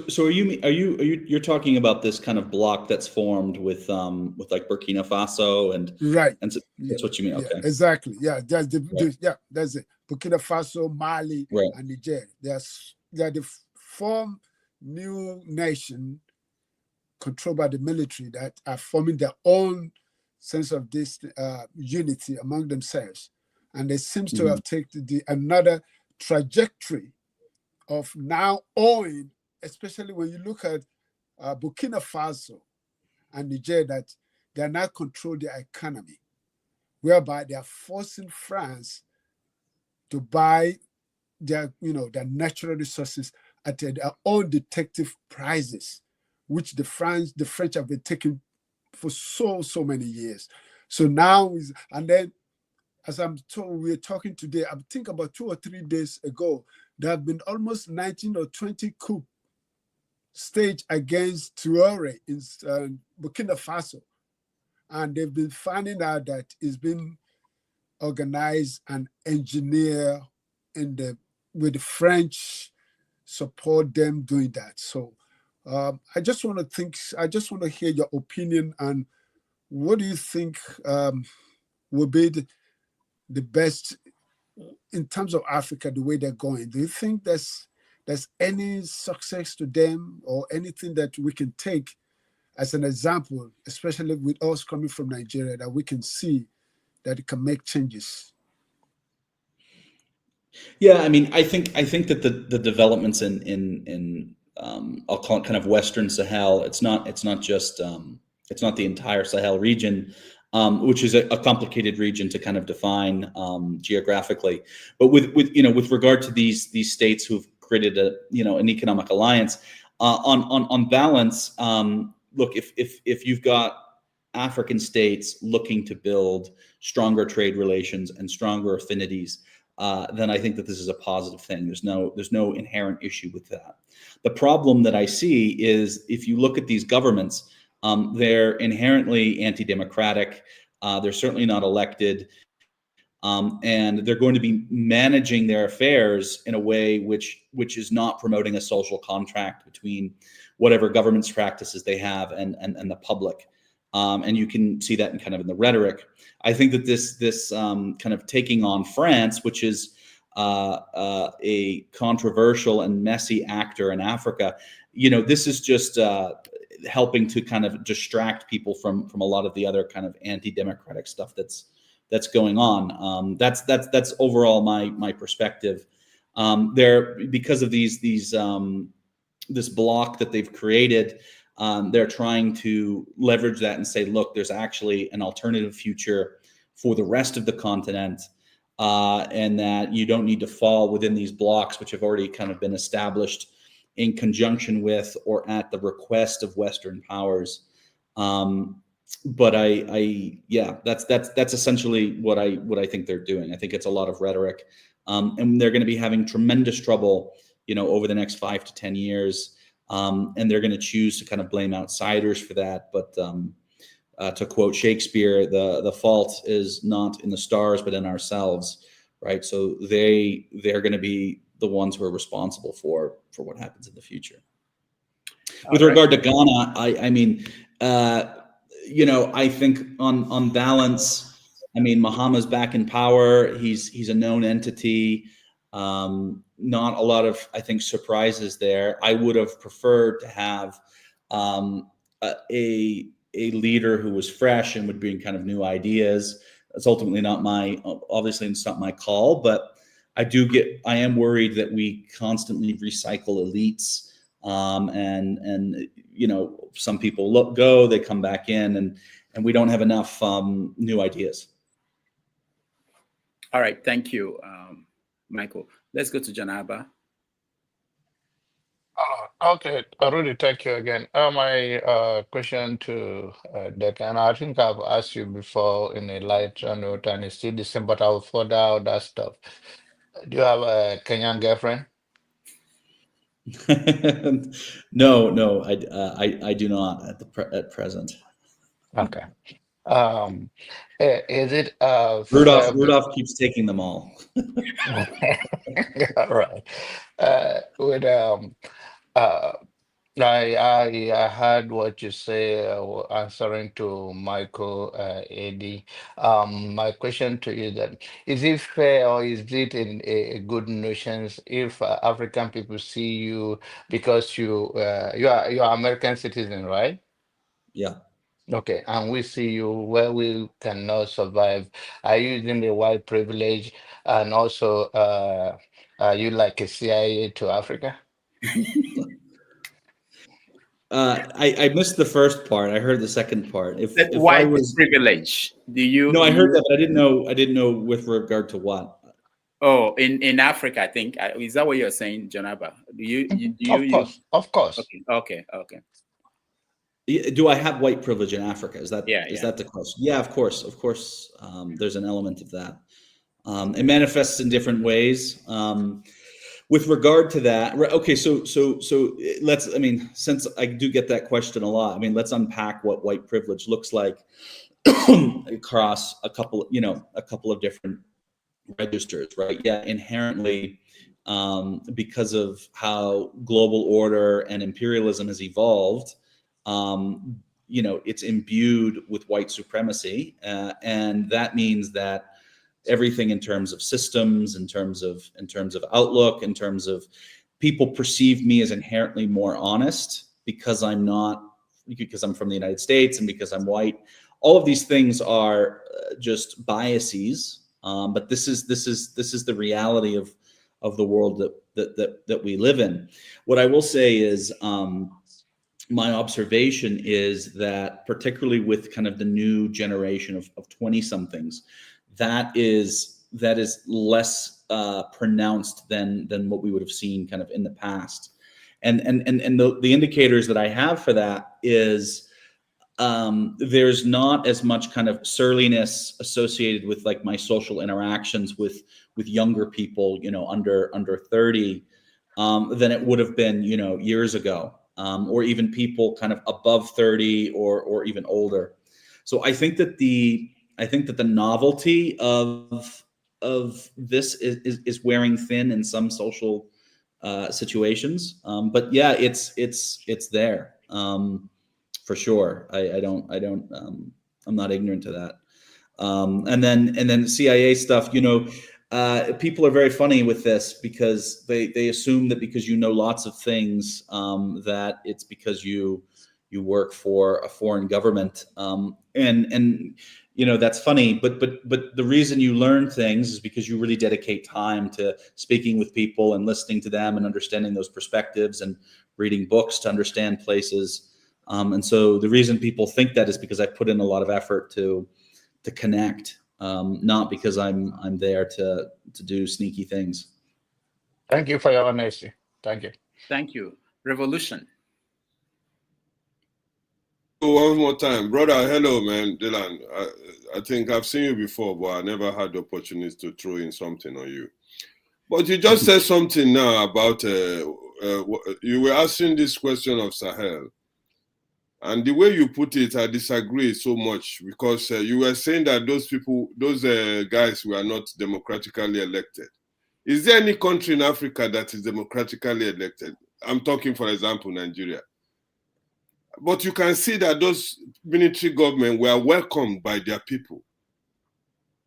So you're talking about this kind of block that's formed with like Burkina Faso and right, and so that's what you mean? Okay, exactly. Yeah, that's that's it. Burkina Faso, Mali, and Niger. They are the form new nation controlled by the military that are forming their own sense of this unity among themselves, and they seem to have taken another trajectory of now owing, especially when you look at Burkina Faso and Niger, that they are now control their economy, whereby they are forcing France to buy their natural resources at their own detective prices, which the French have been taking for so many years. So now and then as I'm told, we're talking today, I think about 2 or 3 days ago, there have been almost 19 or 20 coups staged against Traore in Burkina Faso. And they've been finding out that it's been organized and engineered with the French support them doing that. So I just want to hear your opinion on what do you think will be the best in terms of Africa, the way they're going. Do you think there's any success to them or anything that we can take as an example, especially with us coming from Nigeria, that we can see that it can make changes? Yeah, I mean, I think that the developments in I'll call it kind of Western Sahel. It's not just it's not the entire Sahel region, which is a complicated region to kind of define geographically. But with regard to these states who've created an economic alliance, on balance, look, if you've got African states looking to build stronger trade relations and stronger affinities, then I think that this is a positive thing. There's no inherent issue with that. The problem that I see is if you look at these governments, they're inherently anti-democratic. They're certainly not elected. And they're going to be managing their affairs in a way which is not promoting a social contract between whatever governance practices they have and the public. And you can see that in the rhetoric. I think that this kind of taking on France, which is a controversial and messy actor in Africa, this is just helping to kind of distract people from a lot of the other kind of anti-democratic stuff that's going on. That's overall my perspective. Because of this block that they've created, they're trying to leverage that and say, look, there's actually an alternative future for the rest of the continent, and that you don't need to fall within these blocks, which have already kind of been established in conjunction with or at the request of Western powers. But that's essentially what I think they're doing. I think it's a lot of rhetoric, and they're going to be having tremendous trouble, over the next 5 to 10 years. And they're going to choose to kind of blame outsiders for that. But to quote Shakespeare, the fault is not in the stars, but in ourselves, right? So they're going to be the ones who are responsible for what happens in the future. With regard to Ghana, I mean, I think on balance, I mean, Mahama's back in power. He's a known entity. Not a lot of, I think, surprises there. I would have preferred to have a leader who was fresh and would bring kind of new ideas. That's ultimately obviously it's not my call, but I am worried that we constantly recycle elites, and some people go, they come back in, and we don't have enough new ideas. All right, thank you, Michael. Let's go to Janaba. Okay, Rudy, thank you again. My question to Declan, I think I've asked you before in a light note, and it's still the same, but I'll further out that stuff. Do you have a Kenyan girlfriend? No, I do not at present. Okay. Is it Rudolph keeps taking them all. All right. I heard what you say answering to Michael AD. My question to you then, is it fair or is it in a good notion if African people see you because you are American citizen, right? Yeah. Okay, and we see you where we cannot survive. Are you using the white privilege, and also are you like a CIA to Africa? I missed the first part. I heard the second part. If white I was privilege, do you? No, I heard that, but I didn't know with regard to what. Oh, in Africa, I think. Is that what you're saying, Janaba? Do you Of course. Okay. Do I have white privilege in Africa? Is that that the question? Yeah, of course. There's an element of that. It manifests in different ways. With regard to that, okay, so let's. I mean, since I do get that question a lot, I mean, let's unpack what white privilege looks like across a couple of different registers, right? Yeah, inherently, because of how global order and imperialism has evolved, it's imbued with white supremacy, and that means that everything in terms of systems, in terms of outlook, in terms of people perceive me as inherently more honest because I'm from the United States and because I'm white. All of these things are just biases, but this is the reality of the world that we live in. What I will say is, my observation is that particularly with kind of the new generation of 20-somethings, that is less pronounced than what we would have seen kind of in the past, and the indicators that I have for that is there's not as much kind of surliness associated with like my social interactions with younger people, under 30, than it would have been, years ago, or even people kind of above 30 or even older. So I think that the novelty of this is wearing thin in some social situations, but yeah, it's there for sure. I'm not ignorant to that. And then CIA stuff. People are very funny with this because they assume that because you know lots of things, that it's because you work for a foreign government, and that's funny, but the reason you learn things is because you really dedicate time to speaking with people and listening to them and understanding those perspectives and reading books to understand places, and so the reason people think that is because I put in a lot of effort to connect, not because I'm there to do sneaky things. Thank you for your honesty. Thank you. Thank you. Revolution. One more time, brother. Hello, man, Dylan. I think I've seen you before, but I never had the opportunity to throw in something on you. But you just said something now about you were asking this question of Sahel, and the way you put it, I disagree so much, because you were saying that those guys were not democratically elected. Is there any country in Africa that is democratically elected? I'm talking, for example, Nigeria. But you can see that those military government were welcomed by their people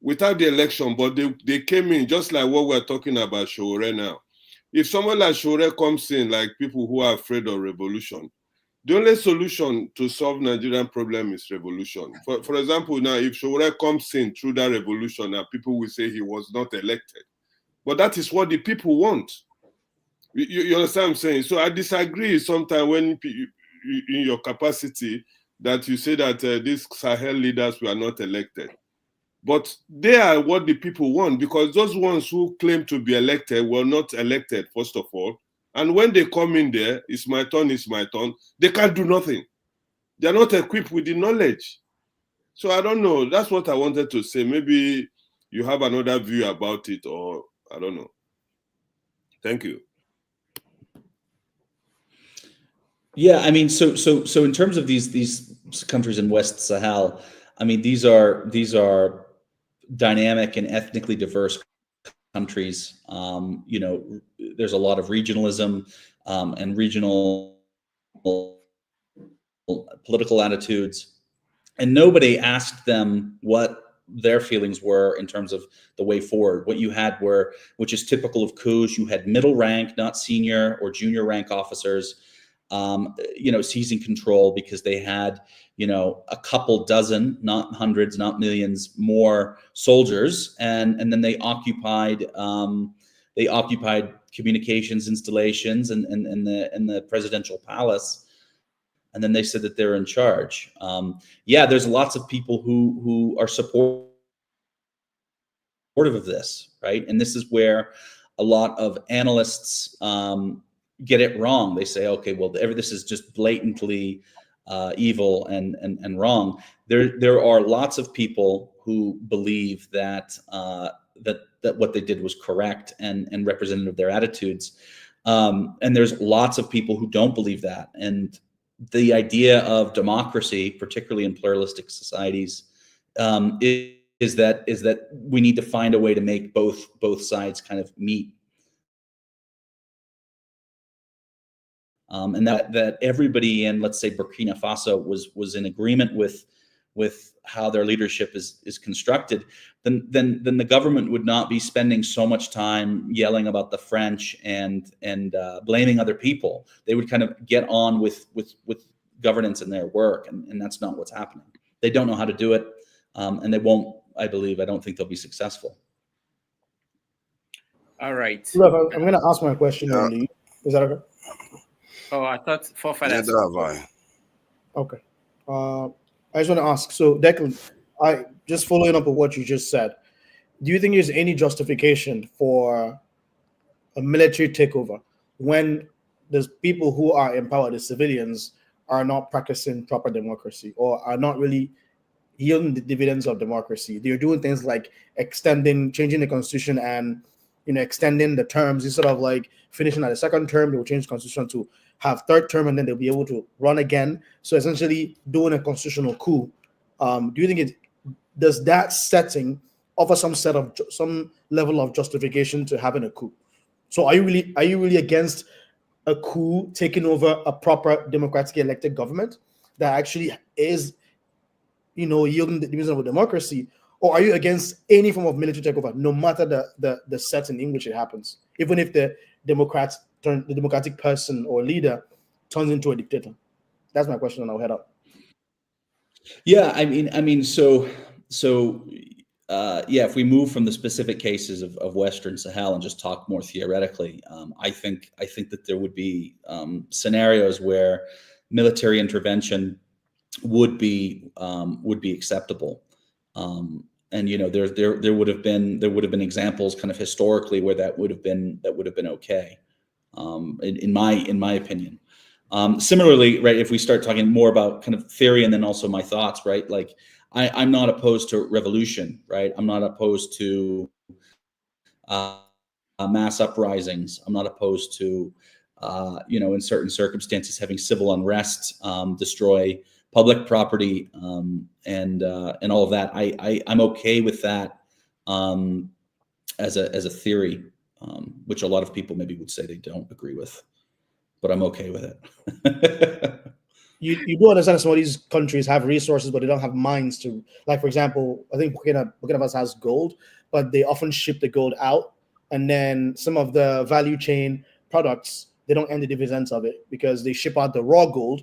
without the election, but they came in just like what we're talking about Shore now. If someone like Shore comes in, like people who are afraid of revolution, the only solution to solve Nigerian problem is revolution. For example, now, if Shore comes in through that revolution, now people will say he was not elected. But that is what the people want. You understand what I'm saying? So I disagree sometimes when in your capacity that you say that these Sahel leaders were not elected. But they are what the people want, because those ones who claim to be elected were not elected, first of all. And when they come in there, it's my turn, they can't do nothing. They're not equipped with the knowledge. So I don't know. That's what I wanted to say. Maybe you have another view about it, or I don't know. Thank you. Yeah, I mean, so in terms of these countries in West Sahel, I mean, these are dynamic and ethnically diverse countries. There's a lot of regionalism and regional political attitudes, and nobody asked them what their feelings were in terms of the way forward. What you had were, which is typical of coups, you had middle rank, not senior or junior rank officers, seizing control because they had, a couple dozen, not hundreds, not millions, more soldiers, and then they occupied communications installations and the presidential palace, and then they said that they're in charge. There's lots of people who are supportive of this, right? And this is where a lot of analysts get it wrong. They say, okay, well, this is just blatantly evil and wrong. There are lots of people who believe that that what they did was correct and representative of their attitudes, and there's lots of people who don't believe that. And the idea of democracy, particularly in pluralistic societies, is that we need to find a way to make both sides kind of meet. And that everybody in, let's say, Burkina Faso was in agreement with how their leadership is constructed, then the government would not be spending so much time yelling about the French and blaming other people. They would kind of get on with governance in their work, and that's not what's happening. They don't know how to do it, and they won't. I don't think they'll be successful. All right. Look, I'm going to ask my question. Yeah. Is that okay? Oh, I thought forefathers. Okay. I just want to ask. So, Declan, I just following up on what you just said. Do you think there's any justification for a military takeover when there's people who are in power, the civilians, are not practicing proper democracy or are not really yielding the dividends of democracy? They're doing things like changing the constitution and extending the terms instead of like finishing at the second term. They will change the constitution to have third term, and then they'll be able to run again. So essentially, doing a constitutional coup. Do you think does that setting offer some level of justification to having a coup? So are you really against a coup taking over a proper democratically elected government that actually is yielding the dividends of democracy, or are you against any form of military takeover, no matter the setting in which it happens, even if the democratic person or leader turns into a dictator? That's my question, and I'll head up. Yeah, I mean, so if we move from the specific cases of Western Sahel and just talk more theoretically, I think that there would be scenarios where military intervention would be acceptable, and there would have been examples kind of historically where that would have been okay, in my opinion. Similarly, right, if we start talking more about kind of theory and then also my thoughts, right, like I'm not opposed to revolution, right? I'm not opposed to mass uprisings. I'm not opposed to in certain circumstances having civil unrest destroy public property, and all of that. I'm okay with that as a theory, which a lot of people maybe would say they don't agree with, but I'm okay with it. You do understand that some of these countries have resources, but they don't have mines to, like, for example, I think Burkina Faso has gold, but they often ship the gold out, and then some of the value chain products, they don't earn the dividends of it because they ship out the raw gold.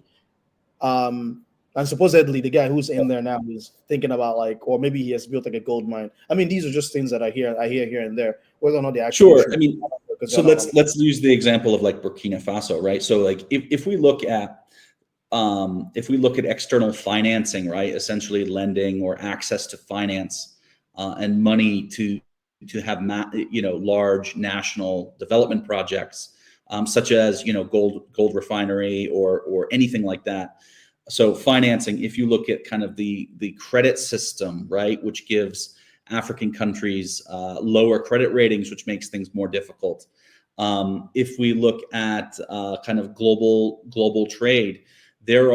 And supposedly the guy who's in there now is thinking about or maybe he has built like a gold mine. I mean, these are just things that I hear here and there, whether or not they actually. Sure. I mean, so let's use the example of like Burkina Faso, right? So like if we look at external financing, right, essentially lending or access to finance and money to have large national development projects, such as gold refinery or anything like that. So financing, if you look at kind of the credit system, right, which gives African countries lower credit ratings, which makes things more difficult. If we look at kind of global trade, there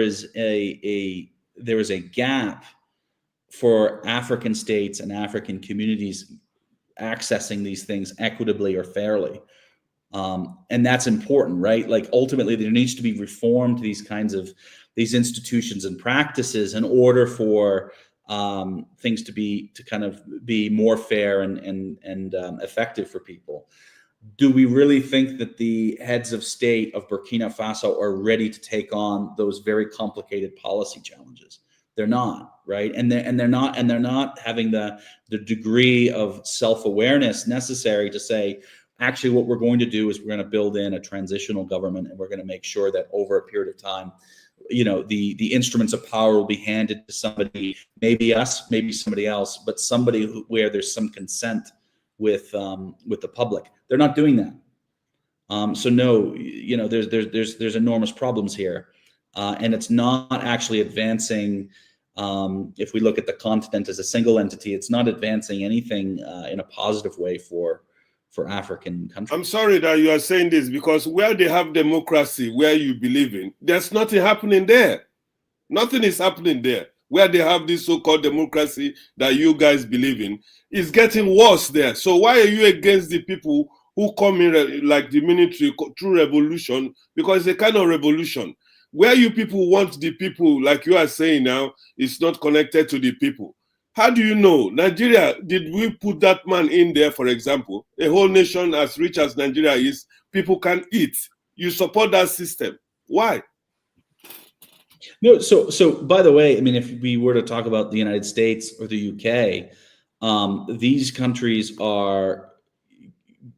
is a gap for African states and African communities accessing these things equitably or fairly. And that's important, right? Like ultimately there needs to be reform to these institutions and practices in order for things to kind of be more fair and effective for people. Do we really think that the heads of state of Burkina Faso are ready to take on those very complicated policy challenges? They're not, right? And they're not having the degree of self-awareness necessary to say, actually, what we're going to do is we're going to build in a transitional government, and we're going to make sure that over a period of time, the instruments of power will be handed to somebody, maybe us, maybe somebody else, but somebody where there's some consent with the public. They're not doing that. So no, you know, there's enormous problems here, and it's not actually advancing. If we look at the continent as a single entity, it's not advancing anything in a positive way for African countries. I'm sorry that you are saying this, because where they have democracy, where you believe in, there's nothing happening there. Nothing is happening there. Where they have this so-called democracy that you guys believe in, is getting worse there. So why are you against the people who come in like the military through revolution? Because it's a kind of revolution. Where you people want the people, like you are saying now, it's not connected to the people. How do you know? Nigeria, did we put that man in there, for example? A whole nation as rich as Nigeria is, people can eat. You support that system. Why? No, so by the way, I mean, if we were to talk about the United States or the UK, these countries are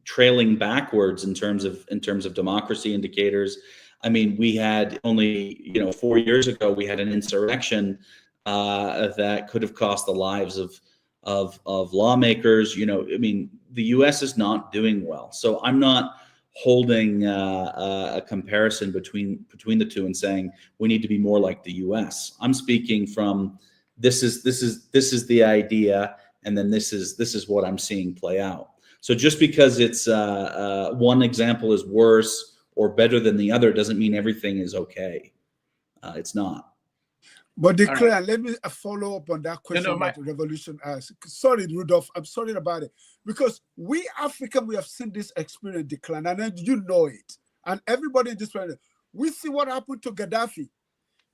trailing backwards in terms of democracy indicators. I mean, we had only 4 years ago we had an insurrection that could have cost the lives of lawmakers. You know, I mean, the U.S. is not doing well. So I'm not holding a comparison between the two and saying we need to be more like the U.S. I'm speaking from this is the idea, and then this is what I'm seeing play out. So just because it's one example is worse or better than the other doesn't mean everything is okay. It's not. But Declan, let me follow up on that question that the revolution asked. Sorry, Rudolph, I'm sorry about it. Because we African, we have seen this experience, Declan, and then you know it. And everybody in this planet, we see what happened to Gaddafi.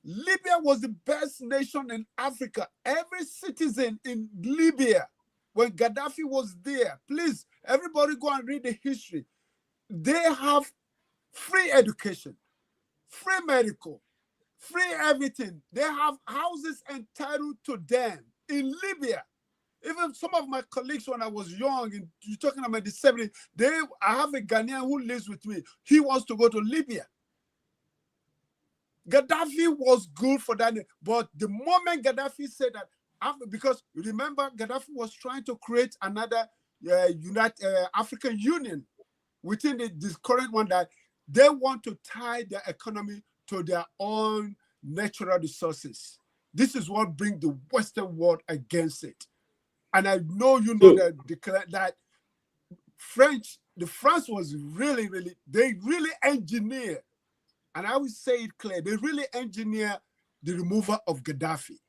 Libya was the best nation in Africa. Every citizen in Libya, when Gaddafi was there, please, everybody go and read the history. They have free education, free medical, free everything. They have houses entitled to them in Libya. Even some of my colleagues when I was young, you're talking about the 70s, I have a Ghanaian who lives with me. He wants to go to Libya. Gaddafi was good for that. But the moment Gaddafi said that, because remember, Gaddafi was trying to create another African Union within this current one, that they want to tie their economy to their own natural resources. This is what brings the Western world against it. And I know you know that France was really, they really engineered, and I will say it clear, they really engineered the removal of Gaddafi.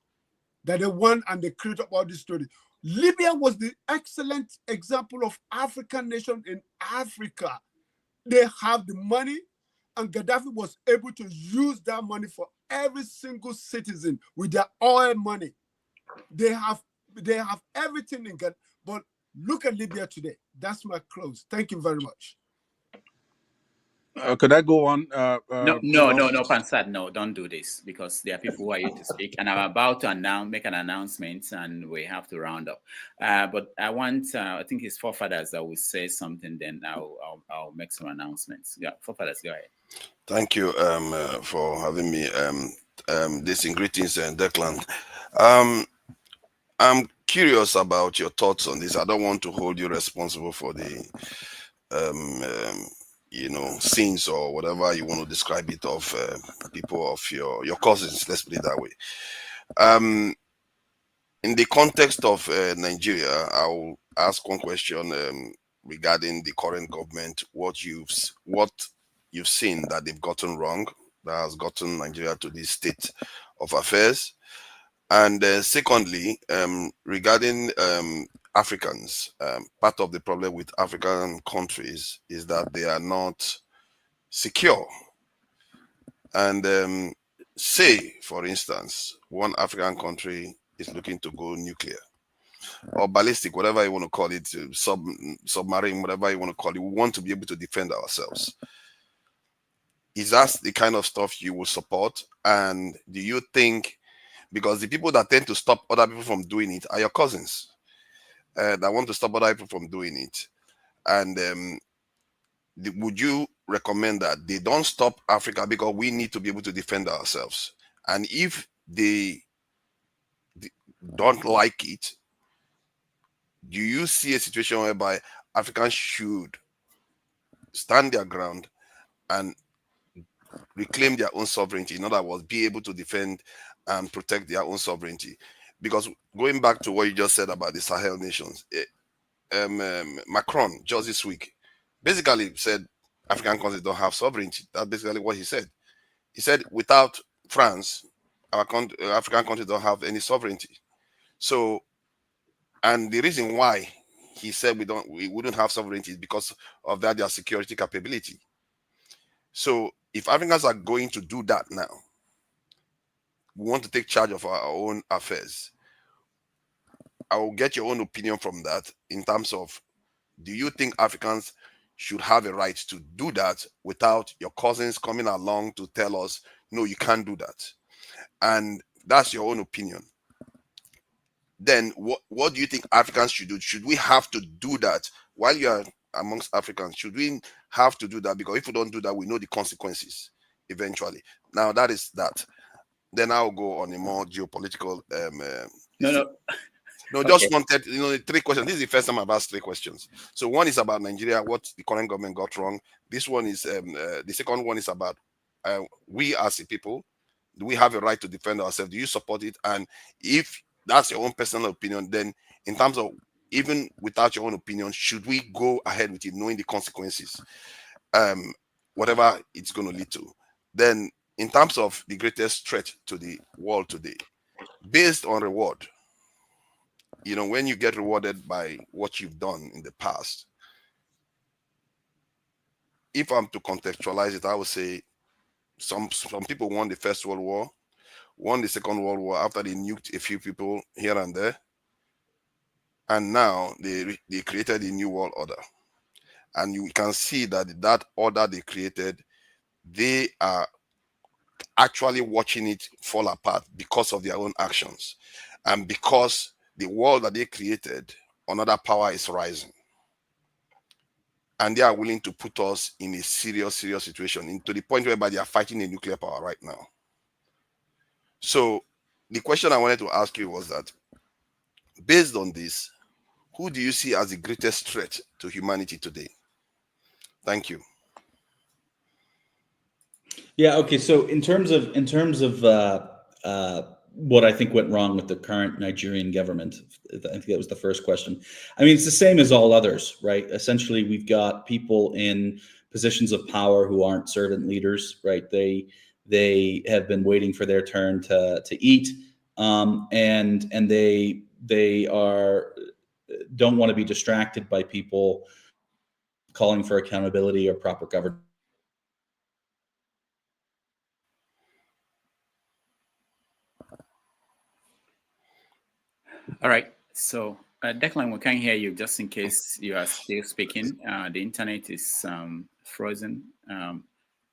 That they won and they created all this story. Libya was the excellent example of African nation in Africa. They have the money, and Gaddafi was able to use that money for every single citizen with their oil money. They have everything in Gaddafi. But look at Libya today. That's my close. Thank you very much. Could I go on? No, Pansad, no, don't do this, because there are people who are here to speak, and I'm about to make an announcement, and we have to round up. But I want, I think it's Forefathers that will say something, then I'll make some announcements. Yeah, Forefathers, go ahead. Thank you for having me. This in greetings, Declan. I'm curious about your thoughts on this. I don't want to hold you responsible for the scenes or whatever you want to describe it of people of your cousins, let's put it that way. In the context of Nigeria, I'll ask one question regarding the current government, what you've seen that they've gotten wrong, that has gotten Nigeria to this state of affairs. And secondly, regarding Africans, part of the problem with African countries is that they are not secure. And say, for instance, one African country is looking to go nuclear or ballistic, whatever you want to call it, submarine, whatever you want to call it. We want to be able to defend ourselves. Is that the kind of stuff you will support? And do you think, because the people that tend to stop other people from doing it are your cousins that want to stop other people from doing it. And would you recommend that they don't stop Africa because we need to be able to defend ourselves? And if they don't like it, do you see a situation whereby Africans should stand their ground and reclaim their own sovereignty. In other words, be able to defend and protect their own sovereignty. Because going back to what you just said about the Sahel nations, Macron just this week basically said African countries don't have sovereignty. That's basically what he said. He said without France, African countries don't have any sovereignty. So, and the reason why he said we wouldn't have sovereignty is because of that their security capability. So if Africans are going to do that now, we want to take charge of our own affairs. I will get your own opinion from that in terms of, do you think Africans should have a right to do that without your cousins coming along to tell us, no, you can't do that? And that's your own opinion. Then what do you think Africans should do? Should we have to do that while you are amongst Africans? Should we have to do that? Because if we don't do that, we know the consequences eventually. Now that is that. Then I'll go on a more geopolitical. No, just wanted, three questions. This is the first time I've asked three questions. So one is about Nigeria, what the current government got wrong. This one is, the second one is about we as a people, do we have a right to defend ourselves? Do you support it? And if that's your own personal opinion, then in terms of even without your own opinion, should we go ahead with it knowing the consequences, whatever it's going to lead to? Then in terms of the greatest threat to the world today, based on reward, when you get rewarded by what you've done in the past, if I'm to contextualize it, I would say some people won the First World War, won the Second World War after they nuked a few people here and there, and now they created a new world order. And you can see that order they created, they are actually watching it fall apart because of their own actions, and because the world that they created, another power is rising. And they are willing to put us in a serious situation, to the point whereby they are fighting a nuclear power right now. So the question I wanted to ask you was that, based on this, who do you see as the greatest threat to humanity today? Thank you. Yeah. Okay. So in terms of what I think went wrong with the current Nigerian government, I think that was the first question. I mean, it's the same as all others, right? Essentially, we've got people in positions of power who aren't servant leaders, right? They have been waiting for their turn to eat, and they don't want to be distracted by people calling for accountability or proper governance. All right. So, Declan, we can't hear you just in case you are still speaking. The internet is frozen.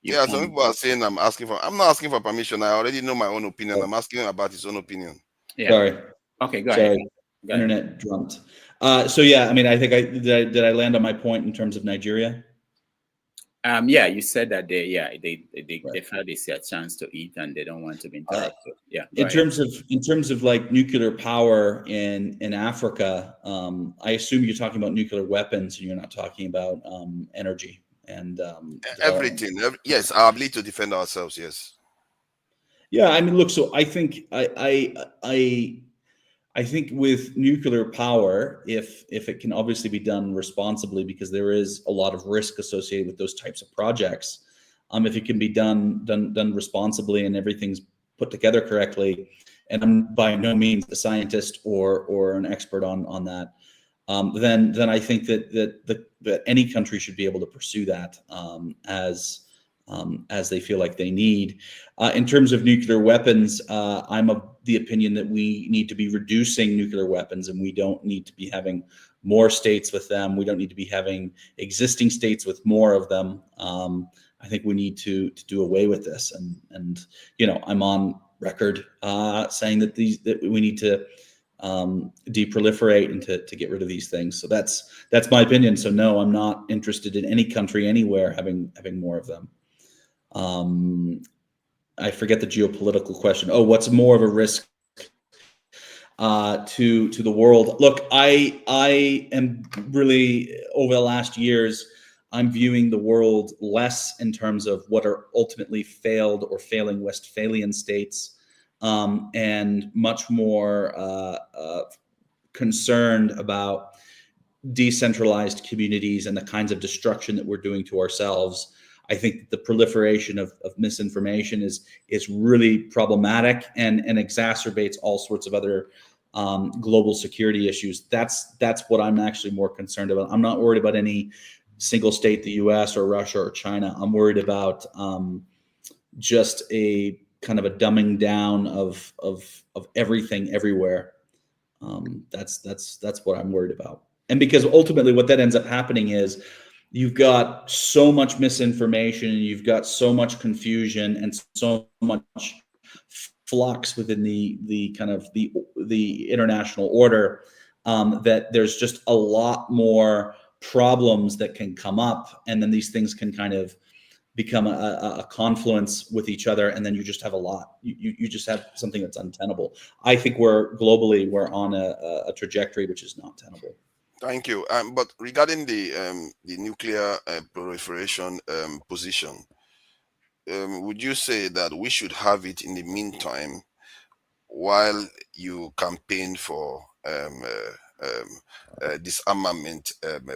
Yeah, some people are saying I'm not asking for permission. I already know my own opinion. I'm asking about his own opinion. Yeah. Sorry. Okay, go ahead. Internet jumped. So yeah, I mean, I think did I land on my point in terms of Nigeria? Yeah, you said that they felt they see a chance to eat and they don't want to be interrupted. Yeah. In terms of like nuclear power in Africa, I assume you're talking about nuclear weapons and you're not talking about energy and everything. Yes, our ability to defend ourselves. Yes. Yeah, I mean, look. So I think I think with nuclear power, if it can obviously be done responsibly, because there is a lot of risk associated with those types of projects, if it can be done responsibly and everything's put together correctly, and I'm by no means a scientist or an expert on that, then I think that any country should be able to pursue that as they feel like they need. In terms of nuclear weapons, I'm of the opinion that we need to be reducing nuclear weapons, and we don't need to be having more states with them. We don't need to be having existing states with more of them. I think we need to do away with this. And I'm on record saying that we need to deproliferate and to get rid of these things. So that's my opinion. So no, I'm not interested in any country anywhere having more of them. I forget the geopolitical question. Oh, what's more of a risk to the world? Look, I am really, over the last years, I'm viewing the world less in terms of what are ultimately failed or failing Westphalian states, and much more concerned about decentralized communities and the kinds of destruction that we're doing to ourselves. I think the proliferation of misinformation is really problematic and exacerbates all sorts of other global security issues. That's what I'm actually more concerned about. I'm not worried about any single state, the US or Russia or China. I'm worried about just a kind of a dumbing down of everything everywhere. That's what I'm worried about. And because ultimately what that ends up happening is you've got so much misinformation, you've got so much confusion and so much flux within the kind of the international order, that there's just a lot more problems that can come up, and then these things can kind of become a confluence with each other, and then you just have a lot. You just have something that's untenable. I think we're on a trajectory which is not tenable. Thank you. But regarding the nuclear proliferation position, would you say that we should have it in the meantime while you campaign for disarmament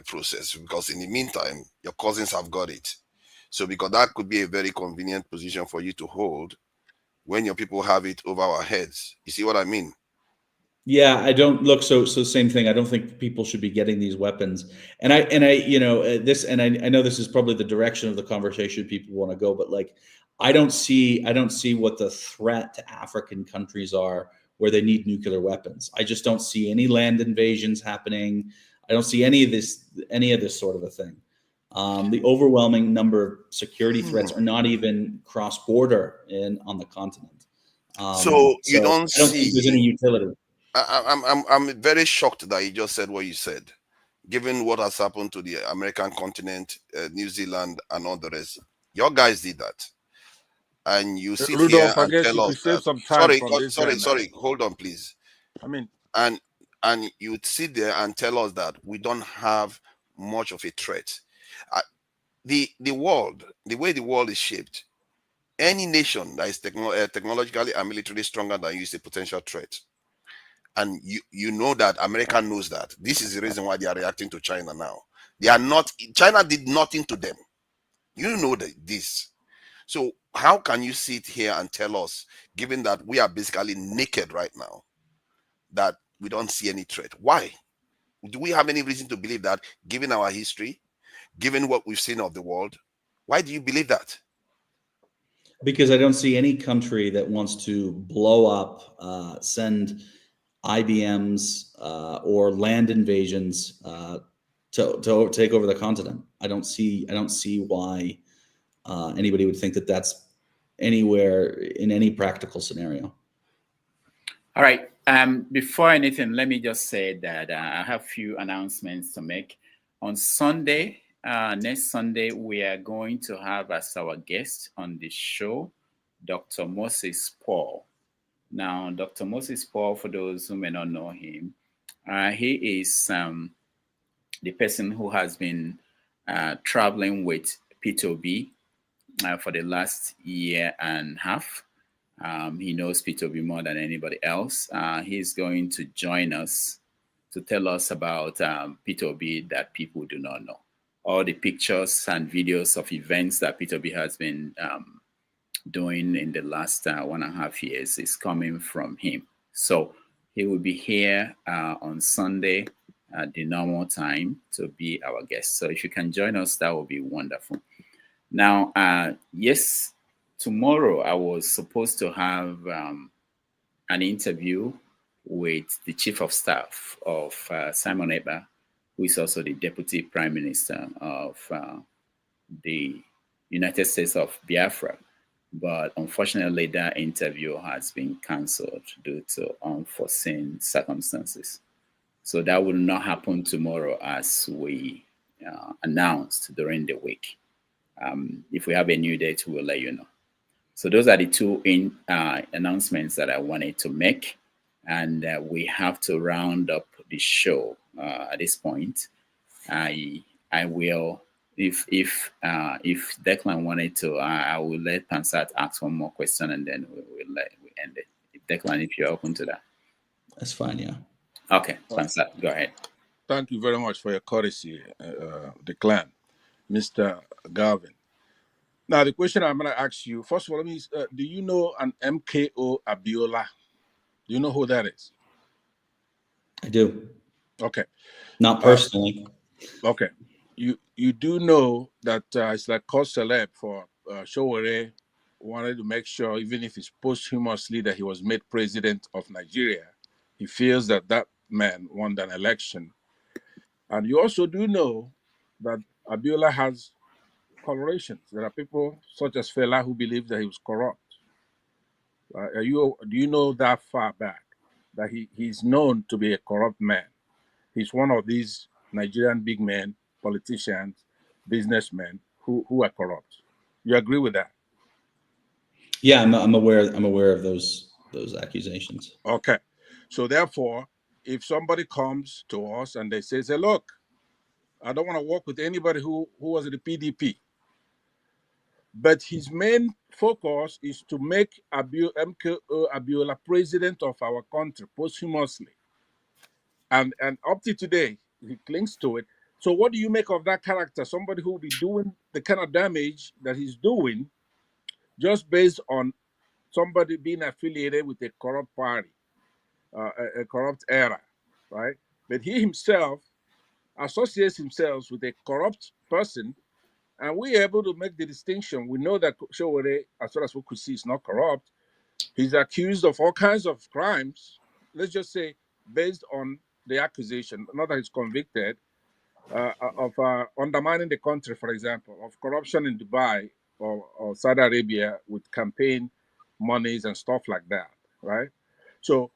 process? Because in the meantime, your cousins have got it. So because that could be a very convenient position for you to hold when your people have it over our heads. You see what I mean? Yeah, I don't look so same thing. I don't think people should be getting these weapons. And I you know this, and I know this is probably the direction of the conversation people want to go, but like I don't see what the threat to African countries are where they need nuclear weapons. I just don't see any land invasions happening. I don't see any of this sort of a thing. The overwhelming number of security threats are not even cross-border on the continent. So you don't I don't see think there's any utility. I'm very shocked that you just said what you said, given what has happened to the American continent, New Zealand, and all the rest. Your guys did that, and you sit here Rudolph, I and guess you tell could us save that. some time from this. Sorry. Hold on, please. I mean, and you would sit there and tell us that we don't have much of a threat. The world, the way the world is shaped, any nation that is technologically and militarily stronger than you is a potential threat. And you know that America knows that. This is the reason why they are reacting to China now. They are not. China did nothing to them. You know this. So how can you sit here and tell us, given that we are basically naked right now, that we don't see any threat? Why? Do we have any reason to believe that, given our history, given what we've seen of the world? Why do you believe that? Because I don't see any country that wants to blow up, send IBMs or land invasions to take over the continent. I don't see why anybody would think that that's anywhere in any practical scenario. All right. Before anything, let me just say that I have a few announcements to make. On Sunday, next Sunday, we are going to have as our guest on the show, Dr. Moses Paul. Now, Dr. Moses Paul, for those who may not know him, he is the person who has been traveling with P2B for the last year and a half. He knows P2B more than anybody else. He's going to join us to tell us about P2B that people do not know. All the pictures and videos of events that P2B has been doing in the last 1.5 years is coming from him. So he will be here on Sunday at the normal time to be our guest. So if you can join us, that would be wonderful. Now, yes, tomorrow I was supposed to have an interview with the Chief of Staff of Simon Ekpa, who is also the Deputy Prime Minister of the United States of Biafra. But unfortunately, that interview has been cancelled due to unforeseen circumstances. So that will not happen tomorrow as we announced during the week. If we have a new date, we will let you know. So those are the two announcements that I wanted to make. And we have to round up the show at this point. I will if Declan wanted to, I will let Pansat ask one more question, and then we end it. Declan, if you're open to that. That's fine, yeah. Okay, Pansat, go ahead. Thank you very much for your courtesy, Declan, Mr. Garvin. Now, the question I'm going to ask you, first of all, do you know an MKO Adeola? Do you know who that is? I do. Okay. Not personally. Okay. You do know that it's like cause celeb for Showore wanted to make sure, even if it's posthumously that he was made president of Nigeria, he feels that that man won an election. And you also do know that Abiola has colorations. There are people such as Fela who believe that he was corrupt. Do you know that far back that he's known to be a corrupt man? He's one of these Nigerian big men, politicians, businessmen who are corrupt. You agree with that? Yeah, I'm aware of those accusations. Okay. So therefore, if somebody comes to us and they say, look, I don't want to work with anybody who was in the PDP, but his main focus is to make MKO Abiola president of our country posthumously. And up to today, he clings to it. So what do you make of that character? Somebody who will be doing the kind of damage that he's doing just based on somebody being affiliated with a corrupt party, a corrupt era, right? But he himself associates himself with a corrupt person, and we're able to make the distinction. We know that Showore, as far as we could see, is not corrupt. He's accused of all kinds of crimes, let's just say, based on the accusation, not that he's convicted, of undermining the country, for example, of corruption in Dubai or Saudi Arabia with campaign monies and stuff like that, right? So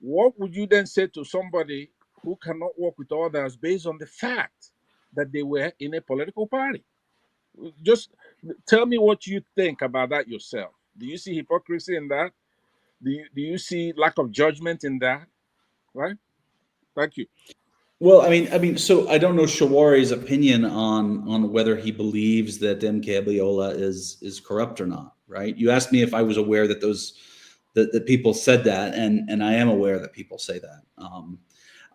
what would you then say to somebody who cannot work with others based on the fact that they were in a political party? Just tell me what you think about that yourself. Do you see hypocrisy in that? Do you see lack of judgment in that? Right? Thank you. Well, I mean, so I don't know Shaware's opinion on whether he believes that MK Abiola is corrupt or not, right? You asked me if I was aware that that people said that, and I am aware that people say that.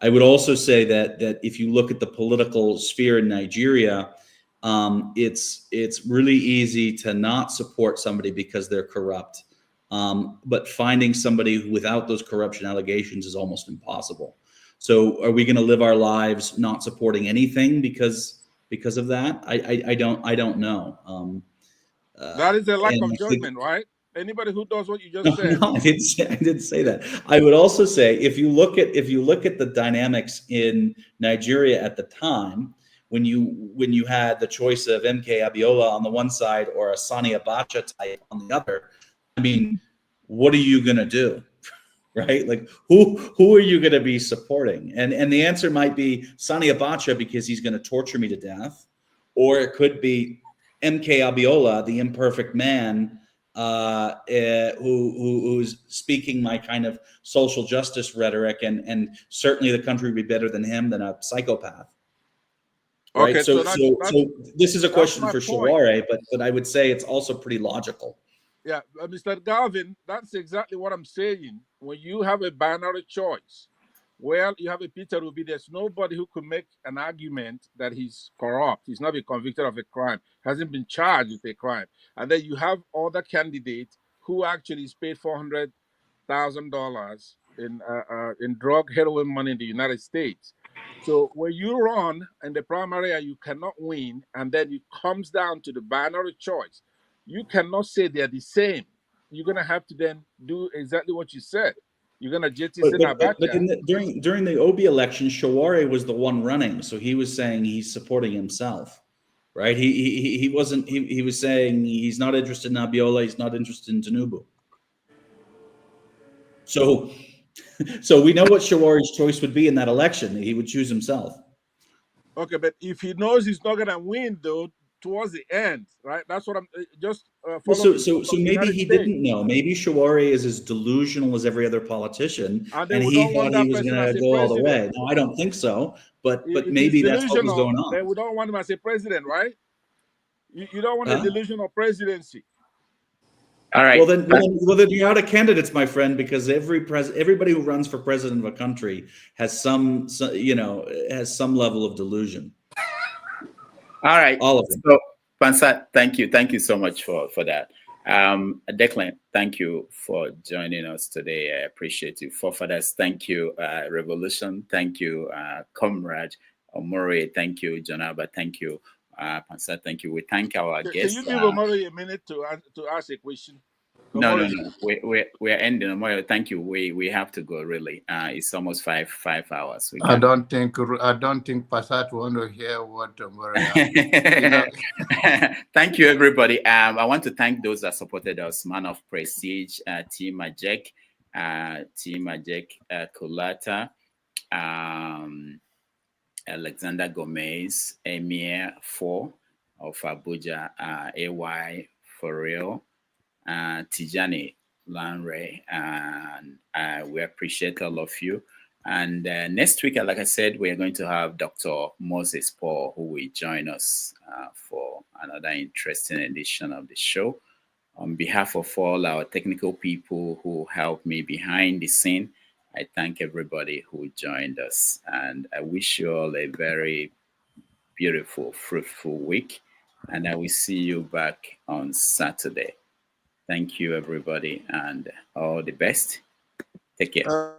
I would also say that if you look at the political sphere in Nigeria, it's really easy to not support somebody because they're corrupt. But finding somebody without those corruption allegations is almost impossible. So are we going to live our lives not supporting anything because of that? I don't know. That is a lack of judgment, right? Anybody who does what you just said. No, I didn't say that. I would also say if you look at the dynamics in Nigeria at the time, when you had the choice of MK Abiola on the one side or a Sani Abacha type on the other, I mean, what are you going to do? Right? Like who are you going to be supporting? And the answer might be Sani Abacha because he's going to torture me to death, or it could be MK Abiola, the imperfect man, who's speaking my kind of social justice rhetoric, and certainly the country would be better than him than a psychopath. Right. Okay, So this is a question for Shaware, but I would say it's also pretty logical. Yeah, Mr. Garvin, that's exactly what I'm saying. When you have a binary choice, well, you have a Peter Obi, there's nobody who could make an argument that he's corrupt. He's not been convicted of a crime, hasn't been charged with a crime. And then you have other candidates who actually is paid $400,000 in drug heroin money in the United States. So when you run in the primary and you cannot win, and then it comes down to the binary choice, you cannot say they're the same. You're going to have to then do exactly what you said. You're going to jettison Abacha. But during the Obi election, Shaware was the one running, so he was saying he's supporting himself, right? He wasn't. He was saying he's not interested in Abiola. He's not interested in Tinubu. So we know what Shaware's choice would be in that election. He would choose himself. Okay, but if he knows he's not going to win, though, towards the end, right? That's what I'm just. So maybe he didn't know. Maybe Shaware is as delusional as every other politician, and he thought he was going to go all the way. No, I don't think so. But maybe that's what was going on. Then we don't want him as a president, right? You don't want a delusion of presidency. All right. Well, then you're out of candidates, my friend, because everybody who runs for president of a country has some level of delusion. All right. All of them. So, Pansat, thank you so much for that. Declan, thank you for joining us today. I appreciate you. Forefathers, thank you. Revolution, thank you. Comrade Omori, thank you. Jonaba, thank you. Pansat, thank you. We thank our guests. Can you give Omori a minute to ask a question? No. We're ending. Omori, thank you. We have to go. Really, it's almost five hours. I don't think Passat want to hear what Thank you, everybody. I want to thank those that supported us: Man of Prestige, Team Ajek, Kulata, Alexander Gomez, Emir 4 of Abuja, AY for real, Tijani Lanre, and we appreciate all of you. And next week, like I said, we are going to have Dr. Moses Paul, who will join us for another interesting edition of the show. On behalf of all our technical people who helped me behind the scene, I thank everybody who joined us. And I wish you all a very beautiful, fruitful week. And I will see you back on Saturday. Thank you, everybody, and all the best. Take care.